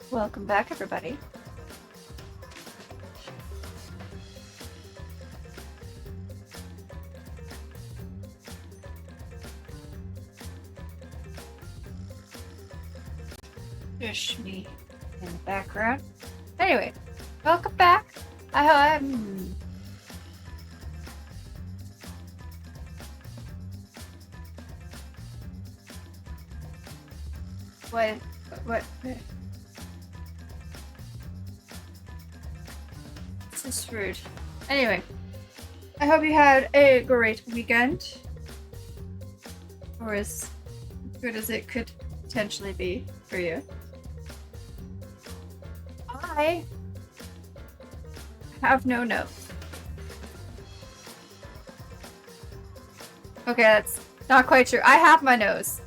Welcome back, everybody. Push me in the background. Anyway, welcome back. What? What? This is rude. Anyway, I hope you had a great weekend. Or as good as it could potentially be for you. I have no notes. Okay, that's not quite true. I have my nose,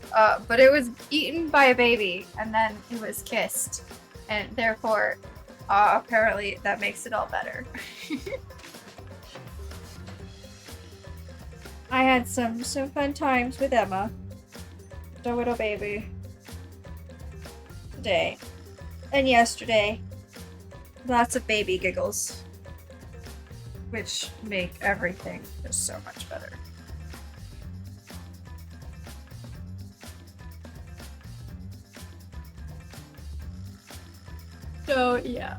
but it was eaten by a baby, and then it was kissed, and therefore, apparently that makes it all better. I had some fun times with Emma, the little baby, today, and yesterday. Lots of baby giggles, which make everything just so much better. So, yeah.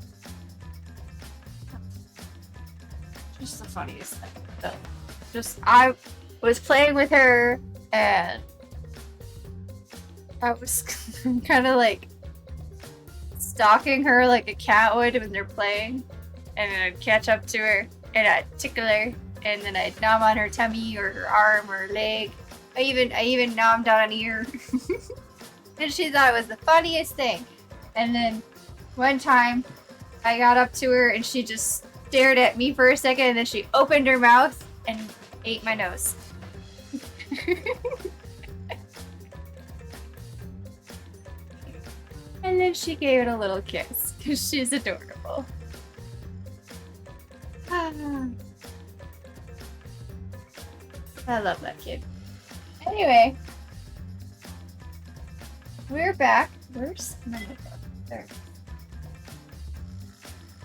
Just the funniest thing. I was playing with her, and I was kind of like stalking her like a cat would when they're playing, and then I'd catch up to her and I'd tickle her, and then I'd nom on her tummy or her arm or her leg. I even nommed on an ear. And she thought it was the funniest thing. And then one time I got up to her and she just stared at me for a second, and then she opened her mouth and ate my nose. And then she gave it a little kiss, because she's adorable. I love that kid. Anyway, we're back. Where's my notebook? There.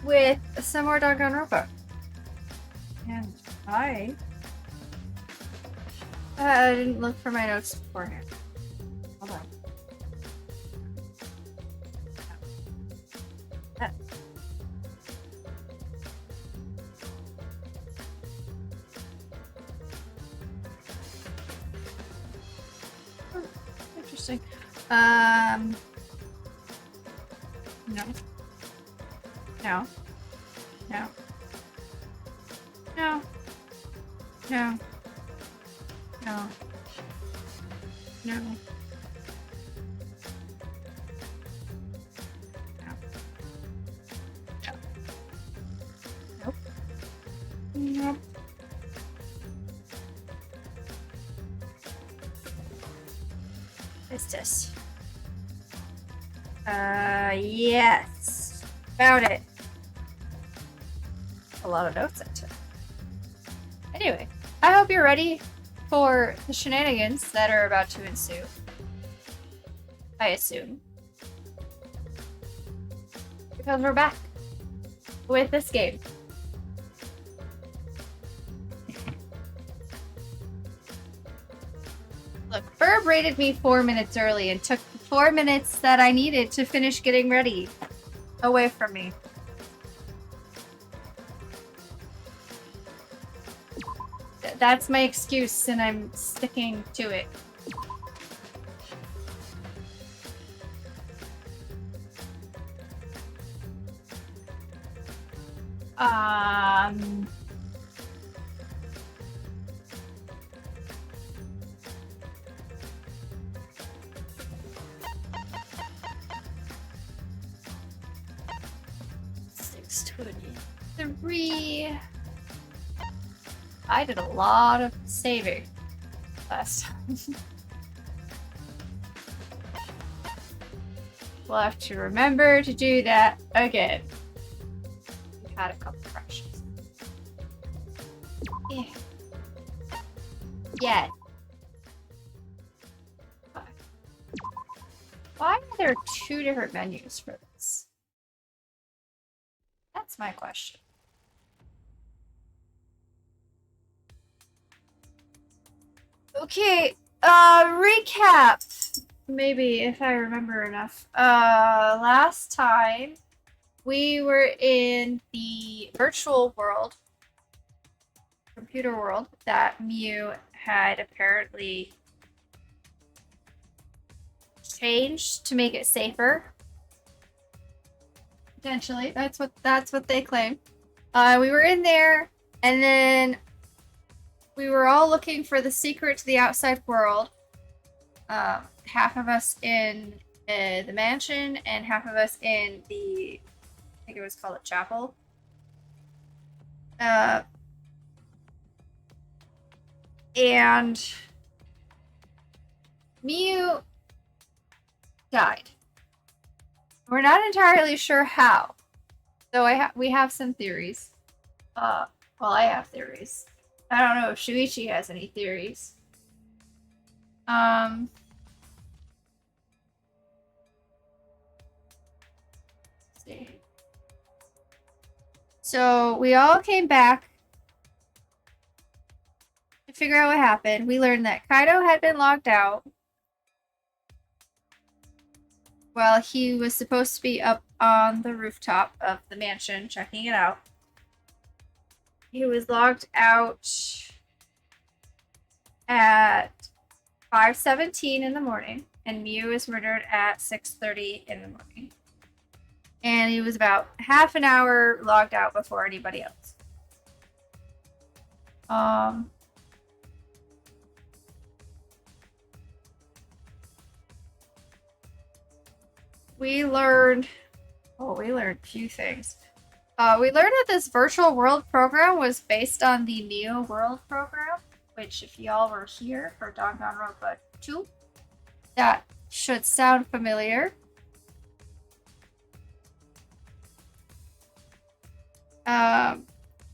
With some more Danganronpa. And I didn't look for my notes beforehand. Hold on. Interesting. No. No. No. No. No. No. No. Nope. Nope. What's this? Yes. Found it. A lot of notes I took. Anyway, I hope you're ready for the shenanigans that are about to ensue. I assume. Because we're back with this game. Look, Ferb rated me 4 minutes early and took the 4 minutes that I needed to finish getting ready away from me. That's my excuse, and I'm sticking to it. Three. I did a lot of saving last time. We'll have to remember to do that again. We've had a couple crashes. Yeah. Yeah. Why are there two different menus for this? That's my question. Okay, recap. Maybe if I remember enough. Last time we were in the virtual world, computer world, that Mew had apparently changed to make it safer. Potentially, that's what they claim. We were in there, and then we were all looking for the secret to the outside world. Half of us in the mansion, and half of us in the, I think it was called a chapel. And Mew died. We're not entirely sure how, though we have some theories. Well, I have theories. I don't know if Shuichi has any theories. Let's see. So we all came back to figure out what happened. We learned that Kaido had been logged out while he was supposed to be up on the rooftop of the mansion checking it out. He was logged out at 5:17 in the morning, and Mew was murdered at 6:30 in the morning. And he was about half an hour logged out before anybody else. We learned a few things. We learned that this virtual world program was based on the Neo World program, which, if y'all were here for Danganronpa 2, that should sound familiar.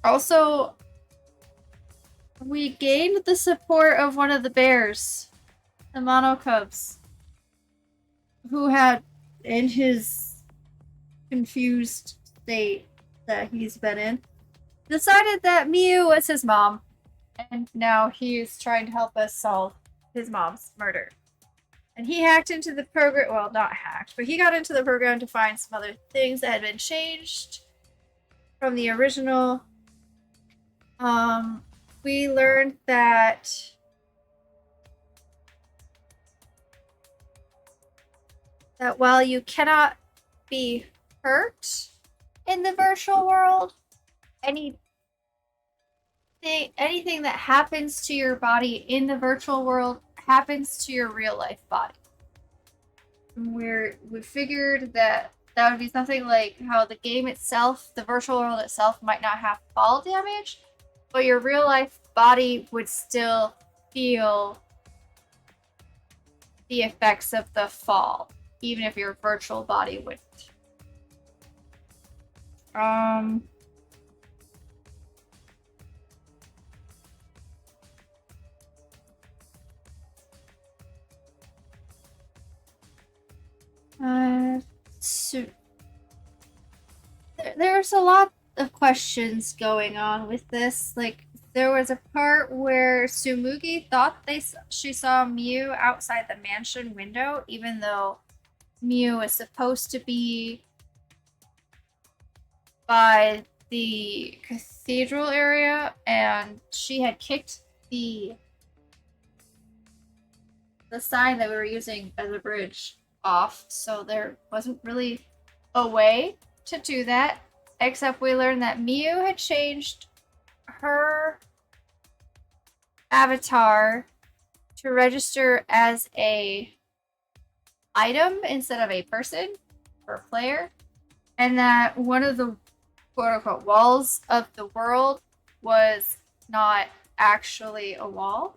Also, we gained the support of one of the bears, the Mono Cubs, who had, in his confused state that he's been in, decided that Mew was his mom, and now he is trying to help us solve his mom's murder. And he hacked into the program, well, not hacked, but he got into the program to find some other things that had been changed from the original. We learned that while you cannot be hurt in the virtual world, anything that happens to your body in the virtual world happens to your real life body. We figured that would be something like how the game itself, the virtual world itself, might not have fall damage, but your real life body would still feel the effects of the fall, even if your virtual body wouldn't. So there's a lot of questions going on with this. Like, there was a part where Tsumugi thought she saw Mew outside the mansion window, even though Mew is supposed to be by the cathedral area, and she had kicked the sign that we were using as a bridge off, so there wasn't really a way to do that, except we learned that Mew had changed her avatar to register as a item instead of a person or player, and that one of the quote-unquote walls of the world was not actually a wall.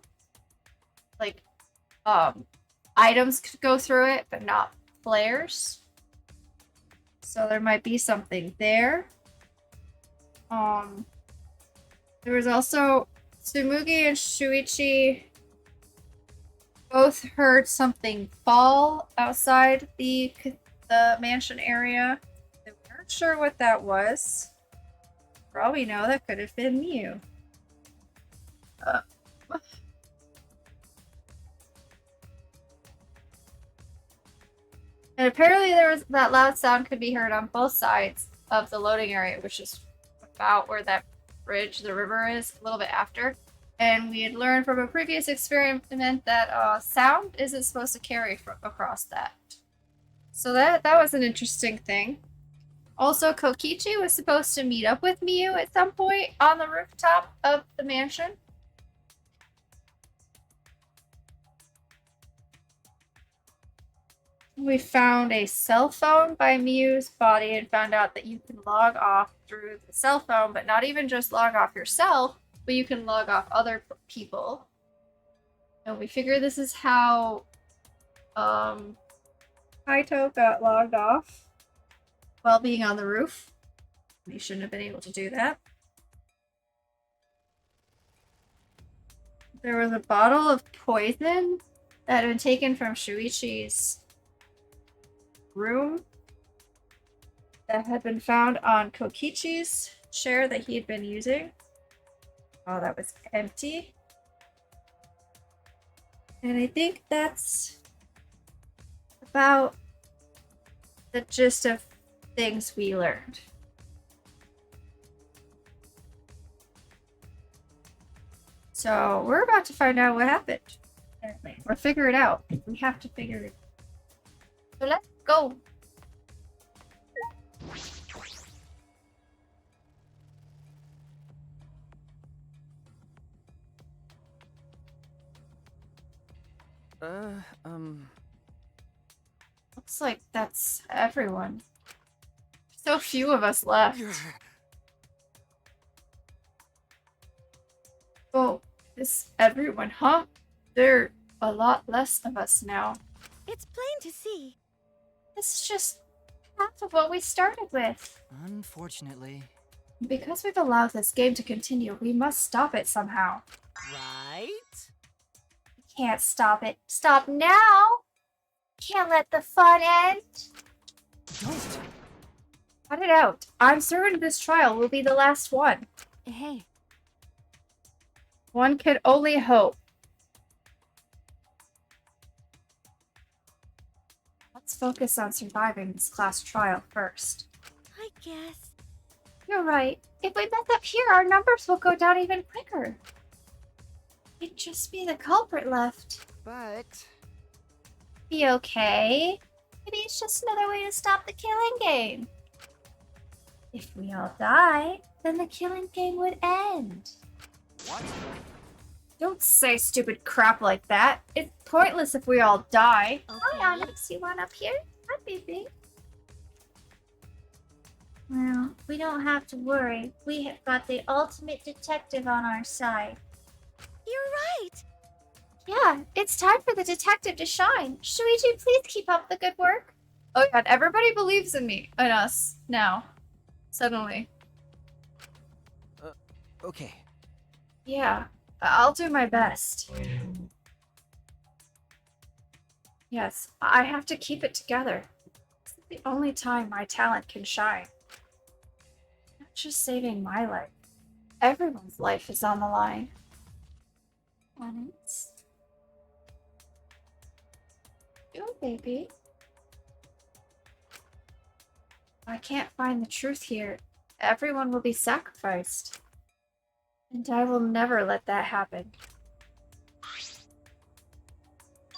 Like, items could go through it, but not players. So there might be something there. There was also Tsumugi and Shuichi both heard something fall outside the mansion area. They weren't sure what that was. For all we know, that could have been Mew. And apparently that loud sound could be heard on both sides of the loading area, which is about where that bridge, the river is, a little bit after. And we had learned from a previous experiment that sound isn't supposed to carry across that. So that was an interesting thing. Also, Kokichi was supposed to meet up with Miyu at some point on the rooftop of the mansion. We found a cell phone by Miyu's body and found out that you can log off through the cell phone, but not even just log off yourself, but you can log off other people. And we figure this is how Kaito got logged off while being on the roof. He shouldn't have been able to do that. There was a bottle of poison that had been taken from Shuichi's room that had been found on Kokichi's chair that he had been using. Oh, that was empty. And I think that's about the gist of things we learned. So we're about to find out what happened. Apparently. Or figure it out. We have to figure it out. So let's go. Looks like that's everyone. So few of us left. Oh, this everyone, huh? There are a lot less of us now. It's plain to see. This is just half of what we started with. Unfortunately. Because we've allowed this game to continue, we must stop it somehow. Right? We can't stop it. Stop now! Can't let the fun end. Don't. Cut it out. I'm certain this trial will be the last one. Hey. One could only hope. Let's focus on surviving this class trial first. I guess. You're right. If we mess up here, our numbers will go down even quicker. It'd just be the culprit left. But Be okay. Maybe it's just another way to stop the killing game. If we all die, then the killing game would end. what? Don't say stupid crap like that. It's pointless if we all die. Okay. Hi, Onyx. You want up here? Hi, baby. Well, we don't have to worry. We have got the ultimate detective on our side. You're right. Yeah, it's time for the detective to shine. Shuichi, please keep up the good work. Oh god, everybody believes in me. In us. Now. Suddenly. Okay. Yeah, I'll do my best. Yes, I have to keep it together. This is the only time my talent can shine. Not just saving my life. Everyone's life is on the line. Onyx. Go, baby. I can't find the truth here. Everyone will be sacrificed. And I will never let that happen.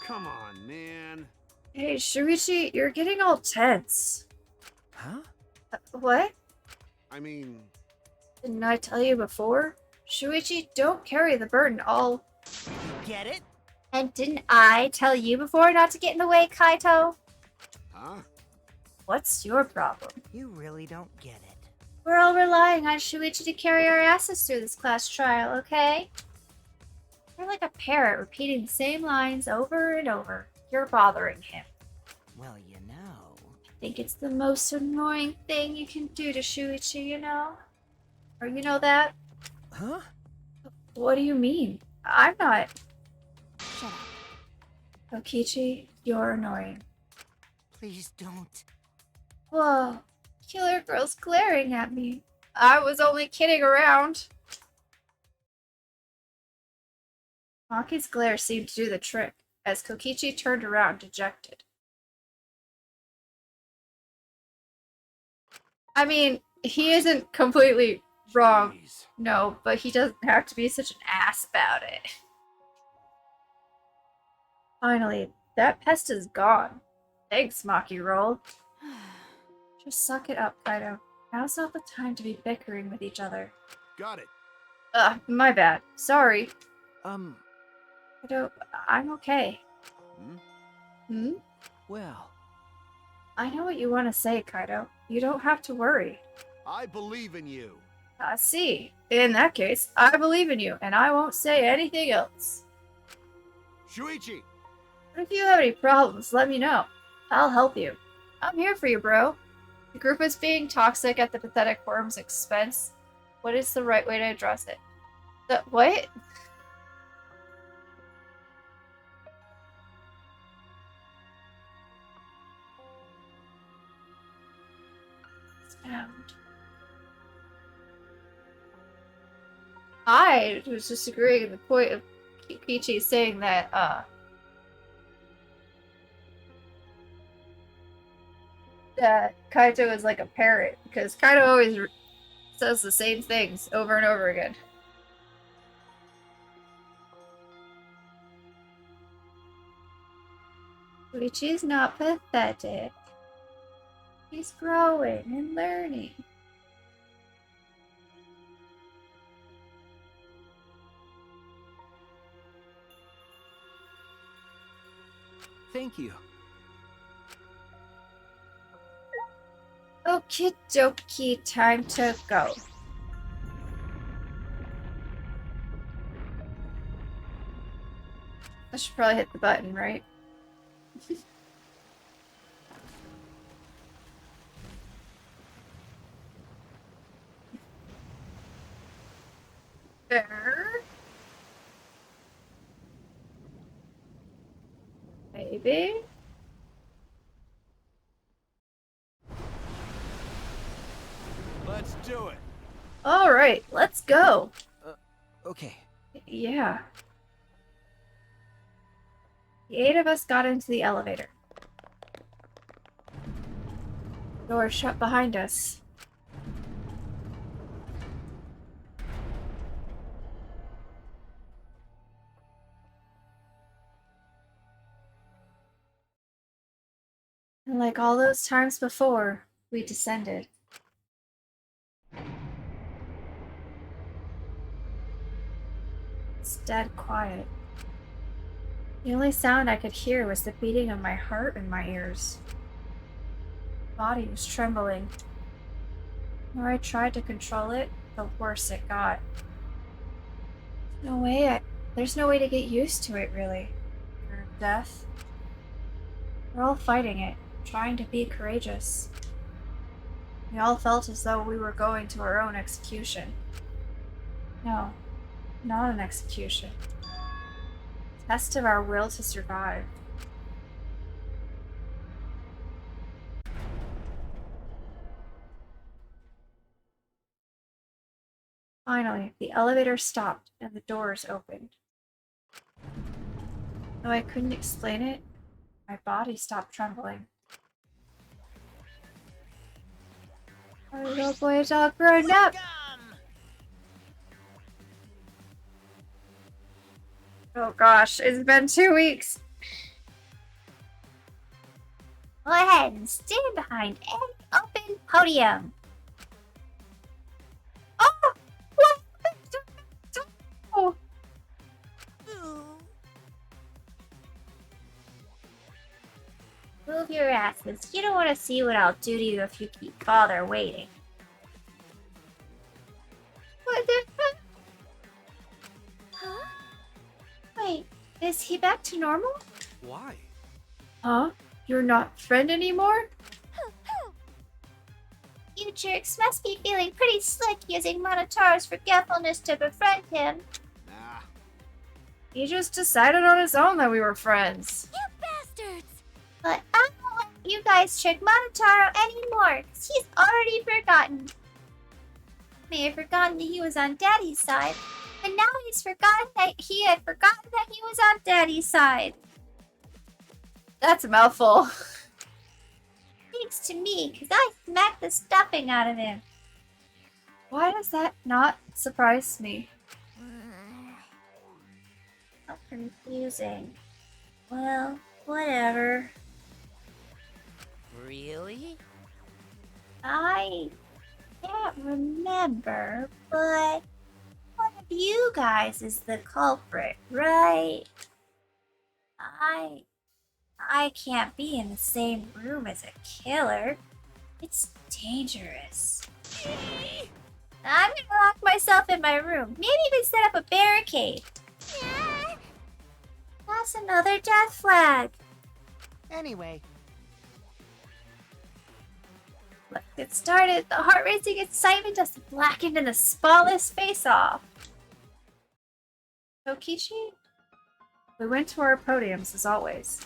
Come on, man. Hey, Shuichi, you're getting all tense. Huh? What? I mean, Didn't I tell you before? Shuichi, don't carry the burden all... You get it? And didn't I tell you before not to get in the way, Kaito? huh? What's your problem? You really don't get it. We're all relying on Shuichi to carry our asses through this class trial, okay? You're like a parrot repeating the same lines over and over. You're bothering him. Well, you know. I think it's the most annoying thing you can do to Shuichi, you know? Or you know that? Huh? What do you mean? I'm not. Shut up. Kokichi, you're annoying. Please don't. Whoa. Killer girl's glaring at me. I was only kidding around. Maki's glare seemed to do the trick, as Kokichi turned around dejected. I mean, he isn't completely wrong, Jeez. no, but he doesn't have to be such an ass about it. Finally, that pest is gone. Thanks, Maki Roll. Just suck it up, Kaido. Now's not the time to be bickering with each other. Got it. My bad. Sorry. Um, I'm okay. Hmm? well, I know what you want to say, Kaido. You don't have to worry. I believe in you. I see. In that case, I believe in you, and I won't say anything else. Shuichi! But if you have any problems, let me know. I'll help you. I'm here for you, bro. The group is being toxic at the pathetic worm's expense. What is the right way to address it? What? Sound. I was just agreeing with the point of Kokichi saying that, that Kaito is like a parrot, because Kaito always says the same things over and over again. Koichi's not pathetic. He's growing and learning. thank you. Okie dokie, time to go. I should probably hit the button, right? There. Maybe. Let's do it. Alright, let's go. Okay. Yeah. The 8 of us got into the elevator. Door shut behind us. And like all those times before, we descended. It's dead quiet. The only sound I could hear was the beating of my heart in my ears. My body was trembling. The more I tried to control it, the worse it got. There's no way to get used to it, really. Fear of death. We're all fighting it, trying to be courageous. We all felt as though we were going to our own execution. No, not an execution. Test of our will to survive. Finally, the elevator stopped and the doors opened. Though I couldn't explain it, my body stopped trembling. Our little boy is all grown up! Oh gosh, it's been 2 weeks! Go ahead and stand behind any open podium. Oh! Oh! Move your asses. You don't want to see what I'll do to you if you keep father waiting. What the heck? Huh? Wait, is he back to normal? Why? Huh? You're not friend anymore? You jerks must be feeling pretty slick using Monotaro's forgetfulness to befriend him. Nah. He just decided on his own that we were friends. You bastards! But I don't let you guys trick Monotaro anymore, because he's already forgotten. may have forgotten that he was on Daddy's side, but now he's forgotten that he had forgotten that he was on Daddy's side. That's a mouthful. Thanks to me, because I smacked the stuffing out of him. Why does that not surprise me? How confusing. Well, whatever. Really? I can't remember, but one of you guys is the culprit, right? I can't be in the same room as a killer. It's dangerous. I'm gonna lock myself in my room. Maybe even set up a barricade. That's another death flag. Anyway, Let's get started. The heart-racing excitement just blackened in the spotless face-off. Kokichi? We went to our podiums as always.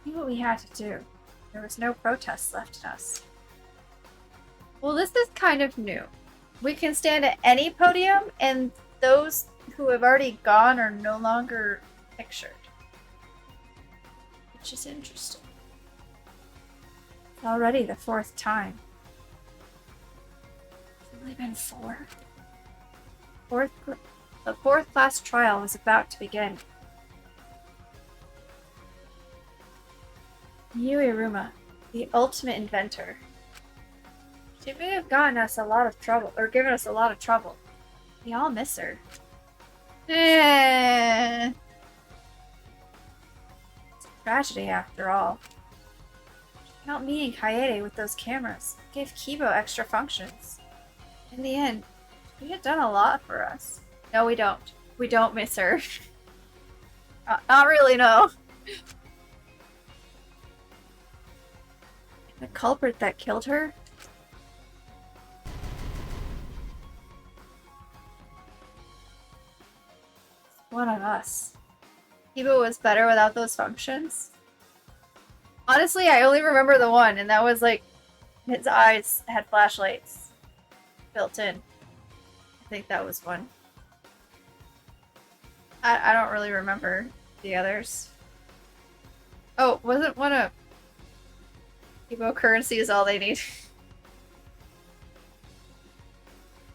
We knew what we had to do. There was no protest left in us. Well, this is kind of new. We can stand at any podium, and those who have already gone are no longer pictured. Which is interesting. It's already the 4th time. It's only been 4? The 4th class trial was about to begin. Yui Iruma, the ultimate inventor. She may have gotten us a lot of trouble, or given us a lot of trouble. We all miss her. It's a tragedy after all. She helped me and Kaede with those cameras, gave Kibo extra functions. In the end, she had done a lot for us. No, we don't. We don't miss her. Not really, no. The culprit that killed her? One of us. Kibo was better without those functions. Honestly, I only remember the one, and that was like his eyes had flashlights built in. I think that was one. I don't really remember the others. Oh, wasn't one of Kibo currency is all they need.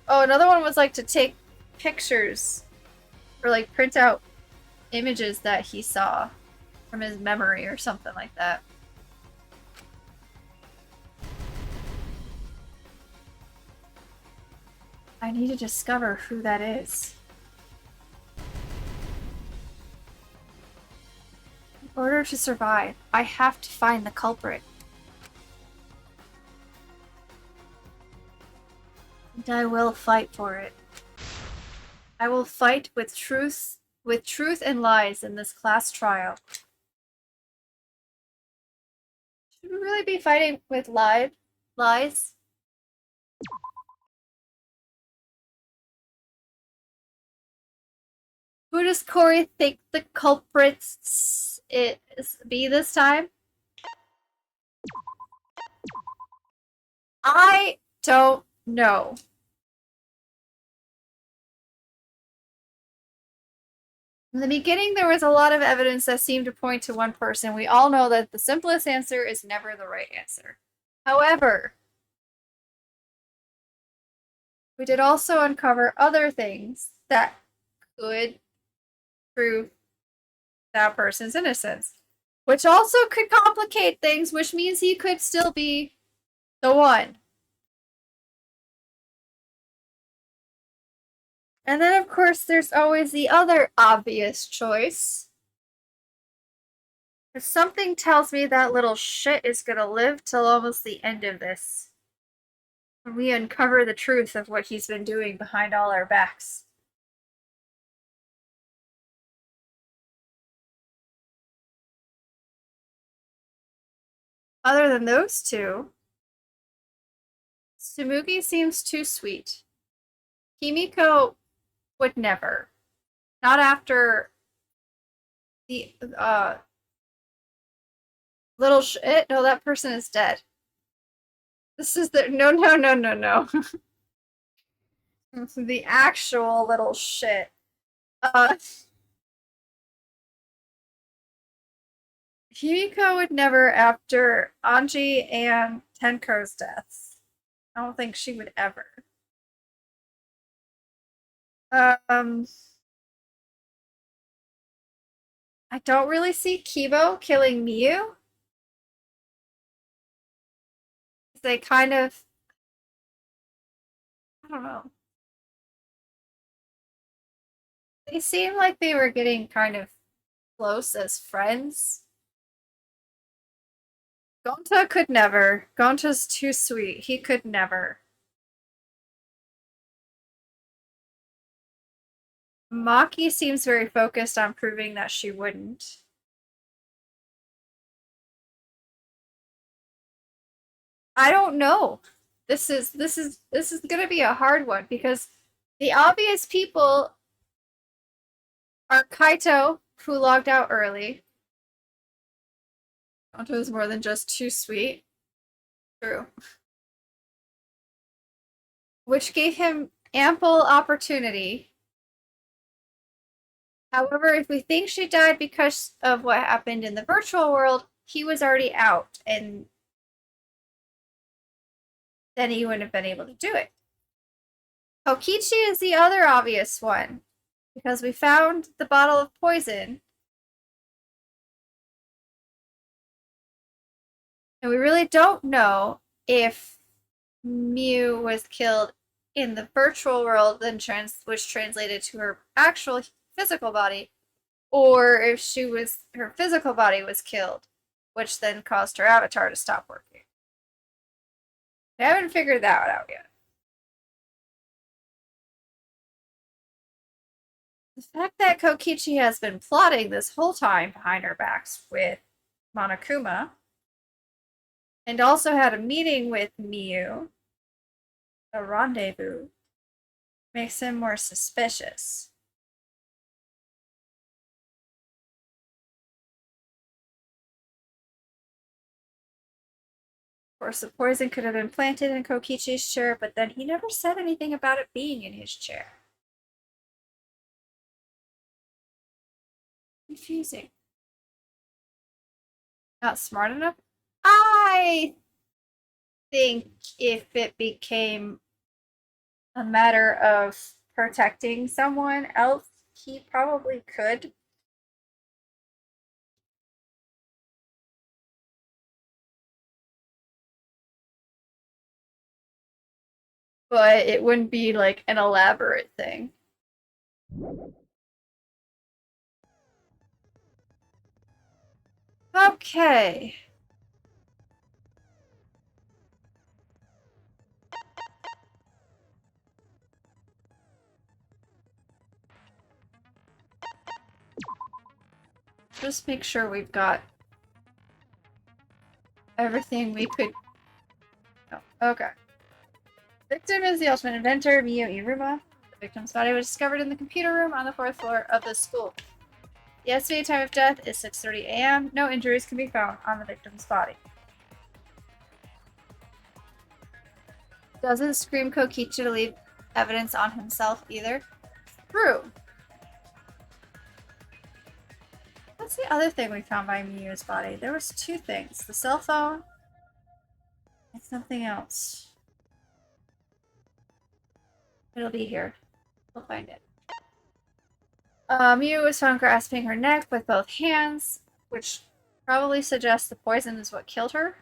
Oh, another one was like to take pictures or like print out images that he saw from his memory or something like that. I need to discover who that is. In order to survive, I have to find the culprit. And I will fight for it. I will fight with truth and lies in this class trial. Should we really be fighting with lies? Who does Corey think the culprit be this time? I don't know. In the beginning, there was a lot of evidence that seemed to point to one person. We all know that the simplest answer is never the right answer. However, we did also uncover other things that could prove that person's innocence, which also could complicate things, which means he could still be the one. And then, of course, there's always the other obvious choice. If something tells me that little shit is gonna live till almost the end of this, when we uncover the truth of what he's been doing behind all our backs. Other than those two, Tsumugi seems too sweet. Kimiko would never. Not after the, little shit. No, that person is dead. This is the, no. The actual little shit. Himiko would never after Anji and Tenko's deaths. I don't think she would ever. Um, I don't really see Kibo killing Miu. They kind of, I don't know. They seem like they were getting kind of close as friends. Gonta could never. Gonta's too sweet. He could never. Maki seems very focused on proving that she wouldn't. I don't know. This is gonna be a hard one because the obvious people are Kaito, who logged out early. Gonta is more than just too sweet. True. Which gave him ample opportunity. However, if we think she died because of what happened in the virtual world, he was already out, and then he wouldn't have been able to do it. Kokichi is the other obvious one, because we found the bottle of poison, and we really don't know if Miu was killed in the virtual world, then which translated to her actual physical body, or if her physical body was killed, which then caused her avatar to stop working. I haven't figured that out yet. The fact that Kokichi has been plotting this whole time behind our backs with Monokuma, and also had a meeting with Miu, a rendezvous, makes him more suspicious. Of course, the poison could have been planted in Kokichi's chair, but then he never said anything about it being in his chair. Confusing. Not smart enough? I think if it became a matter of protecting someone else, he probably could. But it wouldn't be like an elaborate thing. Okay. Just make sure we've got everything we could. Oh, okay. Victim is the ultimate inventor, Miyu Iruma. The victim's body was discovered in the computer room on the 4th floor of the school. The estimated time of death is 6:30 a.m. No injuries can be found on the victim's body. Doesn't scream Kokichi to leave evidence on himself either. True. What's the other thing we found by Miyu's body? There was two things. The cell phone and something else. It'll be here. We'll find it. Miu was found grasping her neck with both hands, which probably suggests the poison is what killed her.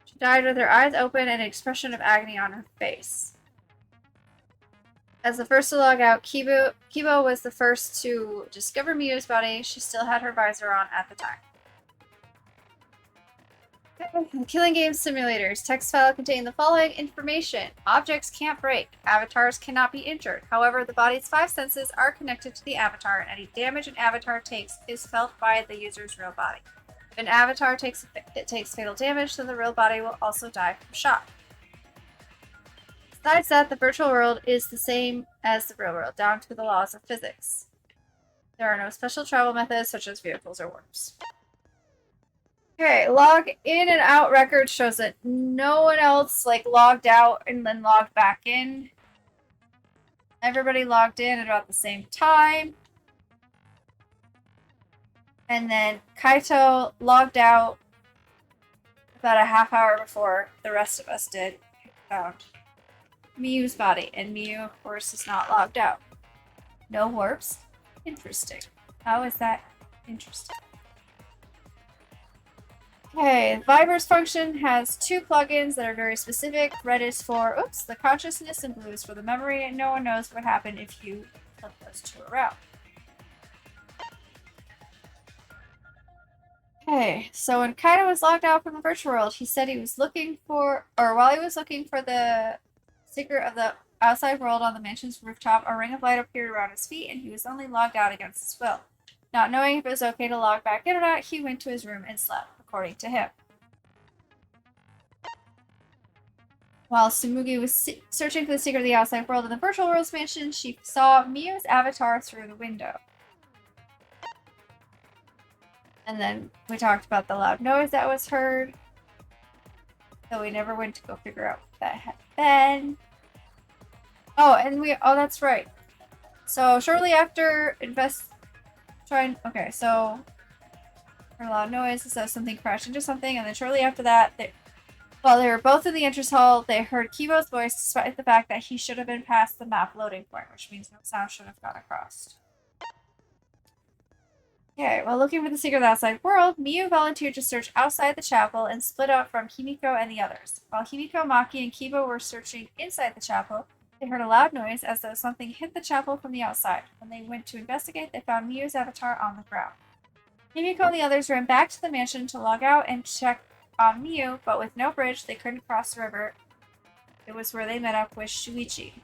She died with her eyes open and an expression of agony on her face. As the first to log out, Kibo was the first to discover Miu's body. She still had her visor on at the time. Killing game simulators. Text file containing the following information. Objects can't break. Avatars cannot be injured. However, the body's 5 senses are connected to the avatar, and any damage an avatar takes is felt by the user's real body. If an avatar takes fatal damage, then the real body will also die from shock. Besides that, the virtual world is the same as the real world, down to the laws of physics. There are no special travel methods such as vehicles or warps. Okay, log in and out record shows that no one else logged out and then logged back in. Everybody logged in at about the same time. And then Kaito logged out about a half hour before the rest of us did. Found Miyu's body, and Miyu, of course, is not logged out. No warps. Interesting. How is that interesting? Okay, Viber's function has two plugins that are very specific. Red is for, oops, the consciousness, and blue is for the memory, and no one knows what happened if you flip those two around. Okay, so when Kaito was logged out from the virtual world, he said he was looking for, or while he was looking for the secret of the outside world on the mansion's rooftop, a ring of light appeared around his feet, and he was only logged out against his will. Not knowing if it was okay to log back in or not, he went to his room and slept, according to him. While Tsumugi was searching for the secret of the outside world in the virtual world's mansion, she saw Miyu's avatar through the window. And then we talked about the loud noise that was heard. So we never went to go figure out what that had been. Oh, and oh, that's right. So shortly after okay, so a loud noise as though something crashed into something, and then shortly after that, while they were both in the entrance hall, they heard Kibo's voice, despite the fact that he should have been past the map loading point, which means no sound should have gone across. Okay, while looking for the secret of the outside world, Miyu volunteered to search outside the chapel and split up from Himiko and the others. While Himiko, Maki, and Kibo were searching inside the chapel, they heard a loud noise as though something hit the chapel from the outside. When they went to investigate, they found Miyu's avatar on the ground. Himiko and the others ran back to the mansion to log out and check on Miyu, but with no bridge, they couldn't cross the river. It was where they met up with Shuichi.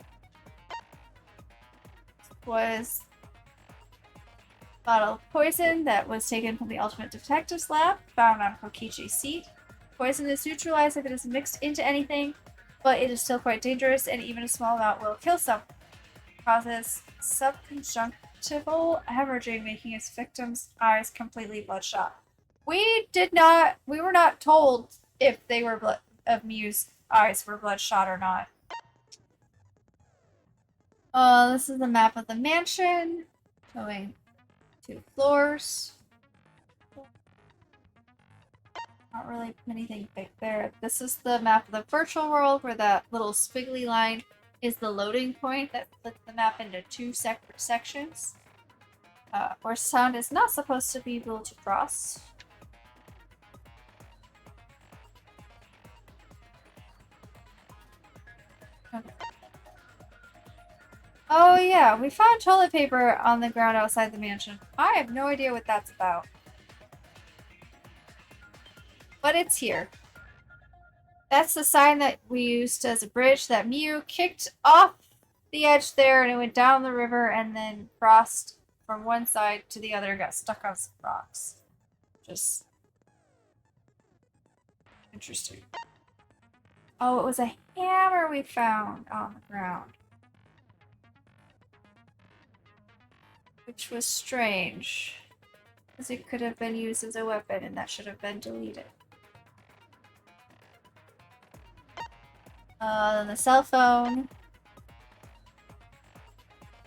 Was bottle of poison that was taken from the Ultimate Detectives lab, found on Kokichi's seat. Poison is neutralized if it is mixed into anything, but it is still quite dangerous, and even a small amount will kill someone. It causes subconjunctival hemorrhaging, making its victim's eyes completely bloodshot. We were not told if they were if Miyu's eyes were bloodshot or not. This is the map of the mansion, showing 2 floors. Not really anything big there. This is the map of the virtual world, where that little squiggly line is the loading point that splits the map into 2 separate sections. Where sound is not supposed to be able to cross. Okay. Oh yeah, we found toilet paper on the ground outside the mansion. I have no idea what that's about. But it's here. That's the sign that we used as a bridge that Miyu kicked off the edge there, and it went down the river and then crossed from one side to the other, got stuck on some rocks. Just interesting. Oh, it was a hammer we found on the ground. Which was strange, because it could have been used as a weapon, and that should have been deleted. The cell phone.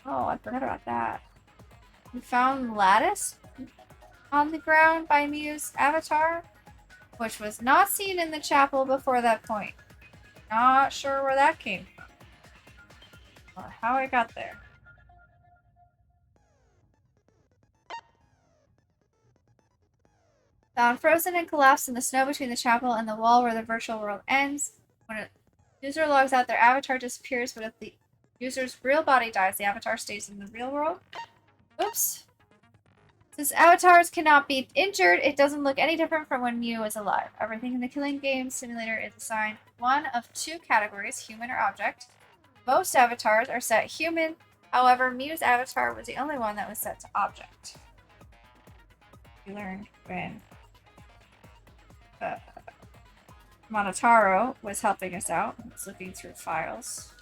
Oh, I forgot about that. We found lattice on the ground by Miyu's avatar, which was not seen in the chapel before that point. Not sure where that came from, or how it got there. Found frozen and collapsed in the snow between the chapel and the wall where the virtual world ends. When a user logs out, their avatar disappears, but if the user's real body dies, the avatar stays in the real world. Oops. Since avatars cannot be injured, it doesn't look any different from when Miyu was alive. Everything in the killing game simulator is assigned one of 2 categories, human or object. Most avatars are set human, however, Miyu's avatar was the only one that was set to object. We learned when Monotaro was helping us out. He was looking through files.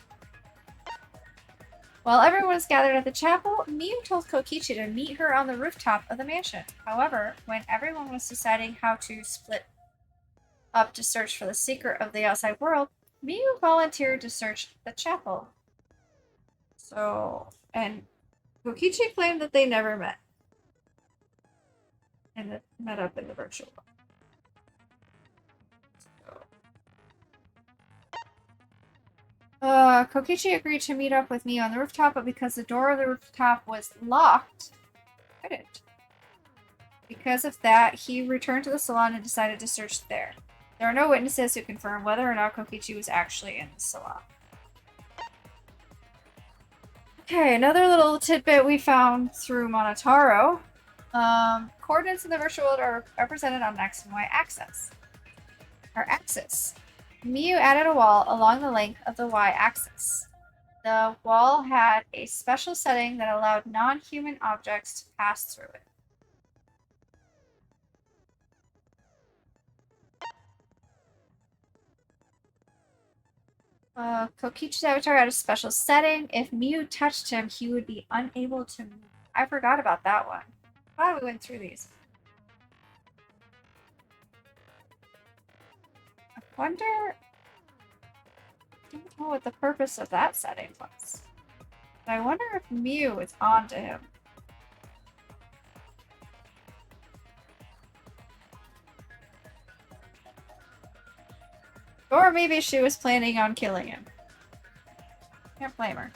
While everyone was gathered at the chapel, Miyu told Kokichi to meet her on the rooftop of the mansion. However, when everyone was deciding how to split up to search for the secret of the outside world, Miyu volunteered to search the chapel. So, and Kokichi claimed that they never met. And that met up in the virtual world. Kokichi agreed to meet up with me on the rooftop, but because the door of the rooftop was locked, couldn't. Because of that, he returned to the salon and decided to search there. There are no witnesses who confirm whether or not Kokichi was actually in the salon. Okay, another little tidbit we found through Monotaro. Coordinates in the virtual world are represented on X and Y axis. Our axis. Miyu added a wall along the length of the y-axis. The wall had a special setting that allowed non-human objects to pass through it. Kokichi's avatar had a special setting. If Miyu touched him, he would be unable to move. I forgot about that one. Glad we went through these. I wonder... I don't know what the purpose of that setting was. But I wonder if Miyu is onto him. Or maybe she was planning on killing him. Can't blame her.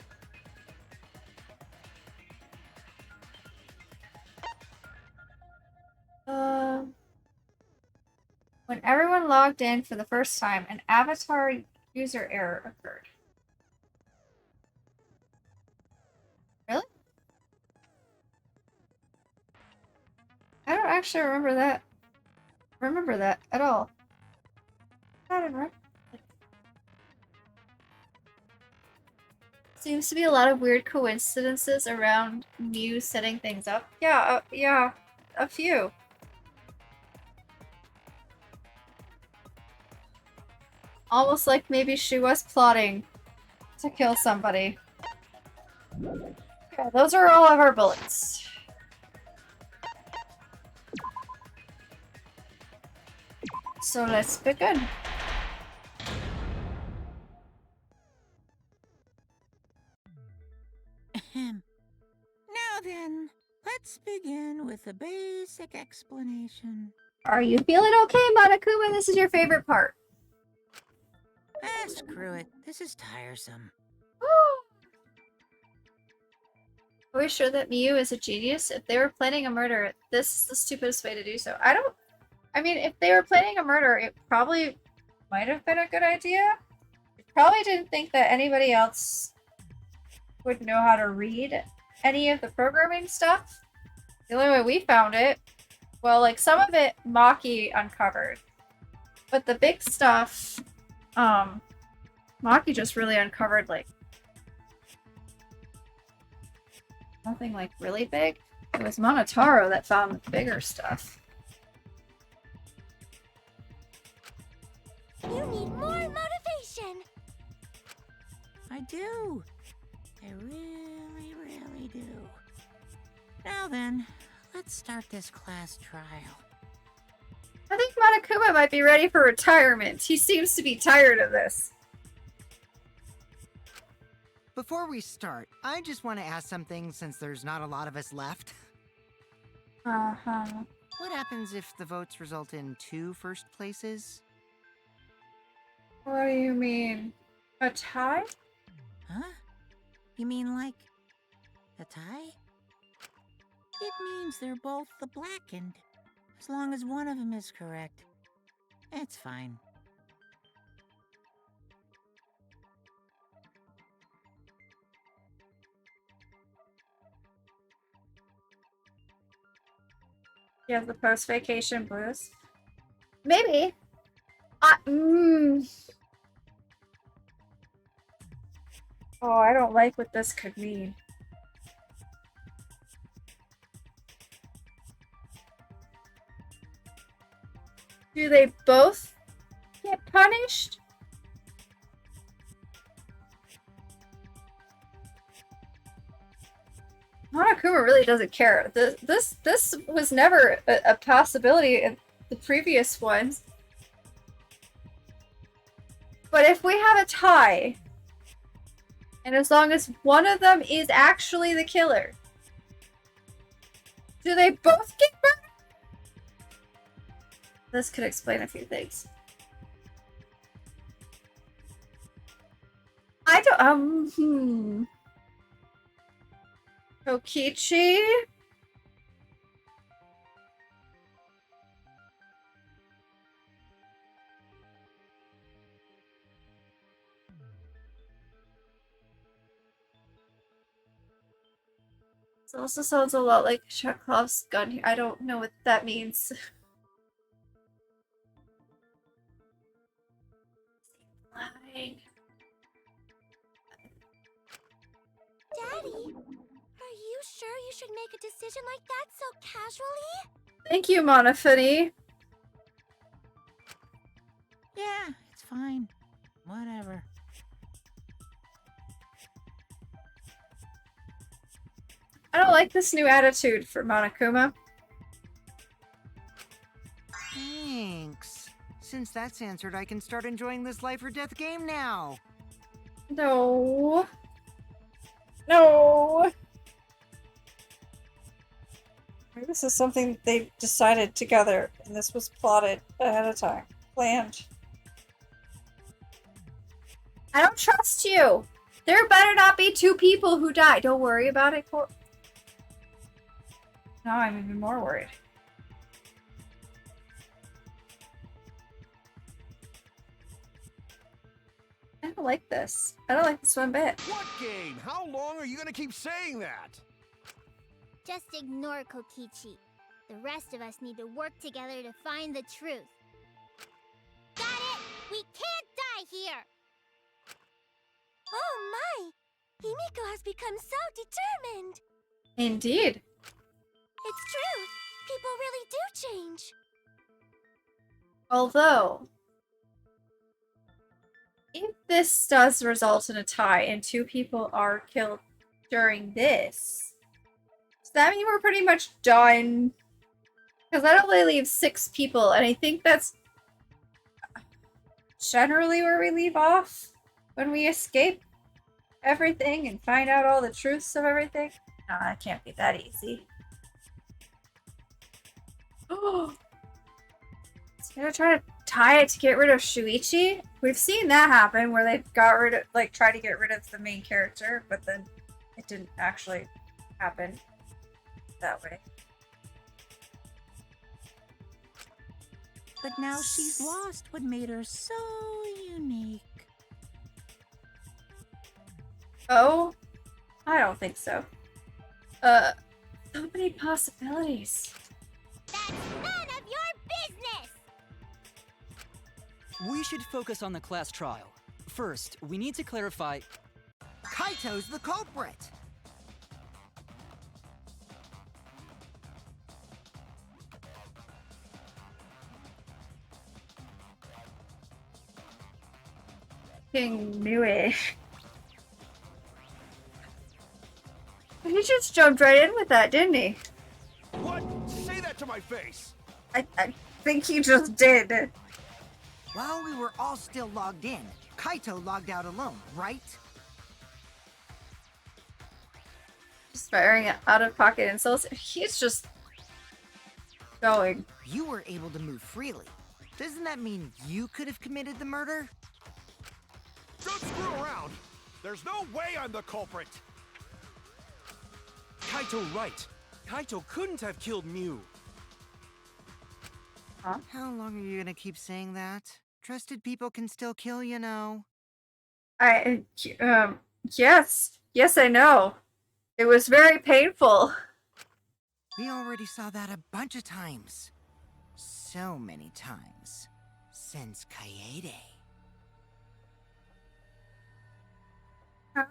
When everyone logged in for the first time, an avatar user error occurred. Really? I don't actually remember that at all. I don't know. Seems to be a lot of weird coincidences around Miyu setting things up. Yeah, yeah, a few. Almost like maybe she was plotting to kill somebody. Okay, those are all of our bullets. So let's begin. Now then, let's begin with a basic explanation. Are you feeling okay, Monokuma? This is your favorite part. Ah, screw it. This is tiresome. Are we sure that Miyu is a genius? If they were planning a murder, this is the stupidest way to do so. I mean, if they were planning a murder, it probably might have been a good idea. They probably didn't think that anybody else would know how to read any of the programming stuff. The only way we found it, well, like some of it Maki uncovered. But the big stuff, Maki just really uncovered like nothing like really big. It was Monotaro that found the bigger stuff. You need more motivation! I do. I really, really do. Now then, let's start this class trial. I think Monokuma might be ready for retirement. He seems to be tired of this. Before we start, I just want to ask something since there's not a lot of us left. Uh-huh. What happens if the votes result in 2 first places? What do you mean? A tie? Huh? You mean like a tie? It means they're both the blackened. As long as one of them is correct. It's fine. You have the post-vacation blues? Maybe. Oh, I don't like what this could mean. Do they both get punished? Monokuma really doesn't care. This was never a possibility in the previous ones. But if we have a tie, And as long as one of them is actually the killer. Do they both get murdered? This could explain a few things. I don't, Kokichi? This also sounds a lot like Chekhov's gun here. I don't know what that means. Lying. Daddy, are you sure you should make a decision like that so casually? Thank you, Monofini. Yeah, it's fine. Whatever. I don't like this new attitude for Monokuma. Thanks. Since that's answered, I can start enjoying this life or death game now. No. No. Maybe this is something they decided together, and this was plotted ahead of time. Planned. I don't trust you! There better not be two people who die. Don't worry about it, Now I'm even more worried. I don't like this. I don't like this one bit. What game? How long are you gonna keep saying that? Just ignore Kokichi. The rest of us need to work together to find the truth. Got it! We can't die here! Oh my! Himiko has become so determined! Indeed. It's true! People really do change! Although, if this does result in a tie and two people are killed during this, does that mean we're pretty much done? Because that only leaves 6 people, and I think that's generally where we leave off when we escape everything and find out all the truths of everything. Nah, it can't be that easy. Oh, is he gonna try to tie it to get rid of Shuichi? We've seen that happen where they got rid of, like, try to get rid of the main character, but then it didn't actually happen that way. But now she's lost what made her so unique. Oh? I don't think so. So many possibilities. That's none of your business! We should focus on the class trial. First, we need to clarify. Kaito's the culprit. King knew it. He just jumped right in with that, didn't he? What? Say that to my face! I think he just did. While we were all still logged in, Kaito logged out alone, right? Just firing out-of-pocket insults. He's just going. You were able to move freely. Doesn't that mean you could have committed the murder? Don't screw around! There's no way I'm the culprit! Kaito right. Kaito couldn't have killed Mew. Huh? How long are you gonna keep saying that? Trusted people can still kill, you know. Yes. Yes, I know. It was very painful. We already saw that a bunch of times. So many times. Since Kaede. How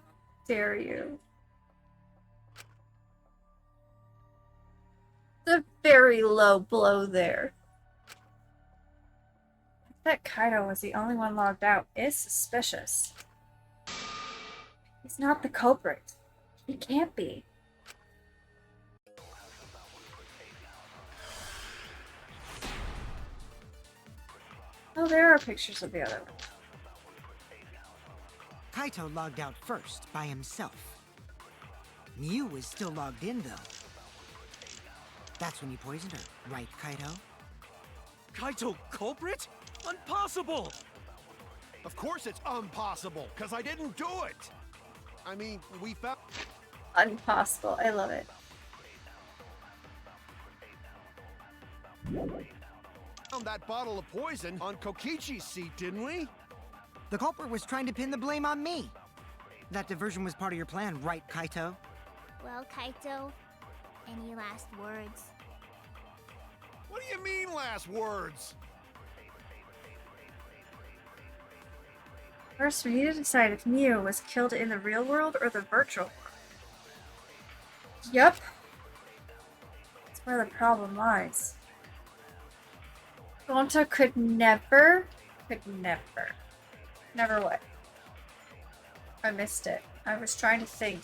dare you? It's a very low blow there. That Kaido was the only one logged out is suspicious. He's not the culprit. He can't be. Oh, there are pictures of the other one. Kaito logged out first by himself. Mew was still logged in, though. That's when you poisoned her, right, Kaito? Kaito culprit? Impossible! Of course it's impossible, because I didn't do it! I mean, we found Impossible. I love it. that bottle of poison on Kokichi's seat, didn't we? The culprit was trying to pin the blame on me. That diversion was part of your plan, right, Kaito? Well, Kaito, any last words? What do you mean, last words? First, we need to decide if Mew was killed in the real world or the virtual world. Yep. That's where the problem lies. Gonta could never. Never what? I missed it. I was trying to think.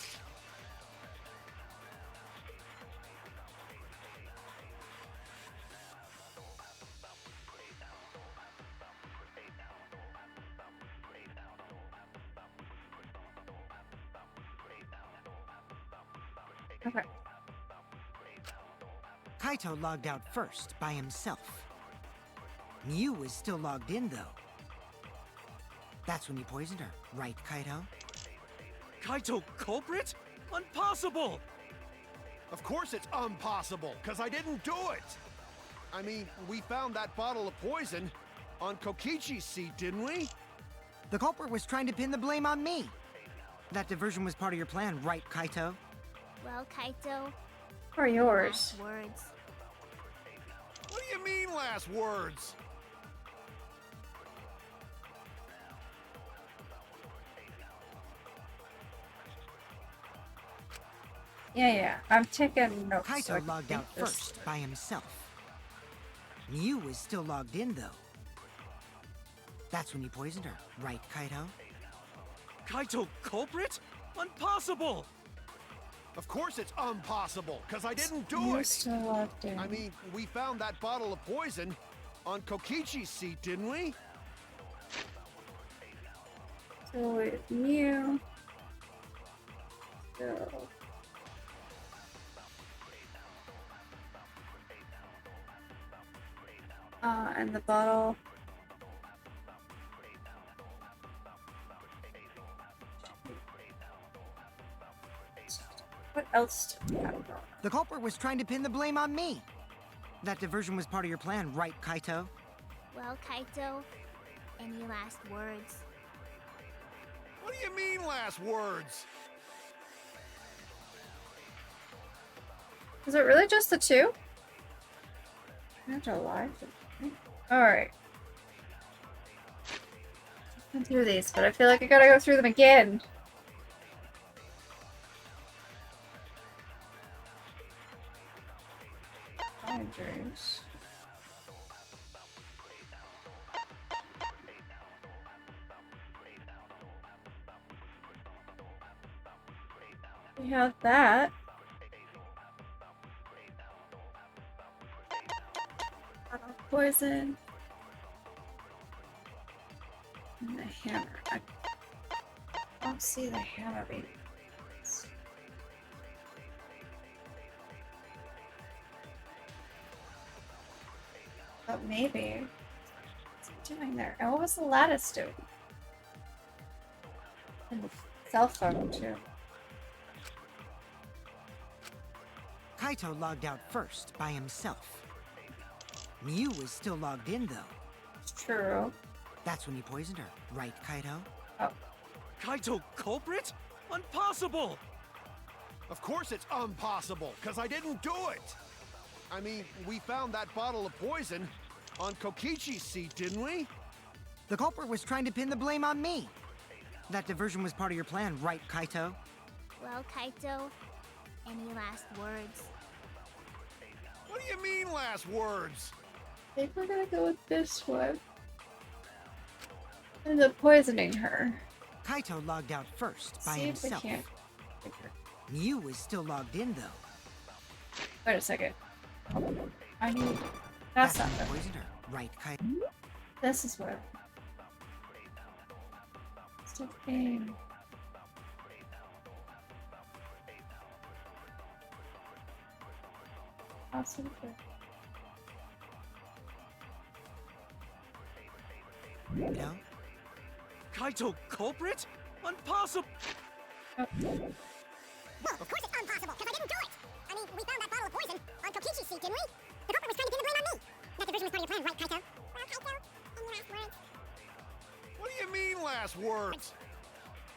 Okay. Kaito logged out first by himself. Mew was still logged in, though. That's when you poisoned her, right, Kaito? Kaito culprit? Impossible! Of course it's impossible, because I didn't do it! I mean, we found that bottle of poison on Kokichi's seat, didn't we? The culprit was trying to pin the blame on me. That diversion was part of your plan, right, Kaito? Well, Kaito, Or yours. last words. What do you mean, last words? Yeah. I'm taking notes. so I Kaito can logged think out this first by himself. Mew was still logged in, though. That's when you poisoned her, right, Kaito? Kaito culprit? Impossible! Of course it's impossible, because I didn't do Mew it! still logged in. I mean, we found that bottle of poison on Kokichi's seat, didn't we? So with Mew. So. And the bottle. What else do we have going? The culprit was trying to pin the blame on me. That diversion was part of your plan, right, Kaito? Well, Kaito, any last words? What do you mean, last words? Is it really just the two? I have to lie. Alright. I've been through these, but I feel like I gotta go through them again. Binders. We have that. Poison. And the hammer. I don't see the hammer being. But maybe. What's it doing there? And what was the lattice doing? And the cell phone, too. Kaito logged out first by himself. Mew was still logged in, though. It's true. That's when you poisoned her, right, Kaito? Oh. Kaito culprit? Impossible! Of course it's impossible, because I didn't do it! I mean, we found that bottle of poison on Kokichi's seat, didn't we? The culprit was trying to pin the blame on me. That diversion was part of your plan, right, Kaito? Well, Kaito, any last words? What do you mean, last words? I think we're gonna go with this one. And the poisoning her. Kaito logged out first by See if we himself. can't. Mew was still logged in, though. Wait a second. I need. That's not when you good. poisoned her, right, Kaito? This is what. Let's It's a game. Awesome. No? Kaito culprit? Impossible! Oh. Well, of course it's impossible, because I didn't do it! I mean, we found that bottle of poison on Kokichi's seat, didn't we? The culprit was trying to pin the blame on me! That diversion was part of your plan, right, Kaito? Well, Kaito, any last words? What do you mean, last words?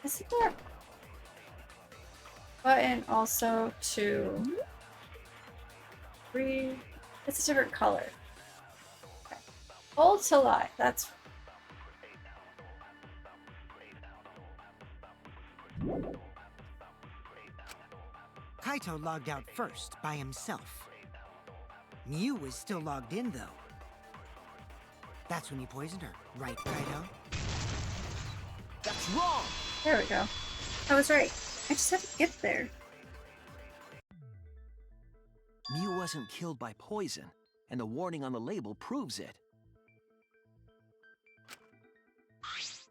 Isn't there a button also to read? It's a different color. Okay. Hold to lie. That's Kaito logged out first by himself. Mew was still logged in, though. That's when you poisoned her, right, Kaito? That's wrong! there we go. I was right. I just had to get there. Mew wasn't killed by poison, and the warning on the label proves it.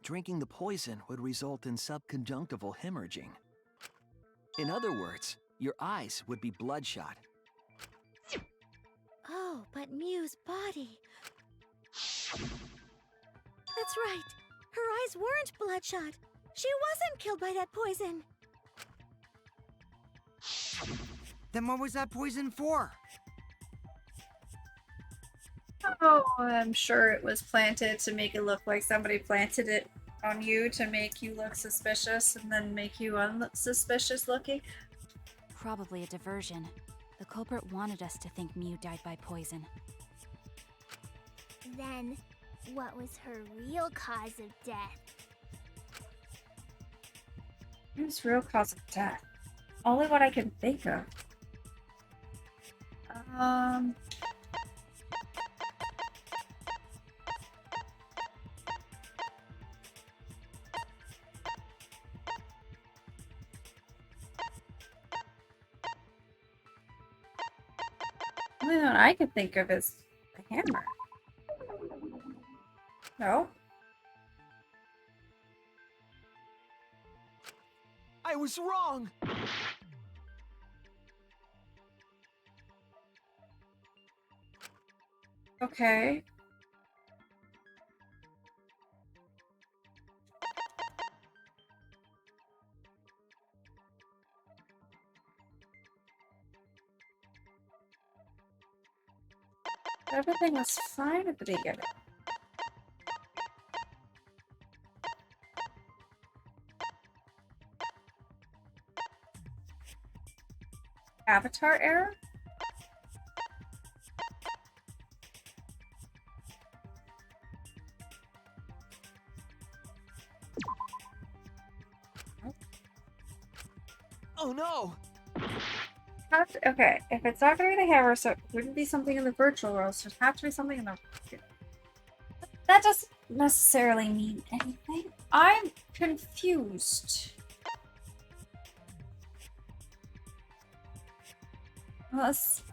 Drinking the poison would result in subconjunctival hemorrhaging. In other words, your eyes would be bloodshot. Oh, but Mew's body. That's right. Her eyes weren't bloodshot. She wasn't killed by that poison. Then what was that poison for? Oh, I'm sure it was planted to make it look like somebody planted it on you to make you look suspicious and then make you unsuspicious looking. Probably a diversion. The culprit wanted us to think Mew died by poison. Then, what was her real cause of death? Whose real cause of death? Only what I can think of. Only one I can think of is the hammer. No? I was wrong! Okay. Everything was fine at the beginning. Avatar error? Oh no! Okay, if it's not gonna be the hammer, so it wouldn't be something in the virtual world, so it would have to be something in the... That doesn't necessarily mean anything. I'm confused. Unless...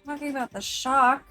Talking about the shock.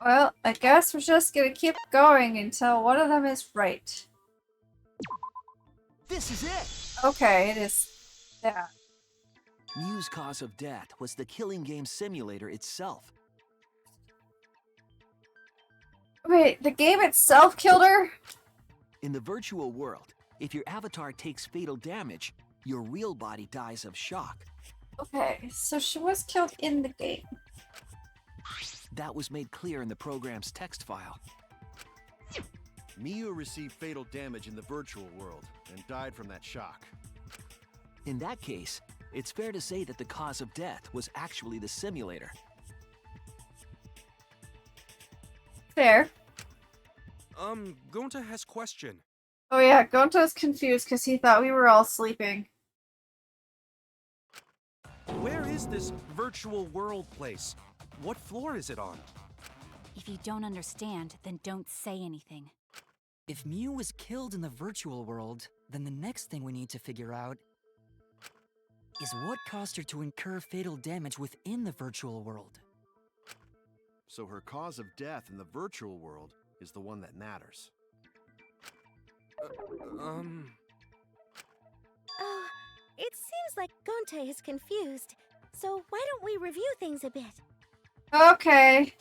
Well, I guess we're just gonna keep going until one of them is right. This is it! Okay, it is that. Mew's cause of death was the killing game simulator itself. Wait, the game itself killed her? In the virtual world, if your avatar takes fatal damage, your real body dies of shock. Okay, so she was killed in the game. That was made clear in the program's text file. Miyu received fatal damage in the virtual world and died from that shock. In that case, it's fair to say that the cause of death was actually the simulator. Fair. Gonta has question. Oh yeah, Gonto's confused because he thought we were all sleeping. Where is this virtual world place? What floor is it on? If you don't understand, then don't say anything. If Mew was killed in the virtual world, then the next thing we need to figure out is what caused her to incur fatal damage within the virtual world. So her cause of death in the virtual world is the one that matters. Oh, it seems like Gonte is confused. So why don't we review things a bit? Okay.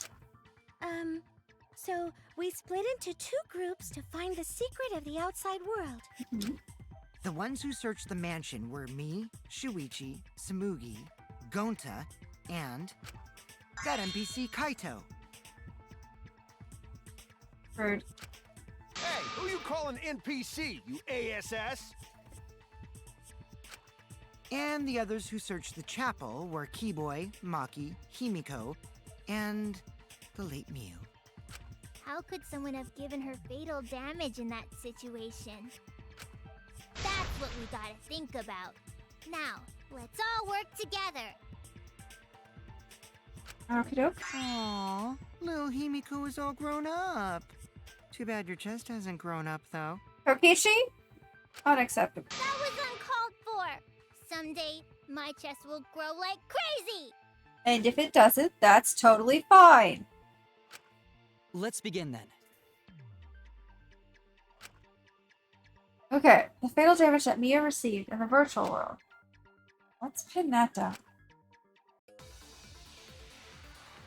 So we split into 2 groups to find the secret of the outside world. The ones who searched the mansion were me, Shuichi, Samugi, Gonta, and that NPC Kaito. Rude. Hey, who you calling NPC, you ASS? And the others who searched the chapel were Keyboy, Maki, Himiko, and the late Mew. How could someone have given her fatal damage in that situation? That's what we gotta think about. Now, let's all work together. Okie doke. Aww, little Himiko is all grown up. Too bad your chest hasn't grown up, though. Kokichi? Unacceptable. That was uncalled for. Someday, my chest will grow like crazy. And if it doesn't, that's totally fine. Let's begin then. Okay, the fatal damage that Mia received in the virtual world. Let's pin that down.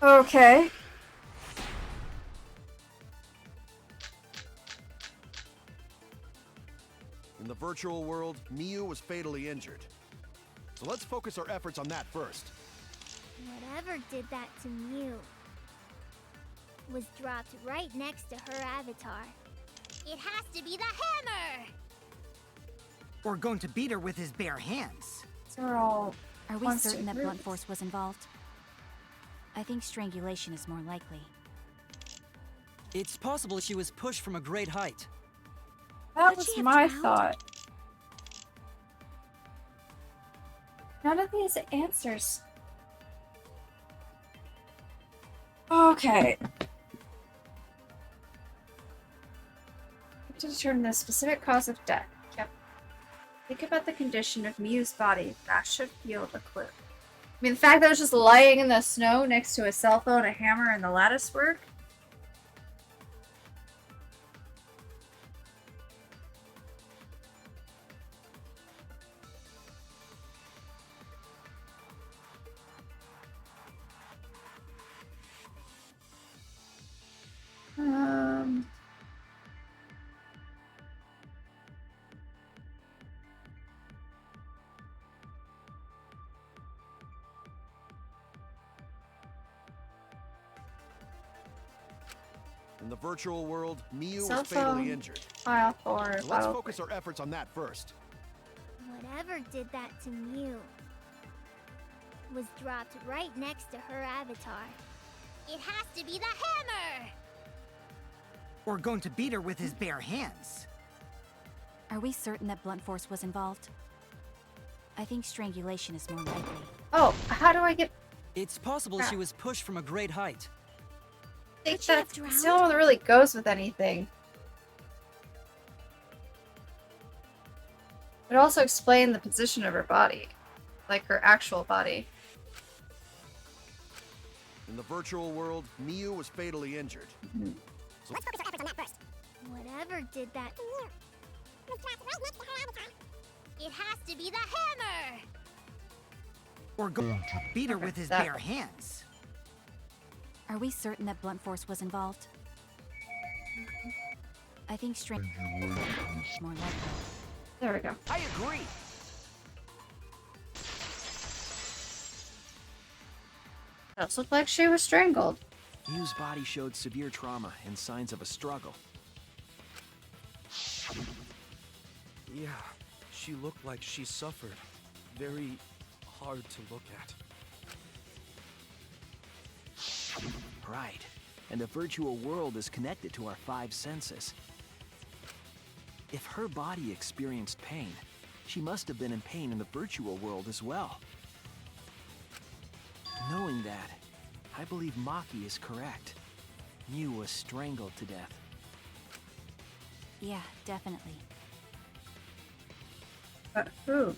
Okay. In the virtual world, Miu was fatally injured. So let's focus our efforts on that first. Whatever did that to Mew was dropped right next to her avatar. It has to be the hammer! Or going to beat her with his bare hands. So we're all... Are we Monster certain that blunt groups. force was involved? I think strangulation is more likely. It's possible she was pushed from a great height. That Could was she have my drowned? thought. None of these answers. Okay. To determine the specific cause of death. Yep. Think about the condition of Miu's body. That should yield a clue. I mean, the fact that it was just lying in the snow next to a cell phone, a hammer, and the lattice work. Um... In the virtual world, Miu Cell was fatally phone. injured. File for So let's focus our efforts on that first. Whatever did that to Mew was dropped right next to her avatar. It has to be the hammer! Or going to beat her with his bare hands. Are we certain that blunt force was involved? I think strangulation is more likely. Oh, how do I get... It's possible she was pushed from a great height. I think Could she have that's drowned? the only one that really goes with anything. It also explained the position of her body. Like her actual body. In the virtual world, Miu was fatally injured. So let's focus our efforts on that first. Whatever did that was dropped right next to her avatar. It has to be the hammer! Or going to beat her Okay, with his that bare one. hands. Are we certain that blunt force was involved? I think strangulation is more likely. There we go. I agree. Does look like she was strangled. Miu's body showed severe trauma and signs of a struggle. Yeah, she looked like she suffered. Very hard to look at. Right. And the virtual world is connected to our 5 senses. If her body experienced pain, she must have been in pain in the virtual world as well. Knowing that, I believe Maki is correct. Mew was strangled to death. Yeah, definitely. But who?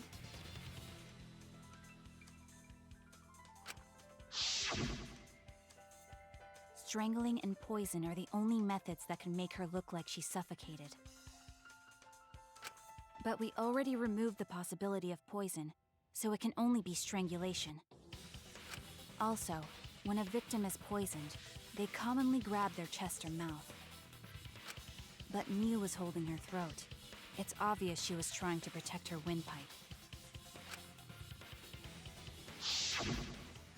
Strangling and poison are the only methods that can make her look like she's suffocated. But we already removed the possibility of poison, so it can only be strangulation. Also, when a victim is poisoned, they commonly grab their chest or mouth. But Mew was holding her throat. It's obvious she was trying to protect her windpipe.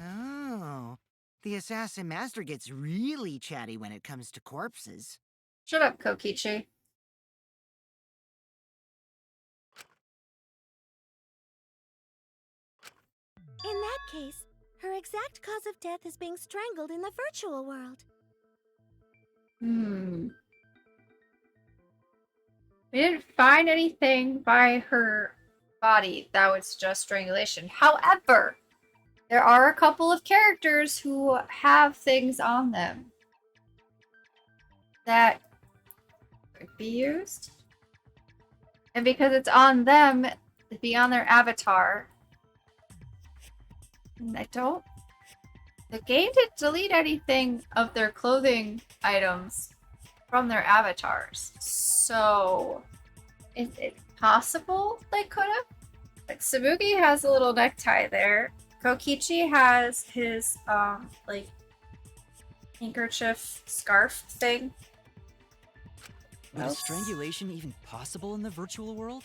Oh. The Assassin Master gets really chatty when it comes to corpses. Shut up, Kokichi. In that case, her exact cause of death is being strangled in the virtual world. We didn't find anything by her body that was just strangulation. However, there are a couple of characters who have things on them that could be used. And because it's on them, it'd be on their avatar. And I don't... The game didn't delete anything of their clothing items from their avatars. So, is it possible they could have? Like, Sabugi has a little necktie there. Kokichi has his, like, handkerchief scarf thing. But is strangulation even possible in the virtual world?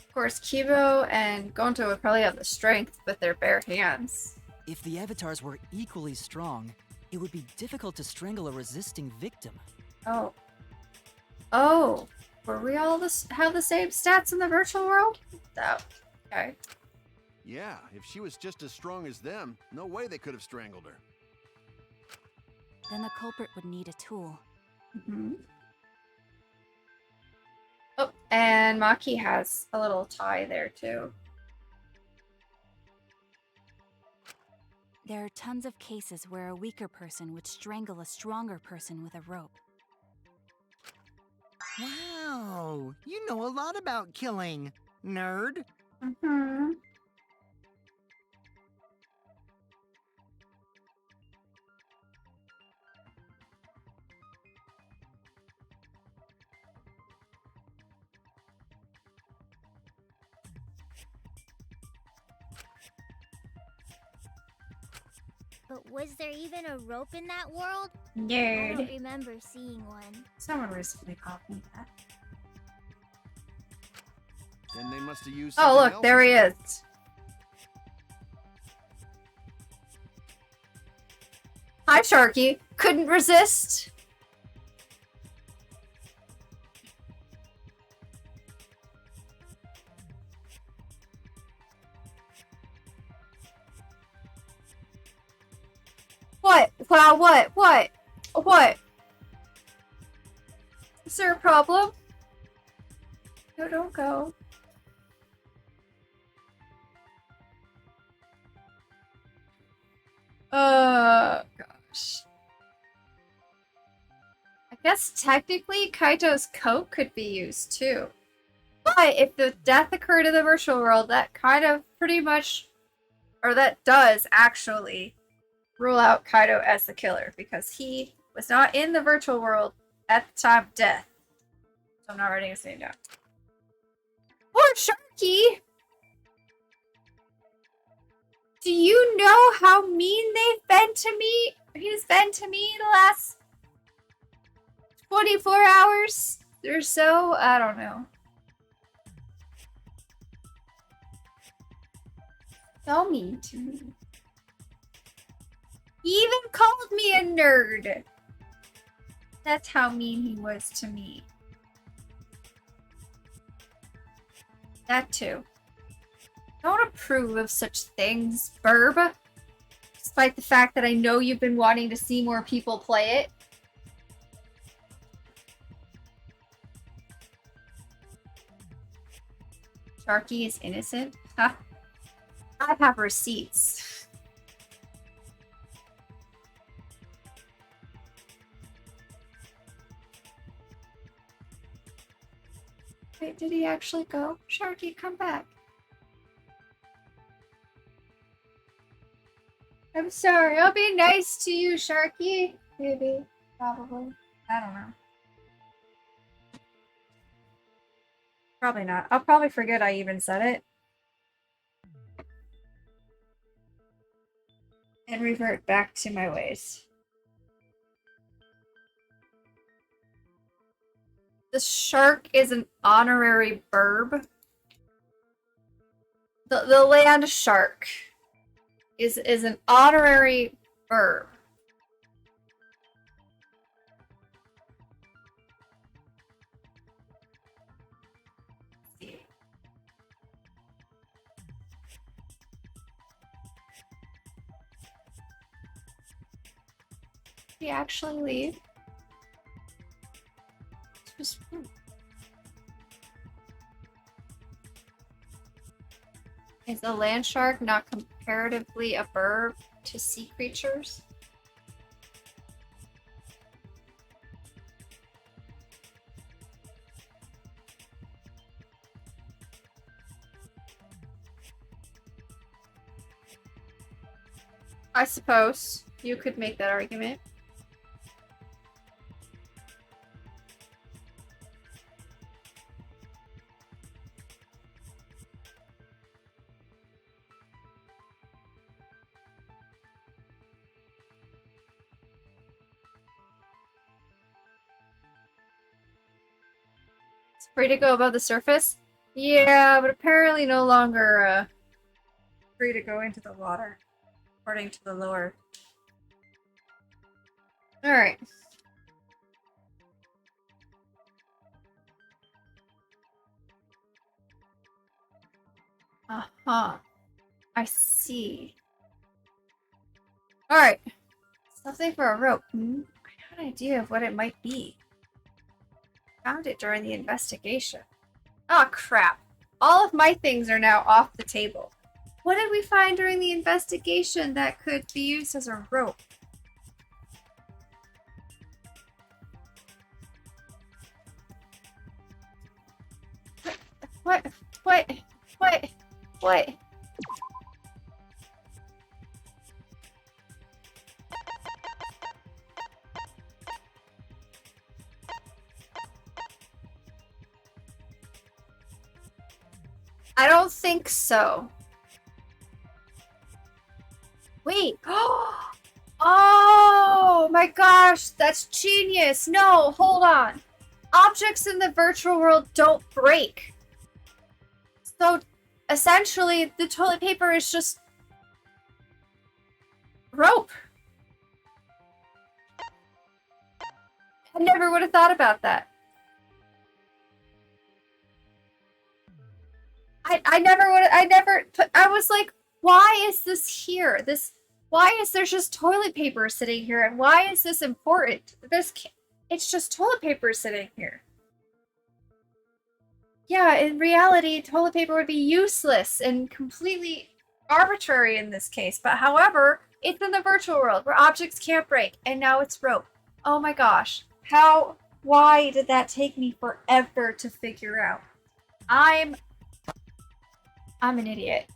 Of course, Kibo and Gonto would probably have the strength with their bare hands. If the avatars were equally strong, it would be difficult to strangle a resisting victim. Oh. Oh. Were we all have the same stats in the virtual world? Oh. Okay. Yeah, if she was just as strong as them, no way they could have strangled her. Then the culprit would need a tool. Mm-hmm. Oh, and Maki has a little tie there too. There are tons of cases where a weaker person would strangle a stronger person with a rope. Wow, you know a lot about killing, nerd. Mm-hmm. But was there even a rope in that world? I Nerd. don't remember seeing one. Someone recently copied that. Then they must have used Oh, something look, else there he instead. is. Hi, Sharky. Couldn't resist. What? Wow, what? What? What? Is there a problem? No, don't go. Gosh. I guess technically Kaito's coat could be used too. But if the death occurred in the virtual world, that kind of pretty much, or that does actually rule out Kaito as the killer because he was not in the virtual world at the time of death. So I'm not writing his name down. Poor Sharky! Do you know how mean they've been to me? He's been to me the last 24 hours or so? I don't know. So mean to me. He even called me a nerd. That's how mean he was to me. That too. Don't approve of such things, Burb. Despite the fact that I know you've been wanting to see more people play it. Sharky is innocent? Huh. I have receipts. Wait, did he actually go? Sharky, come back. I'm sorry. I'll be nice to you, Sharky. Maybe. Probably. I don't know. Probably not. I'll probably forget I even said it. And revert back to my ways. The shark is an honorary verb. The land shark is an honorary verb. Did he actually leave? Just... Is a land shark not comparatively a verb to sea creatures? I suppose you could make that argument. It's free to go above the surface? Yeah, but apparently no longer free to go into the water, according to the lore. Alright. Uh-huh. I see. Alright. Something for a rope. I have an idea of what it might be. Found it during the investigation. Oh crap. All of my things are now off the table. What did we find during the investigation that could be used as a rope? What? I don't think so. Wait. Oh my gosh, that's genius. No, hold on. Objects in the virtual world don't break. So essentially, the toilet paper is just rope. I never would have thought about that. I was like, why is this here? Why is there just toilet paper sitting here? And why is this important? It's just toilet paper sitting here. Yeah, in reality, toilet paper would be useless and completely arbitrary in this case. But however, it's in the virtual world where objects can't break, and now it's rope. Oh my gosh. Why did that take me forever to figure out? I'm an idiot.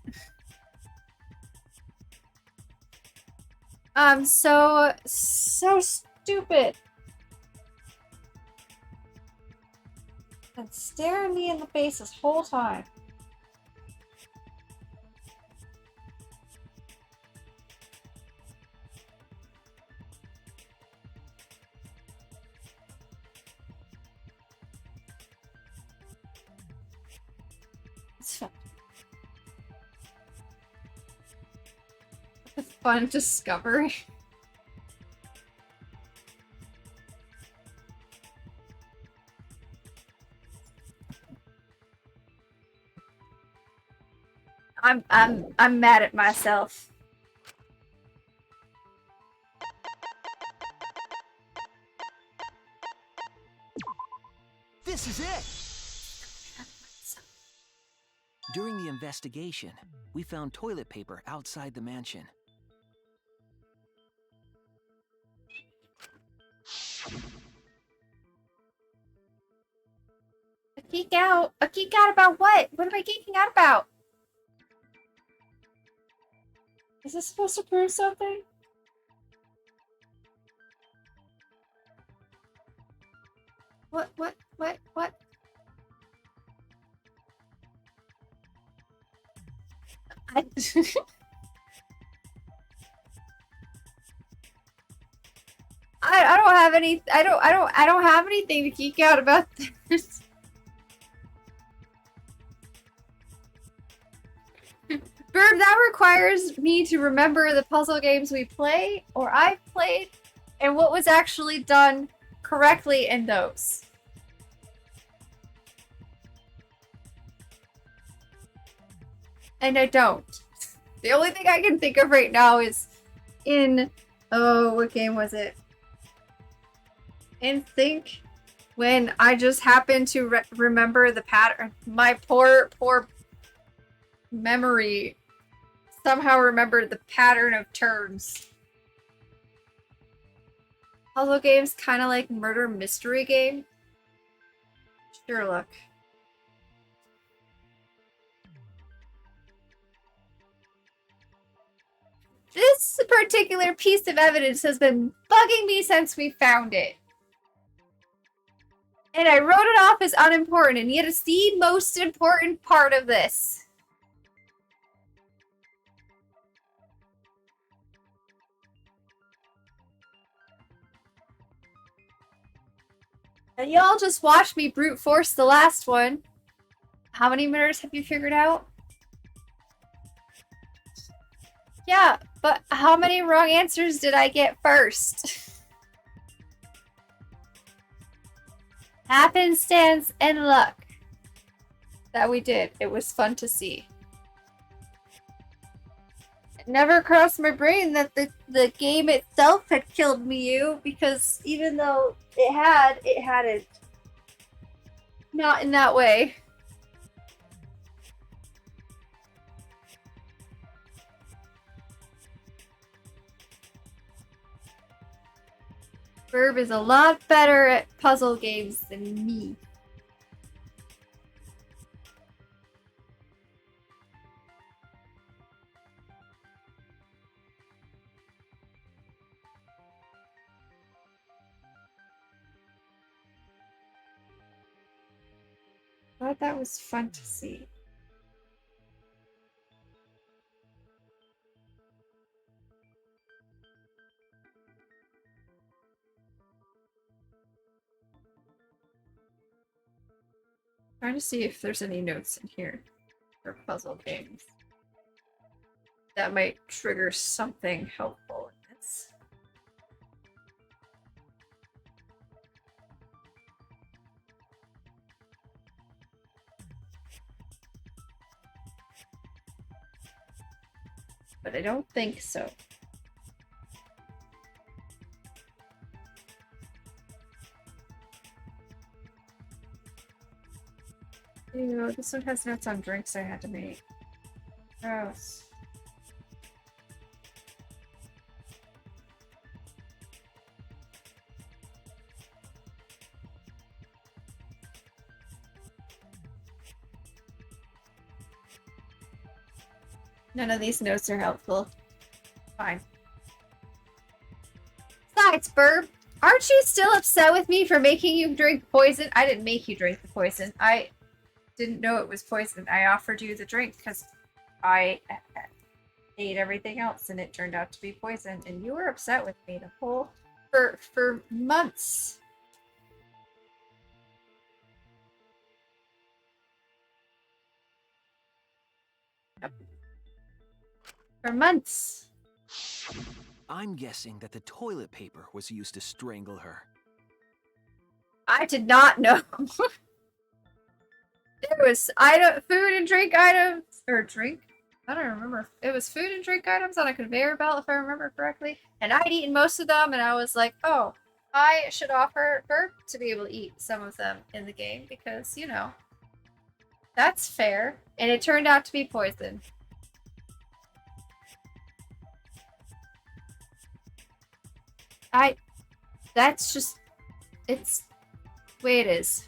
I'm so stupid. And staring me in the face this whole time. It's fun. A fun discovery. I'm mad at myself. This is it! During the investigation, we found toilet paper outside the mansion. A geek out? A geek out about what? What am I geeking out about? Is this supposed to prove something? What? I I don't have any I don't have anything to geek out about this. Burb, that requires me to remember the puzzle games we play or I've played and what was actually done correctly in those. And I don't. The only thing I can think of right now is in, oh, what game was it? In Think, when I just happened to remember the pattern. My poor memory somehow remembered the pattern of turns. Puzzle games kind of like murder mystery game. Sherlock. This particular piece of evidence has been bugging me since we found it. And I wrote it off as unimportant, and yet it's the most important part of this. And y'all just watched me brute force the last one. How many murders have you figured out? Yeah, but how many wrong answers did I get first? Happenstance and luck. That we did. It was fun to see. It never crossed my brain that the game itself had killed me, because even though it hadn't. Not in that way. Burb is a lot better at puzzle games than me. I thought that was fun to see. Trying to see if there's any notes in here for puzzle games that might trigger something helpful in this. But I don't think so. Ew, this one has notes on drinks I had to make. Gross. None of these notes are helpful. Fine. Besides, Burb, aren't you still upset with me for making you drink poison? I didn't make you drink the poison. I didn't know it was poison. I offered you the drink because I ate everything else and it turned out to be poison. And you were upset with me the whole for months. Yep. For months. I'm guessing that the toilet paper was used to strangle her. I did not know. There was food and drink items, or drink? I don't remember. It was food and drink items on a conveyor belt, if I remember correctly. And I'd eaten most of them, and I was like, oh, I should offer her to be able to eat some of them in the game because, you know. That's fair. And it turned out to be poison. That's just... It's... the way it is.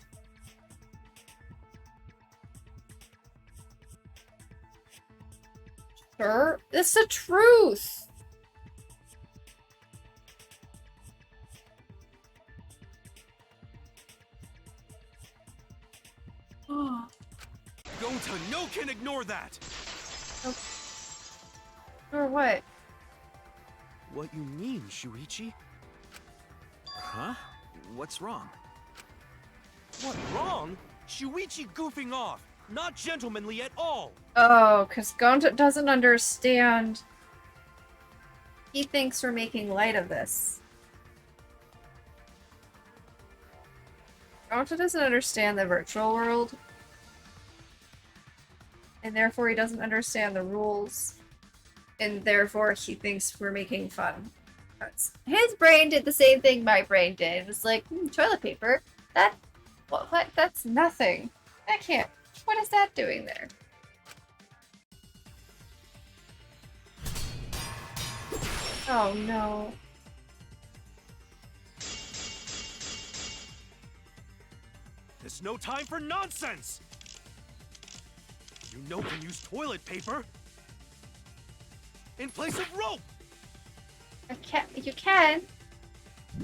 Sure? It's the truth! Oh. Gonta, no can ignore that! Or what? What you mean, Shuichi? Huh? What's wrong? What wrong? Shuichi goofing off! Not gentlemanly at all! Oh, because Gonta doesn't understand. He thinks we're making light of this. Gonta doesn't understand the virtual world. And therefore he doesn't understand the rules. And therefore he thinks we're making fun. His brain did the same thing my brain did. It was like, toilet paper? What? That's nothing. I can't. What is that doing there? Oh no. There's no time for nonsense! You know can use toilet paper! In place of rope! You can.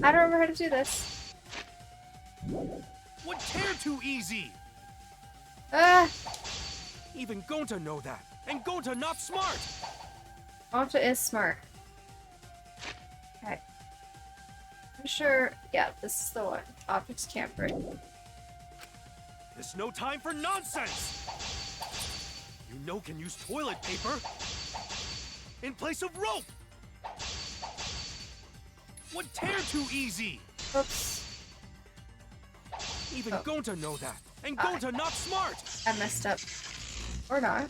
I don't remember how to do this. Would tear too easy! Even Gonta know that, and Gonta not smart! Gonta is smart. Okay. I'm sure, yeah, this is the one. Objects can't break. There's no time for nonsense! You know can use toilet paper! In place of rope! Would tear too easy! Oops. Even Gonta know that, and Gonta not smart! I messed up. Or not.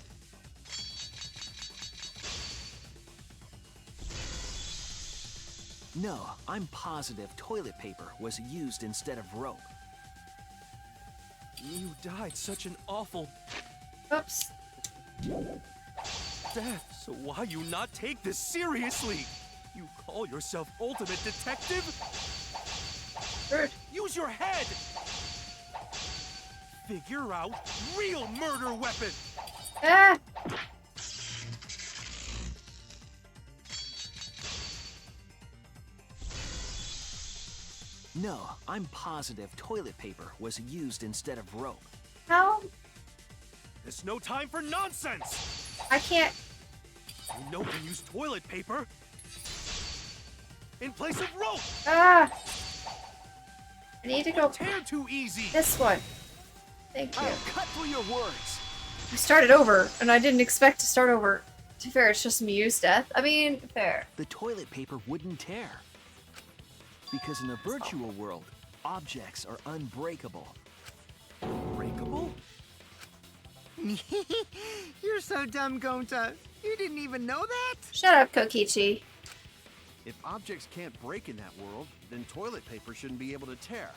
No, I'm positive toilet paper was used instead of rope. You died such an awful Oops. death, so why you not take this seriously? You call yourself ultimate detective? Rude. Use your head! Figure out real murder weapon! Ah! No, I'm positive toilet paper was used instead of rope. How? There's no time for nonsense! I can't. You know can use toilet paper in place of rope! Ah! I need to go Tear too easy! this one. Thank you. I'll cut through your words. I started over, and I didn't expect to start over. To be fair, it's just Mew's death. I mean, fair. The toilet paper wouldn't tear. Because in the virtual world, objects are unbreakable. Unbreakable? You're so dumb, Gonta. You didn't even know that? Shut up, Kokichi. If objects can't break in that world, then toilet paper shouldn't be able to tear.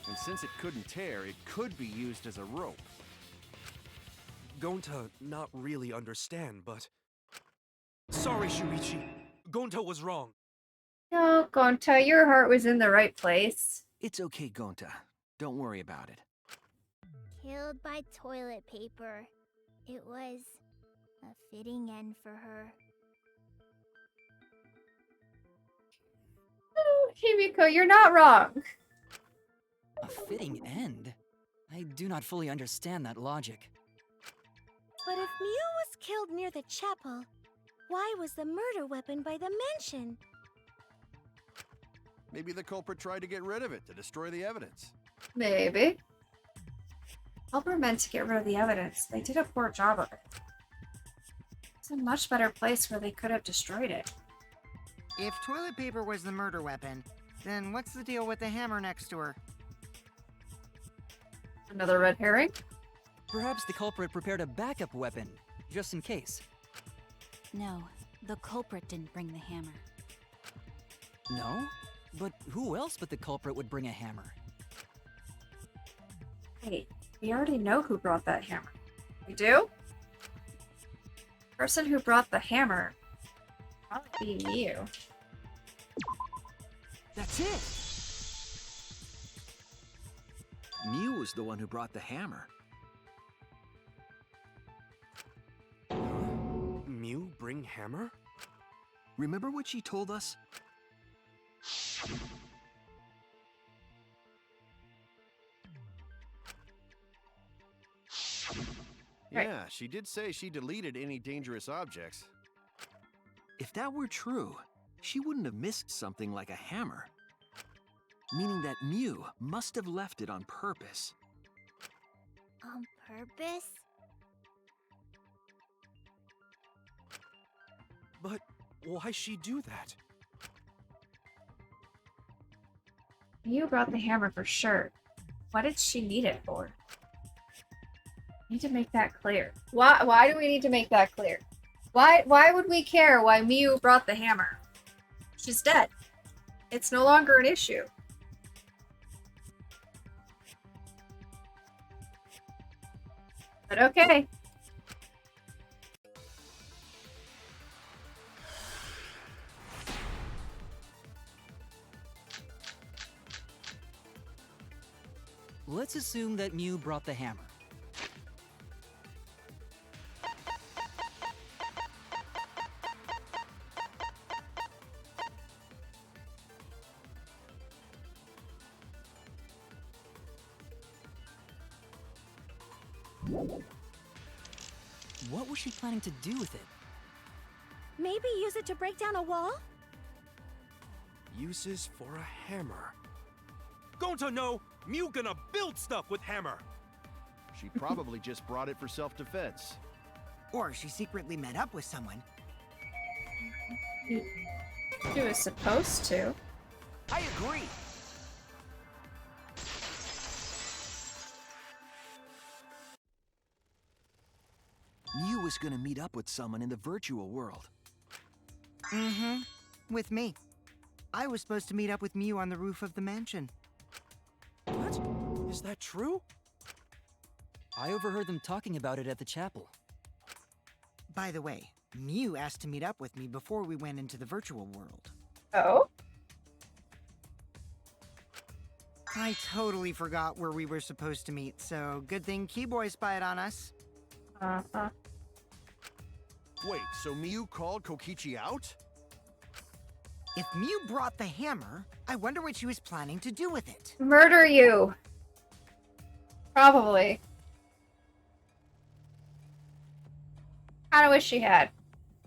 And since it couldn't tear, it could be used as a rope. Gonta not really understand, but... Sorry, Shuichi. Gonta was wrong. No, Gonta, your heart was in the right place. It's okay, Gonta. Don't worry about it. Killed by toilet paper. It was a fitting end for her. Oh, Himiko, you're not wrong. A fitting end? I do not fully understand that logic. But if Mew was killed near the chapel, why was the murder weapon by the mansion? Maybe the culprit tried to get rid of it to destroy the evidence. Maybe. Helper meant to get rid of the evidence. They did a poor job of it. It's a much better place where they could have destroyed it. If toilet paper was the murder weapon, then what's the deal with the hammer next to her? Another red herring? Perhaps the culprit prepared a backup weapon, just in case. No, the culprit didn't bring the hammer. No? But who else but the culprit would bring a hammer? Wait, We already know who brought that hammer. We do? Person who brought the hammer. Probably be you. That's it! Mew was the one who brought the hammer. Mew bring hammer? Remember what she told us? Right. Yeah, she did say she deleted any dangerous objects. If that were true, she wouldn't have missed something like a hammer. Meaning that Mew must have left it on purpose. On purpose? But why she do that? You brought the hammer for sure. What did she need it for? Need to make that clear. Why do we need to make that clear? Why would we care why Mew brought the hammer? She's dead. It's no longer an issue. But okay. Let's assume that Mew brought the hammer. What was she planning to do with it? Maybe use it to break down a wall? Uses for a hammer. Going to know, Mew gonna build stuff with hammer. She probably just brought it for self-defense. Or she secretly met up with someone. She was supposed to. I agree! Mew was gonna meet up with someone in the virtual world. Mm-hmm. With me. I was supposed to meet up with Mew on the roof of the mansion. What? Is that true? I overheard them talking about it at the chapel. By the way, Mew asked to meet up with me before we went into the virtual world. Oh? I totally forgot where we were supposed to meet, so good thing Keyboy spied on us. Uh-huh. Wait, so Mew called Kokichi out? If Mew brought the hammer, I wonder what she was planning to do with it. Murder you. Probably. Kinda wish she had.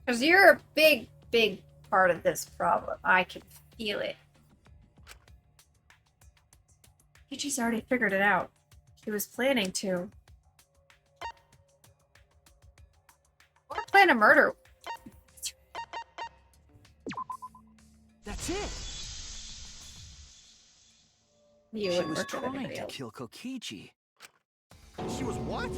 Because you're a big, big part of this problem. I can feel it. Kokichi's already figured it out. She was planning to. Or plan to murder. That's it! You She wouldn't was work with trying anybody to else. kill Kokichi. She was what?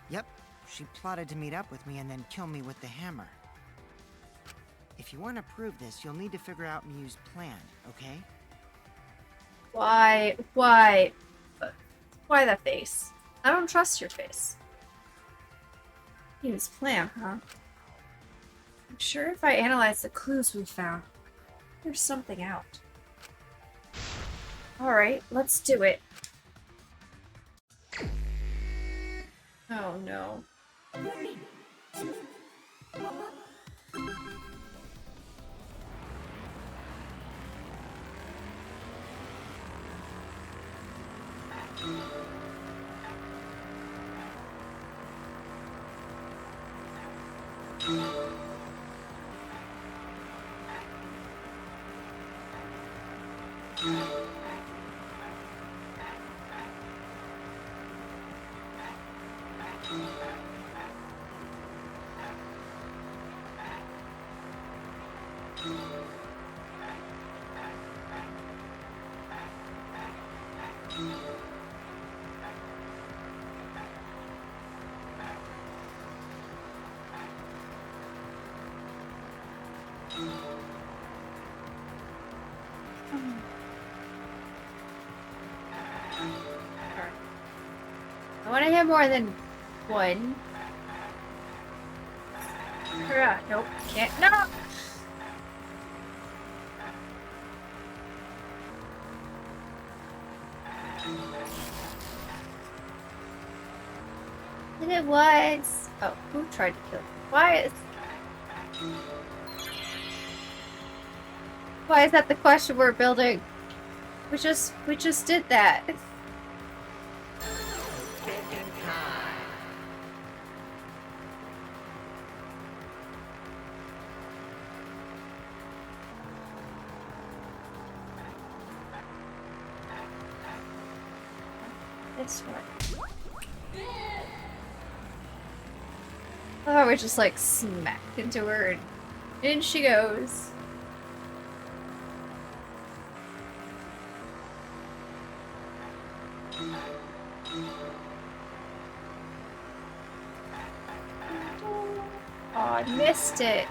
Yep, she plotted to meet up with me and then kill me with the hammer. If you want to prove this, you'll need to figure out Mew's plan, okay? Why? Why the face? I don't trust your face. His plan, huh? I'm sure if I analyze the clues we found, there's something out. Alright, let's do it. Oh no. I want to have more than one. Nope, can't. No! And it was. Oh, who tried to kill me? Why is that the question we're building? We just did that. This one. Oh, we just like smacked into her and in she goes. Oh, I missed it.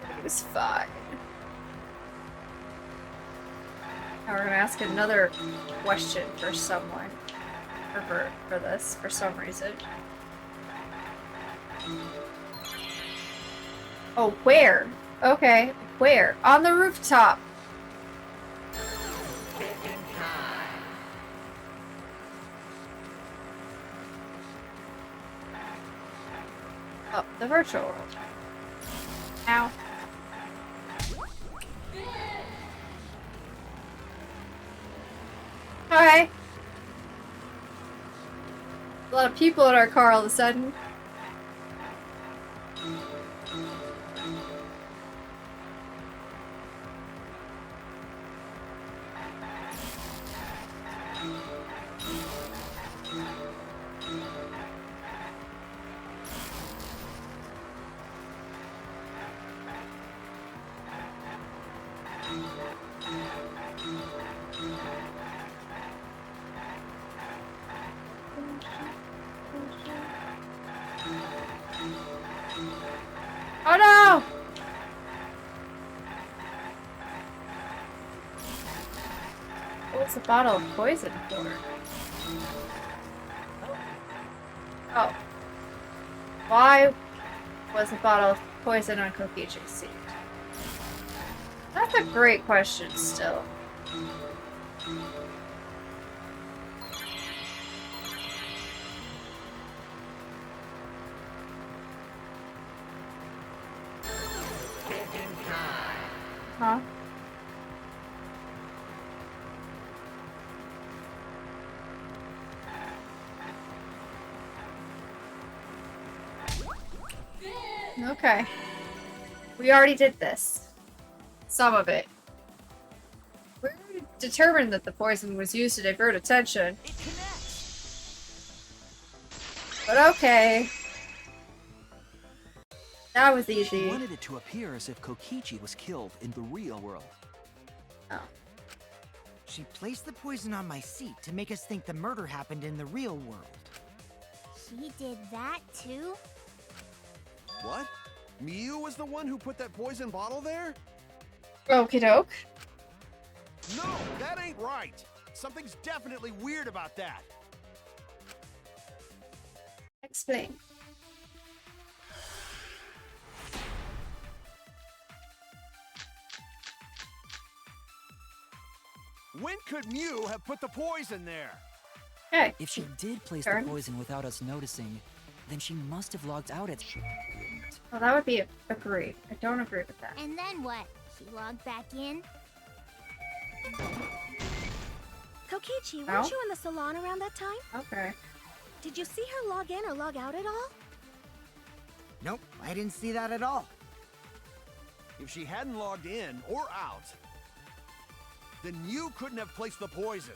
It was fine. Now we're gonna ask another question for someone. For this, for some reason. Oh, where? Okay, where? On the rooftop. Oh, the virtual world. Ow. Okay. A lot of people in our car all of a sudden. Oh no! What's a bottle of poison for? Oh. Why was a bottle of poison on Kokichi's seat? That's a great question still. Huh? Okay. We already did this. Some of it. We already determined that the poison was used to divert attention. But okay. That was easy. She wanted it to appear as if Kokichi was killed in the real world. Oh. She placed the poison on my seat to make us think the murder happened in the real world. She did that too? What? Miu was the one who put that poison bottle there? Okie doke. No, that ain't right. Something's definitely weird about that. Explain. When could Miu have put the poison there? Okay. If she did place Turn. the poison without us noticing, then she must have logged out at... Well, that would be agree. I don't agree with that. And then what? She logged back in? Kokichi, No? weren't you in the salon around that time? Okay. Did you see her log in or log out at all? Nope, I didn't see that at all. If she hadn't logged in or out, then you couldn't have placed the poison.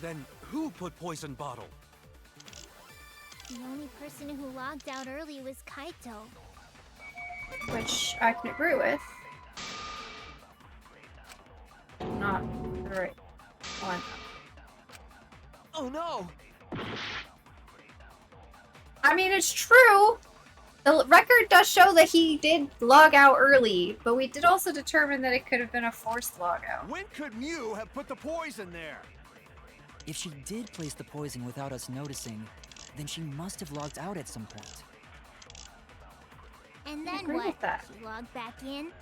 Then who put poison bottle? The only person who logged out early was Kaito. Which I can agree with. Not the right one. Oh no! I mean, it's true. The record does show that he did log out early, but we did also determine that it could have been a forced log out. When could Mew have put the poison there? If she did place the poison without us noticing, then she must have logged out at some point. And I then agree what? with that. She logged back in?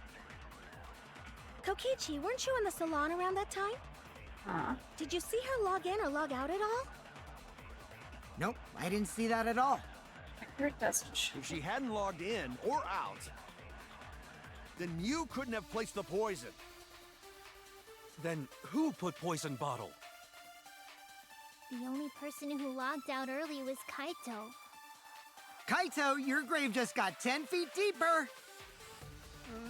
Kokichi, weren't you in the salon around that time? Huh. Did you see her log in or log out at all? Nope, I didn't see that at all. Record doesn't show. If she hadn't logged in or out, then Mew couldn't have placed the poison. Then who put poison bottle? The only person who logged out early was Kaito. Kaito, your grave just got 10 feet deeper.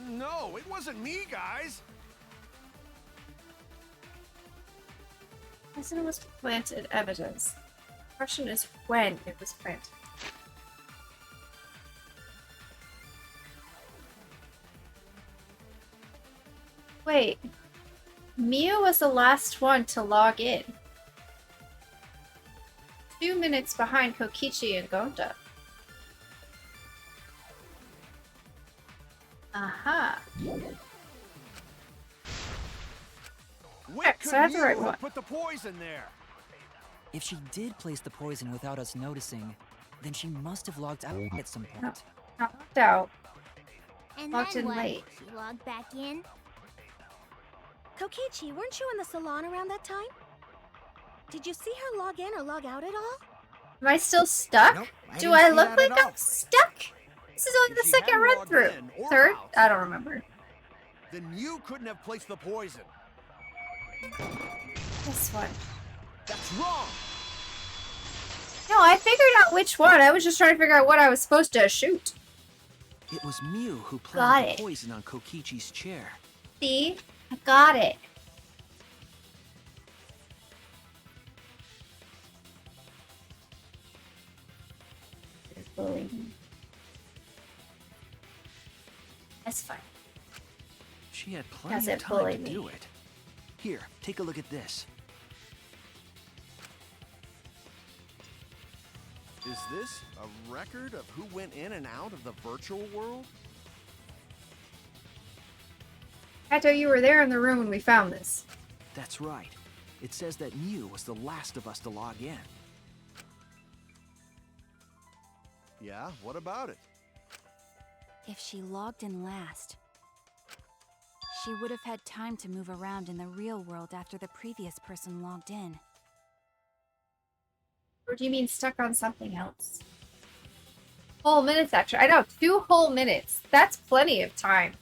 No, it wasn't me, guys. Poison was planted evidence. The question is when it was planted. Wait. Mew was the last one to log in. 2 minutes behind Kokichi and Gonta. Aha. When Heck, could so I have the Mew right have one. put the poison there? If she did place the poison without us noticing, then she must have logged out at some point. Not logged out. And Logged then in what? late. She logged back in? Kokichi, weren't you in the salon around that time? Did you see her log in or log out at all? Am I still stuck? Nope, I Do didn't I see look that like at all. I'm stuck? This is only If the she second hadn't run logged through. in or Third? out, I don't remember. Then Mew couldn't have placed the poison. This one. That's wrong. No, I figured out which one. I was just trying to figure out what I was supposed to shoot. It was Mew who Got planted it. the poison on Kokichi's chair. See? I got it. It's bullying me. That's fine. She had Has plenty it of time to bullied me? do it. Here, take a look at this. Is this a record of who went in and out of the virtual world? Kaito, you were there in the room when we found this. That's right. It says that Mew was the last of us to log in. Yeah, what about it? If she logged in last, she would have had time to move around in the real world after the previous person logged in. Or do you mean stuck on something else? Whole minutes, actually. I know, 2 whole minutes. That's plenty of time.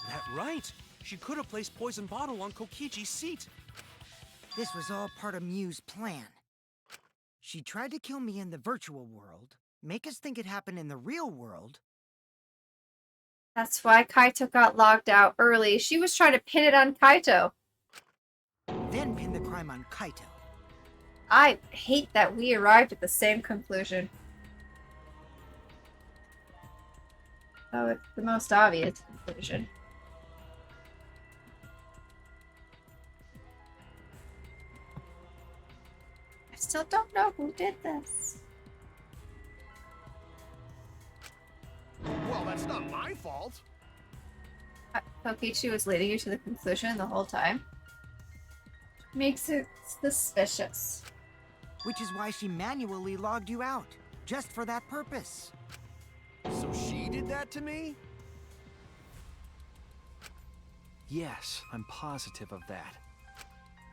That right. She could have placed poison bottle on Kokichi's seat. This was all part of Mew's plan. She tried to kill me in the virtual world, make us think it happened in the real world. That's why Kaito got logged out early. She was trying to pin it on Kaito. Then pin the crime on Kaito. I hate that we arrived at the same conclusion. Oh, it's the most obvious conclusion. I still don't know who did this. Well, that's not my fault. Kokichi was leading you to the conclusion the whole time. Makes it suspicious. Which is why she manually logged you out, just for that purpose. So she did that to me? Yes, I'm positive of that.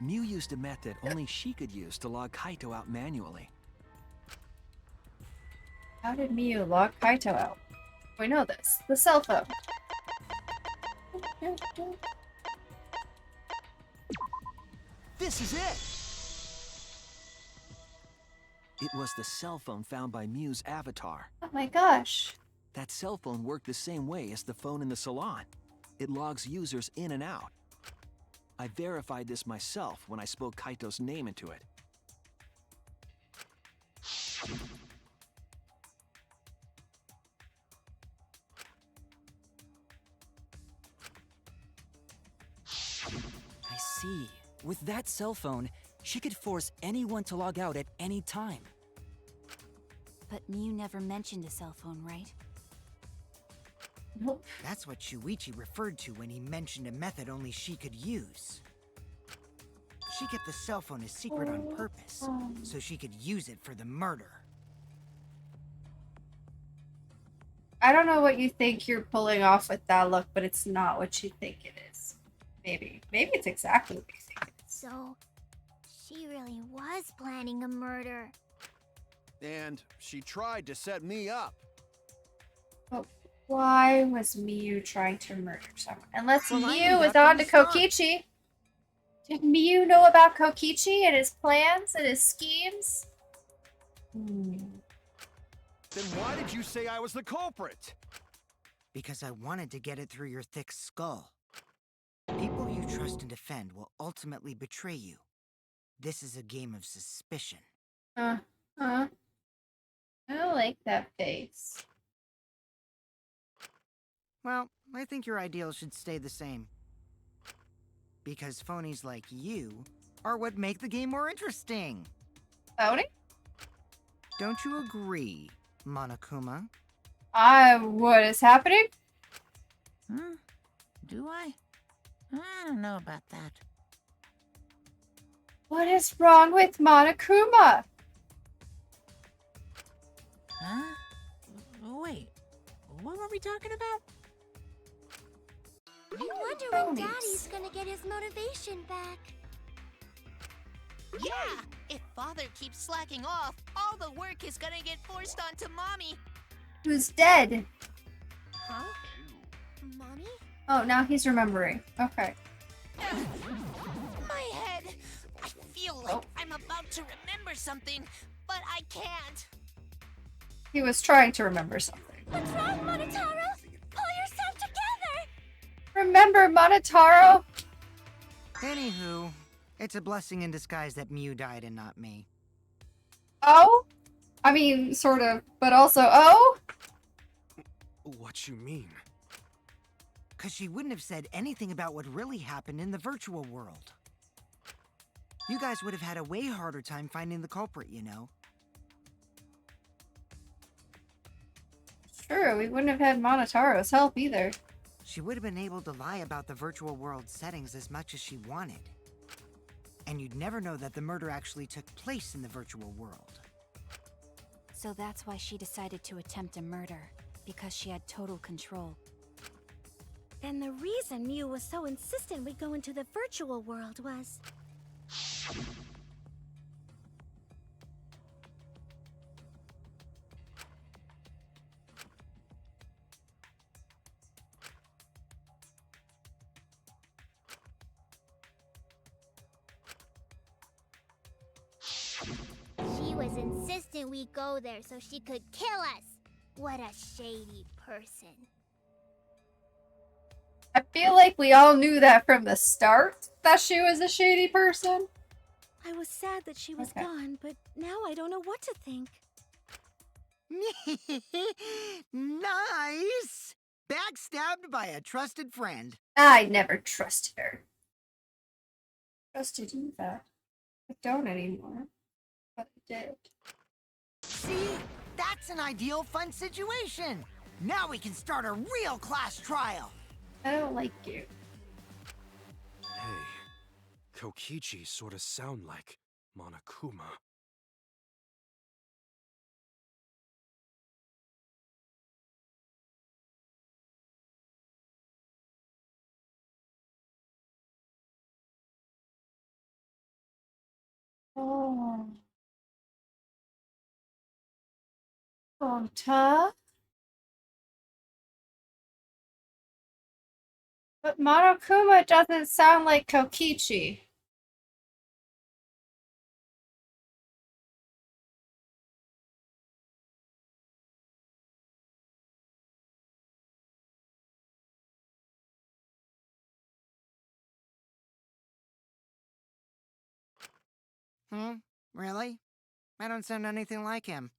Mew used a method only she could use to log Kaito out manually. How did Miyu log Kaito out? We know this. The cell phone. This is it! It was the cell phone found by Mew's avatar. Oh my gosh. That cell phone worked the same way as the phone in the salon. It logs users in and out. I verified this myself when I spoke Kaito's name into it. I see. With that cell phone, she could force anyone to log out at any time. But Mew never mentioned a cell phone, right? Nope. That's what Shuichi referred to when he mentioned a method only she could use. She kept the cell phone a secret on purpose, so she could use it for the murder. I don't know what you think you're pulling off with that look, but it's not what you think it is. Maybe. Maybe it's exactly what you think it is. So, she really was planning a murder. And she tried to set me up. But why was Miu trying to murder someone? Unless Well, I Miu knew was that from on to the start. Kokichi. Did Miu know about Kokichi and his plans and his schemes? Then why did you say I was the culprit? Because I wanted to get it through your thick skull. People you trust and defend will ultimately betray you. This is a game of suspicion. I don't like that face. Well, I think your ideals should stay the same. Because phonies like you are what make the game more interesting. Phony? Don't you agree, Monokuma? What is happening? Hmm? Do I? I don't know about that. What is wrong with Monokuma? Huh? Wait, what were we talking about? I wonder when Daddy's gonna get his motivation back. Yeah! If Father keeps slacking off, all the work is gonna get forced onto Mommy. Who's dead? Huh? Mommy? Oh, now he's remembering. Okay. My head! I feel like I'm about to remember something, but I can't. He was trying to remember something. What's wrong, Monotaro? Pull yourself together! Remember Monotaro? Anywho, it's a blessing in disguise that Mew died and not me. Oh? I mean, sort of, but also, oh? What you mean? Because she wouldn't have said anything about what really happened in the virtual world. You guys would have had a way harder time finding the culprit, you know. Sure, we wouldn't have had Monotaro's help either. She would have been able to lie about the virtual world settings as much as she wanted. And you'd never know that the murder actually took place in the virtual world. So that's why she decided to attempt a murder, because she had total control. And the reason Mew was so insistent we go into the virtual world was... She was insistent we go there so she could kill us. What a shady person. I feel like we all knew that from the start, that she was a shady person. I was sad that she was gone, but now I don't know what to think. Nice! Backstabbed by a trusted friend. I never trusted her. Trusted you that. I don't anymore. But I did. See? That's an ideal fun situation! Now we can start a real class trial! I don't like you. Hey, Kokichi sorta sound like Monokuma. Oh. Onta? But Monokuma doesn't sound like Kokichi. Really? I don't sound anything like him.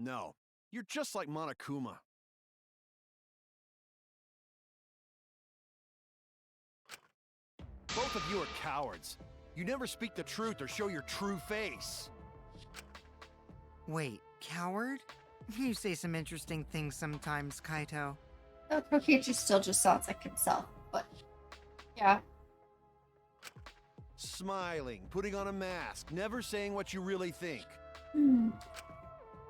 No, you're just like Monokuma. Both of you are cowards. You never speak the truth or show your true face. Wait, coward? You say some interesting things sometimes, Kaito. Oh, Kokichi still just sounds like himself, but yeah. Smiling, putting on a mask, never saying what you really think. Hmm.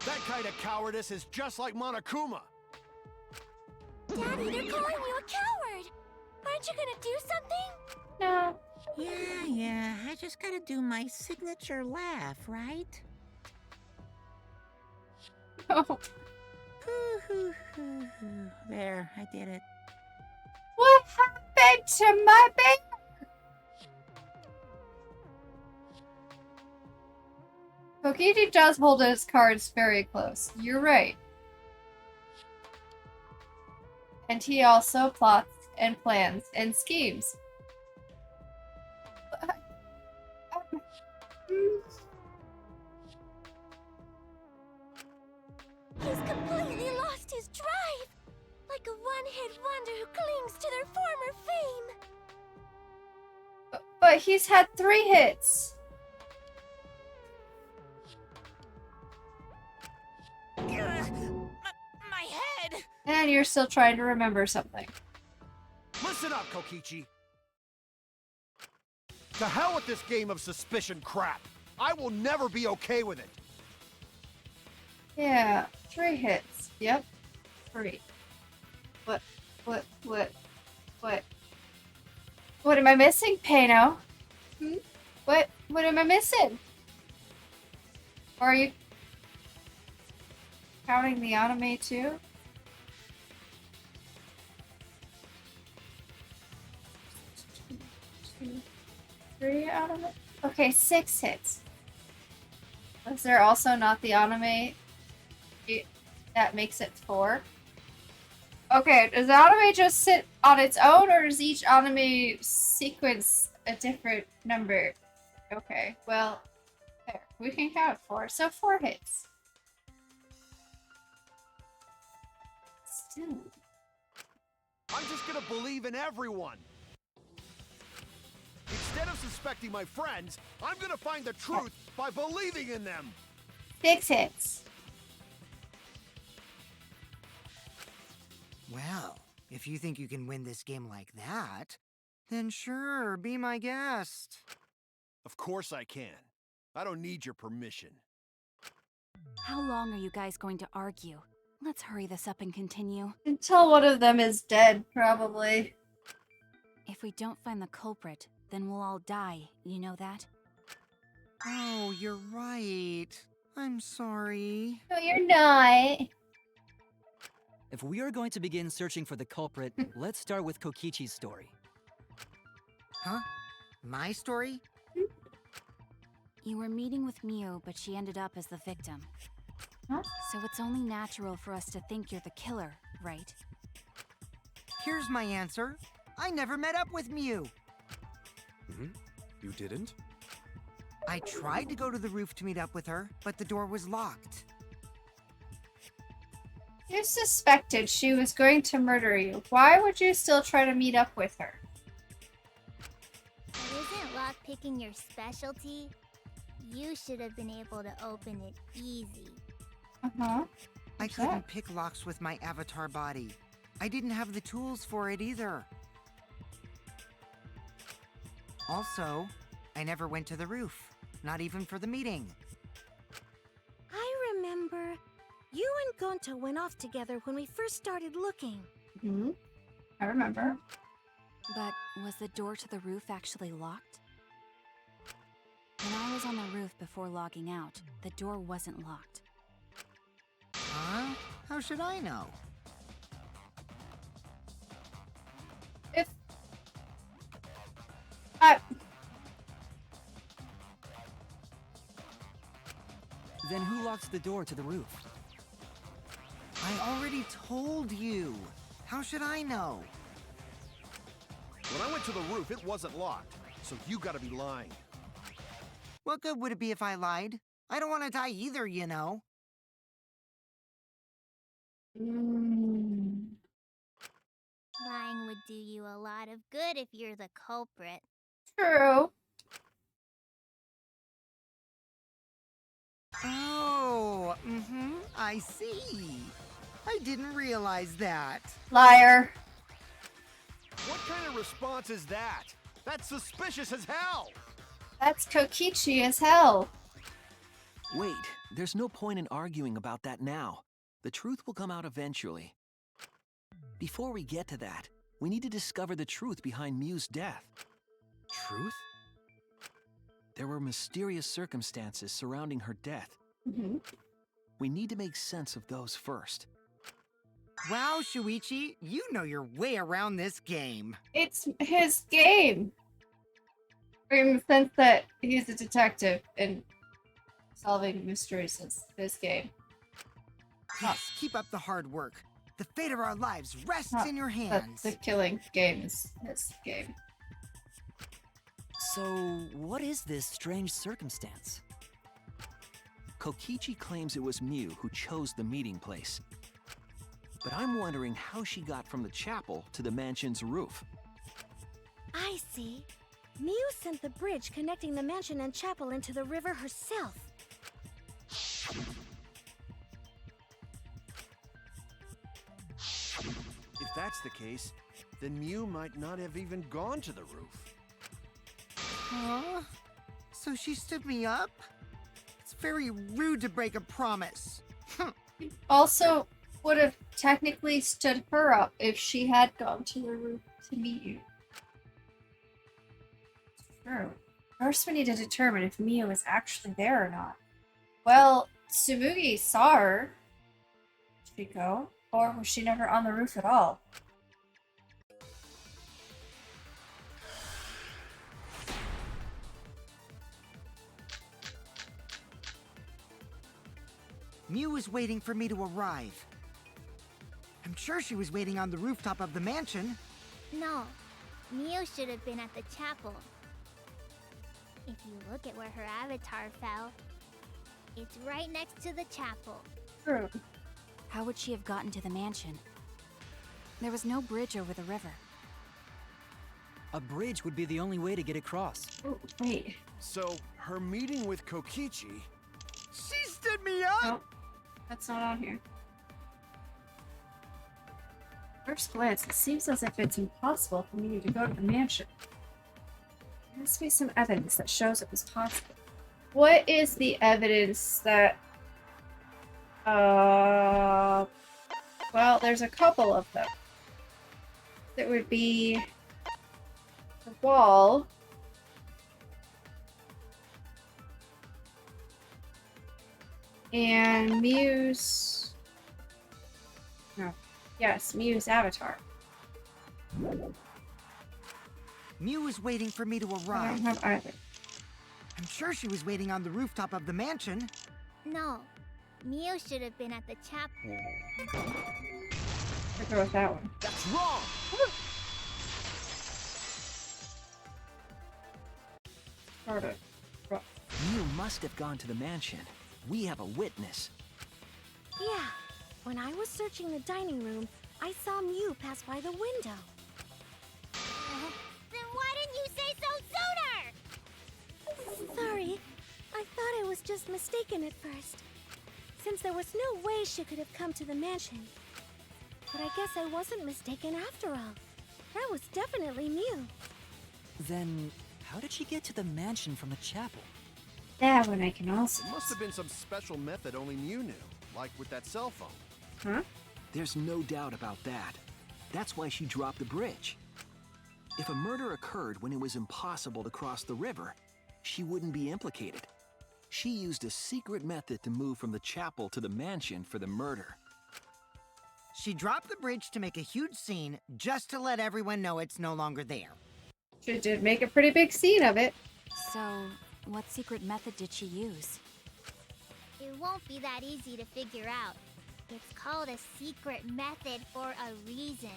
That kind of cowardice is just like Monokuma. Daddy, they're calling you a coward! Aren't you gonna do something? No. Yeah, I just gotta do my signature laugh, right? Oh. There, I did it. What happened to my baby? Kokichi does hold his cards very close. You're right. And he also plots and plans and schemes. He's completely lost his drive! Like a one-hit wonder who clings to their former fame! But he's had 3 hits. My head! And you're still trying to remember something. Listen up, Kokichi. To hell with this game of suspicion crap. I will never be okay with it. Yeah, 3 hits. Yep. 3. What? What am I missing, Pano? What am I missing? Or are you counting the anime too? Two, 3 anime? Okay, 6 hits. Is there also not the anime that makes it 4? Okay, does the anime just sit on its own, or does each anime sequence a different number? Okay, well, there. We can count 4. So 4 hits. Still. I'm just gonna believe in everyone. Instead of suspecting my friends, I'm gonna find the truth by believing in them. 6 hits. Well, if you think you can win this game like that, then sure, be my guest. Of course I can. I don't need your permission. How long are you guys going to argue? Let's hurry this up and continue. Until one of them is dead, probably. If we don't find the culprit, then we'll all die, you know that? Oh, you're right. I'm sorry. No, you're not. If we are going to begin searching for the culprit, let's start with Kokichi's story. Huh? My story? You were meeting with Miu, but she ended up as the victim. Huh? So it's only natural for us to think you're the killer, right? Here's my answer. I never met up with Miu. You didn't? I tried to go to the roof to meet up with her, but the door was locked. You suspected she was going to murder you. Why would you still try to meet up with her? But isn't lockpicking your specialty? You should have been able to open it easy. Uh-huh. I couldn't pick locks with my avatar body. I didn't have the tools for it either. Also, I never went to the roof. Not even for the meeting. I remember you and Gonta went off together when we first started looking. Mm-hmm. I remember. But was the door to the roof actually locked? When I was on the roof before logging out, the door wasn't locked. Huh? How should I know? If... Then who locks the door to the roof? I already told you. How should I know? When I went to the roof, it wasn't locked. So you gotta be lying. What good would it be if I lied? I don't want to die either, you know. Lying would do you a lot of good if you're the culprit. True. Oh, I see. I didn't realize that. Liar. What kind of response is that? That's suspicious as hell! That's Kokichi as hell. Wait, there's no point in arguing about that now. The truth will come out eventually. Before we get to that, we need to discover the truth behind Mew's death. Truth? There were mysterious circumstances surrounding her death. We need to make sense of those first. Wow, Shuichi, you know your way around this game. It's his game. In the sense that he's a detective and solving mysteries is his game. Yes, keep up the hard work. The fate of our lives rests in your But hands. the killing game is his game. So, what is this strange circumstance? Kokichi claims it was Mew who chose the meeting place. But I'm wondering how she got from the chapel to the mansion's roof. I see. Mew sent the bridge connecting the mansion and chapel into the river herself. If that's the case, then Mew might not have even gone to the roof. Huh? So she stood me up? It's very rude to break a promise. Also, would have technically stood her up if she had gone to the roof to meet you. True. First, we need to determine if Mia was actually there or not. Well, Tsumugi saw her. Did she go? Or was she never on the roof at all? Mew was waiting for me to arrive. I'm sure she was waiting on the rooftop of the mansion. No, Mew should have been at the chapel. If you look at where her avatar fell, it's right next to the chapel. True. How would she have gotten to the mansion? There was no bridge over the river. A bridge would be the only way to get across. Oh, wait. So, her meeting with Kokichi... She stood me up! Nope. That's not on here. First glance, it seems as if it's impossible for me to go to the mansion. There must be some evidence that shows it was possible. What is the evidence that... well, there's a couple of them. It would be... the wall. And Mew's... No. Yes, Mew's avatar. Mew was waiting for me to I don't arrive. have either. I'm sure she was waiting on the rooftop of the mansion. No, Mew should have been at the chapel. I'll go with that one. That's wrong! Sort of. Rough. Mew must have gone to the mansion. We have a witness. Yeah, when I was searching the dining room, I saw Mew pass by the window. Then why didn't you say so sooner? Sorry, I thought I was just mistaken at first, since there was no way she could have come to the mansion. But I guess I wasn't mistaken after all. That was definitely Mew. Then, how did she get to the mansion from the chapel? That one I can also... It must have been some special method only Mew knew, like with that cell phone. Huh? There's no doubt about that. That's why she dropped the bridge. If a murder occurred when it was impossible to cross the river, she wouldn't be implicated. She used a secret method to move from the chapel to the mansion for the murder. She dropped the bridge to make a huge scene just to let everyone know it's no longer there. She did make a pretty big scene of it. So, what secret method did she use? It won't be that easy to figure out. It's called a secret method for a reason.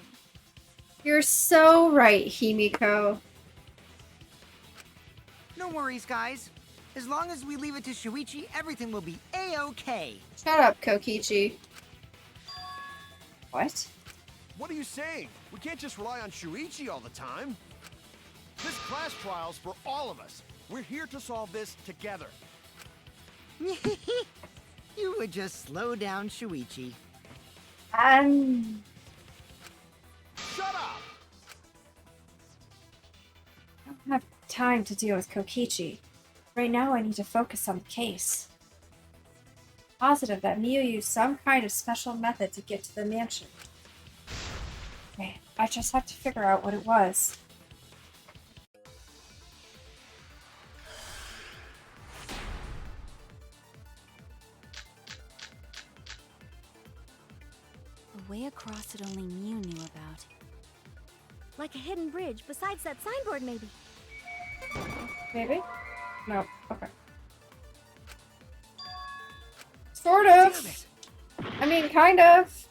You're so right, Himiko. No worries, guys. As long as we leave it to Shuichi, everything will be A-okay. Shut up, Kokichi. What? What are you saying? We can't just rely on Shuichi all the time. This class trial's for all of us. We're here to solve this together. You would just slow down, Shuichi. Shut up! I don't have time to deal with Kokichi. Right now I need to focus on the case. Positive that Miu used some kind of special method to get to the mansion. Okay, I just have to figure out what it was. A way across it only Mew knew about. Like a hidden bridge besides that signboard, maybe. Maybe? No. Okay. Sort of. I mean, kind of.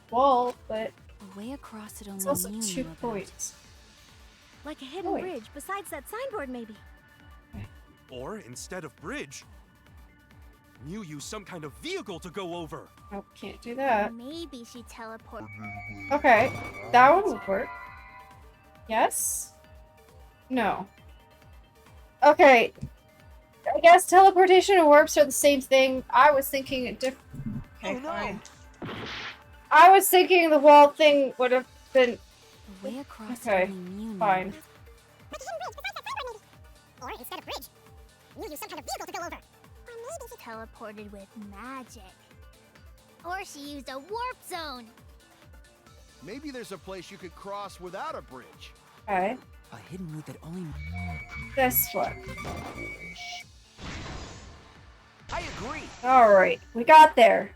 Wall, but A way across it only it's also Mew 2 knew about. points. Like a hidden bridge besides that signboard, maybe. Or instead of bridge, Mew used some kind of vehicle to go over. Oh, can't do that. Maybe she teleported. Okay, that one would work. Yes? No. Okay. I guess teleportation and warps are the same thing. I was thinking a different. Okay, fine. I was thinking the wall thing would have been. A way across Okay, it only Mew knew fine. about. Or instead of bridge, you use some kind of vehicle to go over. Or maybe she teleported with magic. Or she used a warp zone. Maybe there's a place you could cross without a bridge. Okay, A hidden route that only. this one. I agree. Alright, we got there.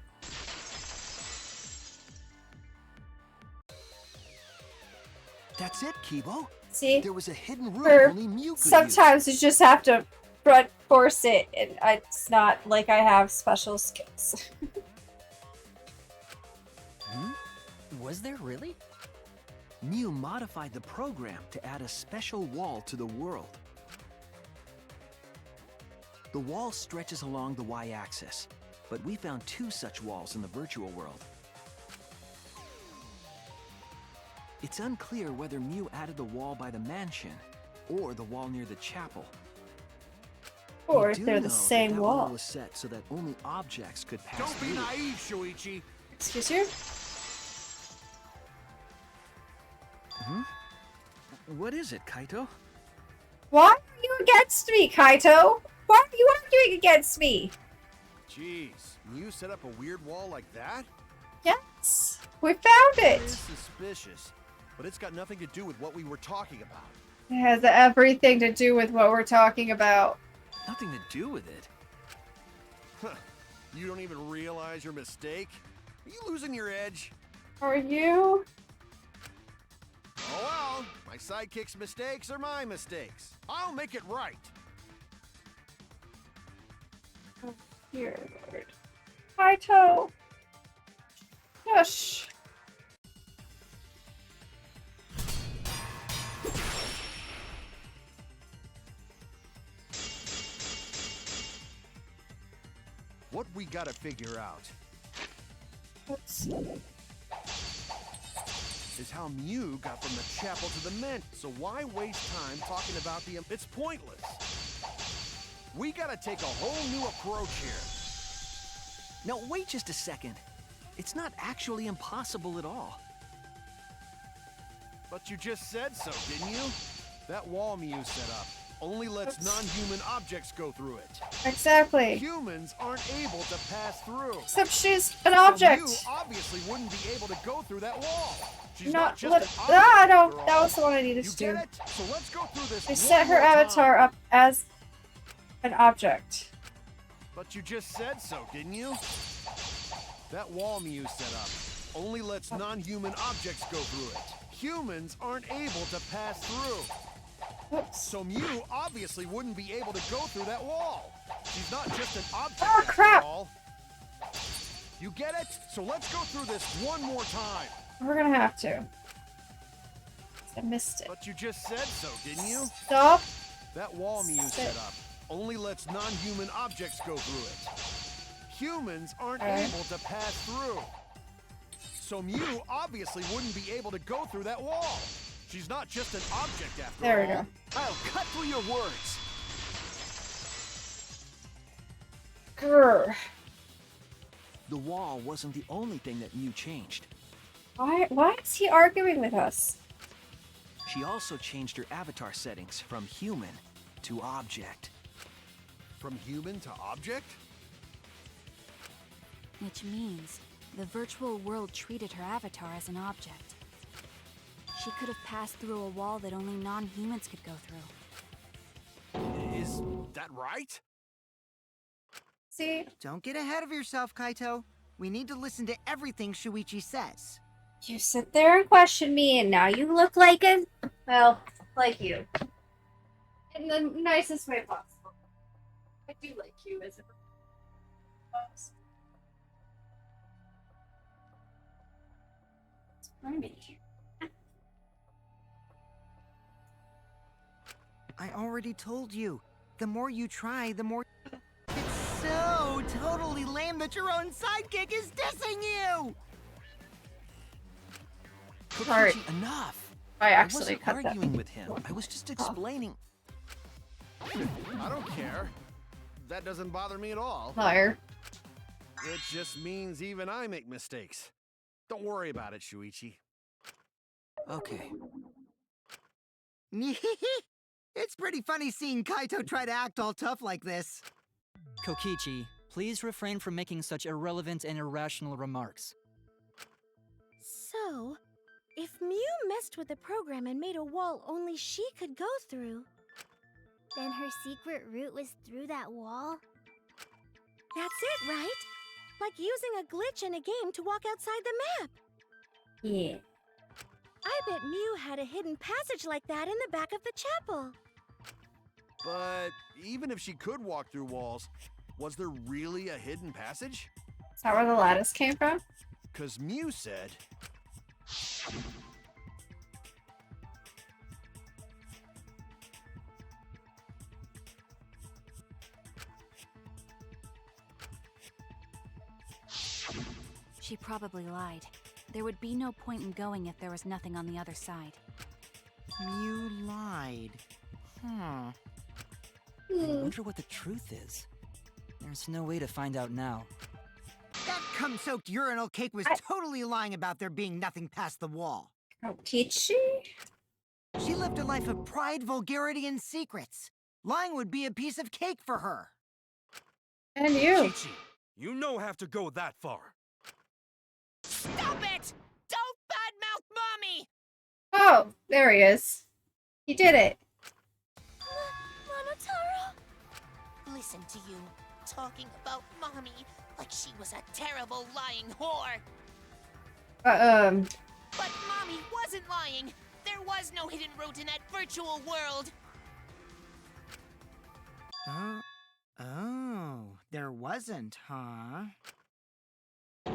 That's it, Kibo. See? There was a hidden route For only Mew could use. sometimes you just have to brute force it, and it's not like I have special skills. Was there really? Mew modified the program to add a special wall to the world. The wall stretches along the y-axis, but we found 2 such walls in the virtual world. It's unclear whether Mew added the wall by the mansion or the wall near the chapel. Or We if do they're know the that same that wall. was set so that only objects could pass Don't be through. naive, Shuichi. Excuse you? What is it, Kaito? Why are you against me, Kaito? Why are you arguing against me? Jeez, you set up a weird wall like that? Yes, we found It it. is suspicious, but it's got nothing to do with what we were talking about. It has everything to do with what we're talking about. Nothing to do with it. You don't even realize your mistake? Are you losing your edge? Are you? Oh well, my sidekick's mistakes are my mistakes. I'll make it right. Oh, dear Lord. Kaito. Shush. What we gotta figure out Oops. is how Mew got from the chapel to the mansion. So why waste time talking about the... It's pointless. We gotta take a whole new approach here. Now, wait just a second. It's not actually impossible at all. But you just said so, didn't you? That wall Mew set up only lets non-human objects go through it. Exactly. Humans aren't able to pass through. Except she's an So object. Mew obviously wouldn't be able to go through that wall. She's Not not just what. an object Ah, no, after that all. was the one I needed You to do. get it? So let's go through this They one set her more time. avatar up as an object. But you just said so, didn't you? That wall Mew set up only lets non-human objects go through it. Humans aren't able to pass through. Oops. So Mew obviously wouldn't be able to go through that wall. She's not just an object Oh, after crap. all. You get it? So let's go through this one more time. We're gonna have to. I missed it. But you just said so, didn't you? Stop. That wall Mew set up only lets non-human objects go through it. Humans aren't able to pass through. So Mew obviously wouldn't be able to go through that wall. She's not just an object after There we all. go. I'll cut through your words. Grr. The wall wasn't the only thing that Mew changed. Why is he arguing with us? She also changed her avatar settings from human to object. From human to object? Which means the virtual world treated her avatar as an object. She could have passed through a wall that only non-humans could go through. Is that right? See? Don't get ahead of yourself, Kaito. We need to listen to everything Shuichi says. You sit there and question me, and now you look like a... Well, like you. In the nicest way possible. I do like you as a... It's funny. I already told you. The more you try, the more... It's so totally lame that your own sidekick is dissing you! Sorry. Kokichi, enough! I I actually wasn't cut that. arguing with him. I was just explaining. I don't care. That doesn't bother me at all. Liar. It just means even I make mistakes. Don't worry about it, Shuichi. Okay. It's pretty funny seeing Kaito try to act all tough like this. Kokichi, please refrain from making such irrelevant and irrational remarks. So, if Mew messed with the program and made a wall only she could go through, Then her secret route was through that wall? that's it, right? Like using a glitch in a game to walk outside the map. Yeah. I bet Mew had a hidden passage like that in the back of the chapel. But even if she could walk through walls, was there really a hidden passage? Is that where the lattice came from? Because Mew said... She probably lied. There would be no point in going if there was nothing on the other side. Mew lied. I wonder what the truth is. There's no way to find out now. That cum-soaked urinal cake was totally lying about there being nothing past the wall. Kokichi? She lived a life of pride, vulgarity, and secrets. Lying would be a piece of cake for her. And you. Kokichi, you no have to go that far. Stop it! Don't badmouth Mommy! Oh, there he is. He did it. Monotaro? Listen to you, talking about Mommy like she was a terrible lying whore. But Mommy wasn't lying. There was no hidden route in that virtual world. Oh, there wasn't, huh? Hey!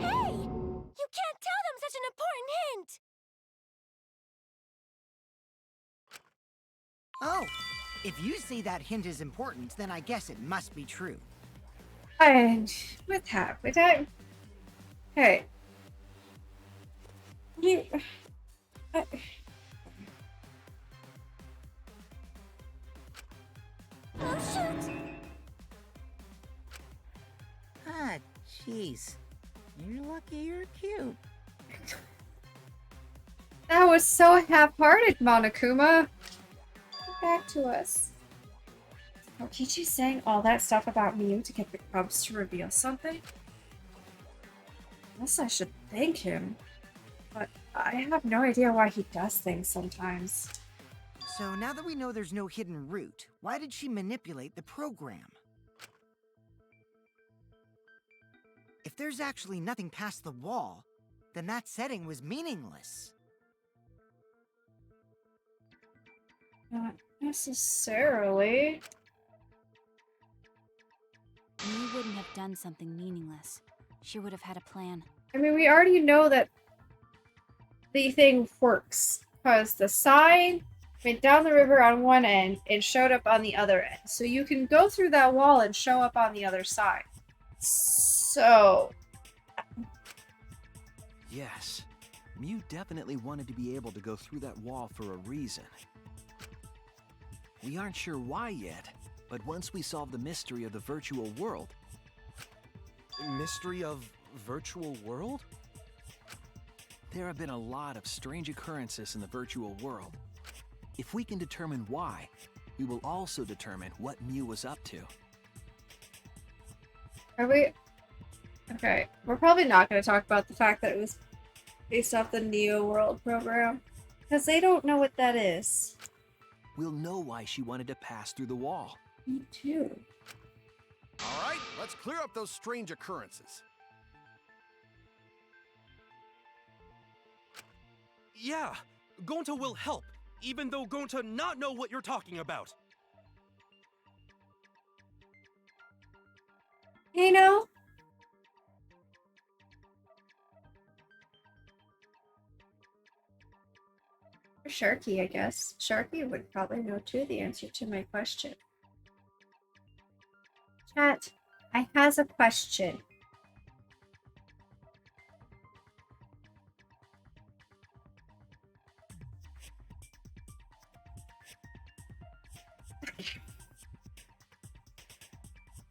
You can't tell them such an important hint! Oh, if you say that hint is important, then I guess it must be true. And with that, hey, you, Oh, shoot! Ah, jeez. You're lucky you're cute. that was so half-hearted, Monokuma. Get back to us. Kokichi saying all that stuff about Mew to get the Cubs to reveal something? Guess I should thank him. But I have no idea why he does things sometimes. So now that we know there's no hidden route, why did she manipulate the program? If there's actually nothing past the wall, then that setting was meaningless. Not necessarily. Mew wouldn't have done something meaningless. She would have had a plan. I mean, we already know that the thing works. Because the sign went down the river on one end and showed up on the other end. So you can go through that wall and show up on the other side. So... Yes. Mew definitely wanted to be able to go through that wall for a reason. We aren't sure why yet, but once we solve the mystery of the virtual world... Mystery of virtual world? There have been a lot of strange occurrences in the virtual world. If we can determine why, we will also determine what Mew was up to. Are we... Okay, we're probably not going to talk about the fact that it was based off the Neo World program. Because they don't know what that is. We'll know why she wanted to pass through the wall. Me too. All right, let's clear up those strange occurrences. Yeah, Gonta will help, even though Gonta not know what you're talking about. You know? Or Sharky, I guess. Sharky would probably know too the answer to my question. Chat, I has a question.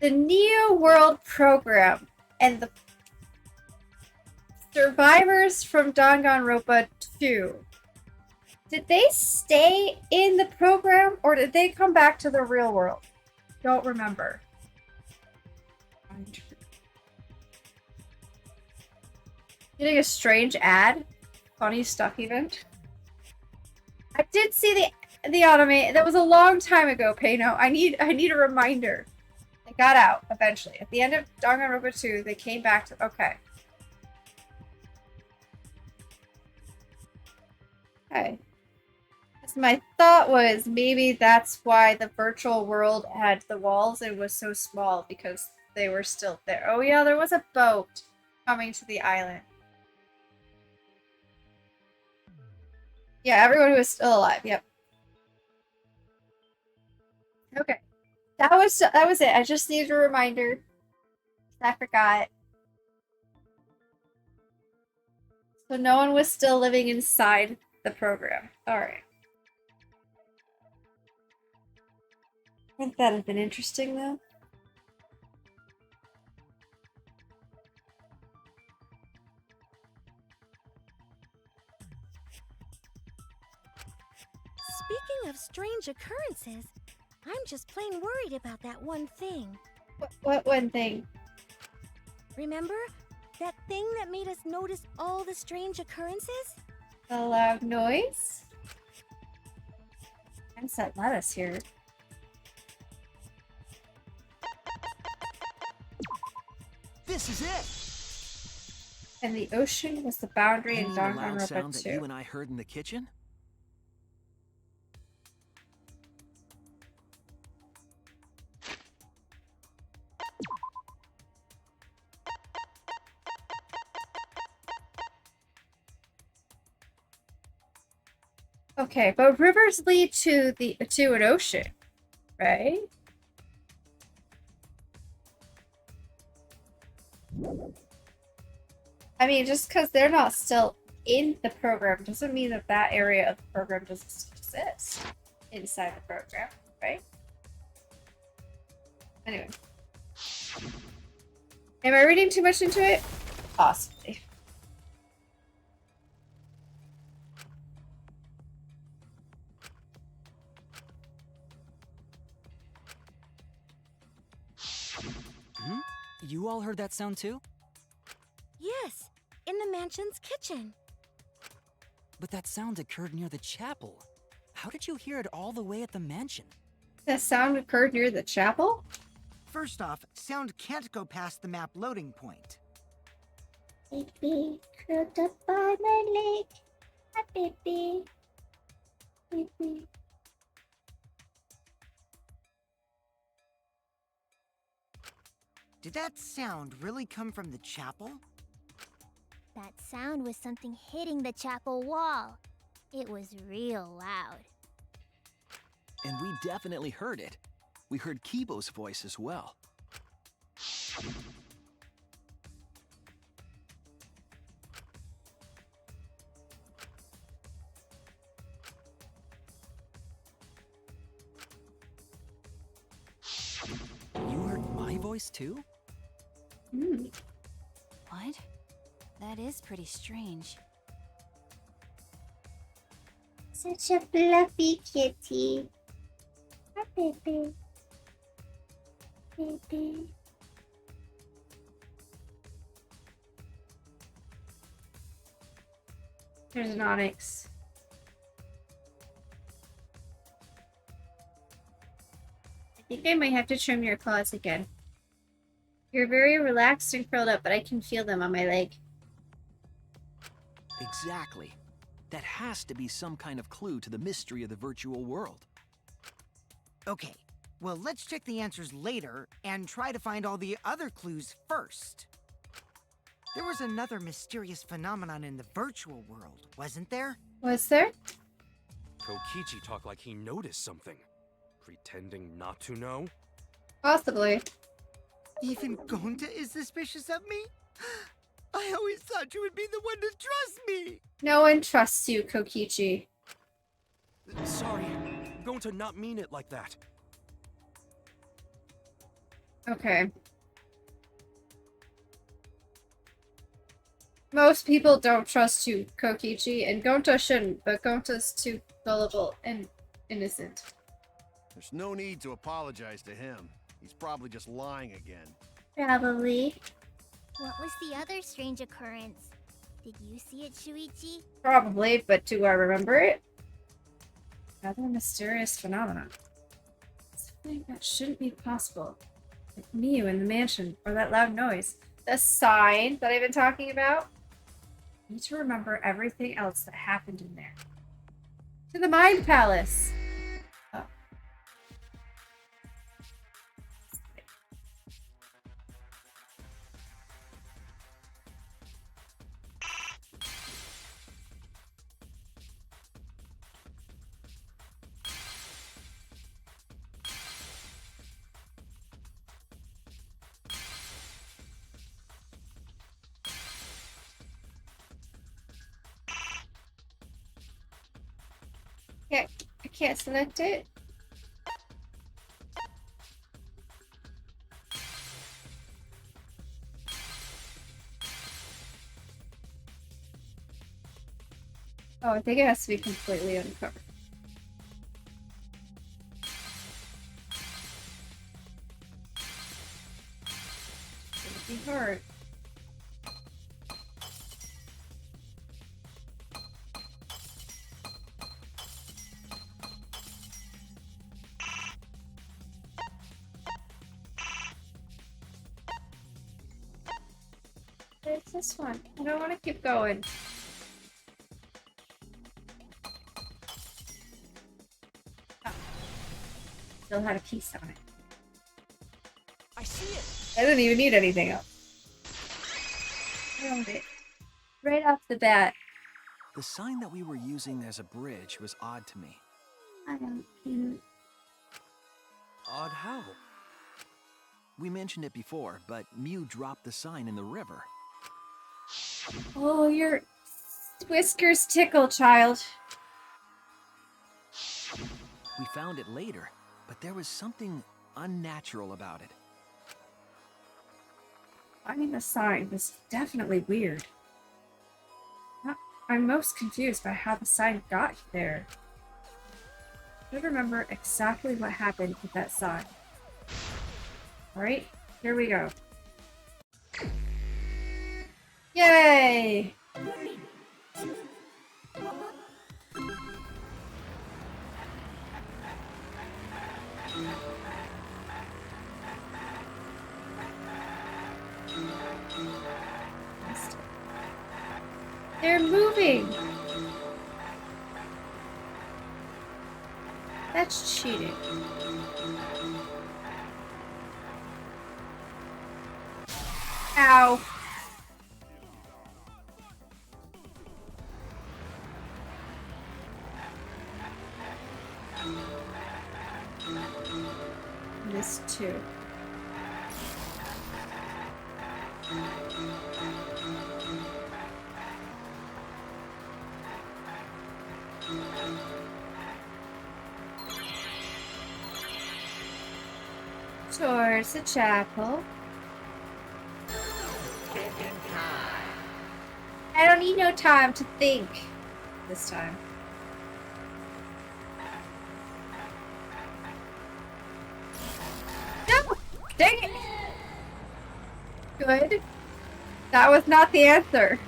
The Neo World program and the survivors from Danganronpa 2. Did they stay in the program or did they come back to the real world? Don't remember. Getting a strange ad. Funny stuff event. I did see the anime. That was a long time ago, Payno. I need a reminder. They got out eventually. At the end of Danganronpa 2, they came back to okay. Okay. So my thought was maybe that's why the virtual world had the walls and was so small because they were still there. Oh yeah, there was a boat coming to the island. Yeah, everyone who was still alive. Yep. Okay. That was it. I just needed a reminder. I forgot. So no one was still living inside the program. Alright. I think that'd have been interesting though. Speaking of strange occurrences, I'm just plain worried about that one thing. What one thing? Remember? That thing that made us notice all the strange occurrences? The loud noise? I'm set lettuce here. This is it! And the ocean was the boundary in You mean the loud Danganronpa sound that 2. you and I heard in the kitchen? Okay, but rivers lead to an ocean, right? I mean, just because they're not still in the program doesn't mean that that area of the program doesn't exist inside the program, right? Anyway. Am I reading too much into it? Possibly. Hmm? You all heard that sound too? Yes, in the mansion's kitchen. But that sound occurred near the chapel. How did you hear it all the way at the mansion? That sound occurred near the chapel? First off, sound can't go past the map loading point. Baby, curled up by my leg. Hi, baby. Baby. Did that sound really come from the chapel? That sound was something hitting the chapel wall. It was real loud. And we definitely heard it. We heard Kibo's voice as well. voice too? Hmm. What? That is pretty strange. Such a fluffy kitty. Hi, baby. Baby. There's an onyx. I think I might have to trim your claws again. You're very relaxed and curled up, but I can feel them on my leg. Exactly. That has to be some kind of clue to the mystery of the virtual world. Okay, well, let's check the answers later and try to find all the other clues first. There was another mysterious phenomenon in the virtual world, wasn't there? Was there? Kokichi talked like he noticed something. Pretending not to know? Possibly. Even Gonta is suspicious of me? I always thought you would be the one to trust me! No one trusts you, Kokichi. Sorry, I'm going to not mean it like that. Okay. Most people don't trust you, Kokichi, and Gonta shouldn't, but Gonta's too gullible and innocent. There's no need to apologize to him. He's probably just lying again. Probably. What was the other strange occurrence? Did you see it, Shuichi? Probably, but do I remember it? Another mysterious phenomenon. Something that shouldn't be possible. Like Miu in the mansion, or that loud noise. The sign that I've been talking about? I need to remember everything else that happened in there. To the Mind Palace! Oh. I can't select it. Oh, I think it has to be completely uncovered. It'll be hard. It's this one. I don't want to keep going. Oh. Still had a piece on it. I see it. I didn't even need anything else. Found it. Right off the bat. The sign that we were using as a bridge was odd to me. I don't. Odd how? We mentioned it before, but Miu dropped the sign in the river. Oh, your whiskers tickle, child. We found it later, but there was something unnatural about it. Finding the sign was definitely weird. I'm most confused by how the sign got there. I don't remember exactly what happened with that sign. Alright, here we go. Yay! They're moving! That's cheating. Ow. This too. towards the chapel. I don't need no time to think this time. No! Dang it! Good. That was not the answer.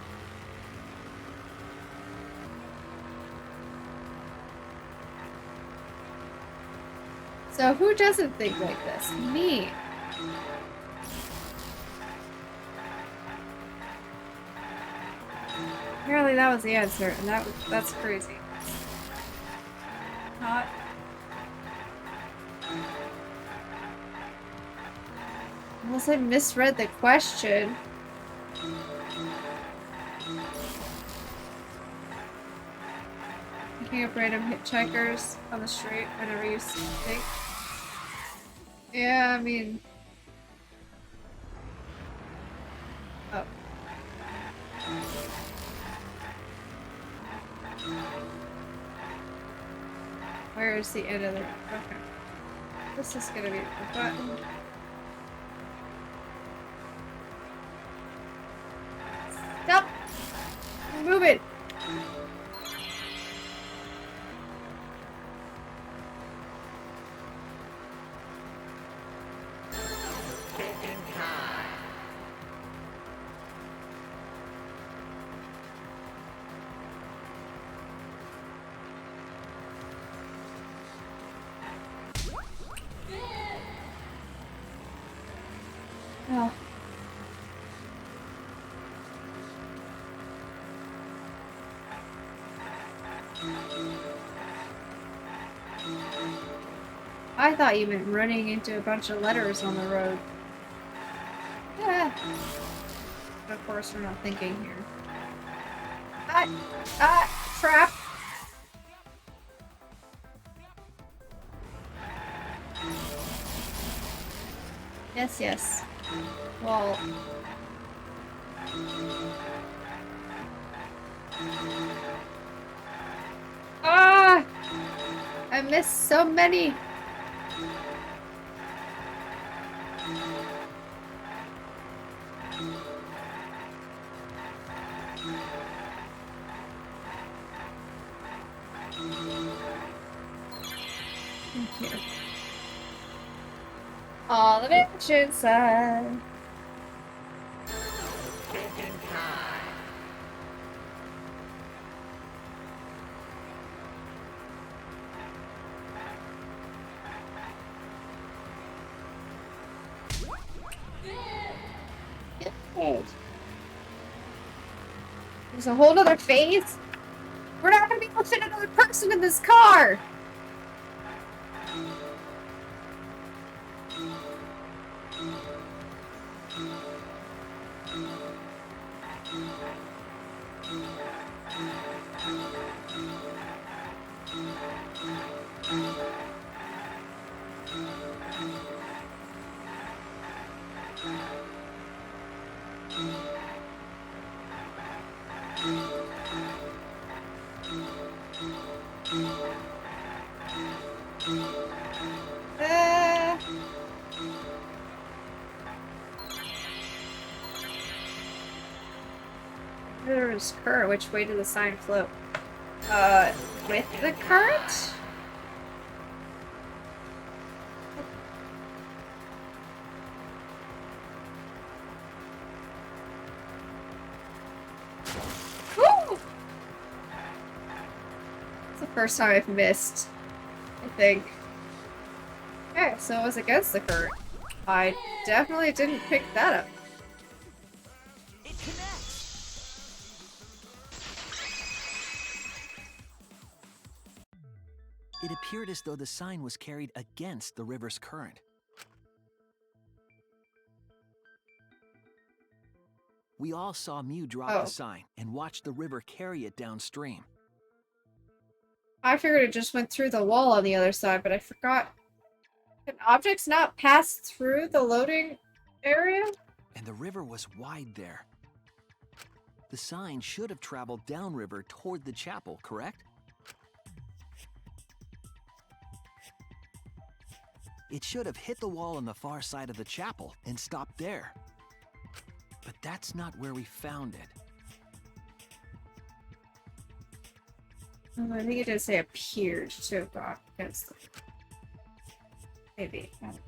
So who doesn't think like this? Me. Apparently that was the answer, and that's crazy. Not. Unless I misread the question. Picking up random hitchhikers on the street whenever you think. Yeah, I mean. Oh. Where is the end of the... Okay. This is gonna be the button. Stop! Move it! Oh. I thought you meant running into a bunch of letters on the road. Yeah. But of course, we're not thinking here. Trap! Yes, yes. Well... Ah! I missed so many! Thank you. All the mansion side. There's a whole other phase. We're not gonna be able to fit another person in this car. There's current. Which way did the sign flow? With the current? Woo! It's the first time I've missed, I think. Okay, so it was against the current. I definitely didn't pick that up. It appeared as though the sign was carried against the river's current. We all saw Mew drop the sign and watched the river carry it downstream. I figured it just went through the wall on the other side, but I forgot. Can objects not pass through the loading area? And the river was wide there. The sign should have traveled downriver toward the chapel, correct? It should have hit the wall on the far side of the chapel and stopped there. But that's not where we found it. I think it did say appeared to have gone against them. Maybe. I don't know.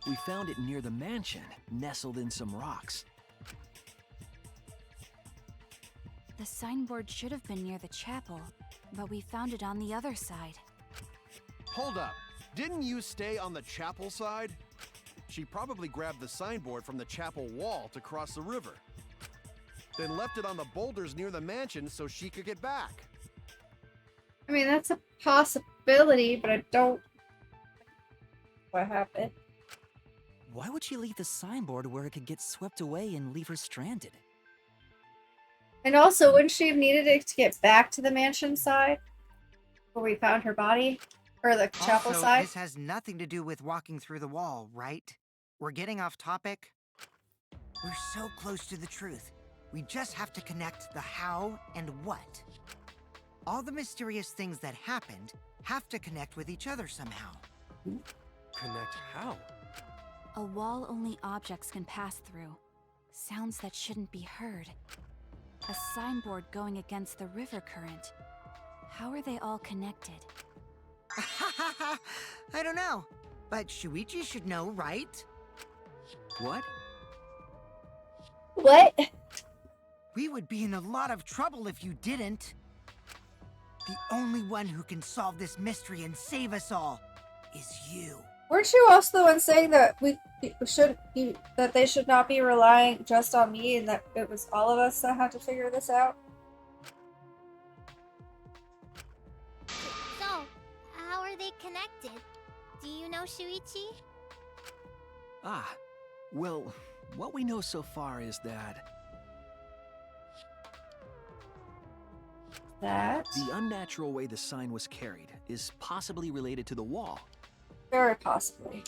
We found it near the mansion, nestled in some rocks. The signboard should have been near the chapel, but we found it on the other side. Hold up. Didn't you stay on the chapel side? She probably grabbed the signboard from the chapel wall to cross the river. Then left it on the boulders near the mansion so she could get back. I mean, that's a possibility, but I don't... What happened? Why would she leave the signboard where it could get swept away and leave her stranded? And also, wouldn't she have needed it to get back to the mansion side? Where we found her body? Or the chapel Also, side? this has nothing to do with walking through the wall, right? We're getting off topic. We're so close to the truth. We just have to connect the how and what. All the mysterious things that happened have to connect with each other somehow. Connect how? A wall only objects can pass through. Sounds that shouldn't be heard. A signboard going against the river current. How are they all connected? I don't know. But Shuichi should know, right? What? What? We would be in a lot of trouble if you didn't. The only one who can solve this mystery and save us all is you. Weren't you also the one saying that that they should not be relying just on me and that it was all of us that had to figure this out? So, how are they connected? Do you know Shuichi? Ah, well, what we know so far is that the unnatural way the sign was carried is possibly related to the wall. Very possibly.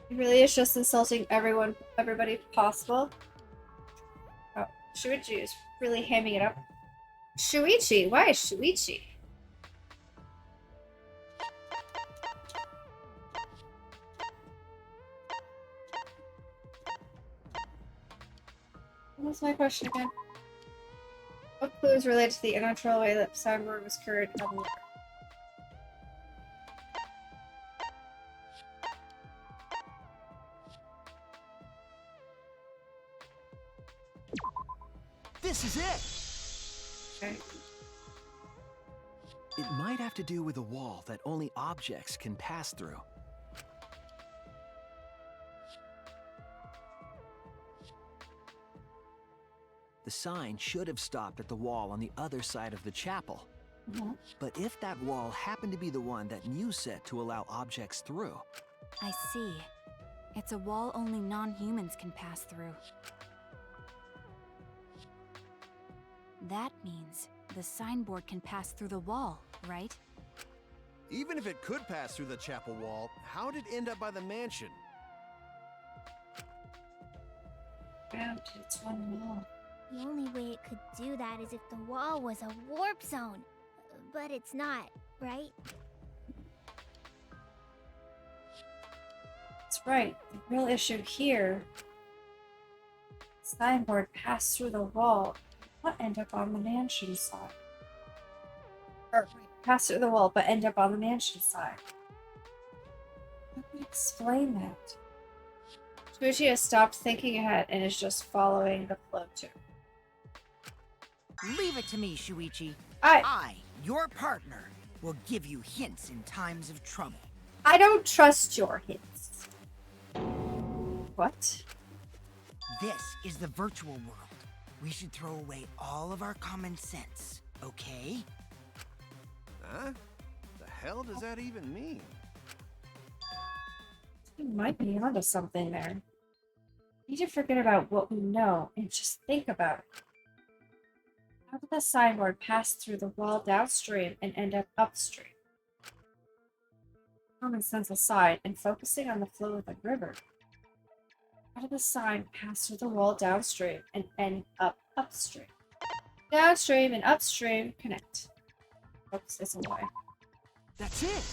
It really is just insulting everybody possible. Oh, Shuichi is really hamming it up. Shuichi? Why Shuichi? What's my question again? What clue is related to the unnatural way that soundboard was carried on the river? This is it! Okay. It might have to do with a wall that only objects can pass through. The sign should have stopped at the wall on the other side of the chapel. Mhm. But if that wall happened to be the one that Mew set to allow objects through, I see. It's a wall only non-humans can pass through. That means the signboard can pass through the wall, right? Even if it could pass through the chapel wall, how'd it end up by the mansion? Found it's one wall. The only way it could do that is if the wall was a warp zone. But it's not, right? That's right. The real issue here. Signboard passed through the wall. Not end up on the mansion side. Or pass through the wall, but end up on the mansion side. Let me explain that. Shuichi has stopped thinking ahead and is just following the flow too. Leave it to me, Shuichi. I your partner, will give you hints in times of trouble. I don't trust your hints. What? This is the virtual world. We should throw away all of our common sense, okay? Huh? The hell does that even mean? You might be onto something there. We need to forget about what we know and just think about it. How did the signboard pass through the wall downstream and end up upstream? Common sense aside, and focusing on the flow of the river. How did the sign pass through the wall downstream and end up upstream? Downstream and upstream connect. Oops, that's a lie. That's it!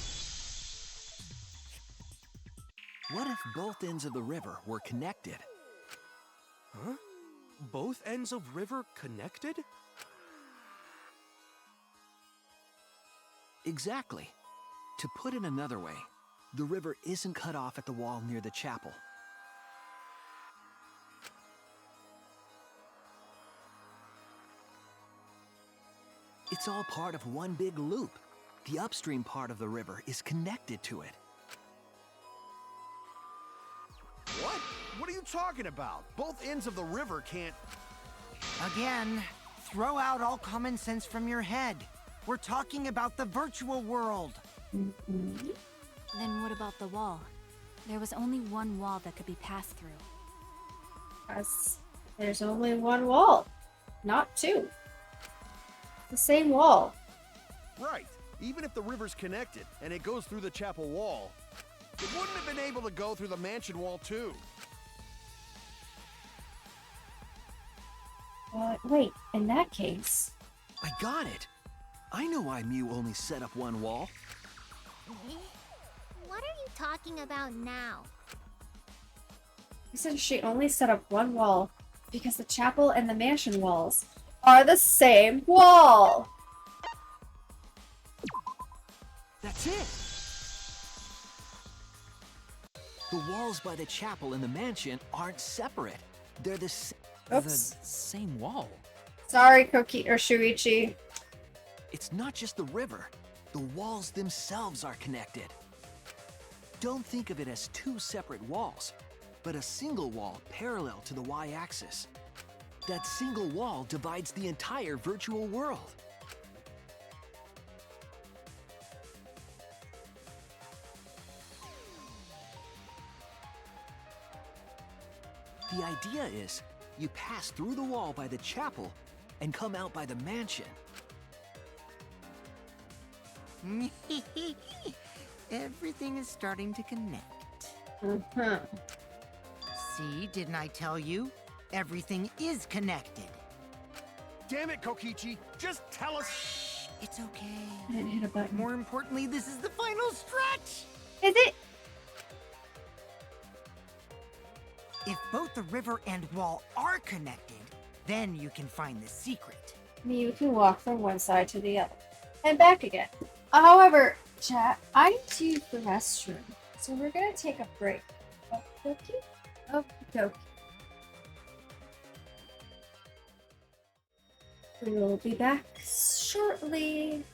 What if both ends of the river were connected? Huh? Both ends of river connected? Exactly. To put it another way, the river isn't cut off at the wall near the chapel. It's all part of one big loop. The upstream part of the river is connected to it. What? What are you talking about? Both ends of the river can't... Again, throw out all common sense from your head. We're talking about the virtual world. Then what about the wall? There was only one wall that could be passed through. There's only one wall, not two. The same wall. Right. Even if the river's connected and it goes through the chapel wall, it wouldn't have been able to go through the mansion wall too. Wait, in that case... I got it! I know why Mew only set up one wall. What are you talking about now? He said she only set up one wall because the chapel and the mansion walls are the same wall. That's it! The walls by the chapel and the mansion aren't separate. They're the same wall. Sorry, Koki or Shuichi. It's not just the river. The walls themselves are connected. Don't think of it as two separate walls, but a single wall parallel to the y-axis. That single wall divides the entire virtual world. The idea is, you pass through the wall by the chapel and come out by the mansion. Everything is starting to connect. Mm-hmm. See, didn't I tell you? Everything is connected. Damn it, Kokichi! Just tell us... It's okay. I didn't hit a button. More importantly, this is the final stretch! Is it? If both the river and wall are connected, then you can find the secret. You can walk from one side to the other and back again. However, chat, I need to use the restroom, so we're gonna take a break. Okie dokie. We will be back shortly.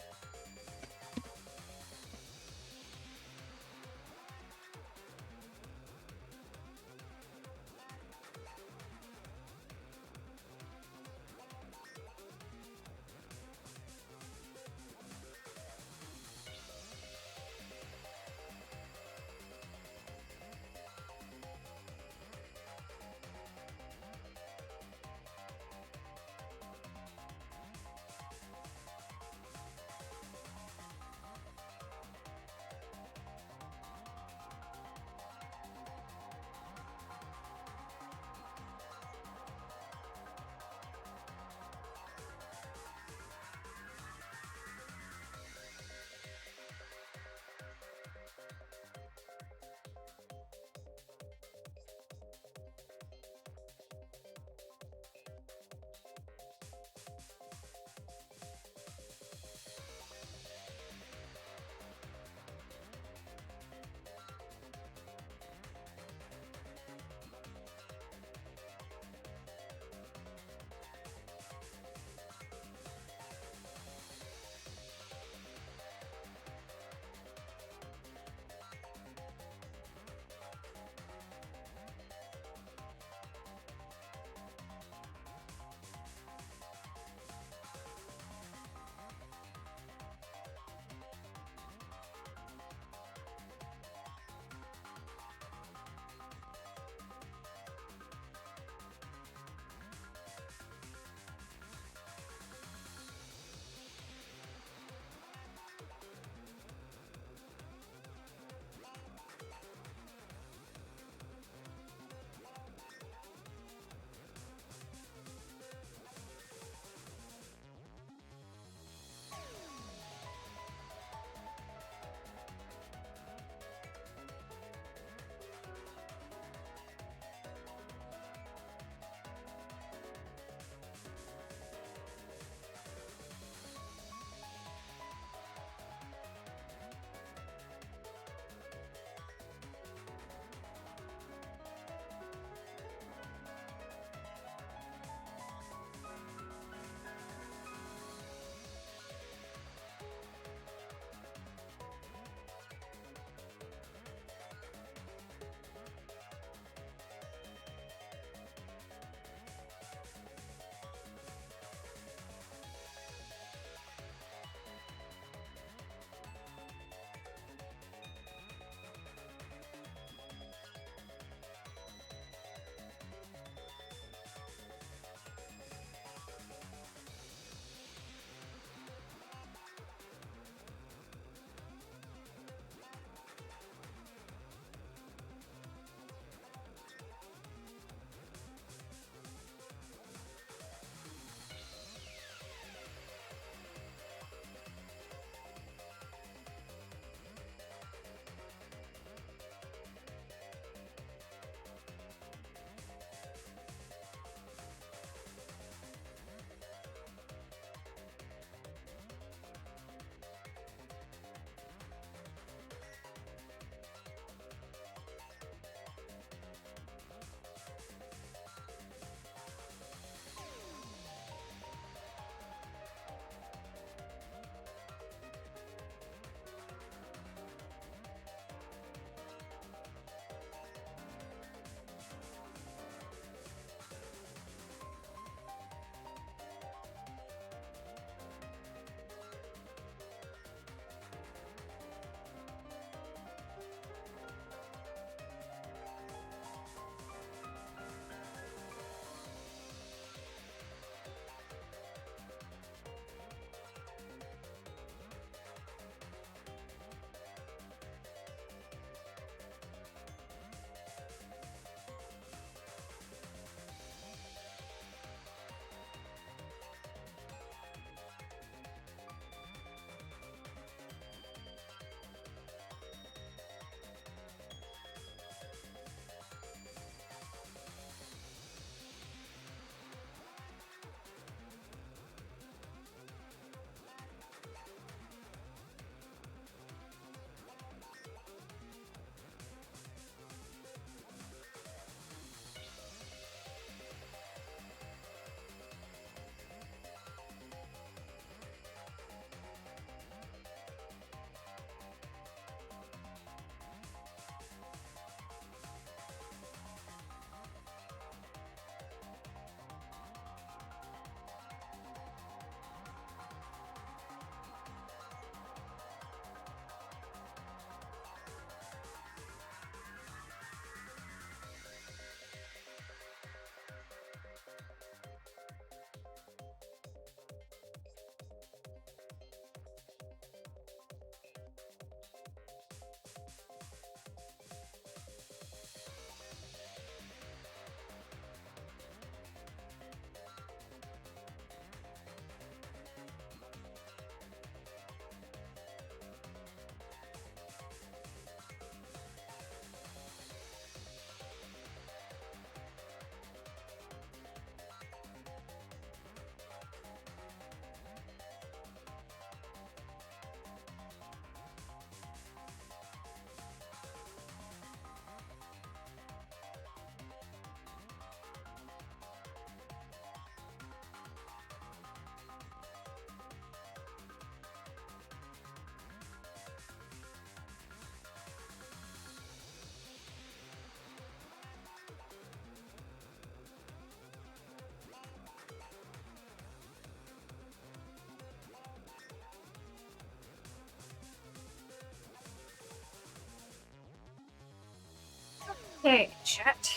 Okay, chat.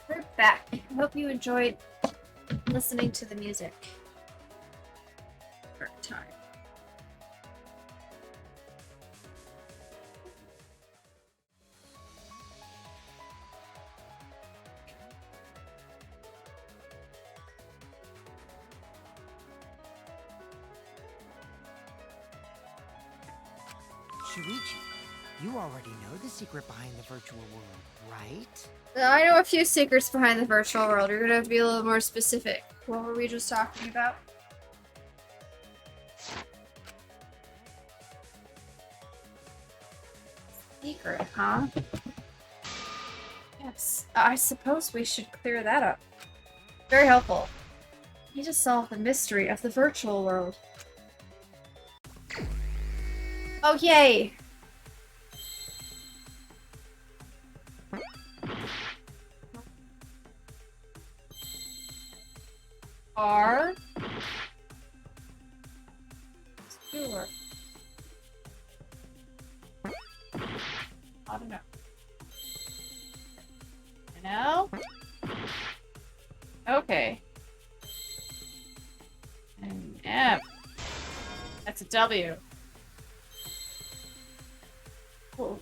We're back. I hope you enjoyed listening to the music. For a time. Shuichi, you already know the secret behind the virtual world, right? I know a few secrets behind the virtual world. You're gonna have to be a little more specific. What were we just talking about? Secret, huh? Yes. I suppose we should clear that up. Very helpful. We need to solve the mystery of the virtual world. Oh, yay! R. Sure. I don't know. Now? Okay. And F. That's a W. Cool.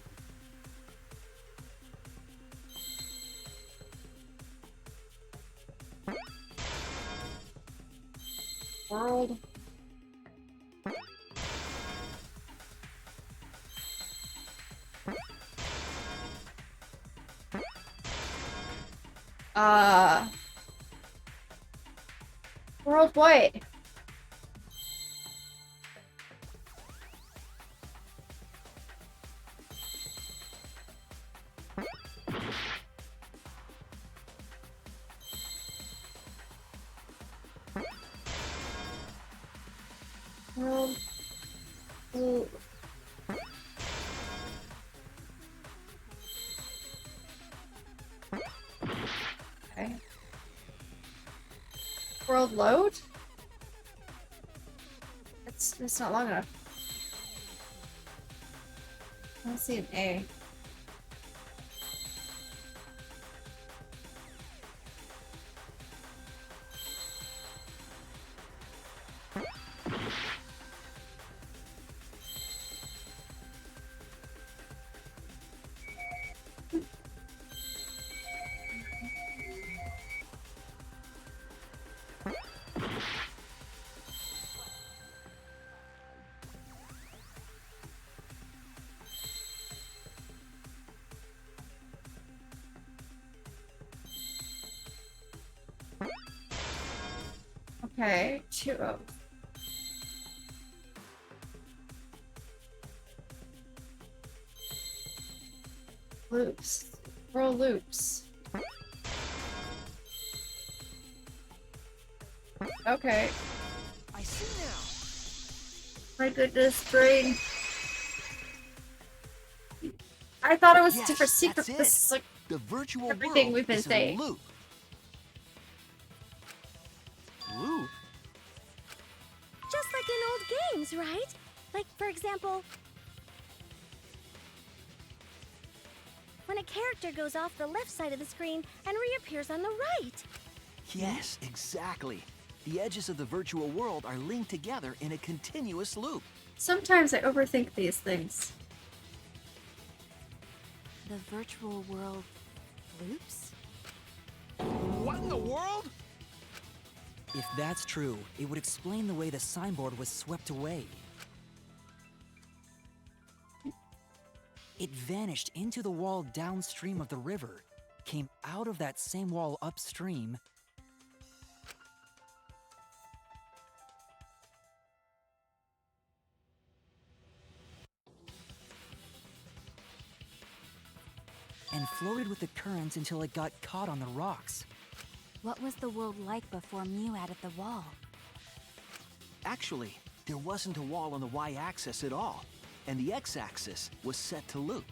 World. Worldwide. World. Ooh. Okay. World load? That's not long enough. I don't see an A. Okay, 2 O's. Loops. Roll loops. Okay. I see now. My goodness, brain. I thought it was a Yes, different secret. that's it. This is like The virtual everything world we've been is a saying. loop. Loop? Just like in old games, right? Like, for example, when a character goes off the left side of the screen and reappears on the right. Yes, exactly. The edges of the virtual world are linked together in a continuous loop. Sometimes I overthink these things. The virtual world loops? What in the world? If that's true, it would explain the way the signboard was swept away. It vanished into the wall downstream of the river, came out of that same wall upstream, and floated with the currents until it got caught on the rocks. What was the world like before Mew added the wall? Actually, there wasn't a wall on the y-axis at all, and the x-axis was set to loop.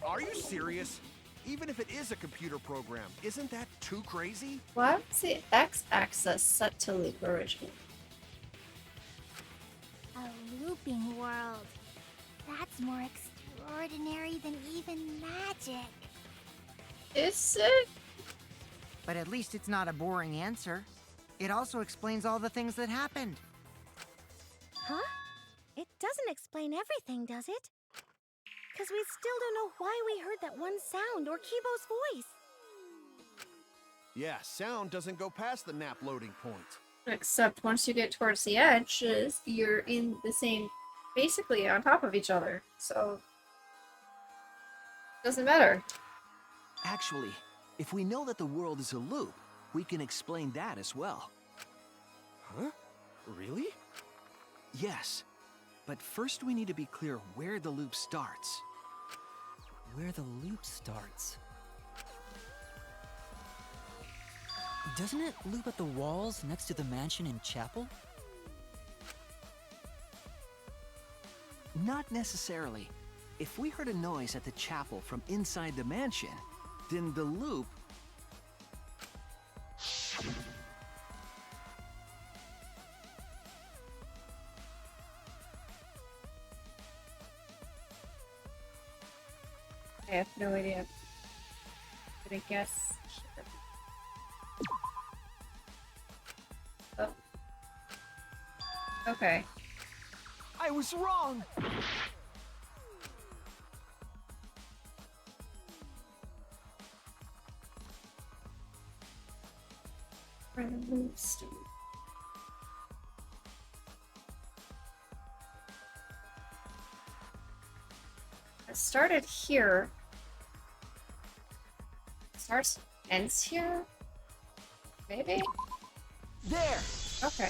Are you serious? Even if it is a computer program, isn't that too crazy? Why was the x-axis set to loop originally? A looping world. That's more extraordinary than even magic. Is it? But at least it's not a boring answer. It also explains all the things that happened. Huh? It doesn't explain everything, does it? Because we still don't know why we heard that one sound or Kibo's voice. Yeah, sound doesn't go past the nap loading point. Except once you get towards the edges, you're in the same, basically on top of each other. So, doesn't matter. Actually, if we know that the world is a loop, we can explain that as well. Huh? Really? Yes. But first we need to be clear where the loop starts. Where the loop starts. Doesn't it loop at the walls next to the mansion and chapel? Not necessarily. If we heard a noise at the chapel from inside the mansion, then the loop... I have no idea. But I guess. Oh. Okay. I was wrong! Where the loop starts. It started here. Starts ends here? Maybe? There! Okay.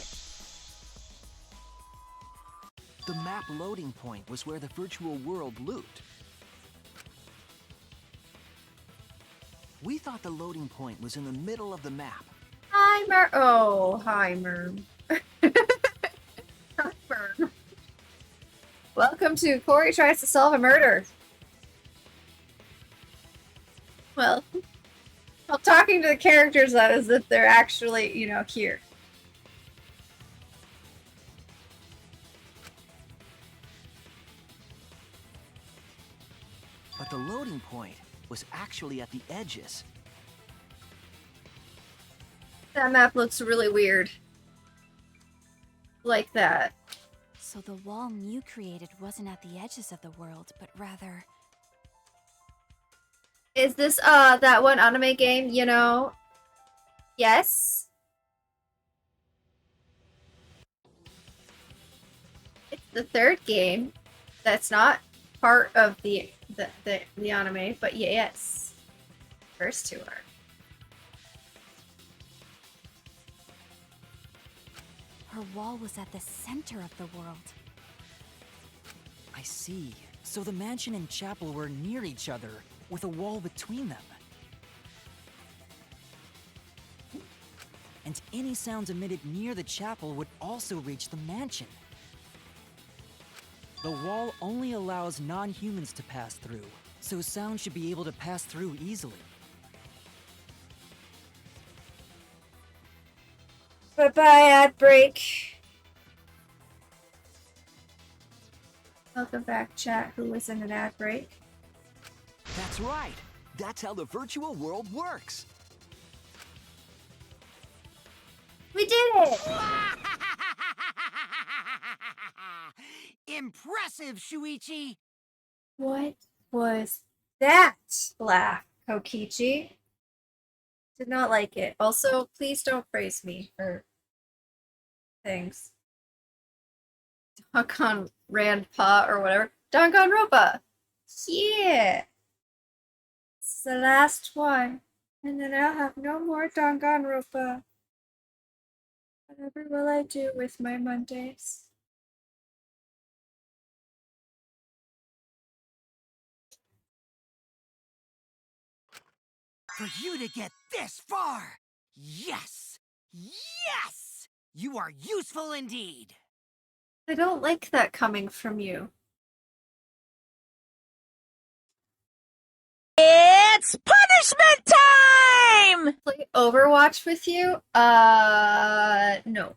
The map loading point was where the virtual world looped. We thought the loading point was in the middle of the map. Hi, Mer. Oh, hi, Merm. Hi, Merm. Welcome to Corey Tries to Solve a Murder. Well, talking to the characters as if they're actually, you know, here. But the loading point was actually at the edges. That map looks really weird. Like that. So the wall Mew created wasn't at the edges of the world, but rather... Is this, that one anime game, you know? Yes? It's the third game that's not part of the anime, but yes. First two are. Her wall was at the center of the world. I see. So the mansion and chapel were near each other, with a wall between them. And any sounds emitted near the chapel would also reach the mansion. The wall only allows non-humans to pass through, so sound should be able to pass through easily. Bye-bye, ad break. Welcome back, chat. Who was in an ad break? That's right! That's how the virtual world works! We did it! Impressive, Shuichi! What was that laugh, Kokichi? Did not like it. Also, please don't praise me for things. Donkon Randpa or whatever. Danganronpa! Yeah! It's the last one. And then I'll have no more Danganronpa. Whatever will I do with my Mondays? For you to get this far! Yes! Yes! You are useful indeed! I don't like that coming from you. It's punishment time! Play Overwatch with you? No.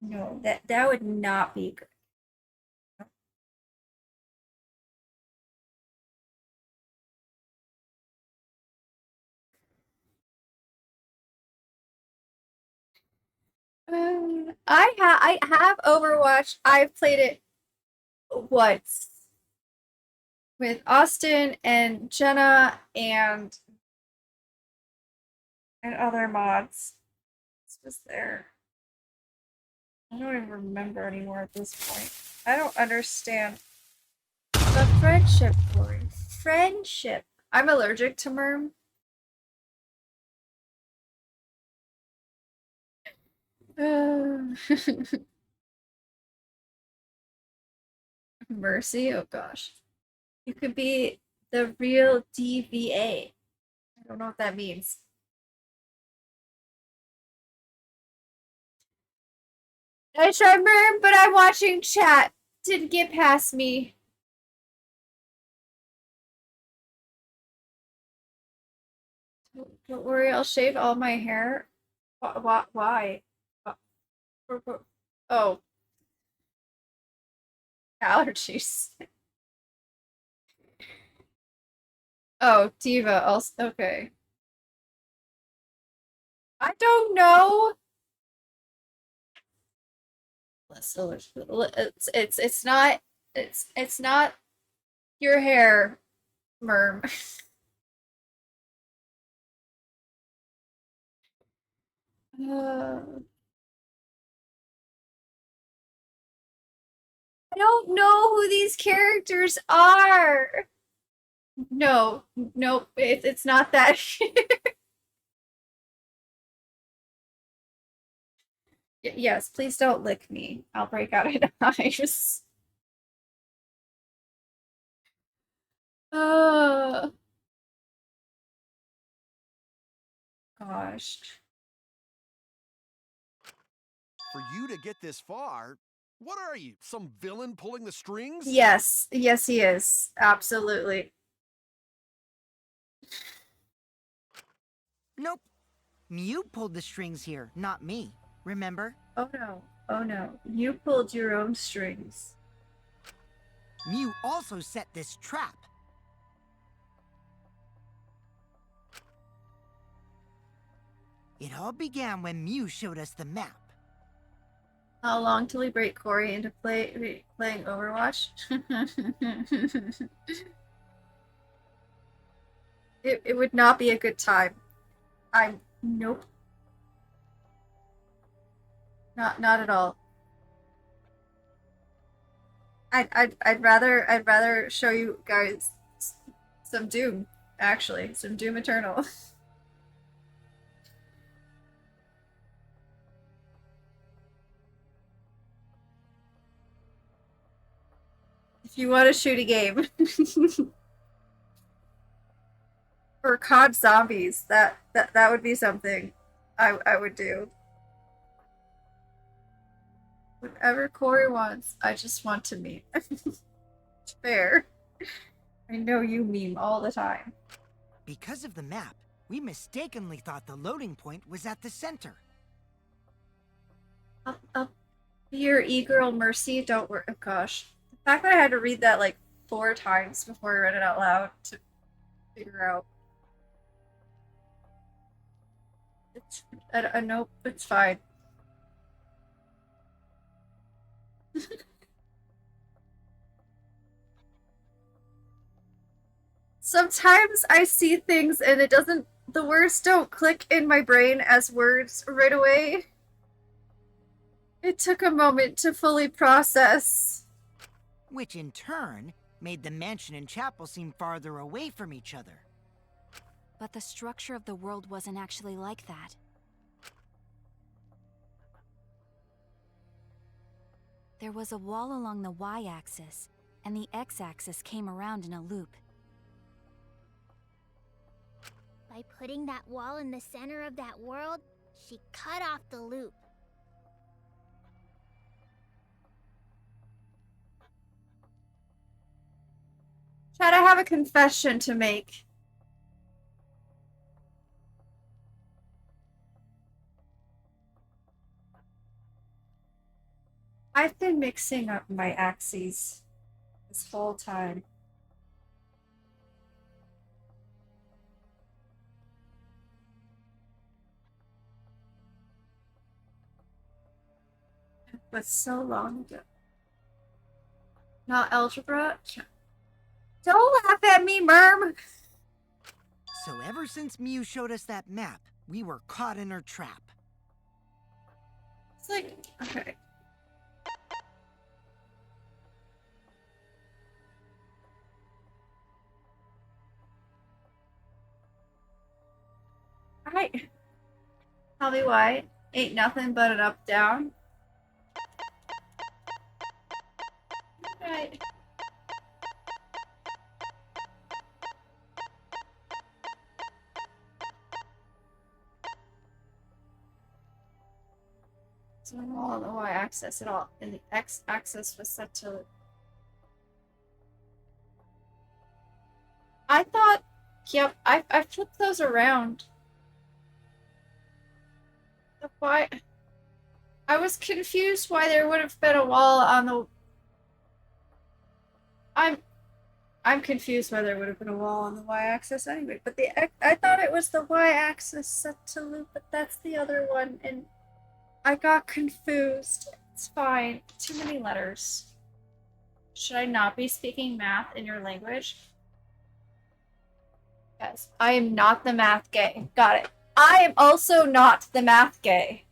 No, that would not be good. I have Overwatch. I've played it once with Austin and Jenna and other mods. This was there. I don't even remember anymore at this point. I don't understand the friendship story. Friendship. I'm allergic to Merm. Mercy? Oh gosh. You could be the real DVA. I don't know what that means. I tried Merm, but I'm watching chat. Didn't get past me. Don't worry, I'll shave all my hair. Why? Oh, allergies. Oh, Diva also. Okay. I don't know. It's not it's not your hair, Merm. I don't know who these characters are. No, nope, it's not that. Yes, please don't lick me. I'll break out in hives. Oh gosh. For you to get this far, what are you, some villain pulling the strings? Yes, yes, he is. Absolutely. Nope. Mew pulled the strings here, not me. Remember? Oh no. Oh no. You pulled your own strings. Mew also set this trap. It all began when Mew showed us the map. How long till we break Corey into playing Overwatch? It would not be a good time. Nope. Not at all. I'd rather show you guys some Doom, actually. Some Doom Eternal. If you want to shoot a game. Or COD Zombies, that would be something I would do. Whatever Corey wants, I just want to meme. Fair. I know you meme all the time. Because of the map, we mistakenly thought the loading point was at the center. Up here, e-girl Mercy, don't worry. Oh gosh. The fact that I had to read that like 4 times before I read it out loud to figure out. Nope, it's fine. Sometimes I see things and the words don't click in my brain as words right away. It took a moment to fully process. Which in turn made the mansion and chapel seem farther away from each other. But the structure of the world wasn't actually like that. There was a wall along the y-axis, and the x-axis came around in a loop. By putting that wall in the center of that world, she cut off the loop. Chad, I have a confession to make. I've been mixing up my axes this whole time. But so long ago. Not algebra? Don't laugh at me, Merm! So ever since Mew showed us that map, we were caught in her trap. It's like, okay. Alright. Tell me why. Ain't nothing but an up down. Right. So I'm all on the y-axis at all, and the x-axis was set to. I thought, yep, I flipped those around. Why? I was confused why there would have been a wall on the. I'm confused why there would have been a wall on the y-axis anyway. But I thought it was the y-axis set to loop, but that's the other one, and I got confused. It's fine. Too many letters. Should I not be speaking math in your language? Yes, I am not the math gay. Got it. I am also not the math gay.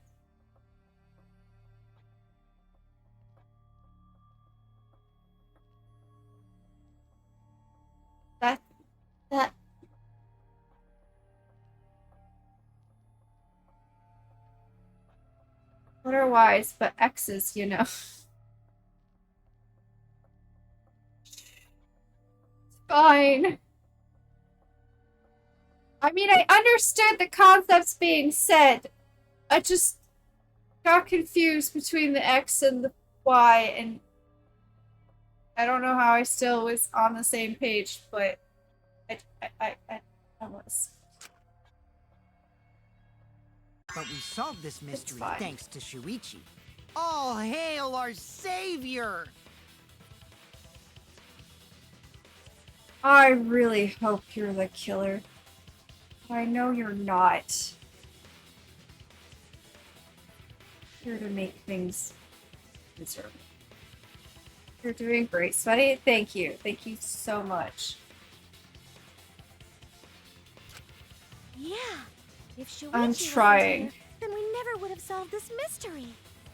That. What are Y's but X's, you know? Fine. I mean, I understood the concepts being said. I just got confused between the X and the Y, and I don't know how I still was on the same page, but I was. But we solved this mystery thanks to Shuichi. All hail our savior! I really hope you're the killer. I know you're not. Here to make things miserable. You're doing great, Sweaty. Thank you. Thank you so much. Yeah. If Shuichi I'm trying. wasn't here, then we never would have solved this mystery.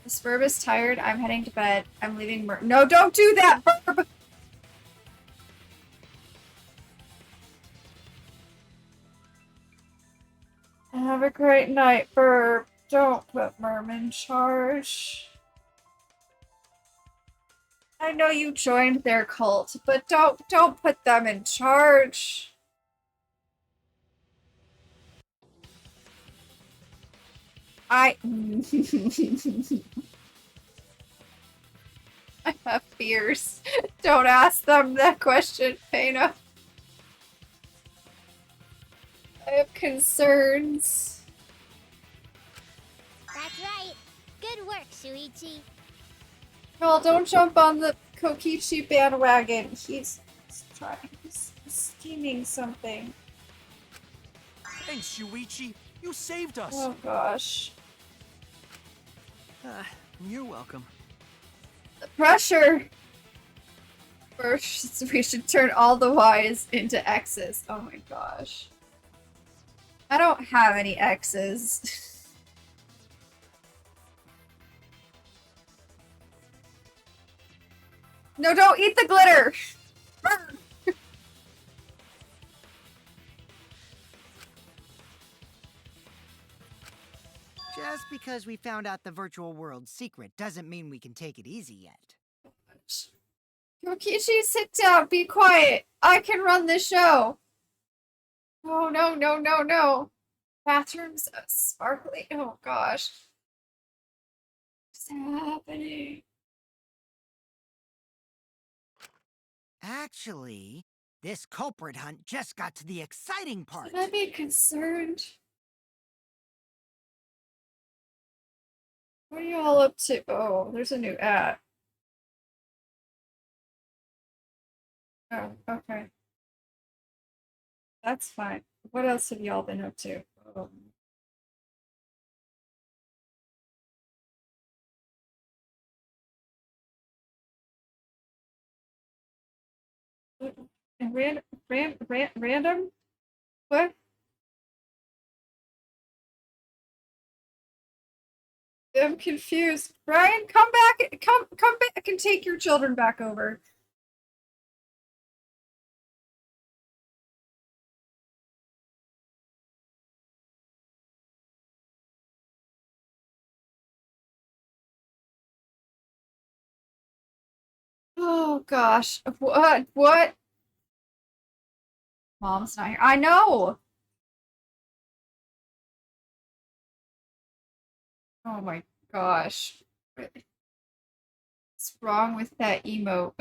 This Verb is tired. I'm heading to bed. I'm leaving No, don't do that, Verb! Have a great night, Verb. Don't put Merm in charge. I know you joined their cult, but don't put them in charge. I have fears. Don't ask them that question, Pena. I have concerns. That's right. Good work, Shuichi. Well, don't jump on the Kokichi bandwagon. He's trying. He's scheming something. Thanks, Shuichi. You saved us. Oh gosh. You're welcome. The pressure! First, we should turn all the Y's into X's. Oh my gosh. I don't have any X's. No, don't eat the glitter! Just because we found out the virtual world's secret doesn't mean we can take it easy yet. Kokichi, sit down, be quiet. I can run the show. Oh, no, no, no, no. Bathrooms sparkly. Oh gosh. What's happening? Actually, this culprit hunt just got to the exciting part. Should I be concerned? What are you all up to? Oh, there's a new ad. Oh, okay. That's fine. What else have y'all been up to? Random? What? I'm confused. Ryan, come back. Come back and take your children back over. Oh gosh. What? What? Mom's not here. I know. Oh my gosh. What's wrong with that emote?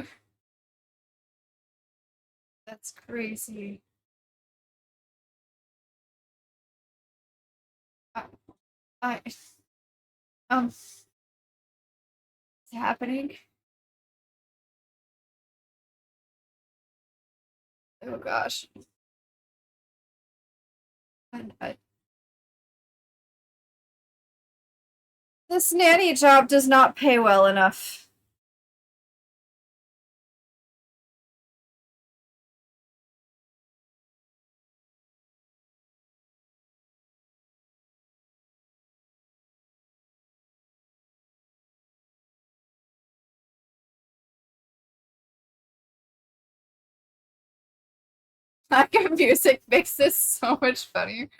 That's crazy. I, I what's happening? Oh gosh. This nanny job does not pay well enough. Lack of music makes this so much funnier.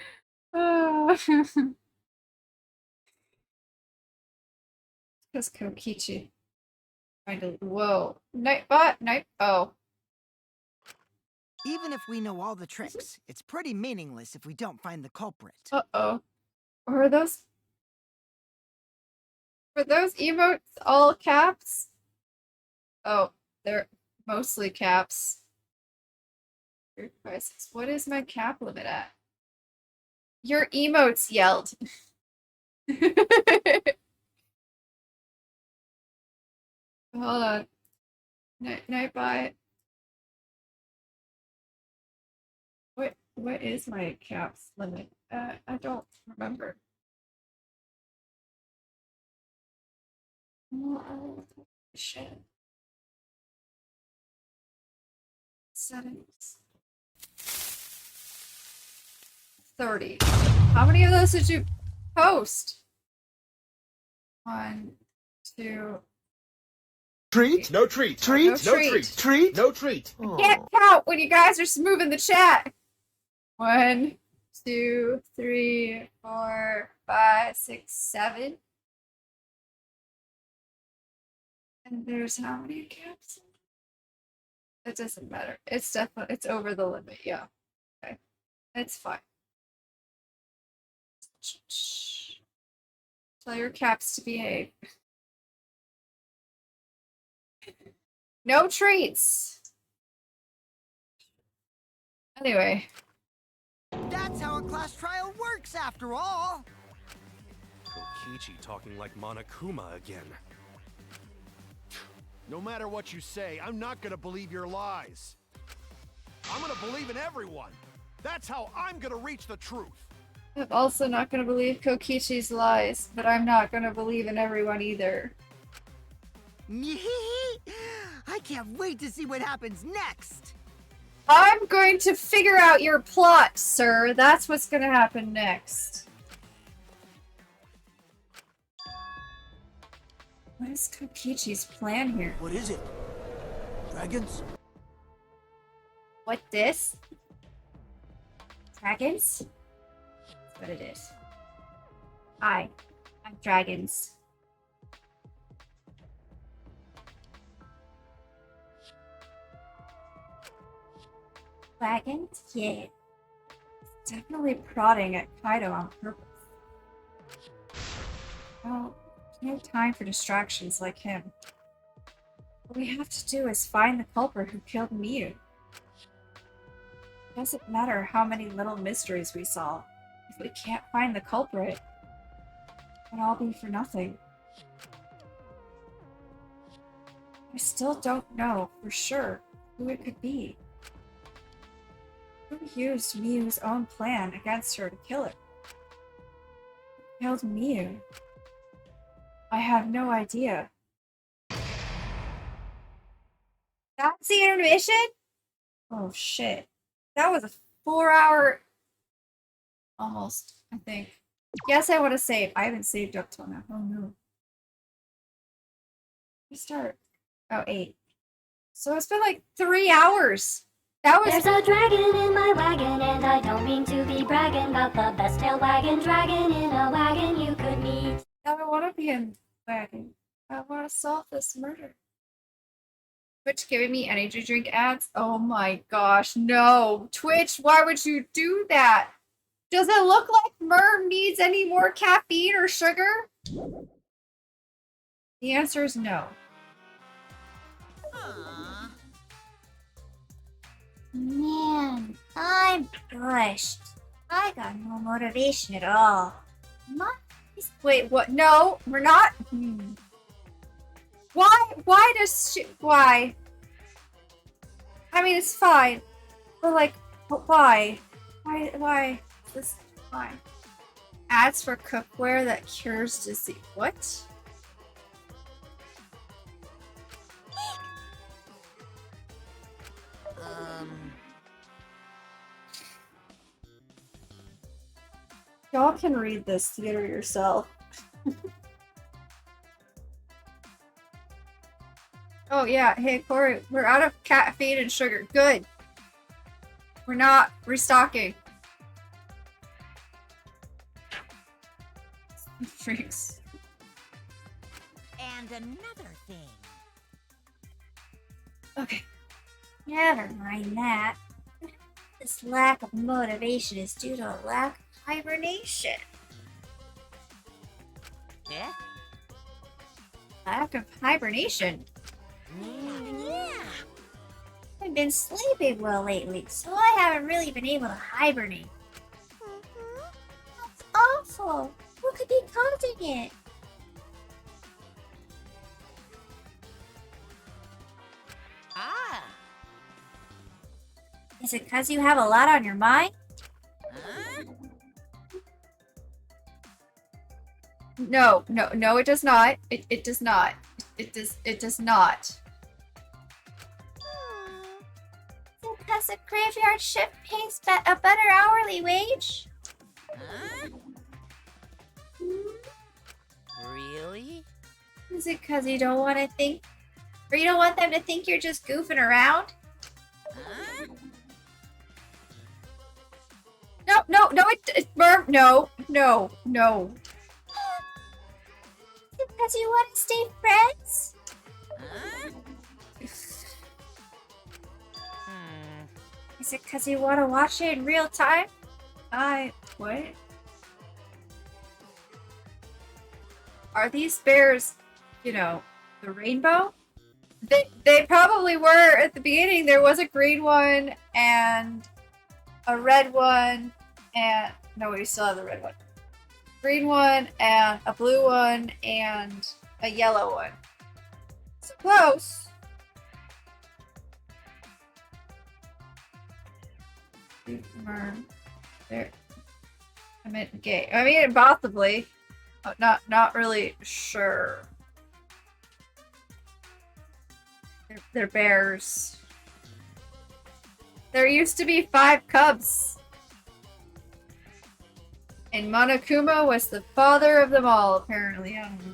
Because Kokichi. Trying to. Whoa. Nightbot? Night. Oh. Even if we know all the tricks, it's pretty meaningless if we don't find the culprit. Uh-oh. Are those. Were those emotes all caps? Oh, they're mostly caps. What is my cap limit at? Your emotes yelled. Hold on. Nightbot. What is my caps limit? I don't remember. Oh, shit. Settings. 30. How many of those did you post? 1, 2. Treat? No treat. Treat? No treat. Treat? No treat. I can't count when you guys are moving the chat. 1, 2, 3, 4, 5, 6, 7. And there's how many caps? It doesn't matter. It's definitely it's over the limit. Yeah. Okay. It's fine. Tell your caps to behave. No treats. Anyway. That's how a class trial works, after all. Kokichi talking like Monokuma again. No matter what you say, I'm not gonna believe your lies. I'm gonna believe in everyone. That's how I'm gonna reach the truth. I'm also not gonna believe Kokichi's lies, but I'm not gonna believe in everyone either. I can't wait to see what happens next. I'm going to figure out your plot, sir. That's what's gonna happen next. What is Kokichi's plan here? What is it? Dragons? What this? Dragons? That's what it is. I'm dragons. Dragons? Yeah. Definitely prodding at Kaido on purpose. Oh, no time for distractions like him. What we have to do is find the culprit who killed Miyu. It doesn't matter how many little mysteries we solve. If we can't find the culprit, it'll all be for nothing. I still don't know for sure who it could be. Who used Mew's own plan against her to kill her? Who killed Mew? I have no idea. That's the intermission? Oh shit. That was a 4-hour... Almost, I think. Yes, I want to save. I haven't saved up till now. Oh no. Start. Oh, 8. So it's been like 3 hours. That was. There's a dragon in my wagon, and I don't mean to be bragging about the best tail wagging dragon in a wagon you could meet. I don't want to be in wagon. I want to solve this murder. Twitch giving me energy drink ads? Oh my gosh, no. Twitch, why would you do that? Does it look like Merm needs any more caffeine or sugar? The answer is no. Aww. Man, I'm crushed. I got no motivation at all. Wait, what? No, we're not. Why does she? Why? I mean, it's fine, but like, why? Why? This why? Ads for cookware that cures disease. What? Y'all can read this theater yourself. Oh yeah, hey Corey, we're out of caffeine and sugar. Good. We're not restocking. Freaks. And another thing. Okay. Never mind that. This lack of motivation is due to a lack of hibernation. Yeah? Lack of hibernation. Yeah. I've been sleeping well lately, so I haven't really been able to hibernate. That's awful. What could be causing it? Ah. Is it because you have a lot on your mind? Huh? No, it does not. It does not. It does not. Because the graveyard shift pays a better hourly wage? Huh? Really? Is it because you don't want to think, or you don't want them to think you're just goofing around? Huh? Merm, no. Is it because you want to stay friends? Huh? Is it because you want to watch it in real time? What? Are these bears, the rainbow? They probably were at the beginning. There was a green one and a red one and no, we still have the red one. Green one and a blue one and a yellow one. So close. There. I meant gay. I mean, possibly. Not really sure. They're bears. There used to be 5 cubs. And Monokuma was the father of them all, apparently. I don't know.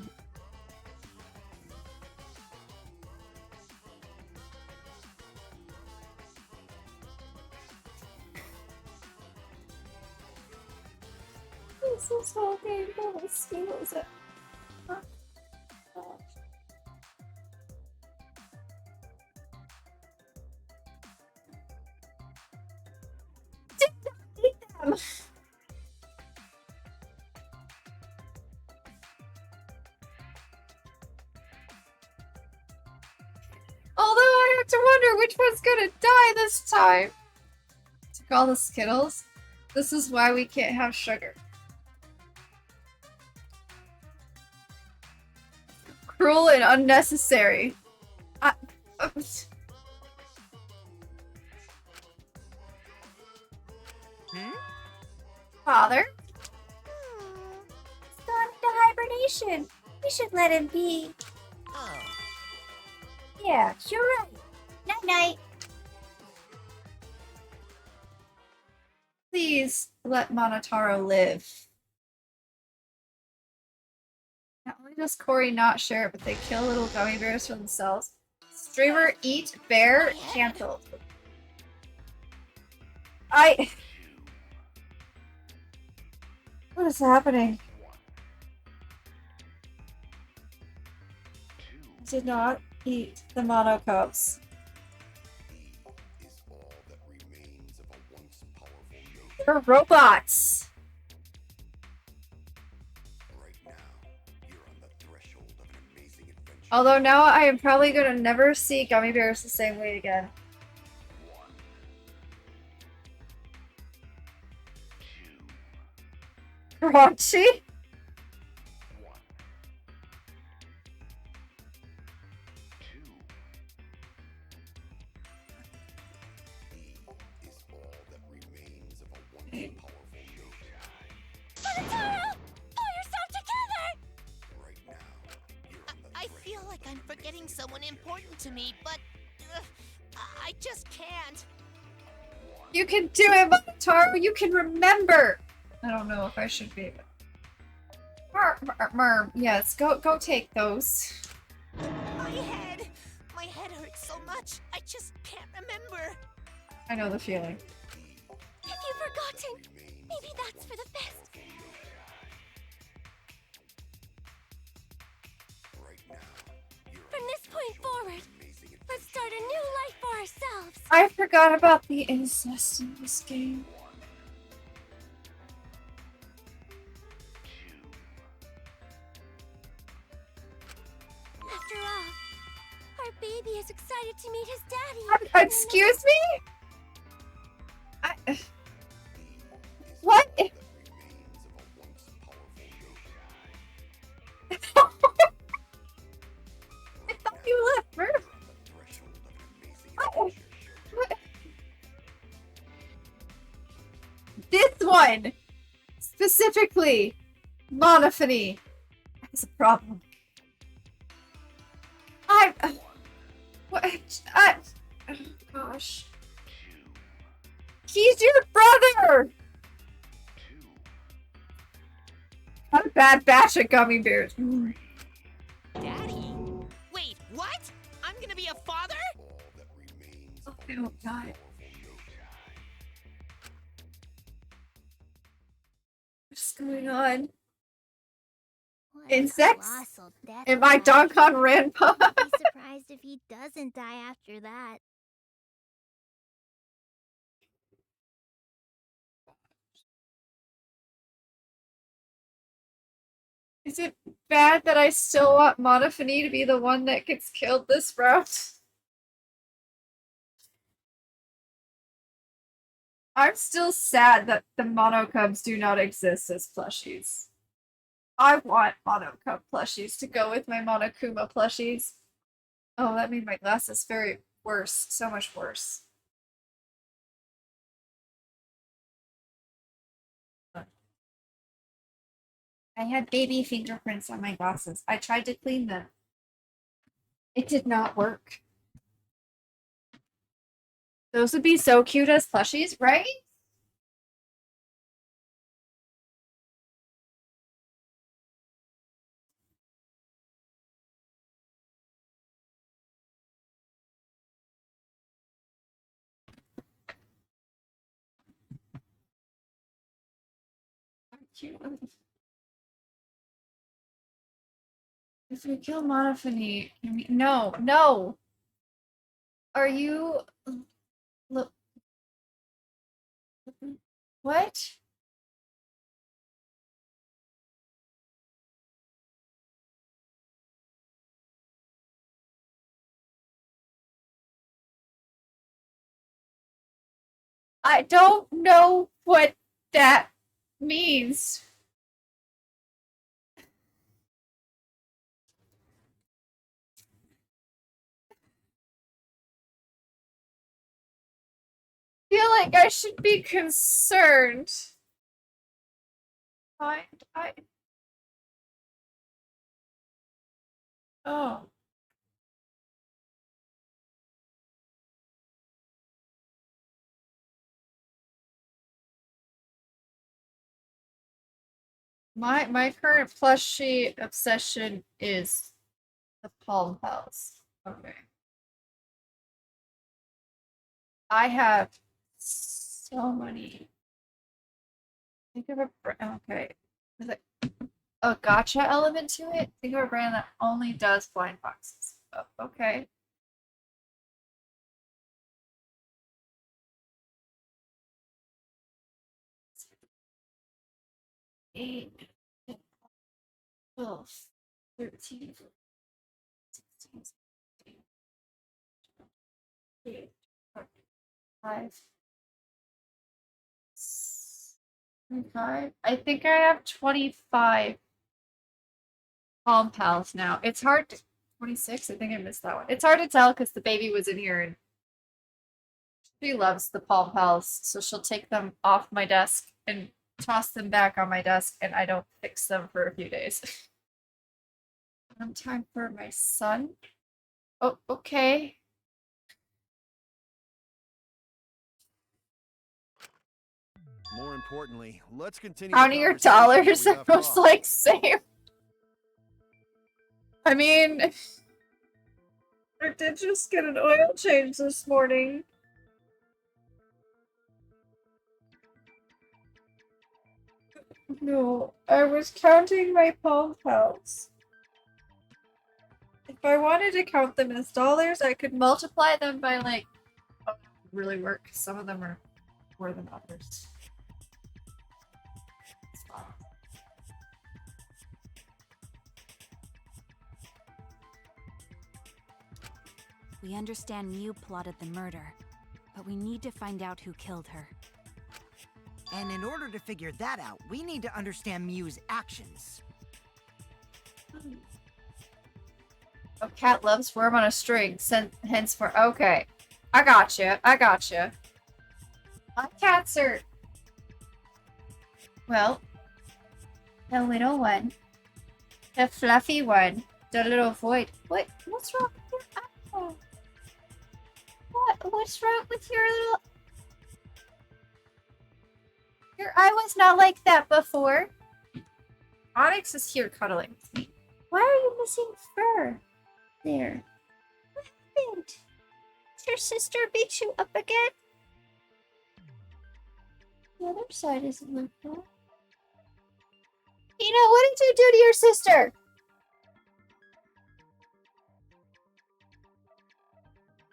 This is whole game, but my skills at. Did not eat them. Although I have to wonder which one's gonna die this time. Took all the Skittles. This is why we can't have sugar. cruel and unnecessary. Father? He's gone into hibernation. We should let him be. Oh. Yeah, you're right. Night-night. Please let Monotaro live. Not only does Cory not share it, but they kill little gummy bears for themselves. Streamer eat bear canceled. What is happening? Did not eat the mono cups. They're robots. Although now I am probably gonna never see gummy bears the same way again. Raunchy? I feel like I'm forgetting someone important to me, but I just can't. You can do it, Monotaro! You can remember! I don't know if I should be. Yes, go take those. My head hurts so much. I just can't remember. I know the feeling. If you've forgotten, maybe that's for the best. From this point forward, let's start a new life for ourselves. I forgot about the incest in this game. After all, our baby is excited to meet his daddy. Excuse me? What? I thought you left first. What? This one! Specifically, monophony has a problem. What? Oh gosh. He's your brother! What a bad batch of gummy bears. Daddy? Wait, what? I'm gonna be a father? Oh god. What's going on? What Insects? colossal death Am I match. Donkon Ranpa? I'd be surprised if he doesn't die after that. Is it bad that I still want Monophony to be the one that gets killed this route? I'm still sad that the Monocubs do not exist as plushies. I want Monocub plushies to go with my Monokuma plushies. Oh, that made my glasses very worse. So much worse. I had baby fingerprints on my glasses. I tried to clean them. It did not work. Those would be so cute as plushies, right? Cute. If we kill Monophony, no. Are you? Look. What? I don't know what that means. feel like I should be concerned. Oh. My current plushie obsession is the Palm House. Okay. I have so many. Think of okay. Is it a gotcha element to it? Think of a brand that only does blind boxes. Oh, okay. Eight, 12, 13, 16, 17, 5, 25. I think I have 25 Palm Pals now. It's hard to 26. I think I missed that one. It's hard to tell because the baby was in here and she loves the Palm Pals, so she'll take them off my desk and toss them back on my desk, and I don't fix them for a few days. Time for my son. Oh, okay. More importantly, let's continue. Counting your dollars, I was like, same. I mean, I did just get an oil change this morning. No, I was counting my Palm Pals. If I wanted to count them as dollars, I could multiply them by like, oh, it really work. Some of them are more than others. We understand Mew plotted the murder, but we need to find out who killed her. And in order to figure that out, we need to understand Mew's actions. A cat loves worm on a string, hence for okay. I gotcha. My cats are well, the little one, the fluffy one, the little void. What's wrong with your apple? What's wrong with your little? Your eye was not like that before. Onyx is here cuddling with me. Why are you missing fur? There. What happened? Did your sister beat you up again? The other side isn't like that. Tina, what did you do to your sister?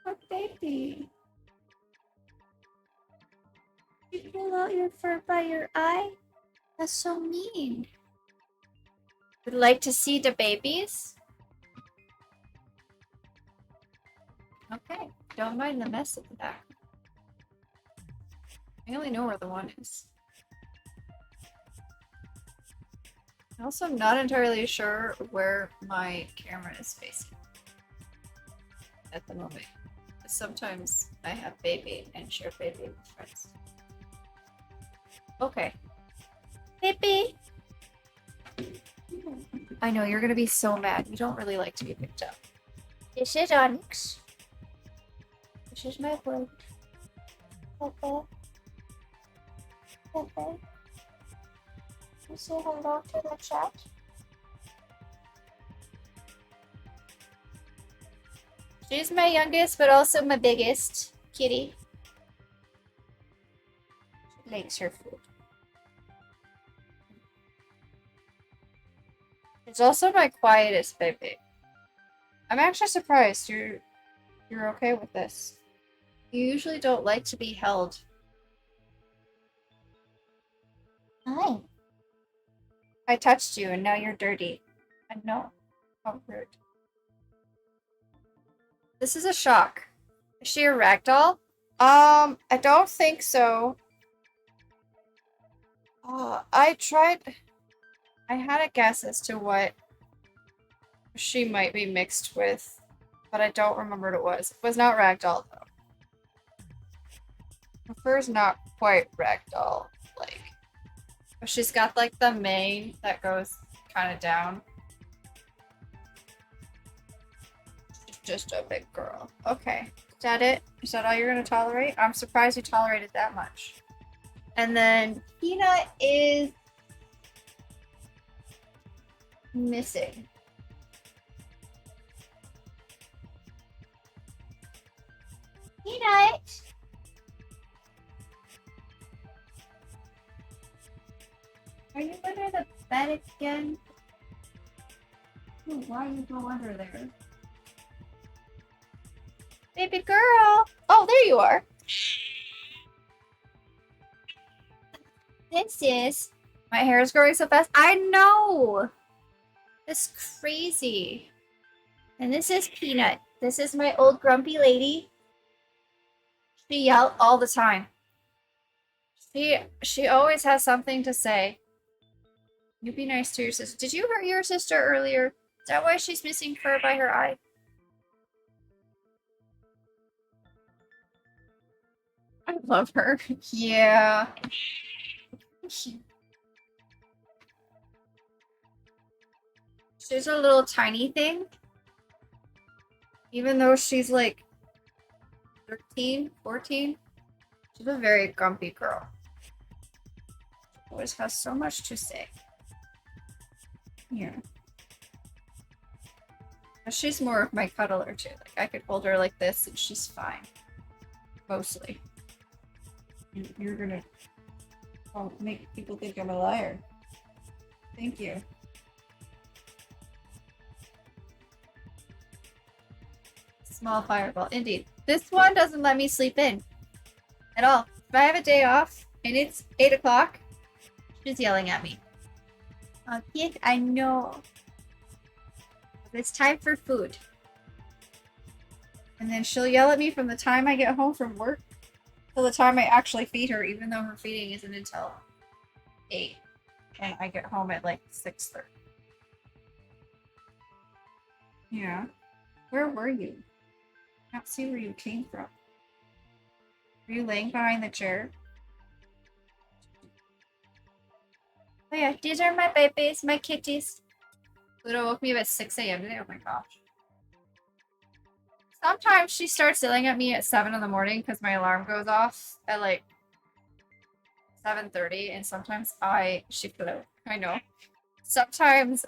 Oh, baby. You pull out your fur by your eye? That's so mean. Would like to see the babies? Okay, don't mind the mess at the back. I only know where the one is. I also am not entirely sure where my camera is facing at the moment. Sometimes I have baby and share baby with friends. Okay. Baby! I know, you're gonna be so mad. You don't really like to be picked up. This is Onyx. This is my boy. Okay. Okay. You say hello to the chat? She's my youngest, but also my biggest. Kitty. She likes her food. It's also my quietest baby. I'm actually surprised you're okay with this. You usually don't like to be held. Hi. I touched you and now you're dirty. I know. How rude. This is a shock. Is she a ragdoll? I don't think so. I had a guess as to what she might be mixed with, but I don't remember what it was. It was not ragdoll, though. Her fur's not quite ragdoll like. But she's got like the mane that goes kind of down. She's just a big girl. Okay. Is that it? Is that all you're gonna tolerate? I'm surprised you tolerated that much. And then Peanut is missing. Peanut! Are you under the bed again? Oh, why you go under there? Baby girl! Oh, there you are! This is... My hair is growing so fast. I know! It's crazy. And this is Peanut. This is my old grumpy lady. She yells all the time. She always has something to say. You be nice to your sister. Did you hurt your sister earlier? Is that why she's missing fur by her eye? I love her. Yeah. She's a little tiny thing. Even though she's like 13, 14. She's a very grumpy girl. She always has so much to say. Yeah. She's more of my cuddler too. Like I could hold her like this and she's fine. Mostly. You're gonna make people think I'm a liar. Thank you. Small fireball. Indeed. This one doesn't let me sleep in. At all. If I have a day off and it's 8 o'clock, she's yelling at me. Oh, yes, I know. It's time for food. And then she'll yell at me from the time I get home from work till the time I actually feed her, even though her feeding isn't until 8. And I get home at like 6:30. Yeah. Where were you? I can't see where you came from. Were you laying behind the chair? Oh yeah, these are my babies, my kitties. Pluto woke me up at 6 a.m. today. Oh my gosh. Sometimes she starts yelling at me at 7 in the morning because my alarm goes off at like 7:30, and sometimes Pluto. I know. Sometimes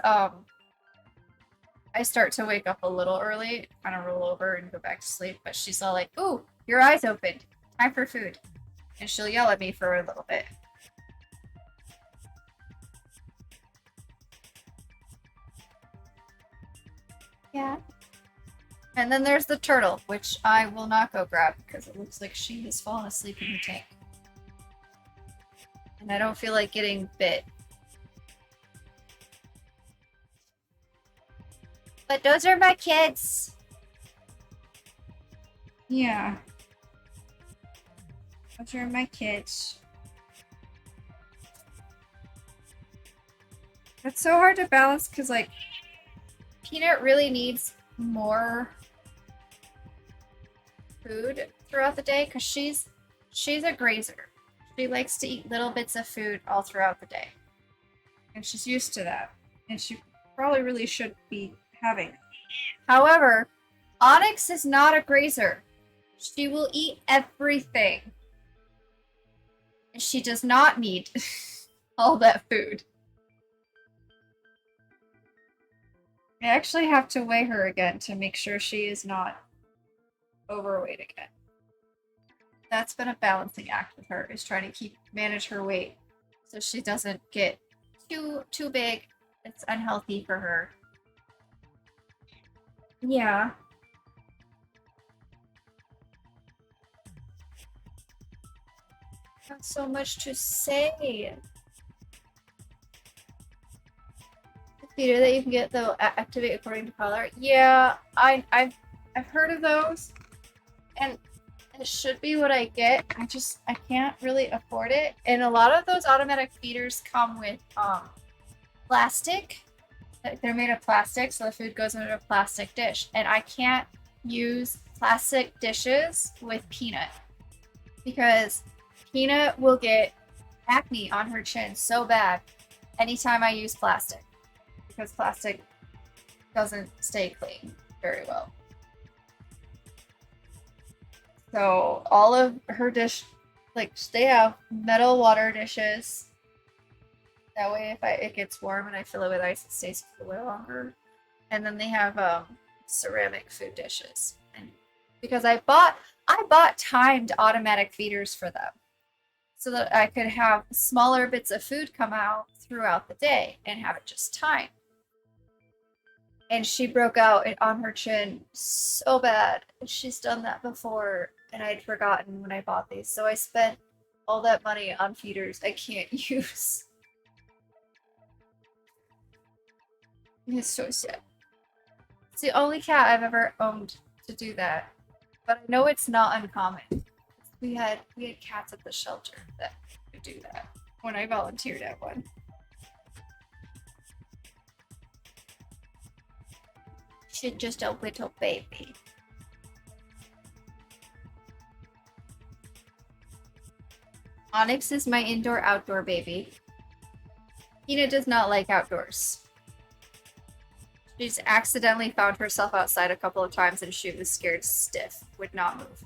I start to wake up a little early, kind of roll over and go back to sleep, but she's all like, "Ooh, your eyes opened. Time for food." And she'll yell at me for a little bit. Yeah. And then there's the turtle, which I will not go grab because it looks like she has fallen asleep in her tank. And I don't feel like getting bit. But those are my kids. Yeah. Those are my kids. It's so hard to balance because, like, Peanut really needs more food throughout the day because she's a grazer. She likes to eat little bits of food all throughout the day. And she's used to that. And she probably really should be having it. However, Onyx is not a grazer. She will eat everything. And she does not need all that food. I actually have to weigh her again to make sure she is not overweight again. That's been a balancing act with her, is trying to manage her weight so she doesn't get too big. It's unhealthy for her. Yeah. Not so much to say. Theater that you can get though activate according to color. Yeah, I've heard of those, and it should be what I get. I can't really afford it, and a lot of those automatic feeders come with plastic. They're made of plastic, so the food goes into a plastic dish, and I can't use plastic dishes with Peanut because Peanut will get acne on her chin so bad anytime I use plastic. Because plastic doesn't stay clean very well. So all of her they have metal water dishes. That way if it gets warm and I fill it with ice, it stays cooler longer. And then they have ceramic food dishes. And because I bought timed automatic feeders for them so that I could have smaller bits of food come out throughout the day and have it just timed. And she broke out on her chin so bad. She's done that before, and I'd forgotten when I bought these. So I spent all that money on feeders I can't use. It's so sad. It's the only cat I've ever owned to do that. But I know it's not uncommon. We had cats at the shelter that would do that when I volunteered at one. She's just a little baby. Onyx is my indoor-outdoor baby. Tina does not like outdoors. She's accidentally found herself outside a couple of times and she was scared stiff, would not move.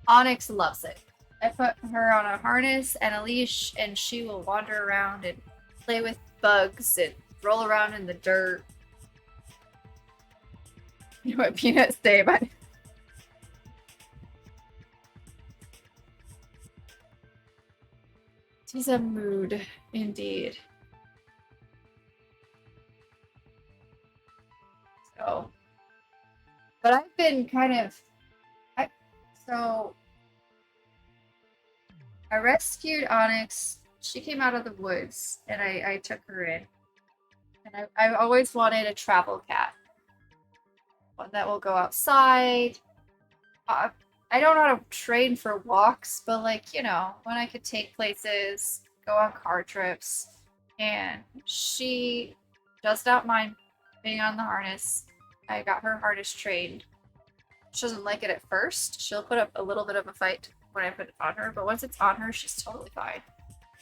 Onyx loves it. I put her on a harness and a leash and she will wander around and play with bugs and roll around in the dirt. You know what Peanuts say about it? She's a mood, indeed. So, but I've been I rescued Onyx. She came out of the woods, and I took her in. And I've always wanted a travel cat. One that will go outside. I don't know how to train for walks, but when I could take places, go on car trips, and she does not mind being on the harness. I got her harness trained. She doesn't like it at first. She'll put up a little bit of a fight when I put it on her, but once it's on her, she's totally fine.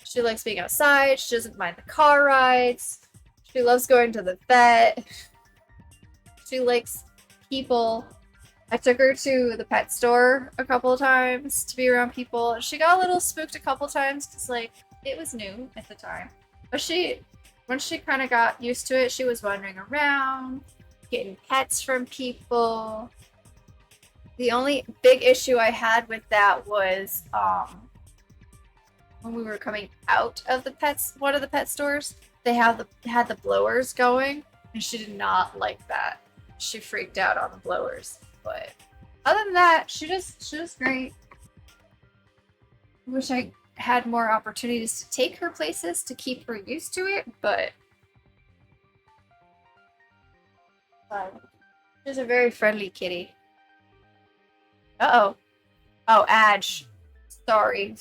She likes being outside. She doesn't mind the car rides. She loves going to the vet. She likes people. I took her to the pet store a couple of times to be around people. She got a little spooked a couple times because, it was new at the time. But once she kind of got used to it, she was wandering around, getting pets from people. The only big issue I had with that was when we were coming out of one of the pet stores, they had the blowers going, and she did not like that. She freaked out on the blowers. But other than that, she was great. Wish I had more opportunities to take her places to keep her used to it, but she's a very friendly kitty. Uh-oh. Oh, Adge. Sorry.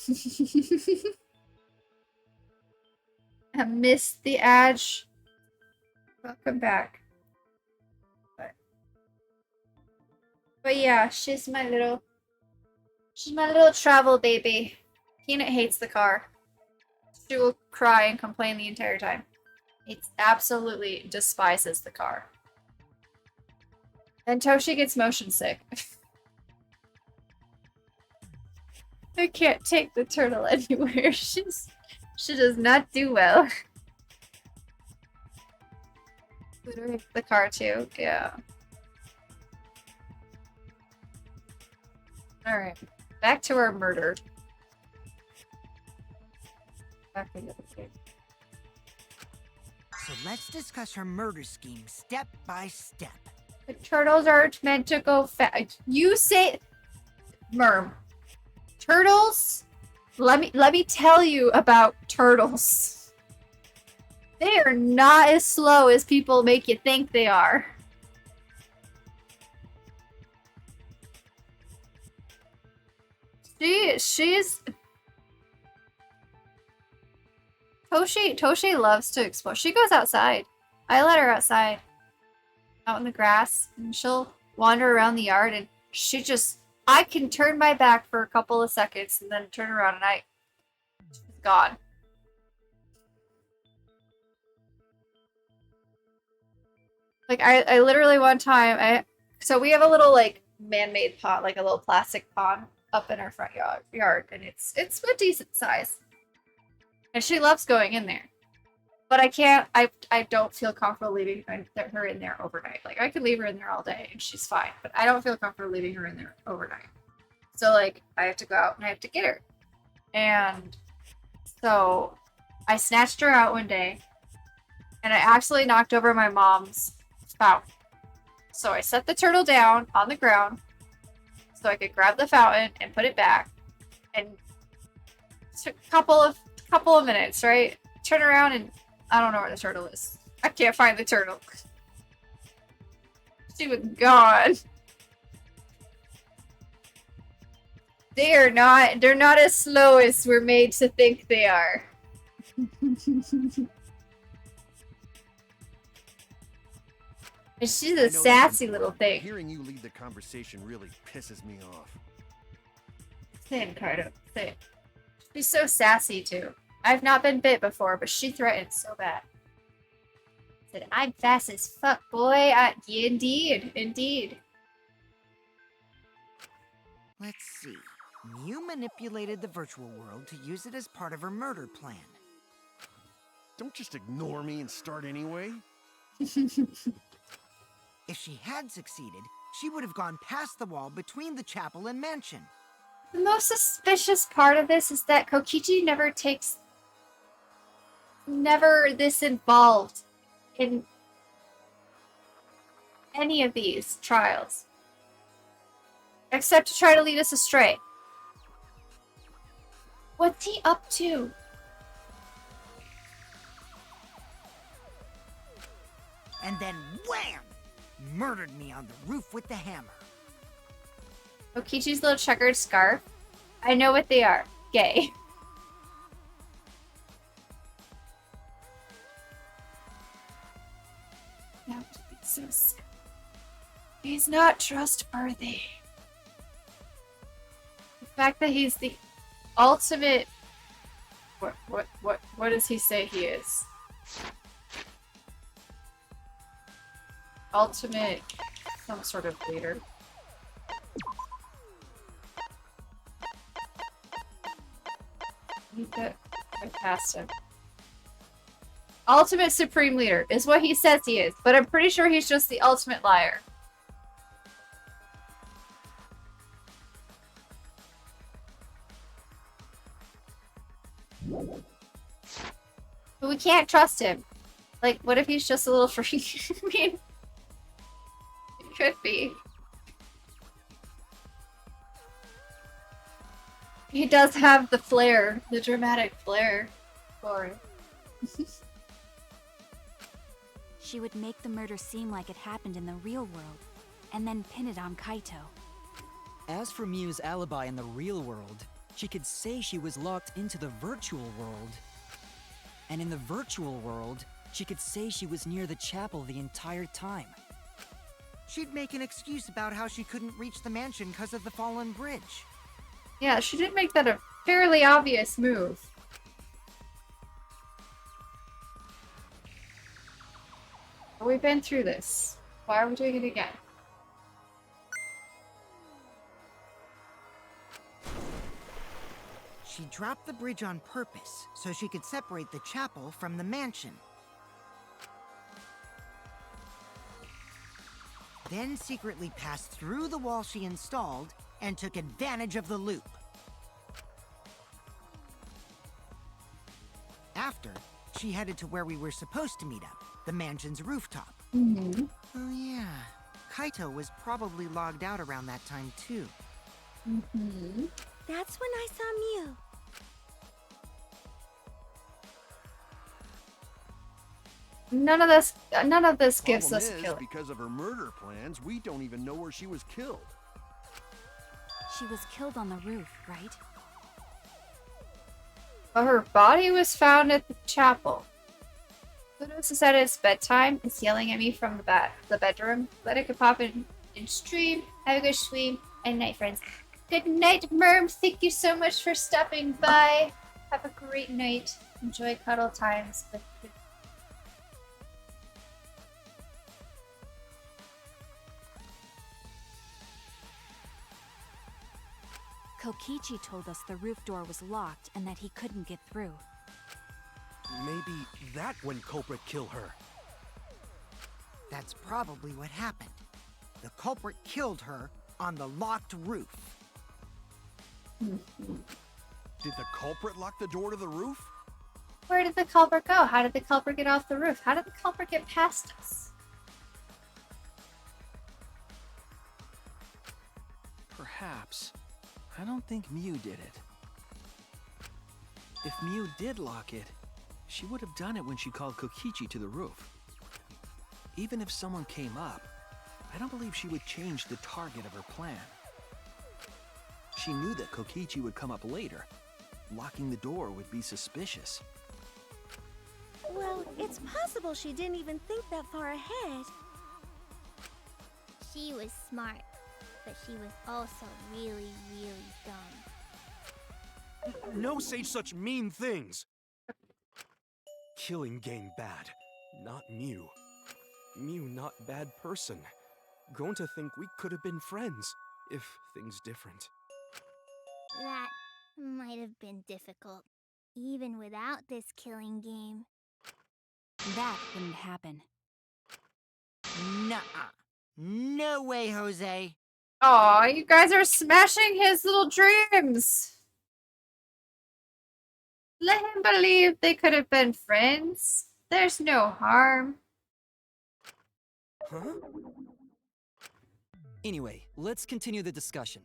I missed the Adge. Welcome back. But yeah, she's my little travel baby. Peanut hates the car. She will cry and complain the entire time. It absolutely despises the car. And Toshi gets motion sick. I can't take the turtle anywhere. She does not do well. Pluto hates the car too. Yeah. Alright. Back to our murder. Back into the game. So let's discuss her murder scheme step by step. The turtles aren't meant to go fast. You say, Merm. Turtles? Let me tell you about turtles. They are not as slow as people make you think they are. She's Toshi loves to explore. She goes outside. I let her outside. Out in the grass. And she'll wander around the yard and I can turn my back for a couple of seconds and then turn around and gone. Like, I literally one time, so we have a little, like, man-made pond, like a little plastic pond up in our front yard, and it's a decent size. And she loves going in there. But I don't feel comfortable leaving her in there overnight. Like, I could leave her in there all day, and she's fine. But I don't feel comfortable leaving her in there overnight. So, like, I have to go out and I have to get her. And so I snatched her out one day, and I accidentally knocked over my mom's fountain. So I set the turtle down on the ground so I could grab the fountain and put it back. And it took a couple of minutes, right? Turn around and I don't know where the turtle is. I can't find the turtle. She was gone. They're not as slow as we're made to think they are. And she's a sassy little thing. Hearing you lead the conversation really pisses me off. Same, Cardo. Same. She's so sassy, too. I've not been bit before, but she threatens so bad. Said, I'm fast as fuck, boy. Yeah, indeed. Indeed. Let's see. Mew manipulated the virtual world to use it as part of her murder plan. Don't just ignore me and start anyway. If she had succeeded, she would have gone past the wall between the chapel and mansion. The most suspicious part of this is that Kokichi never this involved in any of these trials. Except to try to lead us astray. What's he up to? And then wham! Murdered me on the roof with the hammer. Kokichi's little checkered scarf. I know what they are. Gay. That would be so sad. He's not trustworthy. The fact that he's the ultimate... What does he say he is? Ultimate... some sort of leader. I passed him. Ultimate Supreme Leader is what he says he is, but I'm pretty sure he's just the ultimate liar. But we can't trust him. Like, what if he's just a little freak? I mean, it could be. He does have the flair, the dramatic flair for it. She would make the murder seem like it happened in the real world, and then pin it on Kaito. As for Mew's alibi in the real world, she could say she was locked into the virtual world. And in the virtual world, she could say she was near the chapel the entire time. She'd make an excuse about how she couldn't reach the mansion because of the fallen bridge. Yeah, she did make that a fairly obvious move. But we've been through this. Why are we doing it again? She dropped the bridge on purpose so she could separate the chapel from the mansion. Then secretly passed through the wall she installed and took advantage of the loop. After, she headed to where we were supposed to meet up, the mansion's rooftop. Mm-hmm. Oh yeah, Kaito was probably logged out around that time too. Mm-hmm. That's when I saw Mew. None of this gives us a killer. Because of her murder plans, we don't even know where she was killed. She was killed on the roof, right? But her body was found at the chapel. Ludos is at his bedtime. Is yelling at me from the bedroom. Glad I could pop in stream. Have a good stream and night, friends. Good night, Merm. Thank you so much for stopping by. Have a great night. Enjoy cuddle times with Kokichi told us the roof door was locked and that he couldn't get through. Maybe that when culprit kill her. That's probably what happened. The culprit killed her on the locked roof. Did the culprit lock the door to the roof? Where did the culprit go? How did the culprit get off the roof? How did the culprit get past us? Perhaps. I don't think Mew did it. If Mew did lock it, she would have done it when she called Kokichi to the roof. Even if someone came up, I don't believe she would change the target of her plan. She knew that Kokichi would come up later. Locking the door would be suspicious. Well, it's possible she didn't even think that far ahead. She was smart, but she was also really, really dumb. No say such mean things. Killing game bad, not Mew. Mew not bad person. Grown to think we could have been friends, if things different. That might have been difficult, even without this killing game. That wouldn't happen. Nuh-uh. No way, Jose. Aw, you guys are smashing his little dreams. Let him believe they could have been friends. There's no harm. Huh? Anyway, let's continue the discussion.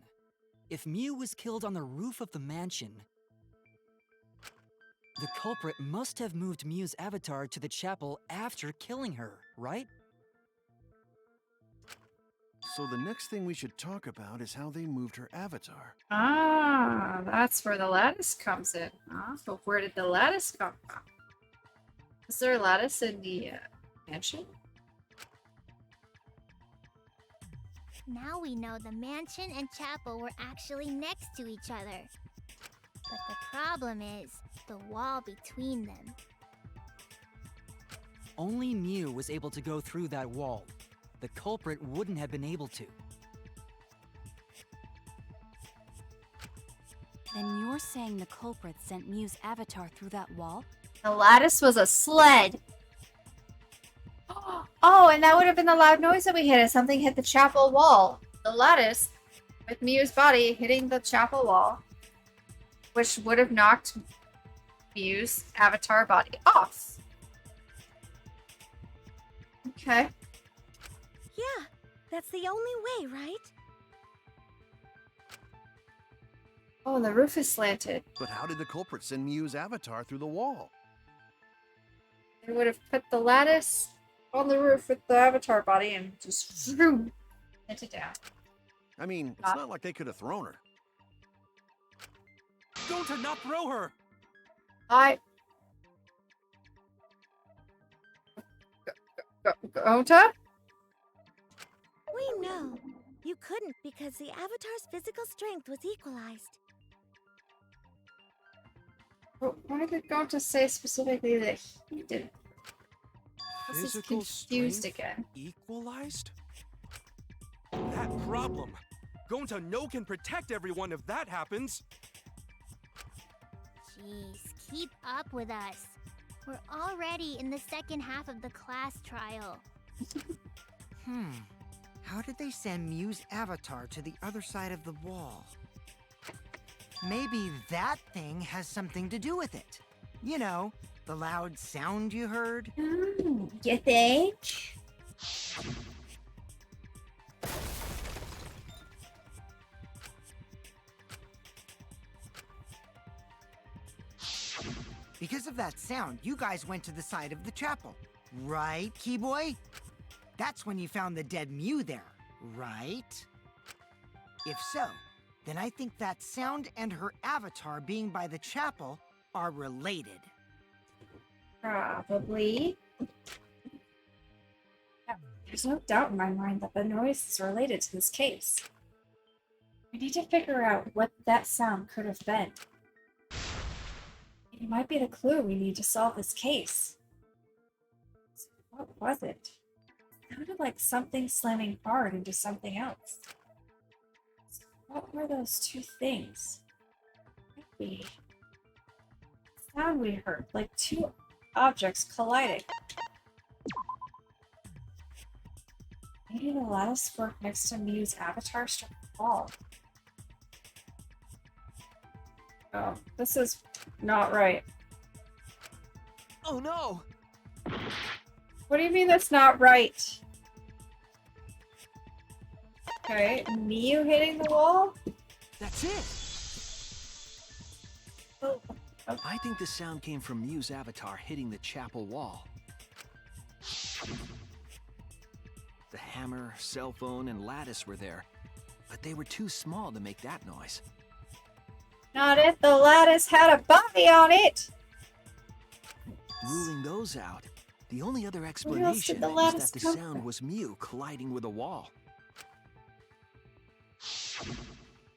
If Mew was killed on the roof of the mansion, the culprit must have moved Mew's avatar to the chapel after killing her, right? So the next thing we should talk about is how they moved her avatar. Ah, that's where the lattice comes in. Huh? But where did the lattice come from? Is there a lattice in the mansion? Now we know the mansion and chapel were actually next to each other. But the problem is the wall between them. Only Mew was able to go through that wall. The culprit wouldn't have been able to. Then you're saying the culprit sent Mew's avatar through that wall? The lattice was a sled. Oh, and that would have been the loud noise that we hit as something hit the chapel wall. The lattice with Mew's body hitting the chapel wall, which would have knocked Mew's avatar body off. Okay. Yeah, that's the only way, right? Oh, and the roof is slanted. But how did the culprit send Mew's avatar through the wall? They would have put the lattice on the roof with the avatar body and just zoom it down. I mean, it's not like they could have thrown her. Don't not throw her! Gonta? We know. You couldn't because the avatar's physical strength was equalized. But why did Gonta say specifically that he didn't? This is Physical confused strength again. Equalized? That problem. Gonta no can protect everyone if that happens. Jeez, keep up with us. We're already in the second half of the class trial. How did they send Mew's avatar to the other side of the wall? Maybe that thing has something to do with it. You know, the loud sound you heard? You think? Because of that sound, you guys went to the side of the chapel. Right, Keyboy? That's when you found the dead Mew there, right? If so, then I think that sound and her avatar being by the chapel are related. Probably. Yeah, there's no doubt in my mind that the noise is related to this case. We need to figure out what that sound could have been. It might be the clue we need to solve this case. What was it? It sounded like something slamming hard into something else. What were those two things? Could be. The sound we heard, like two objects colliding. Maybe the lattice work next to Mew's avatar struck the fall. Oh, this is not right. Oh no! What do you mean that's not right? Okay, Mew hitting the wall? That's it! Oh. I think the sound came from Mew's avatar hitting the chapel wall. The hammer, cell phone, and lattice were there, but they were too small to make that noise. Not if the lattice had a body on it! Ruling those out, the only other else did explanation the is lattice that the come sound from? was Mew colliding with a wall.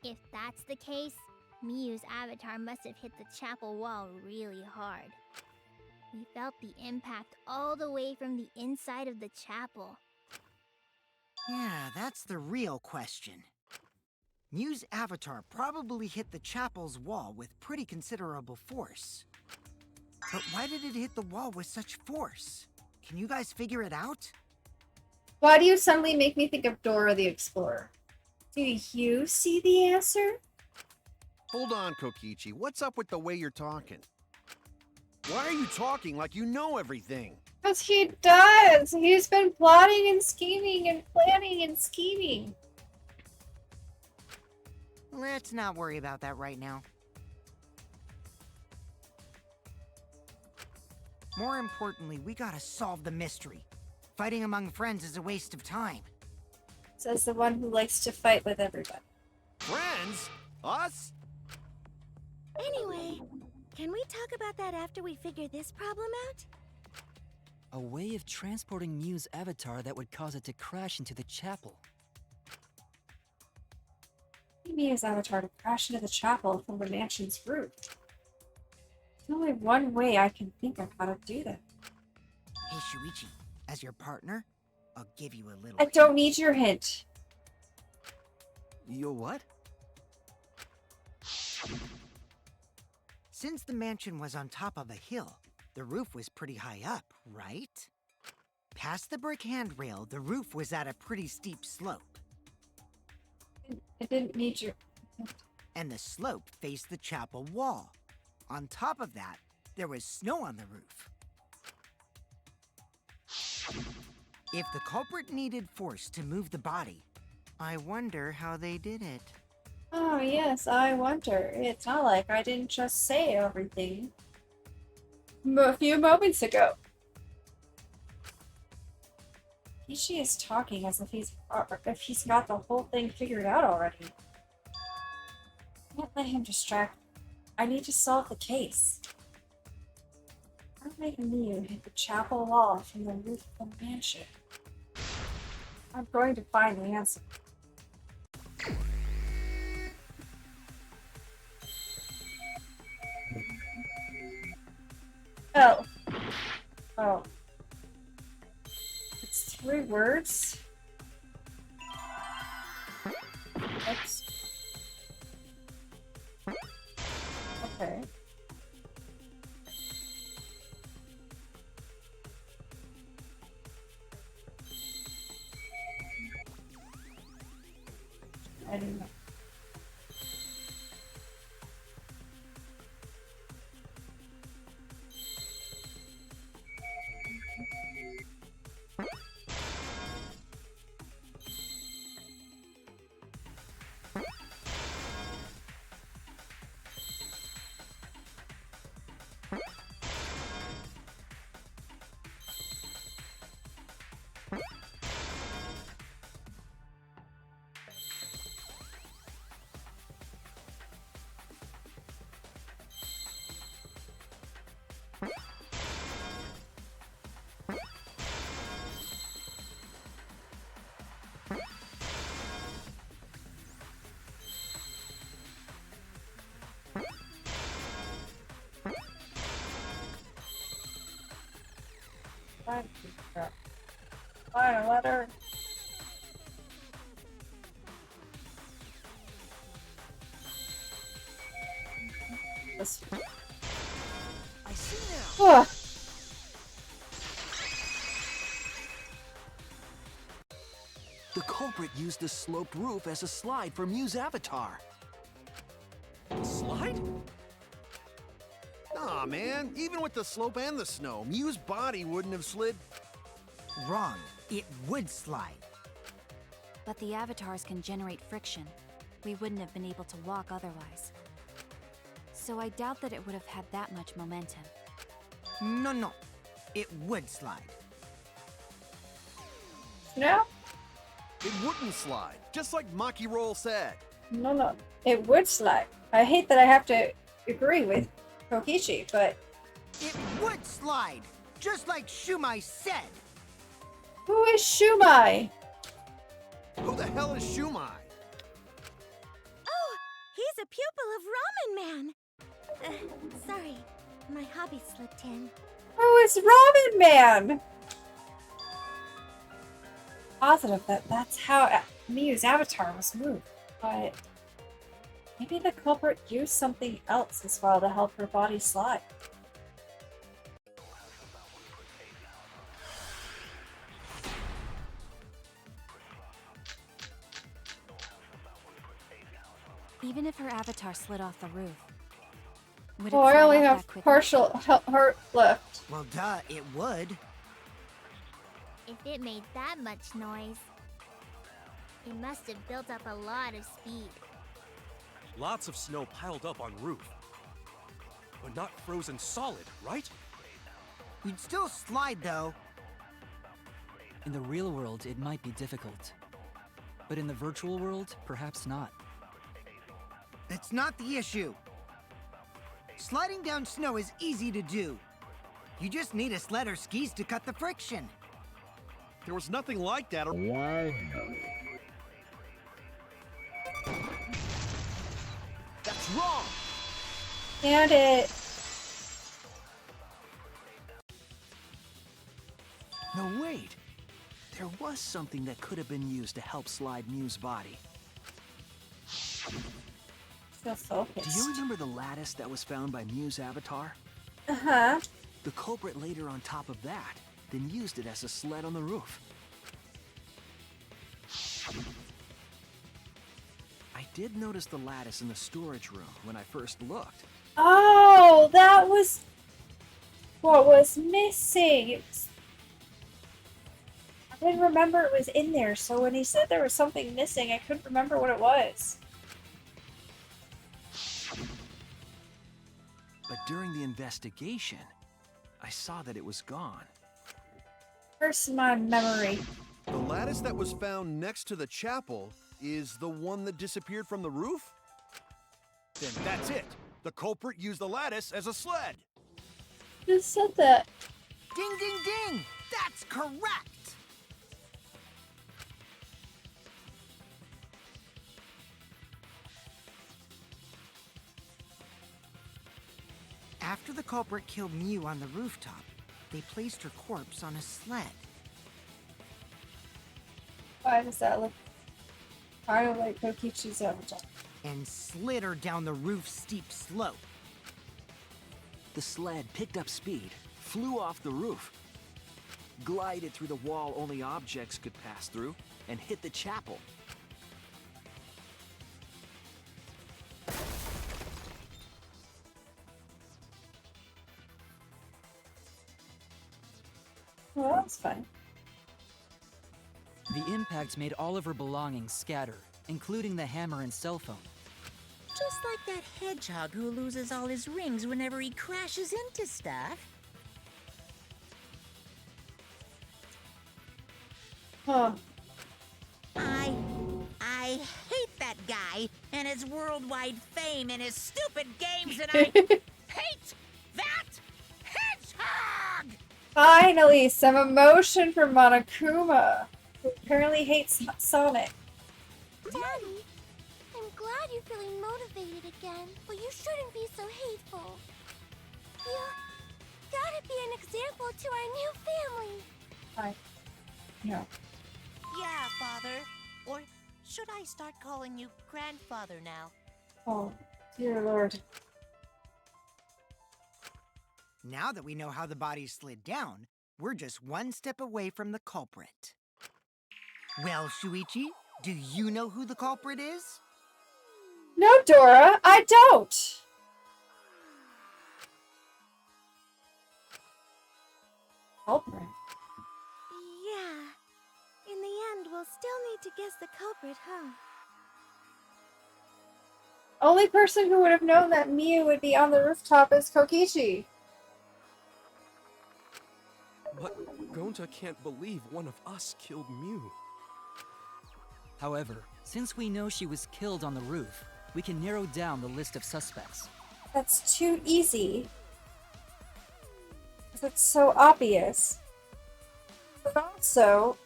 If that's the case, Miyu's avatar must have hit the chapel wall really hard. We felt the impact all the way from the inside of the chapel. Yeah, that's the real question. Mew's avatar probably hit the chapel's wall with pretty considerable force. But why did it hit the wall with such force? Can you guys figure it out? Why do you suddenly make me think of Dora the Explorer? Do you see the answer? Hold on, Kokichi. What's up with the way you're talking? Why are you talking like you know everything? Because he does! He's been plotting and scheming and planning and scheming. Let's not worry about that right now. More importantly, we gotta solve the mystery. Fighting among friends is a waste of time. Says the one who likes to fight with everybody. Friends? Us? Anyway, can we talk about that after we figure this problem out? A way of transporting Mew's avatar that would cause it to crash into the chapel. Mew's avatar to crash into the chapel from the mansion's roof. There's only one way I can think of how to do that. Hey, Shuichi, as your partner, I'll give you a little I don't need your hint. Your what? Since the mansion was on top of a hill, the roof was pretty high up, right? Past the brick handrail, the roof was at a pretty steep slope. I didn't need your... And the slope faced the chapel wall. On top of that, there was snow on the roof. If the culprit needed force to move the body, I wonder how they did it. Oh yes, I wonder. It's not like I didn't just say everything a few moments ago. Kokichi is talking as if he's got the whole thing figured out already. Can't let him distract me. I need to solve the case. How did Mew hit the chapel wall from the roof of the mansion? I'm going to find the answer. Oh. Oh. It's 3 words? Oops. Okay. I didn't know. Find a letter. This one. I see now. Ugh. The culprit used the sloped roof as a slide for Mew's avatar. Slide? Aw, man. Even with the slope and the snow, Mew's body wouldn't have slid. Wrong. It would slide. But the avatars can generate friction. We wouldn't have been able to walk otherwise. So I doubt that it would have had that much momentum. No. It would slide. No? It wouldn't slide, just like Maki Roll said. No. It would slide. I hate that I have to agree with Kokichi, but... It would slide, just like Shumai said. Who is Shumai? Who the hell is Shumai? Oh, he's a pupil of Ramen Man. Sorry, my hobby slipped in. Who is Ramen Man? Positive that that's how Mew's avatar was moved, but maybe the culprit used something else as well to help her body slide. Even if her avatar slid off the roof, would it Oh, I slide only off have that quickly? partial heart left. Well, duh, it would. If it made that much noise, it must have built up a lot of speed. Lots of snow piled up on roof. But not frozen solid, right? We'd still slide, though. In the real world, it might be difficult. But in the virtual world, perhaps not. That's not the issue. Sliding down snow is easy to do. You just need a sled or skis to cut the friction. There was nothing like that. That's wrong! And it. No, wait. There was something that could have been used to help slide Mew's body. So focused. Do you remember the lattice that was found by Mew's avatar? Uh-huh. The culprit laid her on top of that, then used it as a sled on the roof. I did notice the lattice in the storage room when I first looked. Oh, that was what was missing. I didn't remember it was in there, so when he said there was something missing, I couldn't remember what it was. But during the investigation, I saw that it was gone. Curse my memory. The lattice that was found next to the chapel is the one that disappeared from the roof? Then that's it. The culprit used the lattice as a sled. Just said that. Ding, ding, ding! That's correct! After the culprit killed Mew on the rooftop, they placed her corpse on a sled. Why does that look kind of like Kokichi's avatar? And slid her down the roof's steep slope. The sled picked up speed, flew off the roof, glided through the wall only objects could pass through, and hit the chapel. Well, that's fine. The impact made all of her belongings scatter, including the hammer and cell phone. Just like that hedgehog who loses all his rings whenever he crashes into stuff. Huh. I hate that guy and his worldwide fame and his stupid games, and I hate that hedgehog! Finally, some emotion from Monokuma, who apparently hates Sonic. Daddy, I'm glad you're feeling motivated again, but you shouldn't be so hateful. gotta be an example to our new family. Hi. No. Yeah, Father. Or should I start calling you Grandfather now? Oh, dear Lord. Now that we know how the body slid down, we're just one step away from the culprit. Well, Shuichi, do you know who the culprit is? No, Dora, I don't. Culprit. Yeah. In the end, we'll still need to guess the culprit, huh? Only person who would have known that Miu would be on the rooftop is Kokichi. But Gonta can't believe one of us killed Mew. However, since we know she was killed on the roof, we can narrow down the list of suspects. That's too easy. That's so obvious. But also,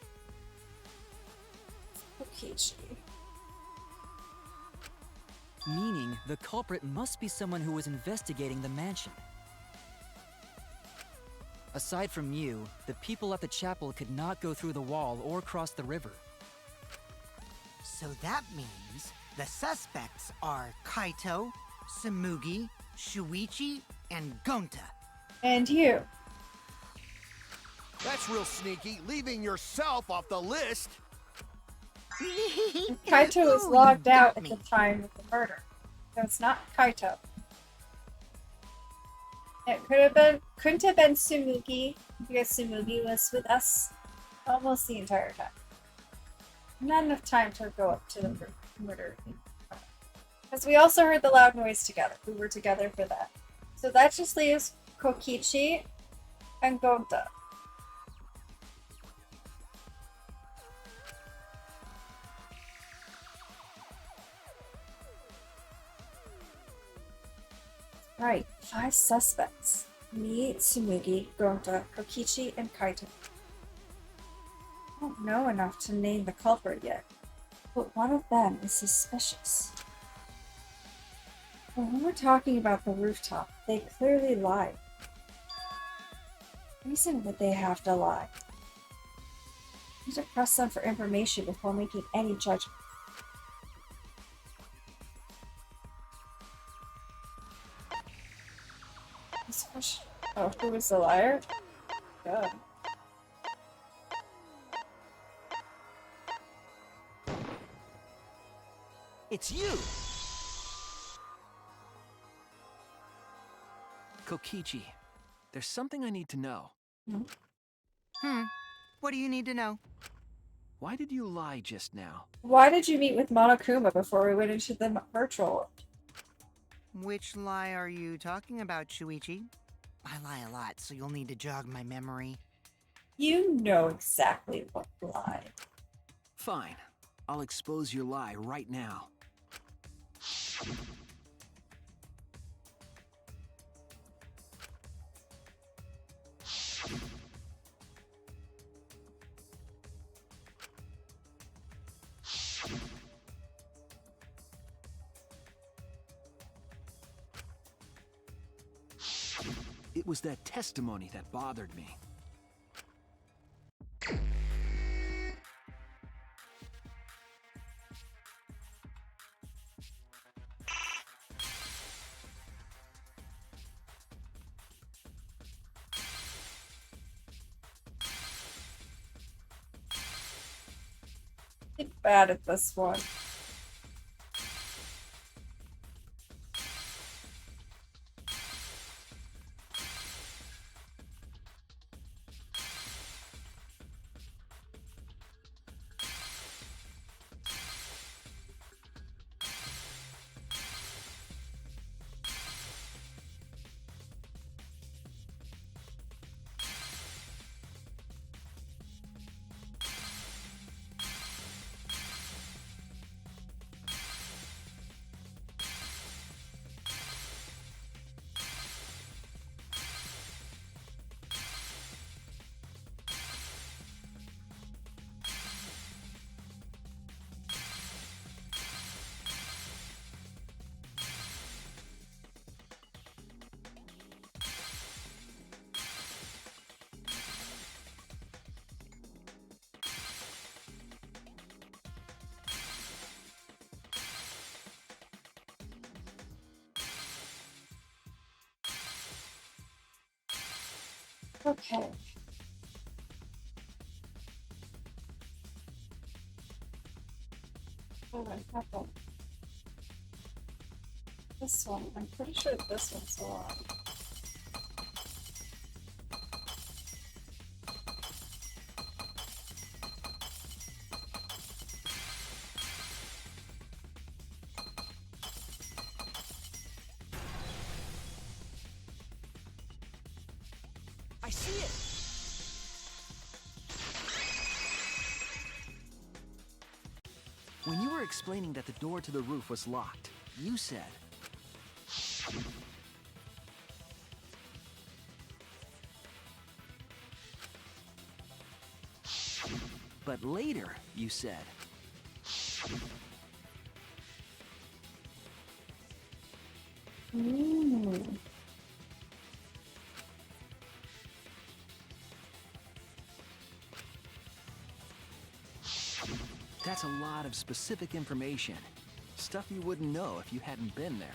Kokichi. Meaning, the culprit must be someone who was investigating the mansion. Aside from you, the people at the chapel could not go through the wall or cross the river. So that means the suspects are Kaito, Samugi, Shuichi, and Gonta. And you. That's real sneaky, leaving yourself off the list. Kaito was Ooh, logged you out got at me. the time of the murder. So it's not Kaito. It couldn't have been Sumugi, because Sumugi was with us almost the entire time. Not enough time to go up to the murder. Because we also heard the loud noise together. We were together for that. So that just leaves Kokichi and Gonta. Right, 5 suspects. Me, Tsumugi, Gonta, Kokichi, and Kaito. I don't know enough to name the culprit yet, but one of them is suspicious. When we're talking about the rooftop, they clearly lied. What reason would they have to lie? We need to press them for information before making any judgment. This question. Oh, who was the liar? God. It's you! Kokichi, there's something I need to know. What do you need to know? Why did you lie just now? Why did you meet with Monokuma before we went into the virtual world? Which lie are you talking about, Shuichi? I lie a lot, so you'll need to jog my memory. You know exactly what lie. Fine. I'll expose your lie right now. It was that testimony that bothered me. You're bad at this one. Okay. Oh, I have one. This one. I'm pretty sure this one's the one. I see it! When you were explaining that the door to the roof was locked, you said... But later, you said... That's a lot of specific information. Stuff you wouldn't know if you hadn't been there.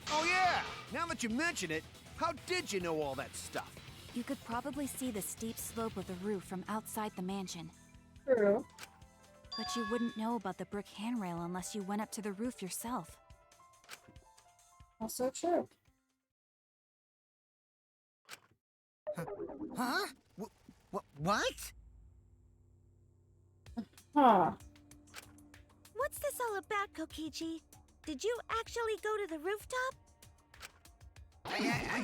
Oh yeah! Now that you mention it, how did you know all that stuff? You could probably see the steep slope of the roof from outside the mansion. True. But you wouldn't know about the brick handrail unless you went up to the roof yourself. Also true. Huh? What? Huh. What's this all about, Kokichi? Did you actually go to the rooftop? I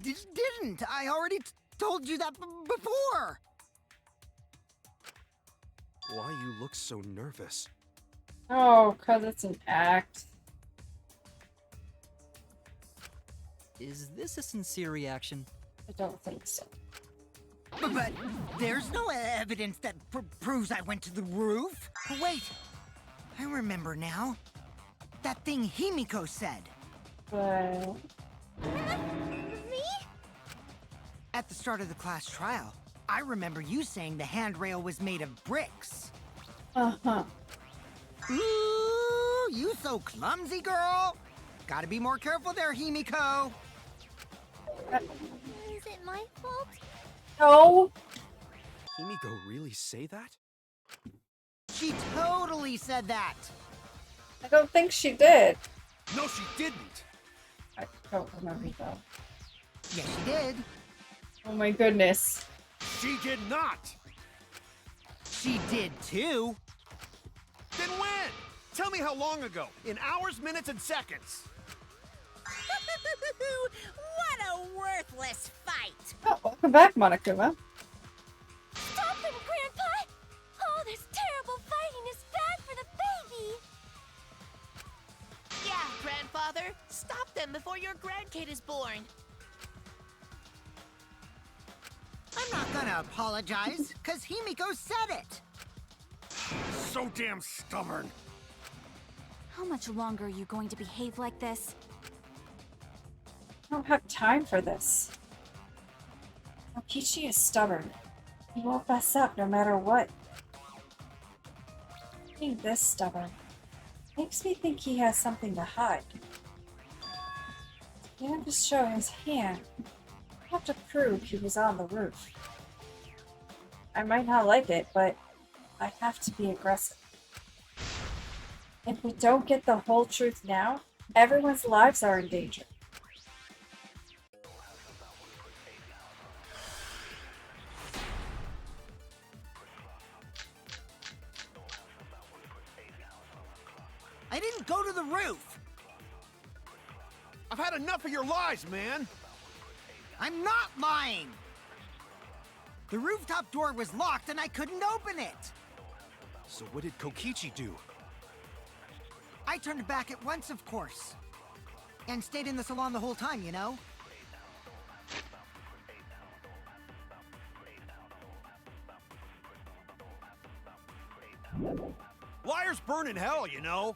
didn't. I already told you that before. Why you look so nervous? Oh, 'cause it's an act. Is this a sincere reaction? I don't think so. But there's no evidence that proves I went to the roof. Wait, I remember now. That thing Himiko said. But... Me? At the start of the class trial, I remember you saying the handrail was made of bricks. Uh-huh. Ooh, you so clumsy, girl. Gotta be more careful there, Himiko. Is it my fault? No. Himiko really say that? She totally said that. I don't think she did. No, she didn't! I don't remember though. Yes, she did. Oh my goodness. She did not! She did too. Then when? Tell me how long ago. In hours, minutes, and seconds. What a worthless fight! Oh, welcome back, Monokuma. Stop them, Grandpa! Oh, this terrible fighting is bad for the baby! Yeah, grandfather. Stop them before your grandkid is born. I'm not gonna apologize, cause Himiko said it. So damn stubborn. How much longer are you going to behave like this? I don't have time for this. Kokichi is stubborn. He won't mess up no matter what. Being this stubborn makes me think he has something to hide. He can't just show his hand. I have to prove he was on the roof. I might not like it, but I have to be aggressive. If we don't get the whole truth now, everyone's lives are in danger. I didn't go to the roof. I've had enough of your lies, man. I'm not lying. The rooftop door was locked and I couldn't open it. So what did Kokichi do? I turned back at once, of course. And stayed in the salon the whole time, you know? Liars burn in hell, you know.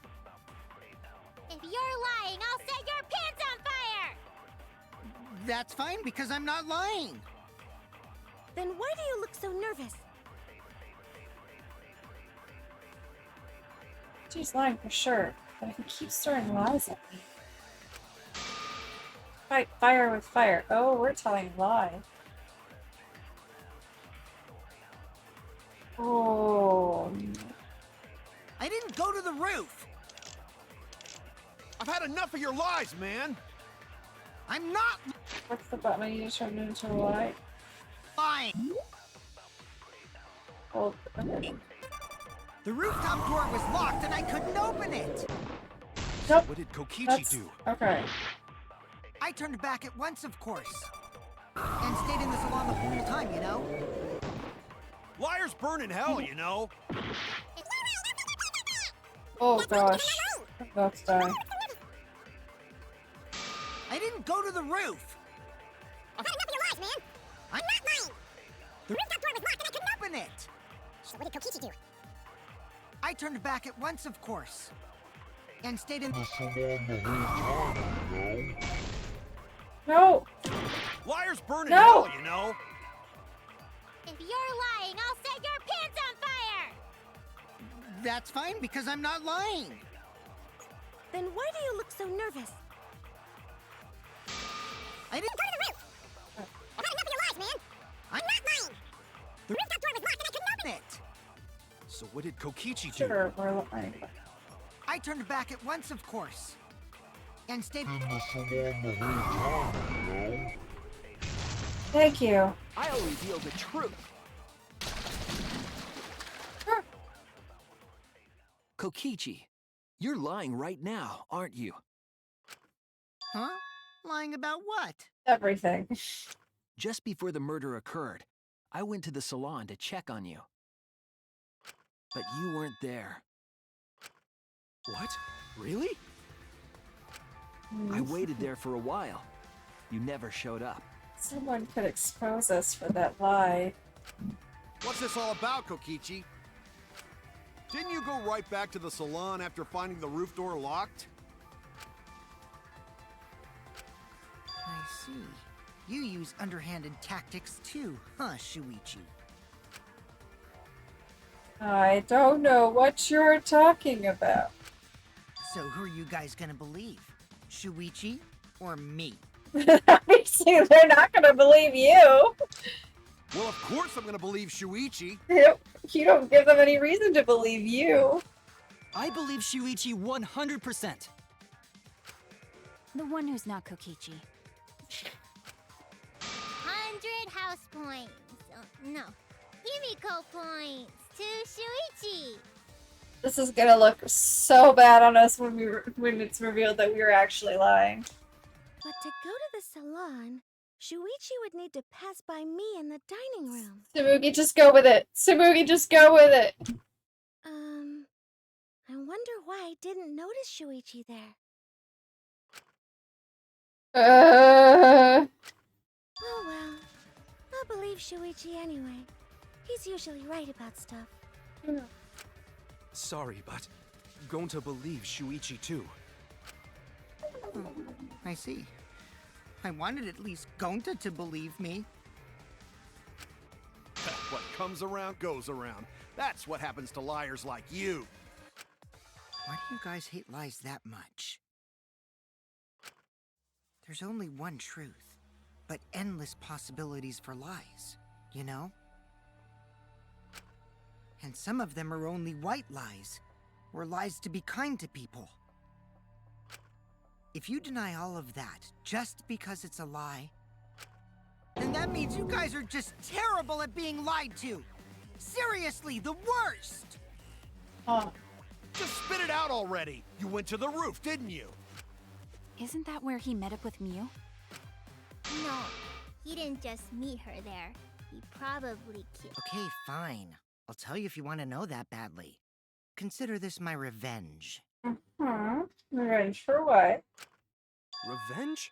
If you're lying, I'll set your pants on fire! That's fine because I'm not lying. Then why do you look so nervous? She's lying for sure, but he keeps throwing lies at me. Fight fire with fire. Oh, we're telling a lie. Oh. I didn't go to the roof. I've had enough of your lies, man. I'm not What's the button I use to turn it into a light? lying. Hold. Okay. The rooftop door was locked and I couldn't open it. Nope. What did Kokichi That's do? okay. I turned back at once, of course. And stayed in the salon the whole time, you know? Liars burn in hell, you know. Oh gosh. That's die. I didn't go to the roof. I've had enough of your lies, man. I'm not lying. The rooftop door was locked and I couldn't Open it. So what did Kokichi do? I turned back at once, of course. And stayed in the salon the whole time, you know? No. Liars burn in No. hell, you know. If you're lying, I'll set your pants on fire! That's fine because I'm not lying. Then why do you look so nervous? I didn't Go to the roof. I've had enough of your lies, man. I'm not lying. The rooftop door was locked and I couldn't open it. So what did Kokichi do? Sure, we're lying. I turned back at once, of course. And stayed In the salon the whole time, you know? Thank you. I'll reveal the truth. Kokichi, you're lying right now, aren't you? Huh? Lying about what? Everything. Just before the murder occurred, I went to the salon to check on you. But you weren't there. What? Really? I waited there for a while. You never showed up. Someone could expose us for that lie. What's this all about, Kokichi? Didn't you go right back to the salon after finding the roof door locked? I see. You use underhanded tactics too, huh, Shuichi? I don't know what you're talking about. So who are you guys gonna believe? Shuichi or me? Obviously, they're not gonna believe you. Well, of course I'm gonna believe Shuichi. You don't give them any reason to believe you. I believe Shuichi 100%. The one who's not Kokichi. 100 house points. No. Himiko points to Shuichi. This is gonna look so bad on us when it's revealed that we were actually lying. But to go to the salon, Shuichi would need to pass by me in the dining room. Tsumugi, just go with it. Tsumugi, just go with it. I wonder why I didn't notice Shuichi there. Oh well, I'll believe Shuichi anyway. He's usually right about stuff. Sorry, but I'm going to believe Shuichi too. Oh, I see. I wanted at least Gonta to believe me. What comes around goes around. That's what happens to liars like you. Why do you guys hate lies that much? There's only one truth, but endless possibilities for lies, you know? And some of them are only white lies, or lies to be kind to people. If you deny all of that just because it's a lie, then that means you guys are just terrible at being lied to. Seriously, the worst! Oh. Just spit it out already. You went to the roof, didn't you? Isn't that where he met up with Miu? No, he didn't just meet her there. He probably killed. Okay, fine. I'll tell you if you want to know that badly. Consider this my revenge. Revenge for what? Revenge?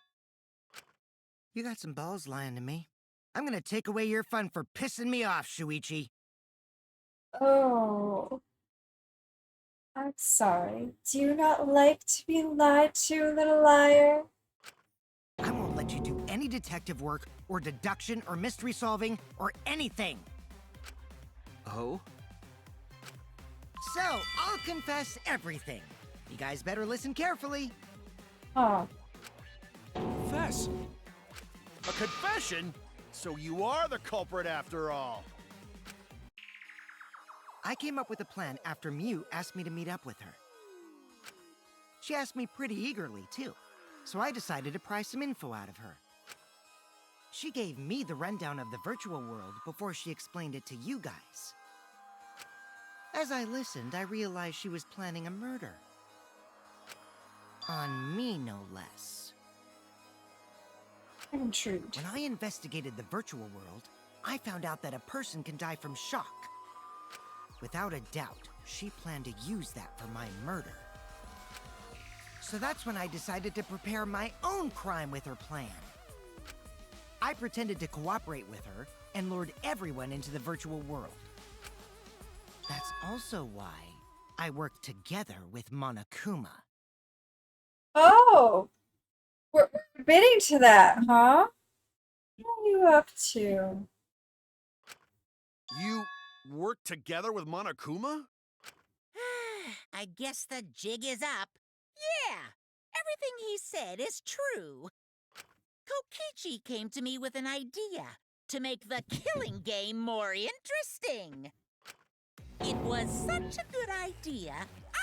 You got some balls lying to me. I'm gonna take away your fun for pissing me off, Shuichi. Oh. I'm sorry. Do you not like to be lied to, little liar? I won't let you do any detective work, or deduction, or mystery solving, or anything. Oh? So, I'll confess everything. You guys better listen carefully. Oh. Confess? A confession? So you are the culprit after all. I came up with a plan after Mew asked me to meet up with her. She asked me pretty eagerly, too, so I decided to pry some info out of her. She gave me the rundown of the virtual world before she explained it to you guys. As I listened, I realized she was planning a murder. On me, no less. I'm intrigued. When I investigated the virtual world, I found out that a person can die from shock. Without a doubt, she planned to use that for my murder. So that's when I decided to prepare my own crime with her plan. I pretended to cooperate with her and lured everyone into the virtual world. That's also why I worked together with Monokuma. Oh! We're admitting to that, huh? What are you up to? You work together with Monokuma? I guess the jig is up. Yeah, everything he said is true. Kokichi came to me with an idea to make the killing game more interesting. It was such a good idea,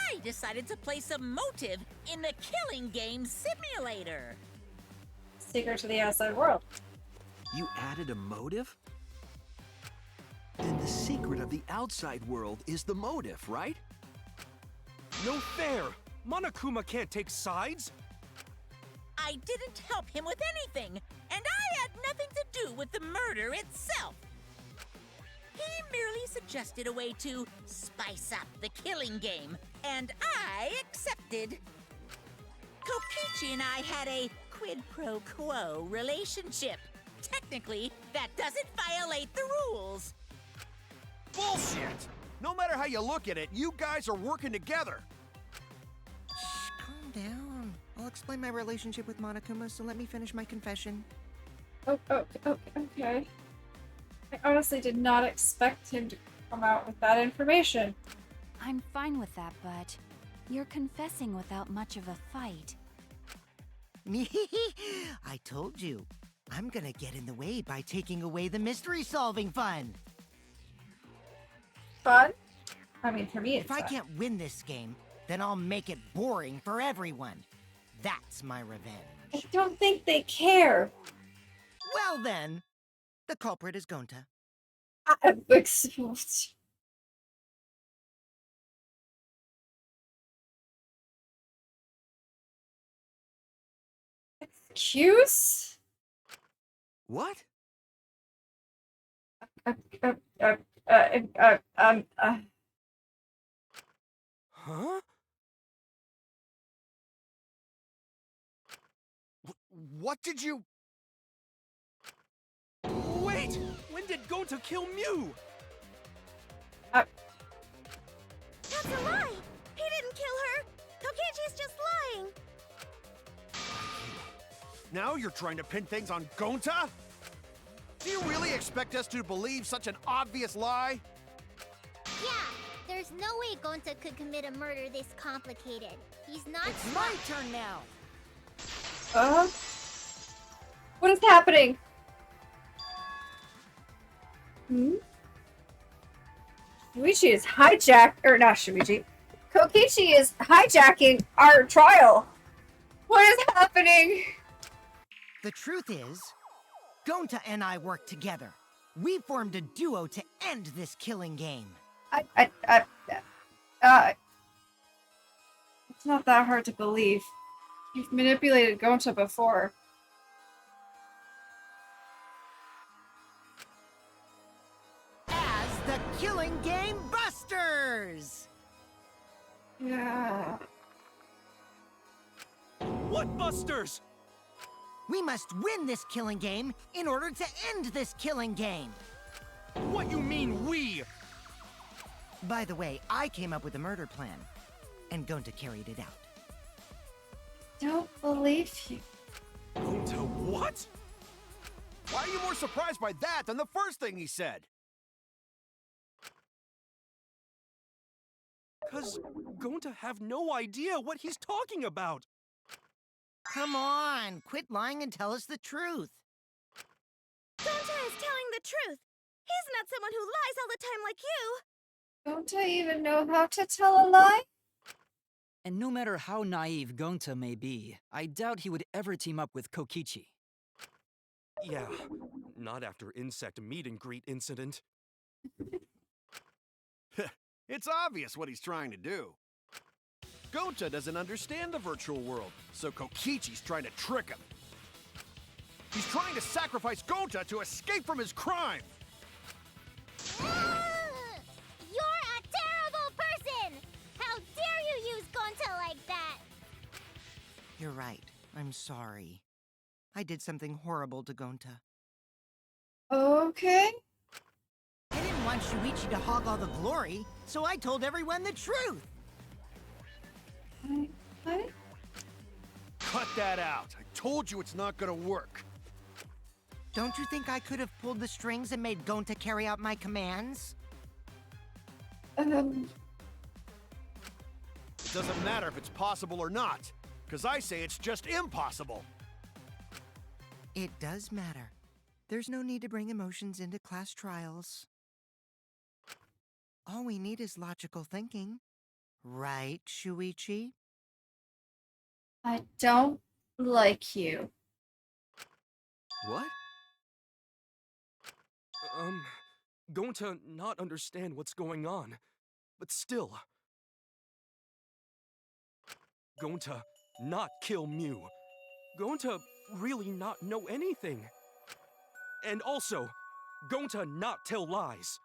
I decided to place a motive in the killing game simulator. Secret to the outside world. You added a motive? Then the secret of the outside world is the motive, right? No fair! Monokuma can't take sides! I didn't help him with anything, and I had nothing to do with the murder itself. He merely suggested a way to spice up the killing game, and I accepted. Kokichi and I had a quid pro quo relationship. Technically, that doesn't violate the rules. Bullshit! No matter how you look at it, you guys are working together. Shh, calm down. I'll explain my relationship with Monokuma, so let me finish my confession. Okay. I honestly did not expect him to come out with that information. I'm fine with that, but you're confessing without much of a fight. I told you. I'm gonna get in the way by taking away the mystery-solving fun. Fun? I mean, for me, it's If I fun. can't win this game, then I'll make it boring for everyone. That's my revenge. I don't think they care. Well then, the culprit is Gonta. Excuse? What? Huh? What did you... Wait! When did Gonta kill Mew? That's a lie! He didn't kill her! Kokichi's just lying! Now you're trying to pin things on Gonta? Do you really expect us to believe such an obvious lie? Yeah, there's no way Gonta could commit a murder this complicated. He's not It's smart. my turn now. What is happening? Shuichi is Kokichi is hijacking our trial. What is happening? The truth is, Gonta and I worked together. We formed a duo to end this killing game. It's not that hard to believe. You've manipulated Gonta before. As the Killing Game Busters! Yeah. What busters? We must win this killing game in order to end this killing game. What you mean, we? By the way, I came up with a murder plan, and Gonta carried it out. Don't believe you. Gonta what? Why are you more surprised by that than the first thing he said? Cause Gonta have no idea what he's talking about. Come on, quit lying and tell us the truth. Gonta is telling the truth! He's not someone who lies all the time like you! Don't I even know how to tell a lie? And no matter how naive Gonta may be, I doubt he would ever team up with Kokichi. Yeah, not after insect meet and greet incident. It's obvious what he's trying to do. Gonta doesn't understand the virtual world, so Kokichi's trying to trick him. He's trying to sacrifice Gonta to escape from his crime! You're a terrible person! How dare you use Gonta like that? You're right. I'm sorry. I did something horrible to Gonta. Okay. I didn't want Shuichi to hog all the glory, so I told everyone the truth. What? Cut that out! I told you it's not gonna work! Don't you think I could have pulled the strings and made Gonta carry out my commands? It doesn't matter if it's possible or not, because I say it's just impossible! It does matter. There's no need to bring emotions into class trials. All we need is logical thinking. Right, Shuichi? I don't like you. What? Going to not understand what's going on, but still. Going to not kill Mew. Going to really not know anything. And also, going to not tell lies.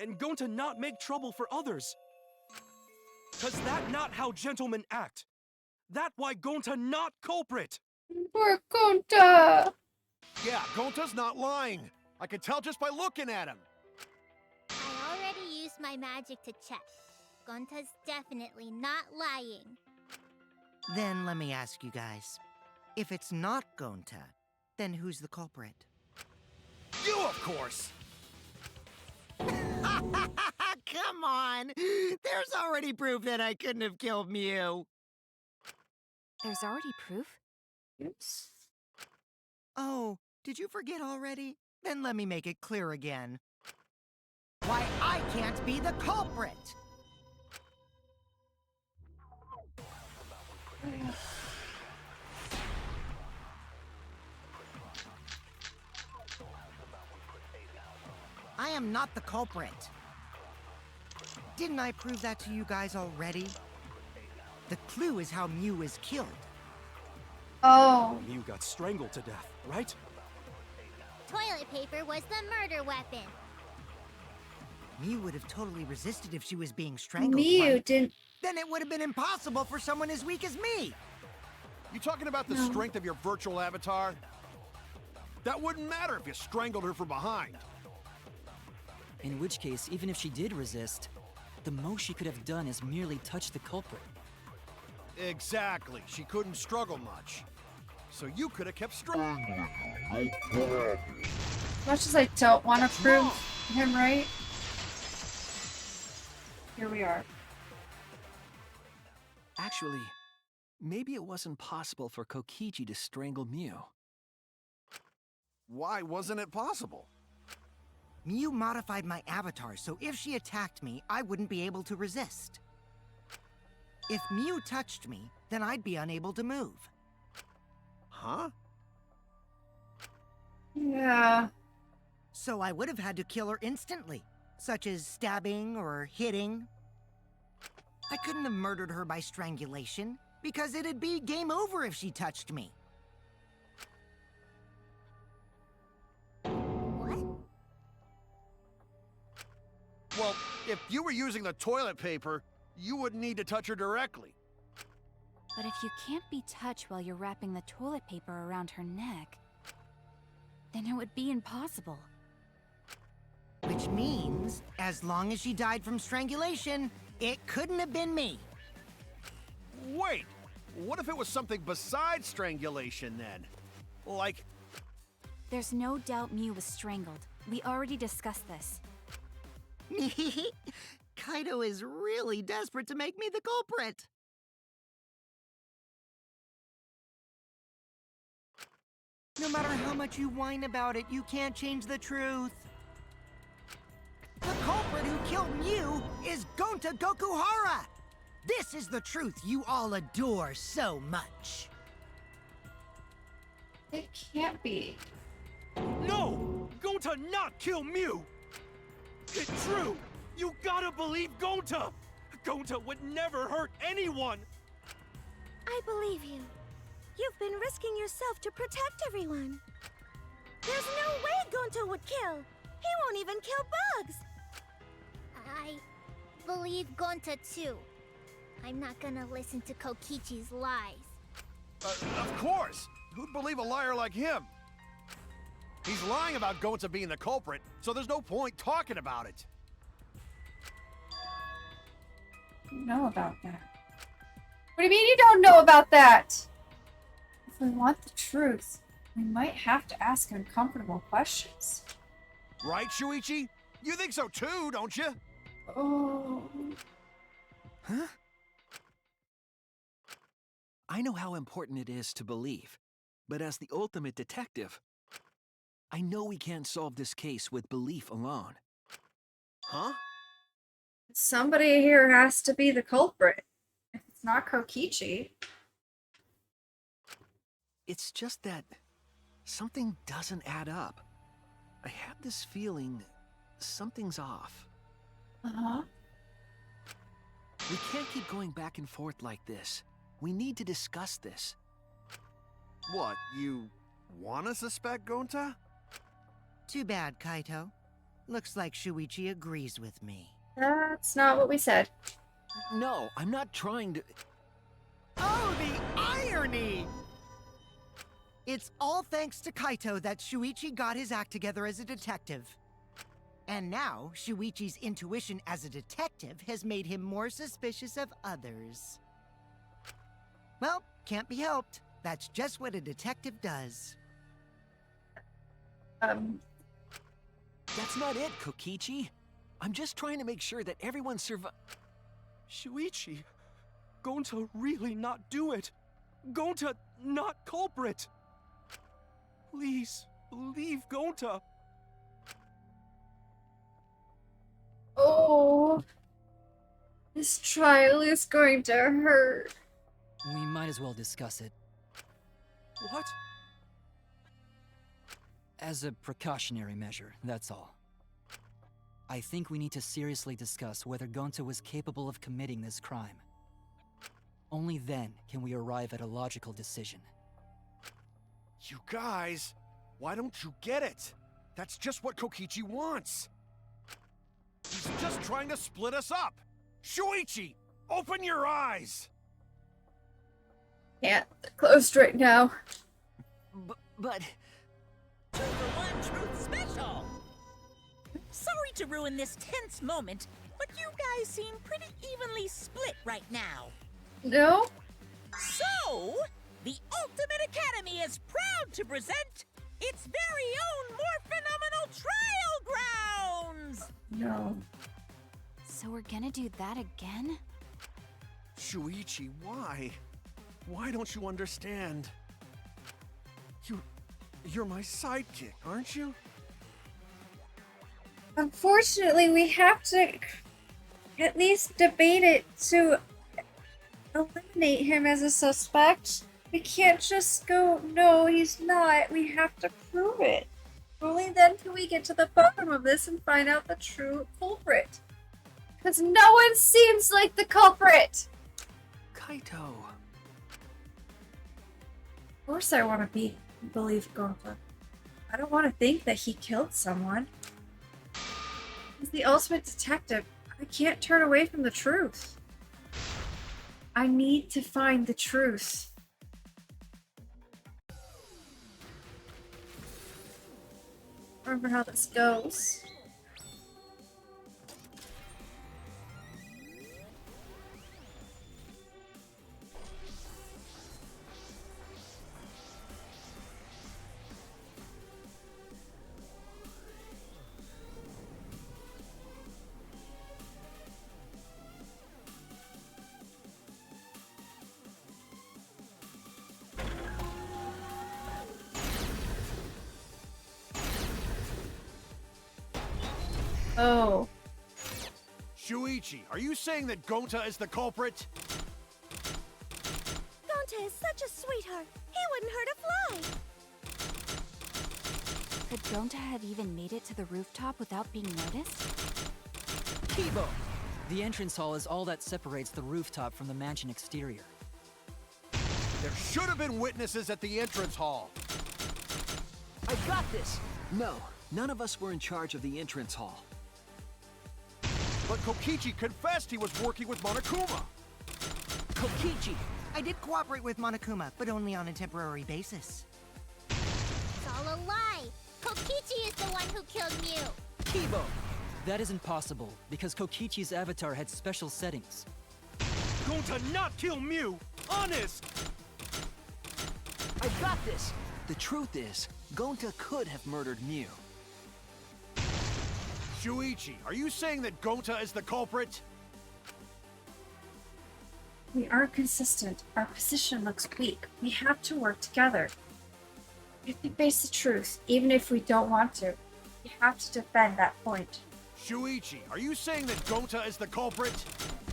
And going to not make trouble for others. 'Cause that not how gentlemen act. That why going to not culprit. Poor Gonta! Yeah, Gonta's not lying. I can tell just by looking at him. I already used my magic to check. Gonta's definitely not lying. Then let me ask you guys. If it's not Gonta, then who's the culprit? You, of course! Come on! There's already proof that I couldn't have killed Mew. There's already proof? Oops. Oh, did you forget already? Then let me make it clear again. Why I can't be the culprit! I am not the culprit. Didn't I prove that to you guys already? The clue is how Mew was killed. Oh. Mew got strangled to death, right? Toilet paper was the murder weapon. Mew would have totally resisted if she was being strangled. Mew right? didn't. Then it would have been impossible for someone as weak as me. You talking about the strength of your virtual avatar? That wouldn't matter if you strangled her from behind. In which case, even if she did resist, the most she could have done is merely touch the culprit. Exactly. She couldn't struggle much. So you could have kept struggling. As much as I don't want to prove him right, here we are. Actually, maybe it wasn't possible for Kokichi to strangle Mew. Why wasn't it possible? Mew modified my avatar, so if she attacked me, I wouldn't be able to resist. If Mew touched me, then I'd be unable to move. Huh? Yeah. So I would have had to kill her instantly, such as stabbing or hitting. I couldn't have murdered her by strangulation, because it'd be game over if she touched me. What? Well, if you were using the toilet paper, you wouldn't need to touch her directly. But if you can't be touched while you're wrapping the toilet paper around her neck, then it would be impossible. Which means, as long as she died from strangulation, it couldn't have been me. Wait, what if it was something besides strangulation then? Like... There's no doubt Mew was strangled. We already discussed this. Kaido is really desperate to make me the culprit. No matter how much you whine about it, you can't change the truth. The culprit who killed Mew is Gonta Gokuhara! This is the truth you all adore so much. It can't be. No! Gonta not kill Mew! It's true! You gotta believe Gonta! Gonta would never hurt anyone! I believe you. You've been risking yourself to protect everyone. There's no way Gonta would kill. He won't even kill bugs. I believe Gonta too. I'm not gonna listen to Kokichi's lies. Of course! Who'd believe a liar like him? He's lying about Gonta being the culprit, so there's no point talking about it. Know about that? What do you mean you don't know about that? If we want the truth, we might have to ask uncomfortable questions. Right, Shuichi? You think so too, don't you? Oh. Huh? I know how important it is to believe, but as the ultimate detective, I know we can't solve this case with belief alone. Huh? Somebody here has to be the culprit. If it's not Kokichi. It's just that something doesn't add up. I have this feeling something's off. Uh-huh. We can't keep going back and forth like this. We need to discuss this. What, you wanna suspect Gonta? Too bad, Kaito. Looks like Shuichi agrees with me. That's not what we said. No, I'm not trying to... Oh, the irony! It's all thanks to Kaito that Shuichi got his act together as a detective. And now, Shuichi's intuition as a detective has made him more suspicious of others. Well, can't be helped. That's just what a detective does. That's not it, Kokichi. I'm just trying to make sure that everyone Shuichi, Gonta really not do it. Gonta not culprit. Please, believe Gonta. Oh. This trial is going to hurt. We might as well discuss it. What? As a precautionary measure, that's all. I think we need to seriously discuss whether Gonta was capable of committing this crime. Only then can we arrive at a logical decision. You guys, why don't you get it? That's just what Kokichi wants. He's just trying to split us up. Shuichi, open your eyes! Yeah, they're closed right now. But... Two for one truth special! Sorry to ruin this tense moment, but you guys seem pretty evenly split right now. No? So, the Ultimate Academy is proud to present its very own more phenomenal trial grounds! No. So we're gonna do that again? Shuichi, why? Why don't you understand? You're my sidekick, aren't you? Unfortunately, we have to at least debate it to eliminate him as a suspect. We can't just go, no, he's not. We have to prove it. Only then can we get to the bottom of this and find out the true culprit. Because no one seems like the culprit! Kaito... Of course I want to believe Gonta. I don't want to think that he killed someone. He's the ultimate detective. I can't turn away from the truth. I need to find the truth. Remember how this goes. Oh. Shuichi, are you saying that Gonta is the culprit? Gonta is such a sweetheart. He wouldn't hurt a fly. Could Gonta have even made it to the rooftop without being noticed? Kibo! The entrance hall is all that separates the rooftop from the mansion exterior. There should have been witnesses at the entrance hall. I got this! No, none of us were in charge of the entrance hall. But Kokichi confessed he was working with Monokuma. Kokichi! I did cooperate with Monokuma, but only on a temporary basis. It's all a lie! Kokichi is the one who killed Mew! Kibo! That isn't possible, because Kokichi's avatar had special settings. Gonta not kill Mew! Honest! I got this! The truth is, Gonta could have murdered Mew. Shuichi, are you saying that Gonta is the culprit? We aren't consistent. Our position looks weak. We have to work together. We have to face the truth, even if we don't want to. We have to defend that point. Shuichi, are you saying that Gonta is the culprit?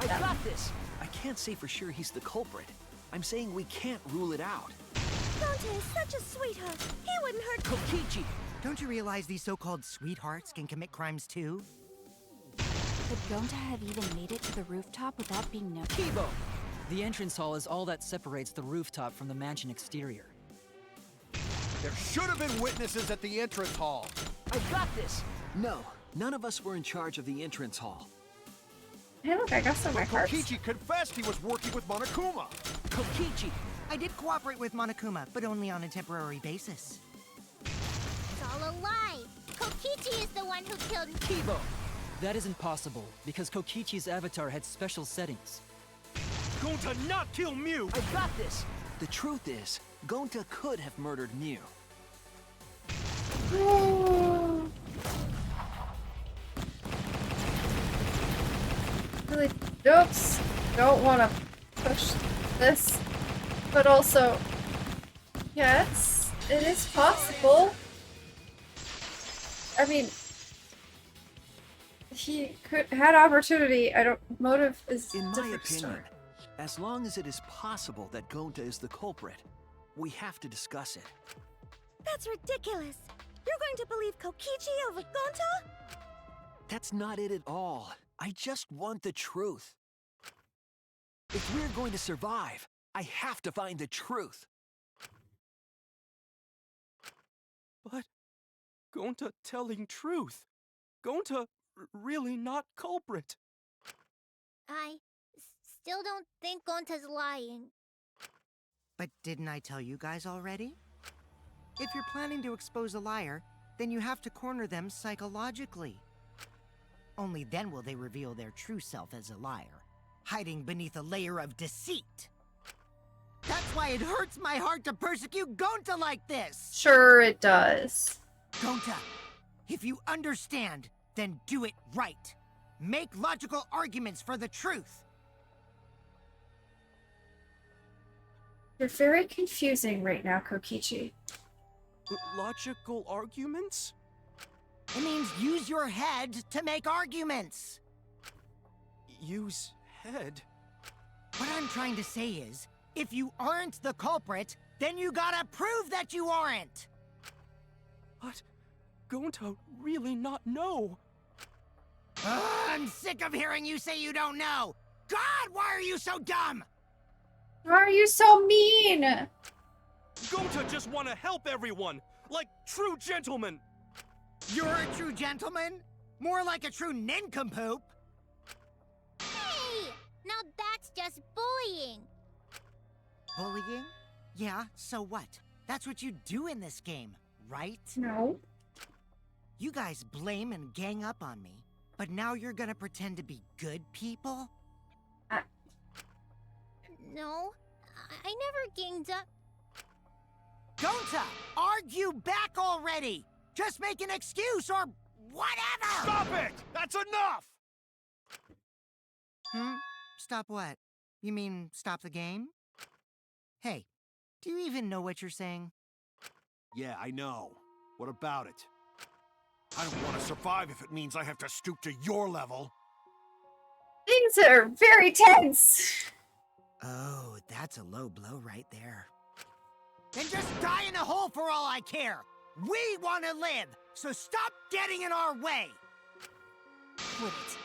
I got this! I can't say for sure he's the culprit. I'm saying we can't rule it out. Gonta is such a sweetheart. He wouldn't hurt. Kokichi! Don't you realize these so-called sweethearts can commit crimes too? Could Gonta have even made it to the rooftop without being noticed? Kibo! The entrance hall is all that separates the rooftop from the mansion exterior. There should have been witnesses at the entrance hall. I got this! No, none of us were in charge of the entrance hall. Hey look, I got some of my cards. Kokichi confessed he was working with Monokuma. Kokichi! I did cooperate with Monokuma, but only on a temporary basis. It's all a lie! Kokichi is the one who killed Kibo! That isn't possible, because Kokichi's avatar had special settings. Gonta not kill Mew! I got this! The truth is, Gonta could have murdered Mew. Really, don't want to push this, but also, yes, it is possible. I mean, he had opportunity. Motive is in my different opinion. story. As long as it is possible that Gonta is the culprit, we have to discuss it. That's ridiculous. You're going to believe Kokichi over Gonta? That's not it at all. I just want the truth. If we're going to survive, I have to find the truth. But Gonta telling truth. Gonta really not culprit. I still don't think Gonta's lying. But didn't I tell you guys already? If you're planning to expose a liar, then you have to corner them psychologically. Only then will they reveal their true self as a liar, hiding beneath a layer of deceit. That's why it hurts my heart to persecute Gonta like this! Sure it does. Gonta, if you understand, then do it right. Make logical arguments for the truth. You're very confusing right now, Kokichi. Logical arguments? It means use your head to make arguments. Use head? What I'm trying to say is, if you aren't the culprit, then you gotta prove that you aren't! But Gonta really not know. I'm sick of hearing you say you don't know! God, why are you so dumb? Why are you so mean? Gonta just want to help everyone, like true gentlemen. You're a true gentleman? More like a true nincompoop. Hey! Now that's just bullying. Bullying? Yeah, so what? That's what you do in this game, right? No. You guys blame and gang up on me, but now you're gonna pretend to be good people? No, I never ganged up. Gonta, argue back already! Just make an excuse or whatever! Stop it! That's enough! Stop what? You mean stop the game? Hey, do you even know what you're saying? Yeah, I know. What about it? I don't want to survive if it means I have to stoop to your level. Things are very tense. Oh, that's a low blow right there. Then just die in a hole for all I care. We want to live, so stop getting in our way. Quit it.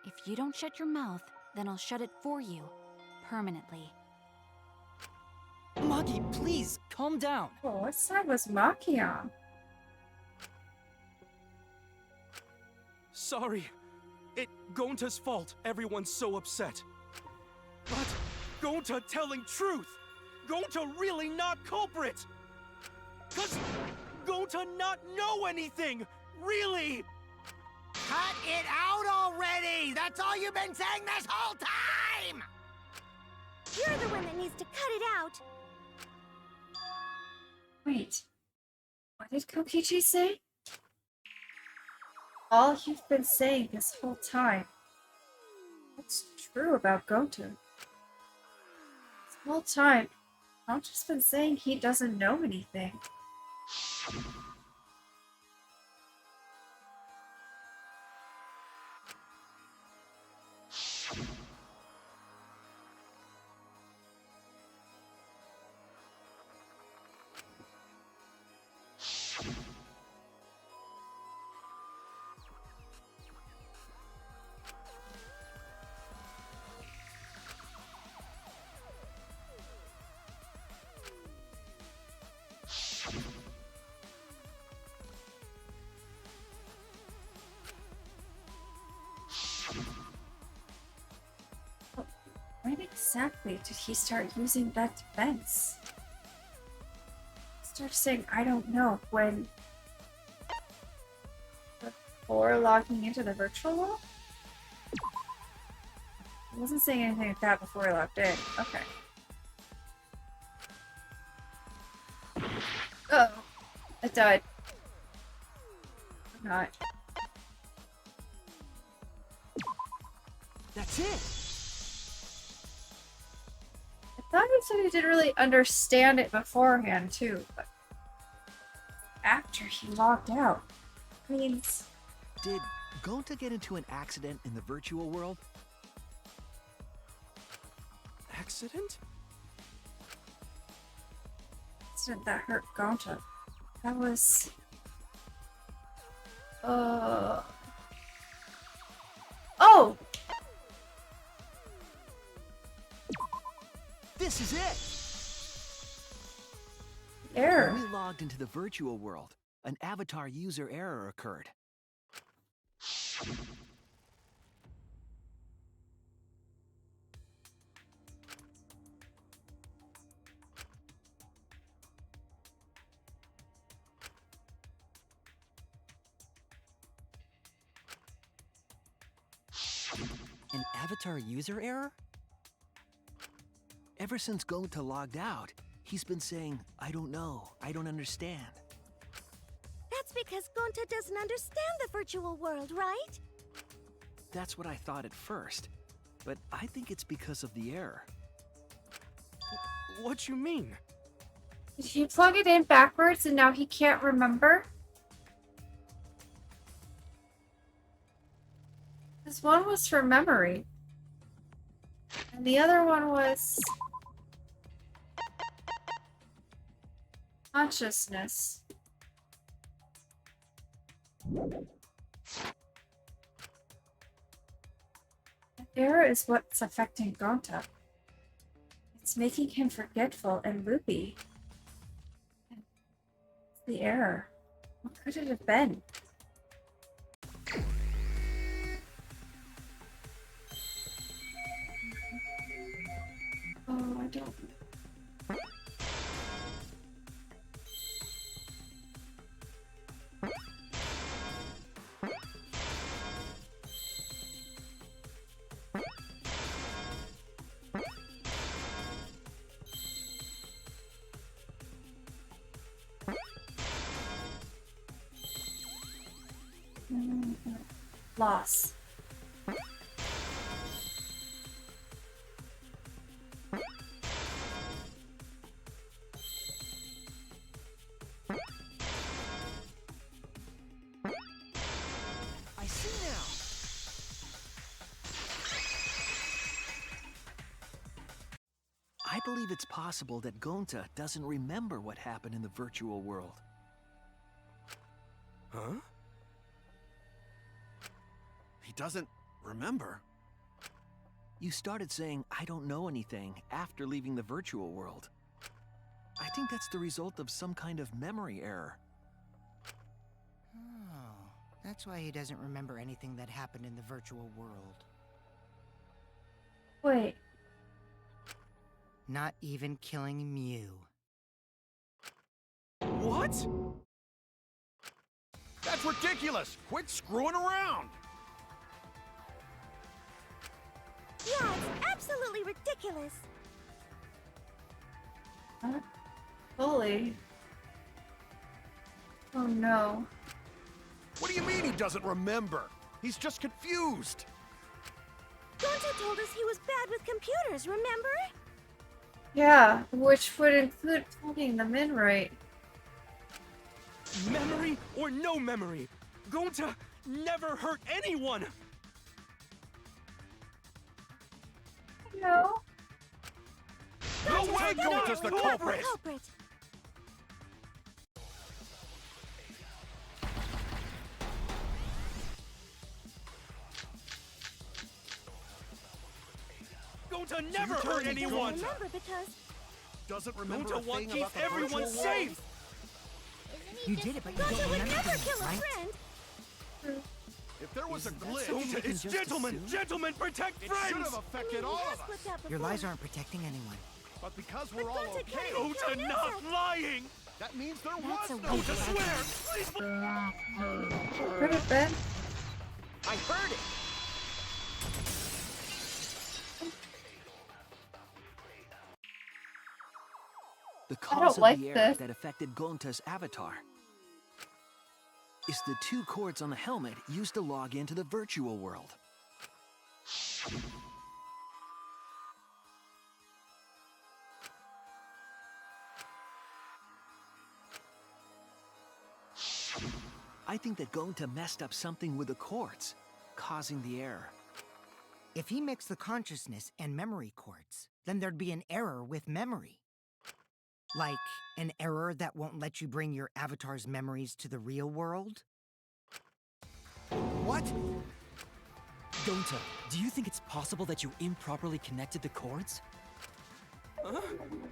If you don't shut your mouth, then I'll shut it for you. Permanently. Maki, please, calm down. Oh, what side was Maki on? Sorry. It Gonta's fault everyone's so upset. But Gonta telling truth! Gonta really not culprit! 'Cause Gonta not know anything! Really! Cut it out already! That's all you've been saying this whole time! You're the one that needs to cut it out. Wait. What did Kokichi say? All you've been saying this whole time. What's true about Gonta? This whole time, I've just been saying he doesn't know anything. When exactly did he start using that defense? He started saying, I don't know, when... before logging into the virtual world? He wasn't saying anything like that before he logged in. Okay. Oh, I died. I'm not. That's it. I thought he said he didn't really understand it beforehand too, but after he logged out, means. Did Gonta get into an accident in the virtual world? Accident? Accident that hurt Gonta. That was. Oh! This is it! Error. When we logged into the virtual world, an avatar user error occurred. An avatar user error? Ever since Gonta logged out, he's been saying, I don't know, I don't understand. That's because Gonta doesn't understand the virtual world, right? That's what I thought at first, but I think it's because of the error. What you mean? Did he plug it in backwards and now he can't remember? This one was for memory. And the other one was consciousness. The error is what's affecting Gonta. It's making him forgetful and loopy. It's the error. What could it have been? Oh, I don't. Loss. I see now. I believe it's possible that Gonta doesn't remember what happened in the virtual world. Huh? He doesn't remember. You started saying, I don't know anything, after leaving the virtual world. I think that's the result of some kind of memory error. Oh, that's why he doesn't remember anything that happened in the virtual world. Wait. Not even killing Mew. What? That's ridiculous! Quit screwing around! Yeah, it's absolutely ridiculous. Fully. Oh no. What do you mean he doesn't remember? He's just confused. Gonta told us he was bad with computers, remember? Yeah, which would include plugging them in right. Memory or no memory, Gonta never hurt anyone! No. No way Gonta's the culprit! Gonta never hurt anyone! Remember because Doesn't remember Gonta a thing wants to about keep the everyone virtual world? safe! You did it, but you Gonta don't would remember never things, kill a right? friend. If there was a glitch, Gonta is just gentlemen! assume? Gentlemen, protect it should friends! have affected all of us. Your lies aren't protecting anyone. But because we're all Gonta okay, can't Gonta not lying! that means there That's was a no weak Gonta glitch. swear! Please Could have been. I heard it! The cause of like the error this. that affected Gonta's avatar is the 2 cords on the helmet used to log into the virtual world. I think that Gonta messed up something with the cords, causing the error. If he mixed the consciousness and memory cords, then there'd be an error with memory. Like an error that won't let you bring your avatar's memories to the real world? What? Gonta, do you think it's possible that you improperly connected the cords? Huh?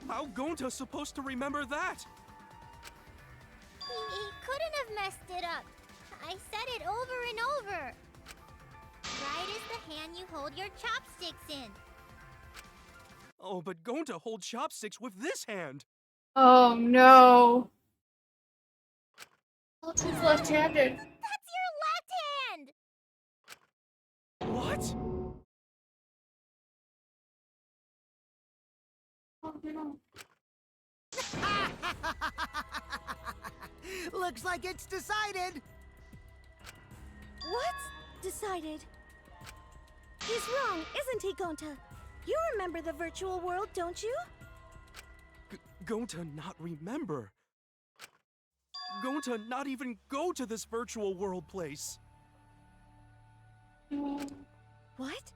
How Gonta supposed to remember that? He couldn't have messed it up. I said it over and over. Right is the hand you hold your chopsticks in. Oh, but Gonta holds chopsticks with this hand. Oh no. He's left-handed. That's your left hand! What? Oh no. Looks like it's decided. What's decided? He's wrong, isn't he, Gonta? You remember the virtual world, don't you? Gonta not remember. Gonta not even go to this virtual world place. What?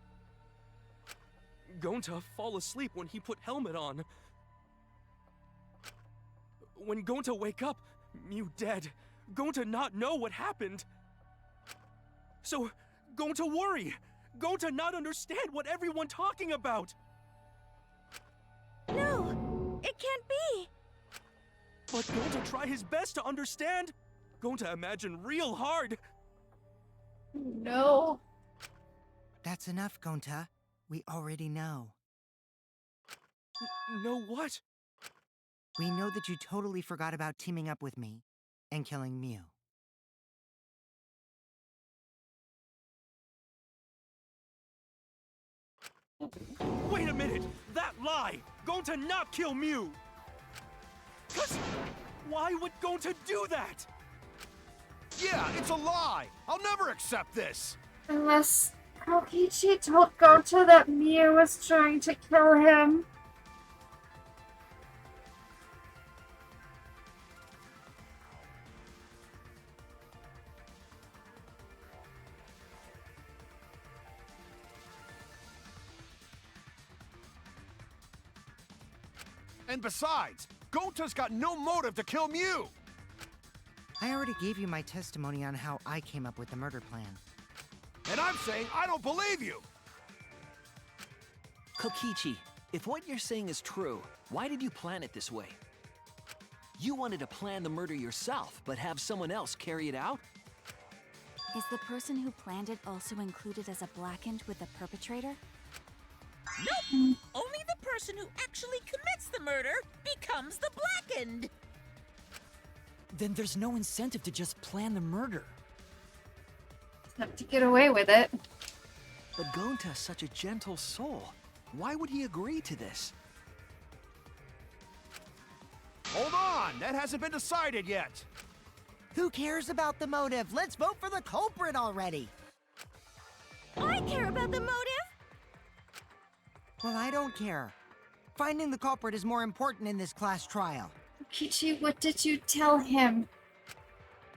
Gonta fall asleep when he put helmet on. When Gonta wake up, Mew dead. Gonta not know what happened. So, Gonta worry. Gonta not understand what everyone talking about. No, it can't be. But Gonta try his best to understand. Gonta imagine real hard. No. That's enough, Gonta. We already know. Know what? We know that you totally forgot about teaming up with me and killing Mew. Wait a minute! That lie! Gonta not kill Mew! Cause why would Gonta do that? Yeah, it's a lie! I'll never accept this! Unless Kokichi told Gonta that Mew was trying to kill him. And besides, Gonta's got no motive to kill Mew! I already gave you my testimony on how I came up with the murder plan. And I'm saying I don't believe you! Kokichi, if what you're saying is true, why did you plan it this way? You wanted to plan the murder yourself, but have someone else carry it out? Is the person who planned it also included as a blackened with the perpetrator? Nope! Only the person who actually commits the murder becomes the blackened! Then there's no incentive to just plan the murder. Have to get away with it. But Gonta's such a gentle soul. Why would he agree to this? Hold on! That hasn't been decided yet! Who cares about the motive? Let's vote for the culprit already! I care about the motive! Well, I don't care. Finding the culprit is more important in this class trial. Kokichi, what did you tell him?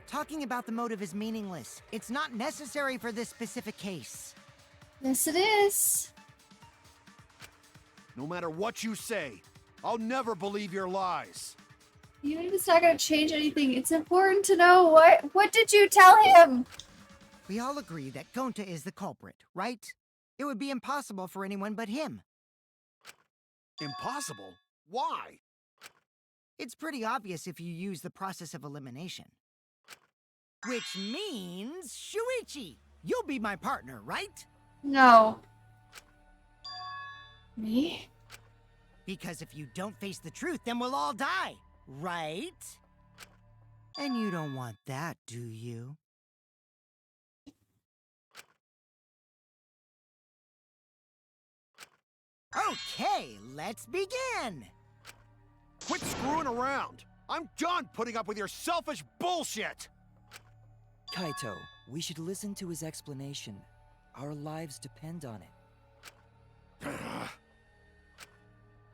Talking about the motive is meaningless. It's not necessary for this specific case. Yes, it is. No matter what you say, I'll never believe your lies. Even if it's not going to change anything, it's important to know what did you tell him? We all agree that Gonta is the culprit, right? It would be impossible for anyone but him. Impossible? Why? It's pretty obvious if you use the process of elimination. Which means, Shuichi, you'll be my partner, right? No. Me? Because if you don't face the truth, then we'll all die, right? And you don't want that, do you? Okay, let's begin! Quit screwing around! I'm done putting up with your selfish bullshit! Kaito, we should listen to his explanation. Our lives depend on it.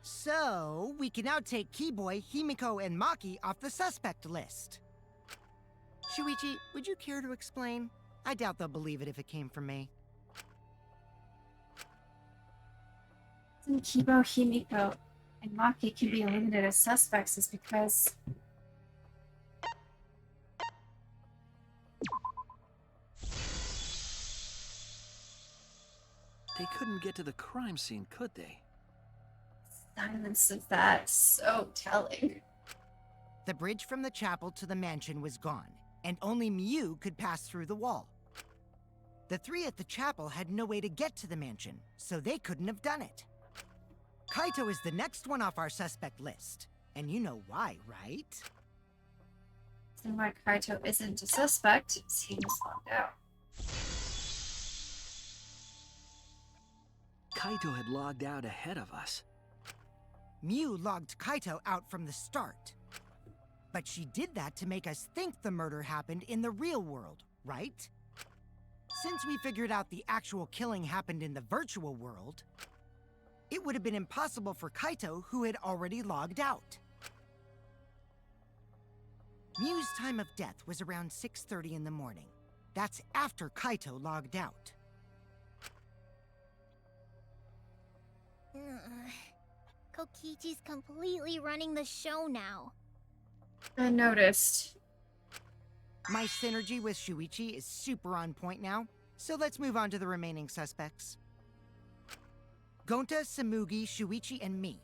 So, we can now take Keyboy, Himiko, and Maki off the suspect list. Shuichi, would you care to explain? I doubt they'll believe it if it came from me. Kibo, Himiko, and Maki can be eliminated as suspects is because... They couldn't get to the crime scene, could they? Silence of that, so telling. The bridge from the chapel to the mansion was gone, and only Mew could pass through the wall. The three at the chapel had no way to get to the mansion, so they couldn't have done it. Kaito is the next one off our suspect list, and you know why, right? Then why Kaito isn't a suspect is he was locked out. Kaito had logged out ahead of us. Mew logged Kaito out from the start. But she did that to make us think the murder happened in the real world, right? Since we figured out the actual killing happened in the virtual world, it would have been impossible for Kaito, who had already logged out. Mew's time of death was around 6:30 in the morning. That's after Kaito logged out. Kokichi's completely running the show now. I noticed. My synergy with Shuichi is super on point now, so let's move on to the remaining suspects. Gonta, Samugi, Shuichi, and me.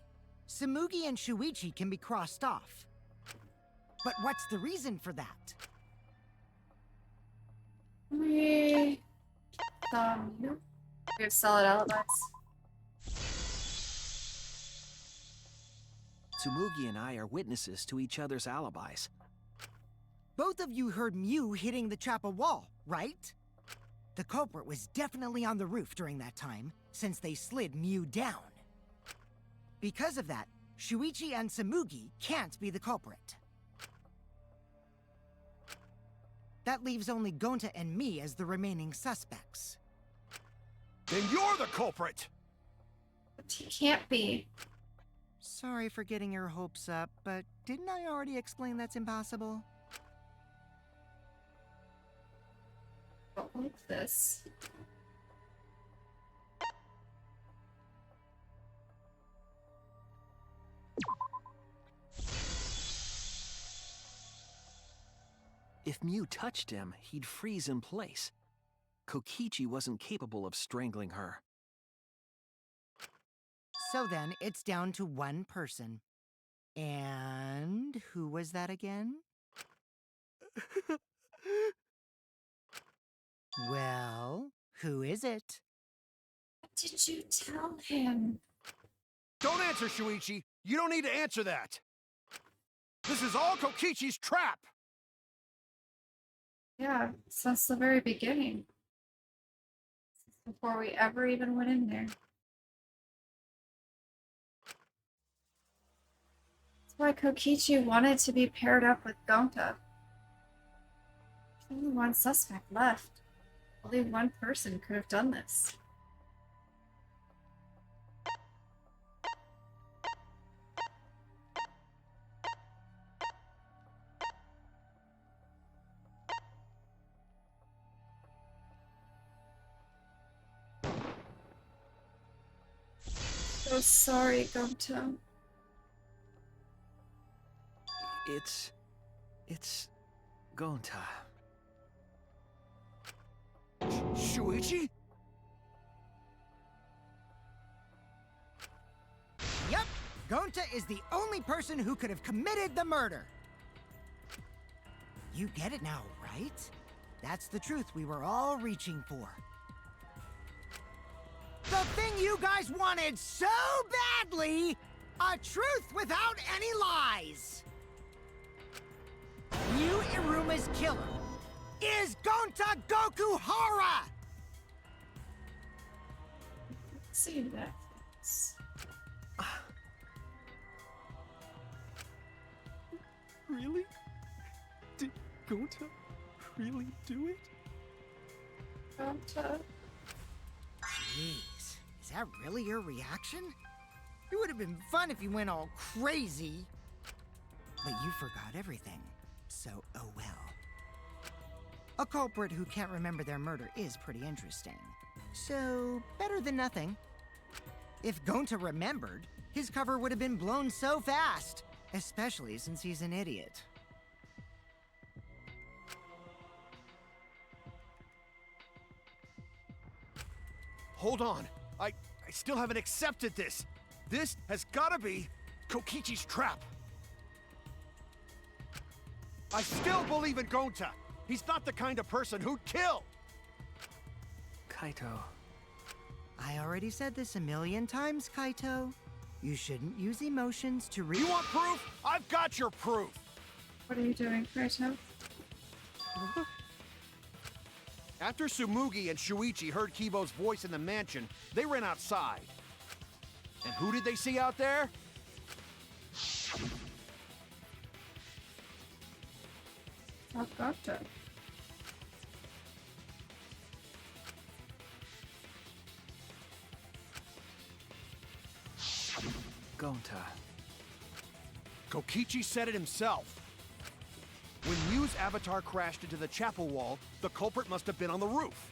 Samugi and Shuichi can be crossed off. But what's the reason for that? We have solid alibis. Tsumugi and I are witnesses to each other's alibis. Both of you heard Mew hitting the chapel wall, right? The culprit was definitely on the roof during that time, since they slid Mew down. Because of that, Shuichi and Samugi can't be the culprit. That leaves only Gonta and me as the remaining suspects. Then you're the culprit! But he can't be. Sorry for getting your hopes up, but didn't I already explain that's impossible? What was this? If Mew touched him, he'd freeze in place. Kokichi wasn't capable of strangling her. So then, it's down to one person. And who was that again? Well, who is it? What did you tell him? Don't answer, Shuichi. You don't need to answer that. This is all Kokichi's trap. Yeah, since the very beginning. Before we ever even went in there. That's why Kokichi wanted to be paired up with Gonta. There's only one suspect left. Only one person could have done this. So sorry, Gonta. It's Gonta. Shuichi? Yep, Gonta is the only person who could have committed the murder. You get it now, right? That's the truth we were all reaching for. The thing you guys wanted so badly! A truth without any lies! Mew Iruma's killer is Gonta Gokuhara! See that. Really? Did Gonta really do it? Gonta. Jeez, is that really your reaction? It would have been fun if you went all crazy. But you forgot everything, so oh well. A culprit who can't remember their murder is pretty interesting. So, better than nothing. If Gonta remembered, his cover would have been blown so fast. Especially since he's an idiot. Hold on. I still haven't accepted this. This has gotta be Kokichi's trap. I still believe in Gonta. He's not the kind of person who'd kill. Kaito. I already said this a million times, Kaito. You shouldn't use emotions to You want proof? I've got your proof. What are you doing, Kaito? After Tsumugi and Shuichi heard Kibo's voice in the mansion, they ran outside. And who did they see out there? Oh, Gonta. Gonta. Kokichi said it himself. When Mew's avatar crashed into the chapel wall, the culprit must have been on the roof.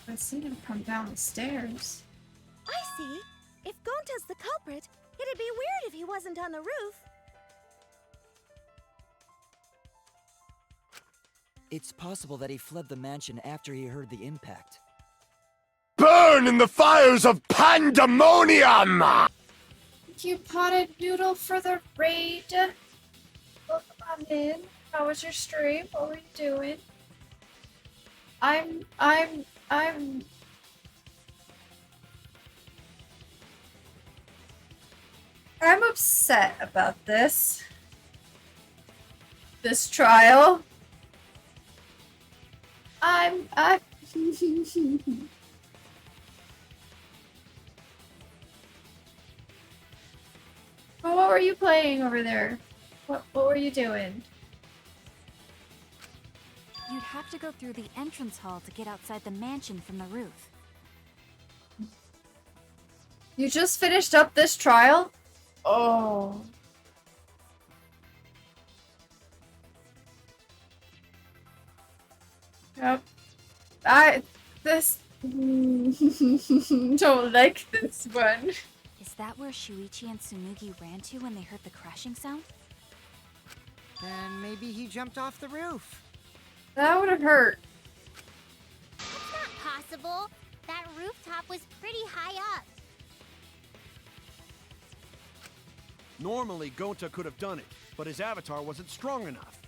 I seen him come down the stairs. I see. If Gonta's the culprit, it'd be weird if he wasn't on the roof. It's possible that he fled the mansion after he heard the impact. Burn in the fires of pandemonium! Thank you, Potted Noodle, for the raid. Welcome in. How was your stream? What were you doing? I'm upset about this. This trial. But what were you playing over there? What were you doing? You'd have to go through the entrance hall to get outside the mansion from the roof. You just finished up this trial? Oh. Yep. Don't like this one. Is that where Shuichi and Tsumugi ran to when they heard the crashing sound? Then maybe he jumped off the roof. That would have hurt. That's not possible. That rooftop was pretty high up. Normally, Gonta could have done it, but his avatar wasn't strong enough.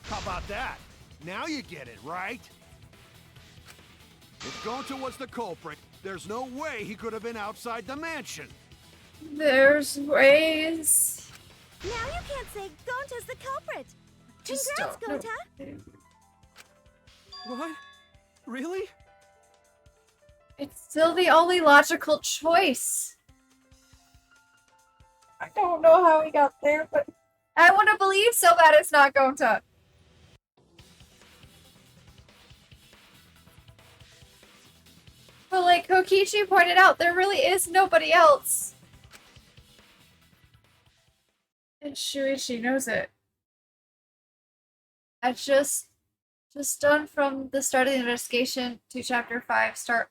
How about that? Now you get it, right? If Gonta was the culprit, there's no way he could have been outside the mansion. There's ways. Now you can't say Gonta's the culprit. Just Congrats, don't Gonta. What? Really? It's still the only logical choice. I don't know how he got there, but I want to believe so bad it's not Gonta. But like Kokichi pointed out, there really is nobody else. And Shuichi knows it. I just done from the start of the investigation to chapter 5 start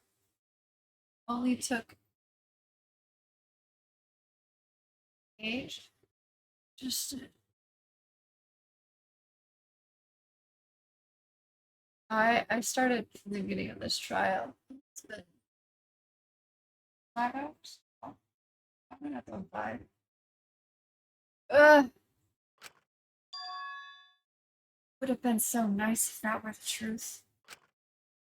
only took age. I started from the beginning of this trial. It's been 5 hours? Oh, I'm not done 5. Would have been so nice if that were the truth.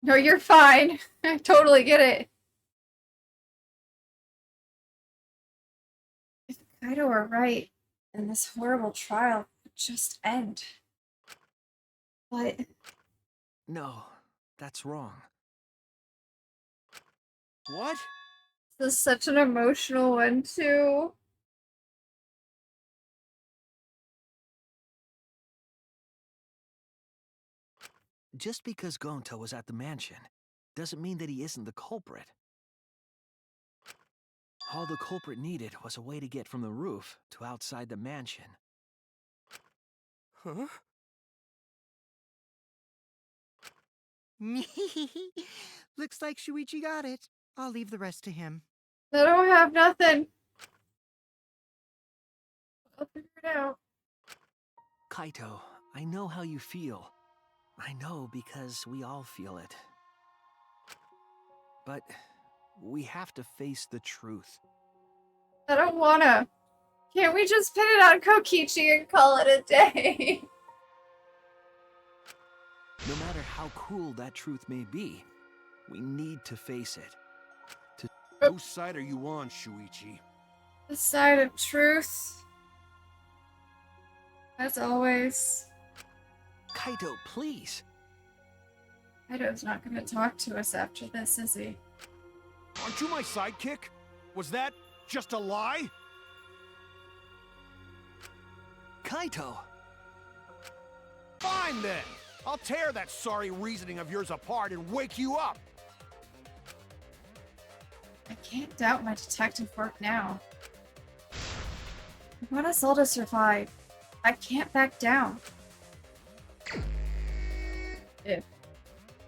No, you're fine. I totally get it. If Kaido were right, then this horrible trial would just end. But No, that's wrong. What? this is such an emotional one, too. Just because Gonta was at the mansion doesn't mean that he isn't the culprit. All the culprit needed was a way to get from the roof to outside the mansion. Huh? Looks like Shuichi got it. I'll leave the rest to him. I don't have nothing. I'll figure it out. Kaito, I know how you feel. I know because we all feel it. But we have to face the truth. I don't wanna. Can't we just pin it on Kokichi and call it a day? No matter how cruel that truth may be, we need to face it. Whose side are you on, Shuichi? The side of truth. As always. Kaito, please. Kaido's not gonna talk to us after this, is he? Aren't you my sidekick? Was that just a lie? Kaito! Fine then! I'll tear that sorry reasoning of yours apart and wake you up! I can't doubt my detective work now. I want us all to survive. I can't back down.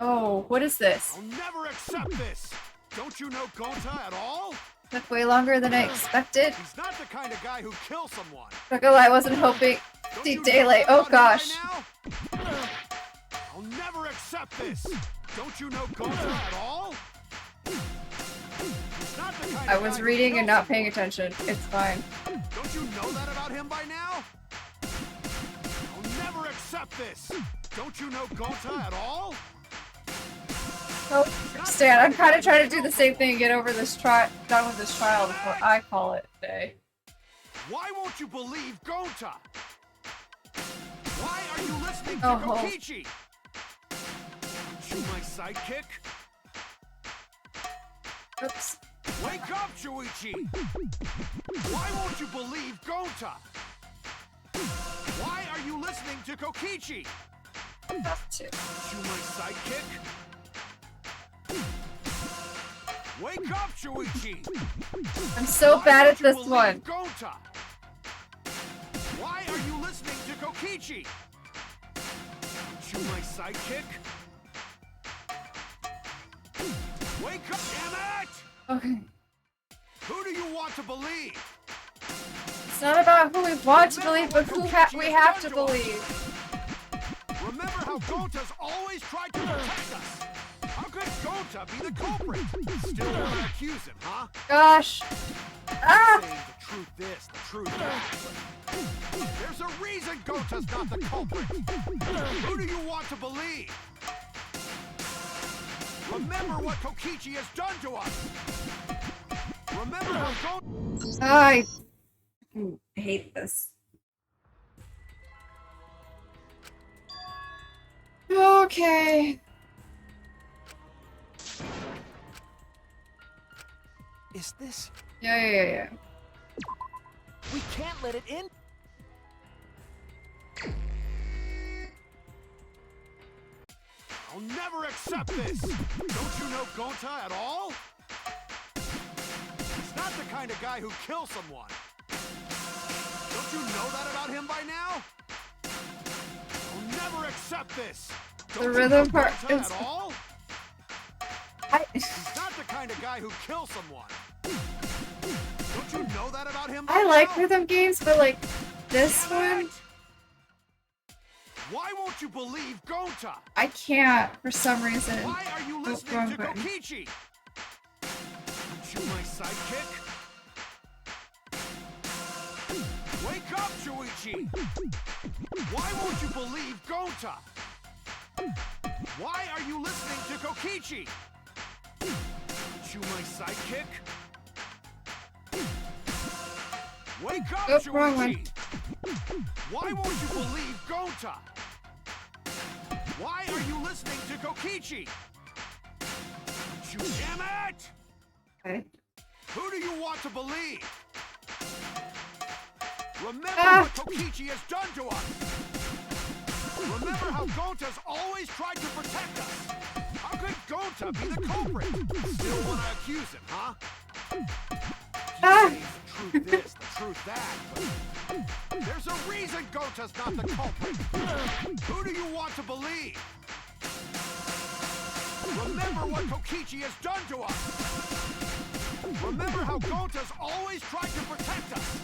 Oh, what is this? I'll never accept this! Don't you know Gonta at all? Took way longer than I expected. He's not the kind of guy who kills someone. Not gonna lie, I wasn't hoping to see daylight. Oh gosh. I'll never accept this! Don't you know Gonta at all? He's not the kind I of was guy who reading and kills not paying attention. It's fine. Don't you know that about him by now? I'll never accept this! Don't you know Gonta at all? Oh, Stan, I'm kind of trying to do the same thing and get over this done with this trial before I call it a day. Why won't you believe Gonta? Why are you listening to Oh. Kokichi? Aren't you my sidekick? Oops. Wake up, Shuichi! Why won't you believe Gonta? Why are you listening to Kokichi? Have to. Aren't you my sidekick? Wake up, Shuichi! I'm so bad at this one. Gonta? Why are you listening to Kokichi? Aren't you my sidekick? Wake up, damn it! Okay. Who do you want to believe? It's not about who we want to believe, but who we have to believe. Remember how Gonta's always tried to protect us? How could Gonta be the culprit? Still want to accuse him, huh? Gosh. Ah! Saying the truth this, the truth that. There's a reason Gonta's not the culprit. Who do you want to believe? Remember what Kokichi has done to us. Remember how Gonta... I hate this. Okay. Is this? Yeah. We can't let it in. I'll never accept this! Don't you know Gonta at all? He's not the kind of guy who kills someone. Don't you know that about him by now? I'll never accept this! Don't The you rhythm know part Gonta is... at all? He's not the kind of guy who kills someone. Don't you know that about him by I like now? rhythm games, but like this one, Why won't you believe Gonta? I can't for some reason. Why are you Oh, listening wrong to button. Kokichi? Aren't you my sidekick? Wake up, Shuichi! Why won't you believe Gonta? Why are you listening to Kokichi? Aren't you my sidekick? Wake up, Oh, wrong one. Shuichi! Why won't you believe Gonta? Why are you listening to Kokichi? Don't you damn it! Okay. Who do you want to believe? Remember Ah. what Kokichi has done to us! Remember how Gonta's always tried to protect us! How could Gonta be the culprit? Still want to accuse him, huh? Ah. Keep saying the truth this, the truth that, but there's a reason Gonta's not the culprit! Who do you want to believe? Remember what Kokichi has done to us! Remember how Gonta's always tried to protect us!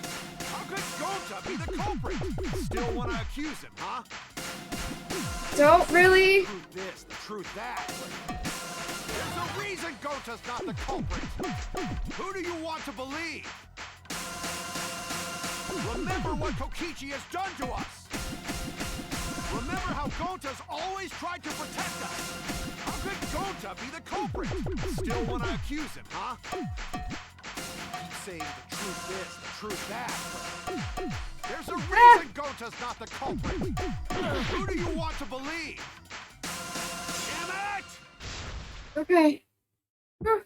How could Gonta be the culprit? Still want to accuse him, huh? Don't really. The truth this, the truth that. There's a reason Gonta's not the culprit. Who do you want to believe? Remember what Kokichi has done to us. Remember how Gonta's always tried to protect us. How could Gonta be the culprit? Still want to accuse him, huh? Keep saying the truth this, the truth that. But there's a reason Gonta's not the culprit. Who do you want to believe? Damn it! Okay.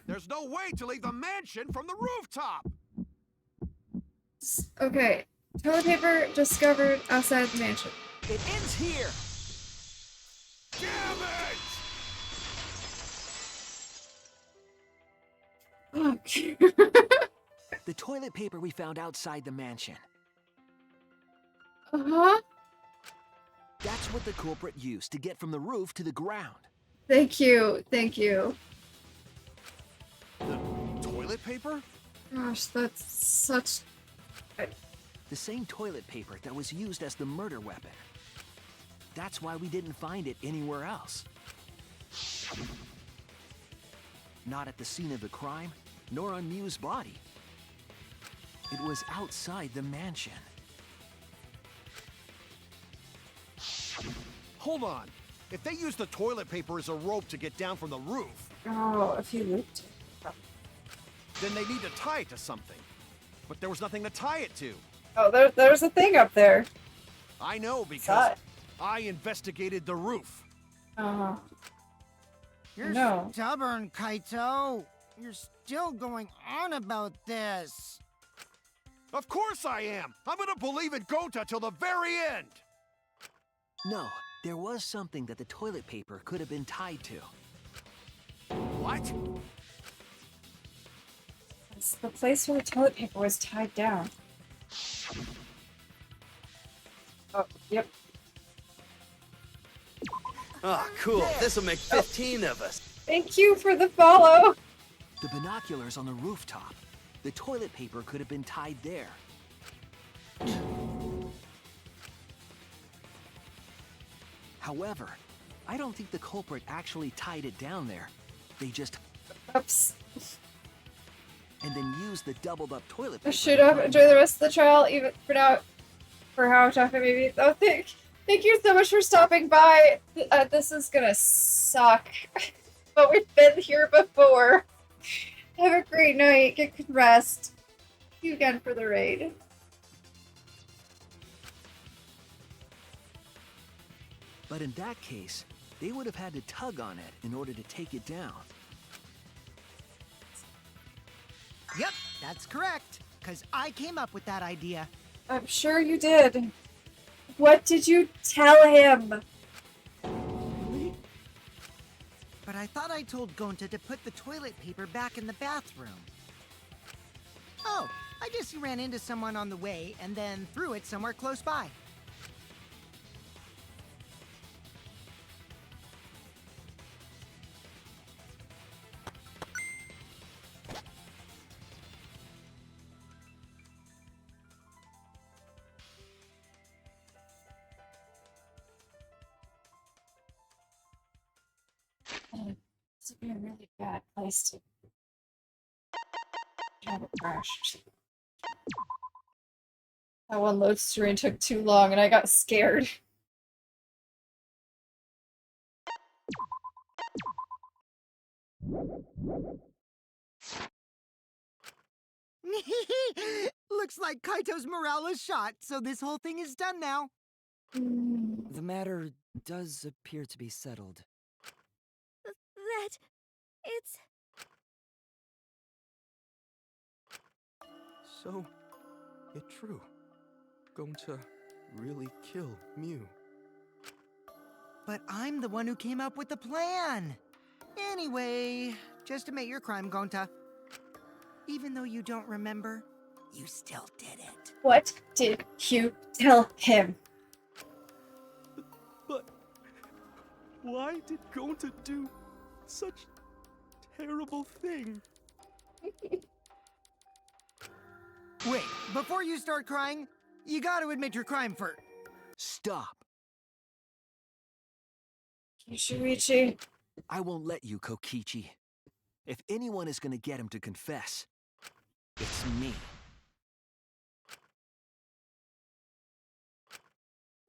There's no way to leave the mansion from the rooftop. Okay. Toilet paper discovered outside the mansion. It ends here. Damn it! Okay. The toilet paper we found outside the mansion. Uh-huh. That's what the culprit used to get from the roof to the ground. Thank you. Thank you. The toilet paper? Gosh, that's such... The same toilet paper that was used as the murder weapon. That's why we didn't find it anywhere else. Not at the scene of the crime, nor on Mew's body. It was outside the mansion. Hold on. If they used the toilet paper as a rope to get down from the roof, Oh, if you looped it. then they need to tie it to something. But there was nothing to tie it to. Oh, there's a thing up there. I know Saw because it. I investigated the roof. Uh-huh. You're No. stubborn, Kaito. You're still going on about this. Of course I am. I'm gonna believe in Gonta till the very end. No, there was something that the toilet paper could have been tied to. What? It's the place where the toilet paper was tied down. Oh, yep. Oh, cool. This'll make 15 of us. Thank you for the follow. The binoculars on the rooftop. The toilet paper could have been tied there. However, I don't think the culprit actually tied it down there. They just... Oops. And then used the doubled up toilet I paper. should have. Enjoy the rest of the trial, even for now. For how talking maybe. Oh, thank you so much for stopping by. This is gonna suck. But we've been here before. Have a great night. Get good rest. Thank you again for the raid. But in that case, they would have had to tug on it in order to take it down. Yep, that's correct. Because I came up with that idea. I'm sure you did. What did you tell him? But I thought I told Gonta to put the toilet paper back in the bathroom. Oh, I guess you ran into someone on the way and then threw it somewhere close by. This would be a really bad place to have it crashed. That one load screen took too long and I got scared. Looks like Kaito's morale is shot, so this whole thing is done now. The matter does appear to be settled. That... it's... So, it's true. Going to really kill Mew. But I'm the one who came up with the plan. Anyway, just admit your crime, Gonta. Even though you don't remember, you still did it. What did you tell him? But why did Gonta do such terrible thing? Wait, before you start crying, you gotta admit your crime first. Stop. Shuichi. I won't let you, Kokichi. If anyone is gonna get him to confess, it's me.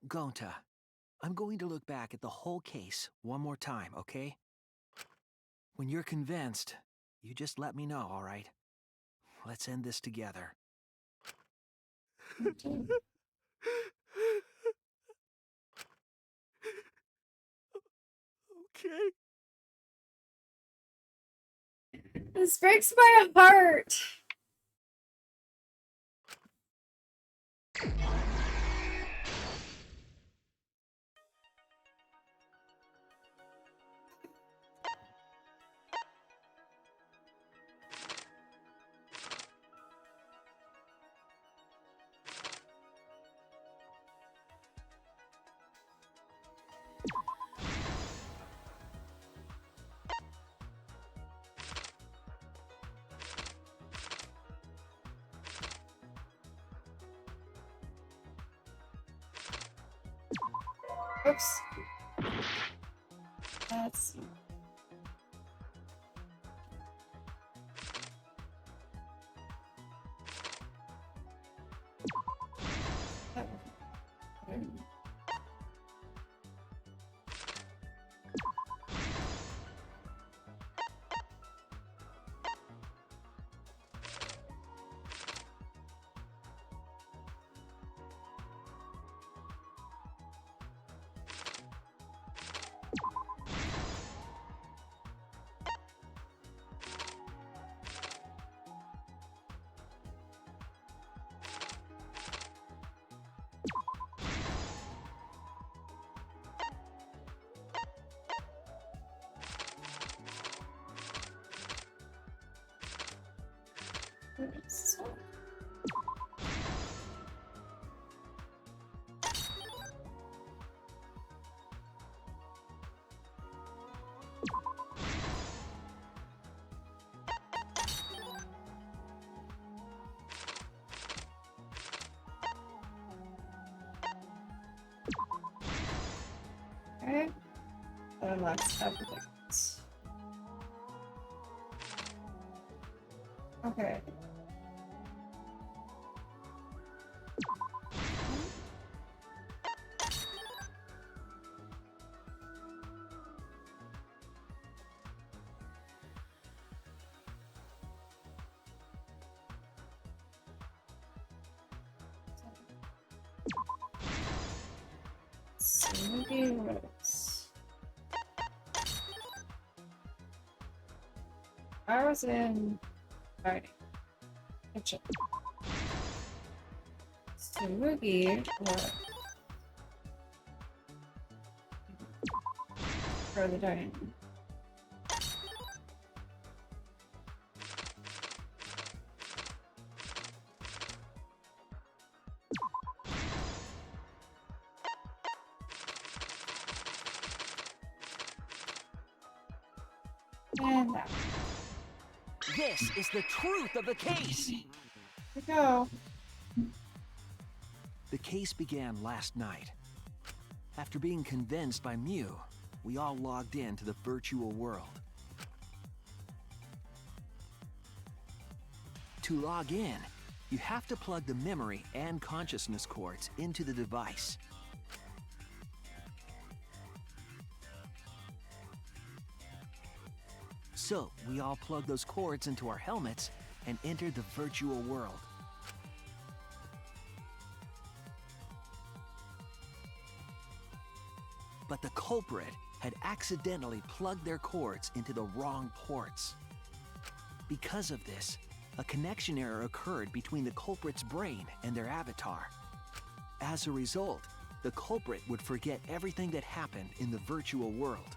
Gonta, I'm going to look back at the whole case one more time, okay? When you're convinced, you just let me know, all right? Let's end this together. Okay. This breaks my heart. Oops. That's... So... unlocks evidence. Okay. Sandy Woods. I was in fighting. Kitchen. Smoothie or for the dining room. And that. This is the truth of the case! Here we go. The case began last night. After being convinced by Mew, we all logged in to the virtual world. To log in, you have to plug the memory and consciousness cords into the device. So, we all plugged those cords into our helmets and entered the virtual world. But the culprit had accidentally plugged their cords into the wrong ports. Because of this, a connection error occurred between the culprit's brain and their avatar. As a result, the culprit would forget everything that happened in the virtual world.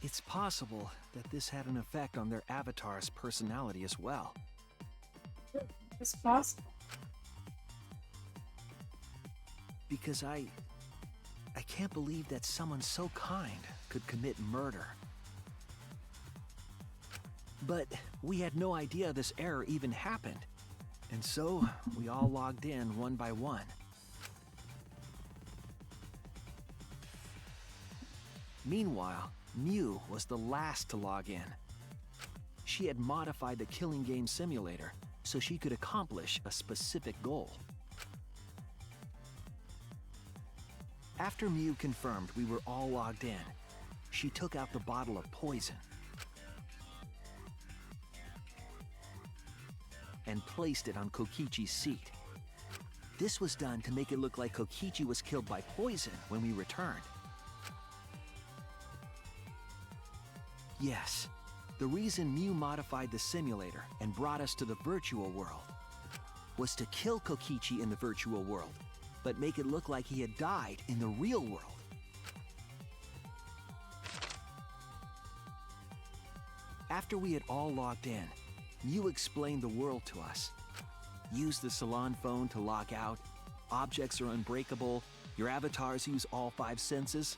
It's possible that this had an effect on their avatar's personality as well. It's possible. Because I can't believe that someone so kind could commit murder. But we had no idea this error even happened. And so, we all logged in one by one. Meanwhile, Mew was the last to log in. She had modified the killing game simulator so she could accomplish a specific goal. After Mew confirmed we were all logged in, she took out the bottle of poison and placed it on Kokichi's seat. This was done to make it look like Kokichi was killed by poison when we returned. Yes, the reason Mew modified the simulator and brought us to the virtual world was to kill Kokichi in the virtual world, but make it look like he had died in the real world. After we had all logged in, Mew explained the world to us. Use the salon phone to log out, objects are unbreakable, your avatars use all 5 senses.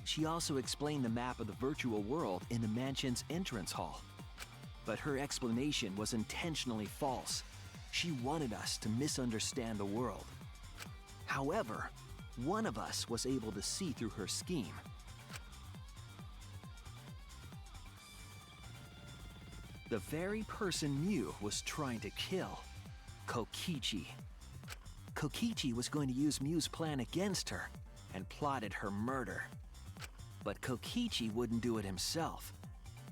She also explained the map of the virtual world in the mansion's entrance hall. But her explanation was intentionally false. She wanted us to misunderstand the world. However, one of us was able to see through her scheme. The very person Mew was trying to kill, Kokichi. Kokichi was going to use Mew's plan against her and plotted her murder. But Kokichi wouldn't do it himself.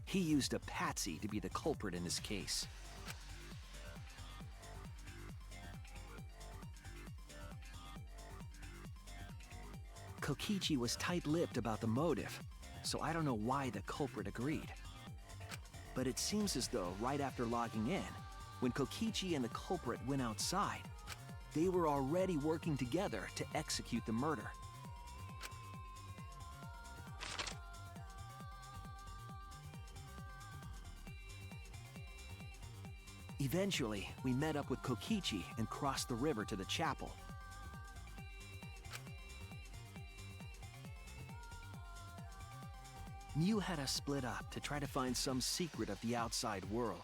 He used a patsy to be the culprit in this case. Kokichi was tight-lipped about the motive, so I don't know why the culprit agreed. But it seems as though right after logging in, when Kokichi and the culprit went outside, they were already working together to execute the murder. Eventually, we met up with Kokichi and crossed the river to the chapel. Mew had us split up to try to find some secret of the outside world.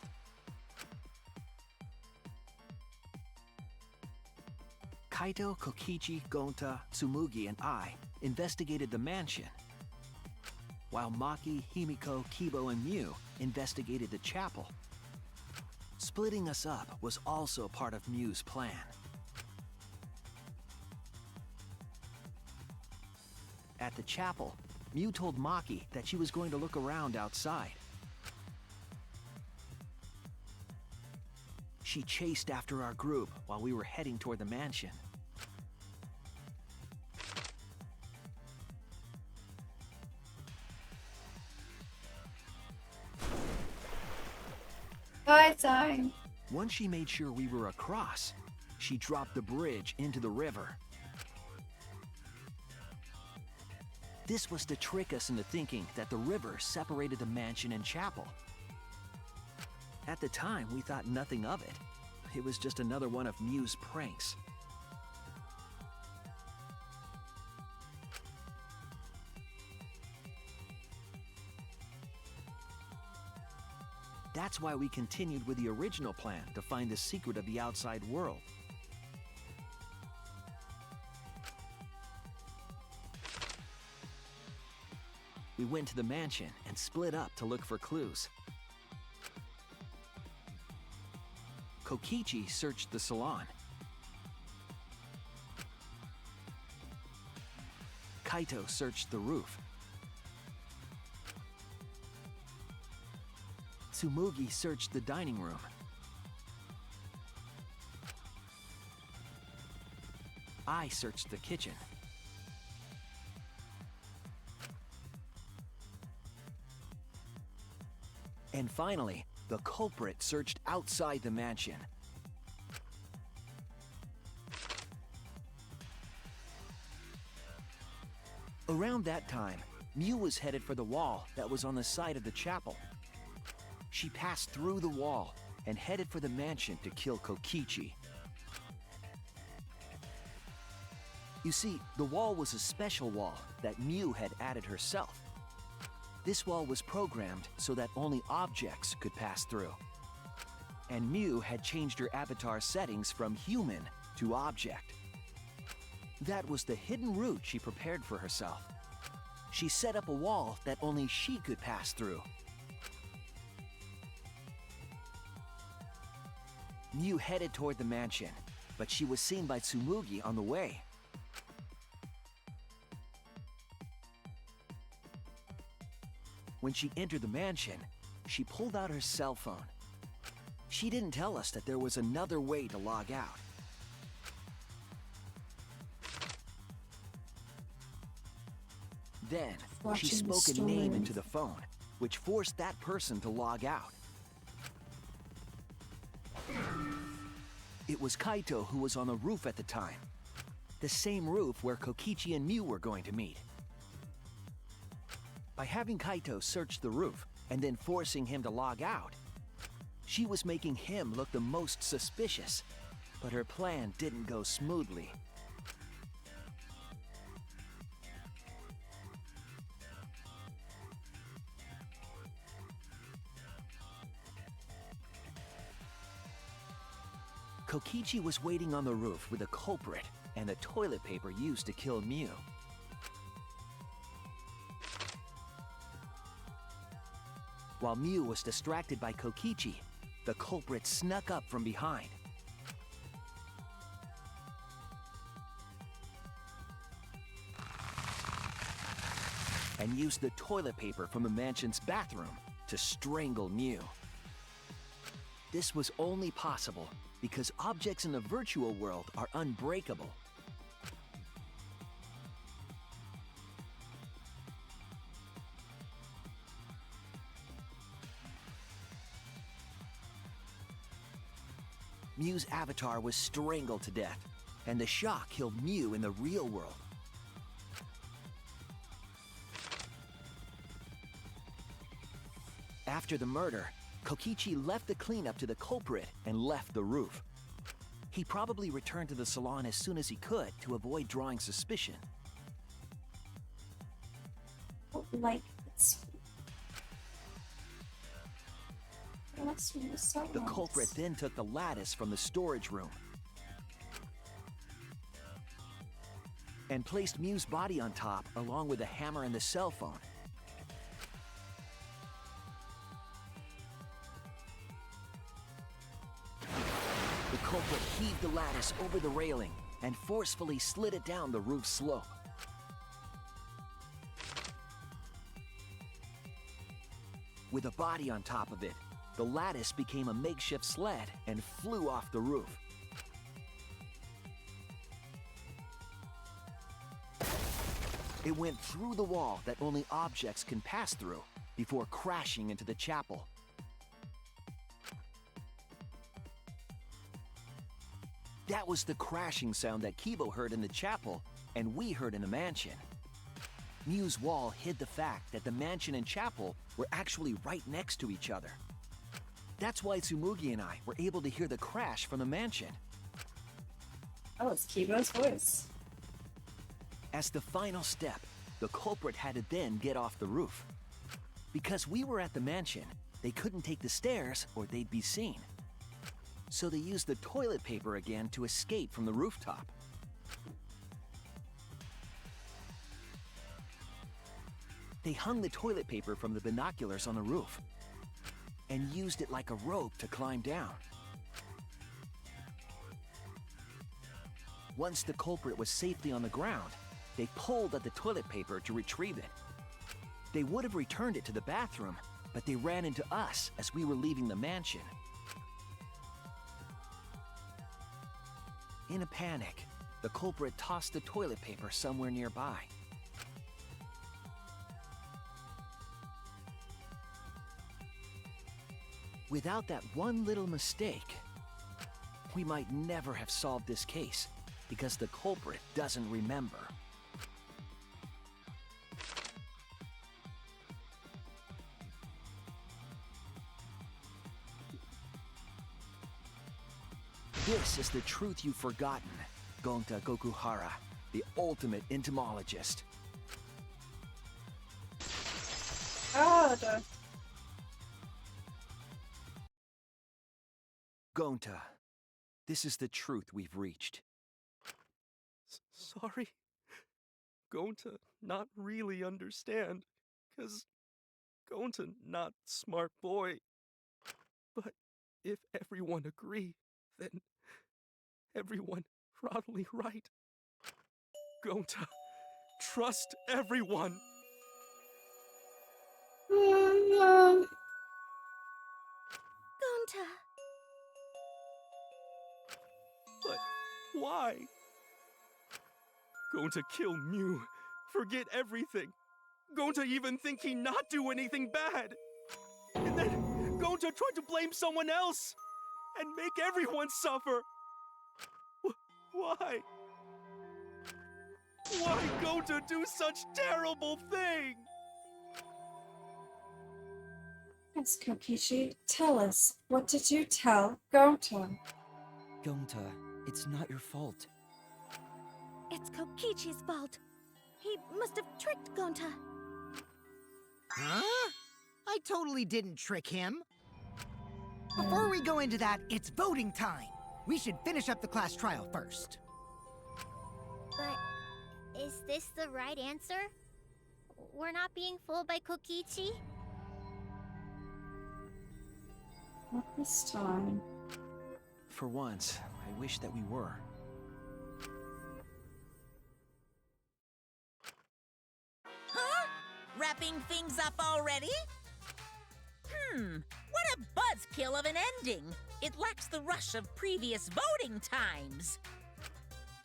Kaito, Kokichi, Gonta, Tsumugi, and I investigated the mansion, while Maki, Himiko, Kibo, and Mew investigated the chapel. Splitting us up was also part of Mew's plan. At the chapel, Mew told Maki that she was going to look around outside. She chased after our group while we were heading toward the mansion. Bye, time. Once she made sure we were across, she dropped the bridge into the river. This was to trick us into thinking that the river separated the mansion and chapel. At the time, we thought nothing of it. It was just another one of Mew's pranks. That's why we continued with the original plan to find the secret of the outside world. We went to the mansion and split up to look for clues. Kokichi searched the salon. Kaito searched the roof. Tsumugi searched the dining room. I searched the kitchen. And finally, the culprit searched outside the mansion. Around that time, Mew was headed for the wall that was on the side of the chapel. She passed through the wall and headed for the mansion to kill Kokichi. You see, the wall was a special wall that Mew had added herself. This wall was programmed so that only objects could pass through. And Mew had changed her avatar settings from human to object. That was the hidden route she prepared for herself. She set up a wall that only she could pass through. Mew headed toward the mansion, but she was seen by Tsumugi on the way. When she entered the mansion, she pulled out her cell phone. She didn't tell us that there was another way to log out. Then, she spoke a name into the phone, which forced that person to log out. It was Kaito who was on the roof at the time. The same roof where Kokichi and Mew were going to meet. By having Kaito search the roof and then forcing him to log out, she was making him look the most suspicious, but her plan didn't go smoothly. Kokichi was waiting on the roof with the culprit and the toilet paper used to kill Mew. While Mew was distracted by Kokichi, the culprit snuck up from behind. And used the toilet paper from the mansion's bathroom to strangle Mew. This was only possible because objects in the virtual world are unbreakable. Mew's avatar was strangled to death, and the shock killed Mew in the real world. After the murder, Kokichi left the cleanup to the culprit and left the roof. He probably returned to the salon as soon as he could to avoid drawing suspicion. Like, The culprit then took the lattice from the storage room. and placed Mew's body on top along with the hammer and the cell phone. The culprit heaved the lattice over the railing and forcefully slid it down the roof slope. With a body on top of it, the lattice became a makeshift sled and flew off the roof. It went through the wall that only objects can pass through before crashing into the chapel. That was the crashing sound that Kibo heard in the chapel and we heard in the mansion. Mew's wall hid the fact that the mansion and chapel were actually right next to each other. That's why Tsumugi and I were able to hear the crash from the mansion. Oh, it's Kibo's voice. As the final step, the culprit had to then get off the roof. Because we were at the mansion, they couldn't take the stairs or they'd be seen. So they used the toilet paper again to escape from the rooftop. They hung the toilet paper from the binoculars on the roof and used it like a rope to climb down. Once the culprit was safely on the ground, they pulled at the toilet paper to retrieve it. They would have returned it to the bathroom, but they ran into us as we were leaving the mansion. In a panic, the culprit tossed the toilet paper somewhere nearby. Without that one little mistake, we might never have solved this case because the culprit doesn't remember. This is the truth you've forgotten, Gonta Gokuhara, the ultimate entomologist. God. Gonta, this is the truth we've reached. Sorry. Gonta not really understand, 'cause Gonta not smart boy. But if everyone agree, then everyone probably right. Gonta, trust everyone. Gonta. But why? Gonta kill Mew, forget everything. Gonta even think he not do anything bad. And then Gonta try to blame someone else and make everyone suffer. Why? Why Gonta do such terrible thing? Yes, Kokichi, tell us, what did you tell Gonta? Gonta, it's not your fault. It's Kokichi's fault. He must have tricked Gonta. Huh? I totally didn't trick him. Before we go into that, it's voting time. We should finish up the class trial first. But is this the right answer? We're not being fooled by Kokichi? Not this time. For once, I wish that we were. Huh? Wrapping things up already? What a buzzkill of an ending! It lacks the rush of previous voting times.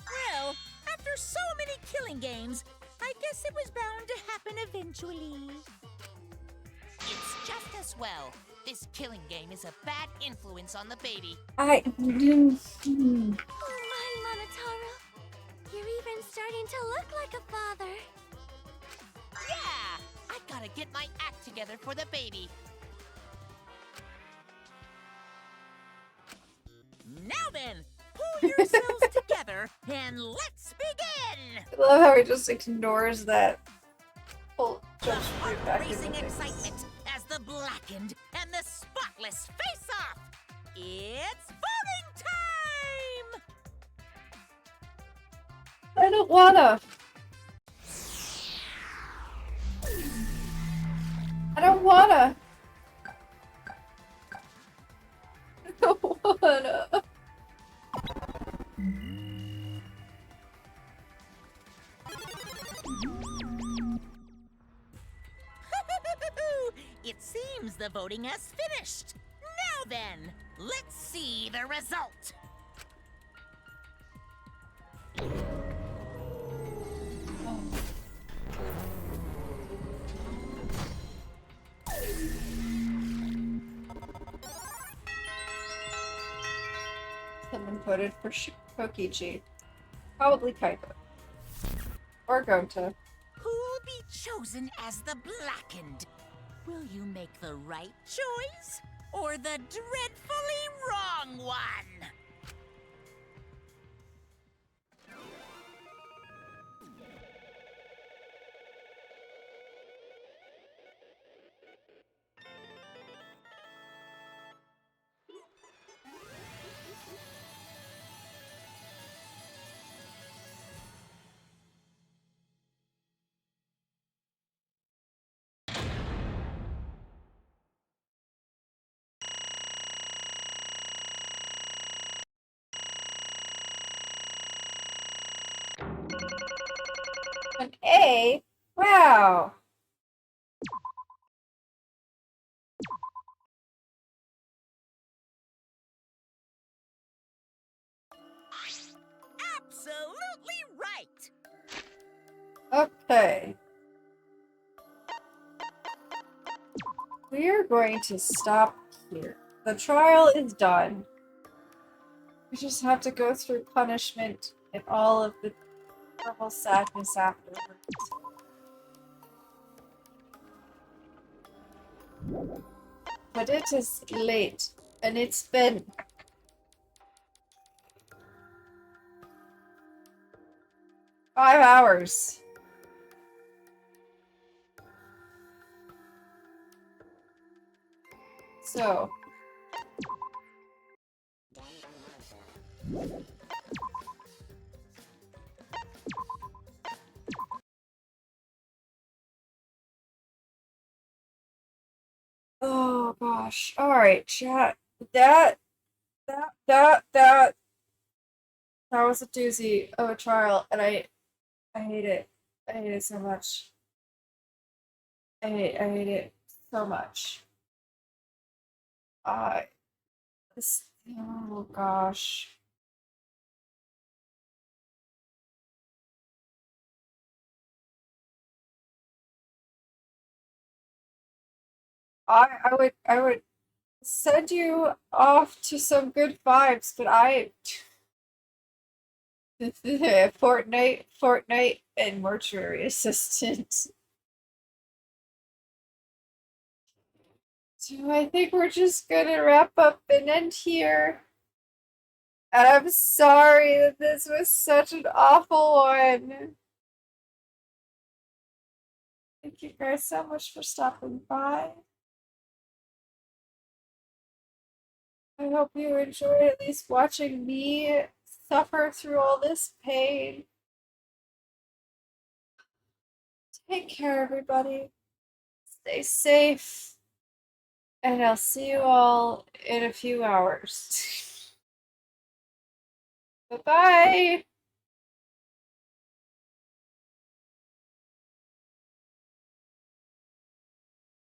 Well, after so many killing games, I guess it was bound to happen eventually. It's just as well. This killing game is a bad influence on the baby. Oh my, Monotaro. You're even starting to look like a father. Yeah! I gotta get my act together for the baby. Now then, pull yourselves together and let's begin! I love how he just ignores that. Oh, jumps right back into Racing things. excitement as the blackened and the spotless face off! It's voting time! I don't wanna. I don't wanna. I don't wanna. It seems the voting has finished. Now then, let's see the result. Someone voted for Kokichi. Probably Kaito. Or Gonta. Who'll be chosen as the Blackened? Will you make the right choice or the dreadfully wrong one? An A? Wow. Absolutely right. Okay. We're going to stop here. The trial is done. We just have to go through punishment and all of the horrible sadness afterwards. But it is late, and it's been five hours. So. Oh gosh. Alright, chat. That was a doozy of a trial, and I hate it. I hate it so much. I hate it so much. Oh gosh. I would send you off to some good vibes, but Fortnite, and mortuary assistant. So I think we're just gonna wrap up and end here. And I'm sorry that this was such an awful one. Thank you guys so much for stopping by. I hope you enjoyed at least watching me suffer through all this pain. Take care, everybody. Stay safe. And I'll see you all in a few hours. Bye-bye.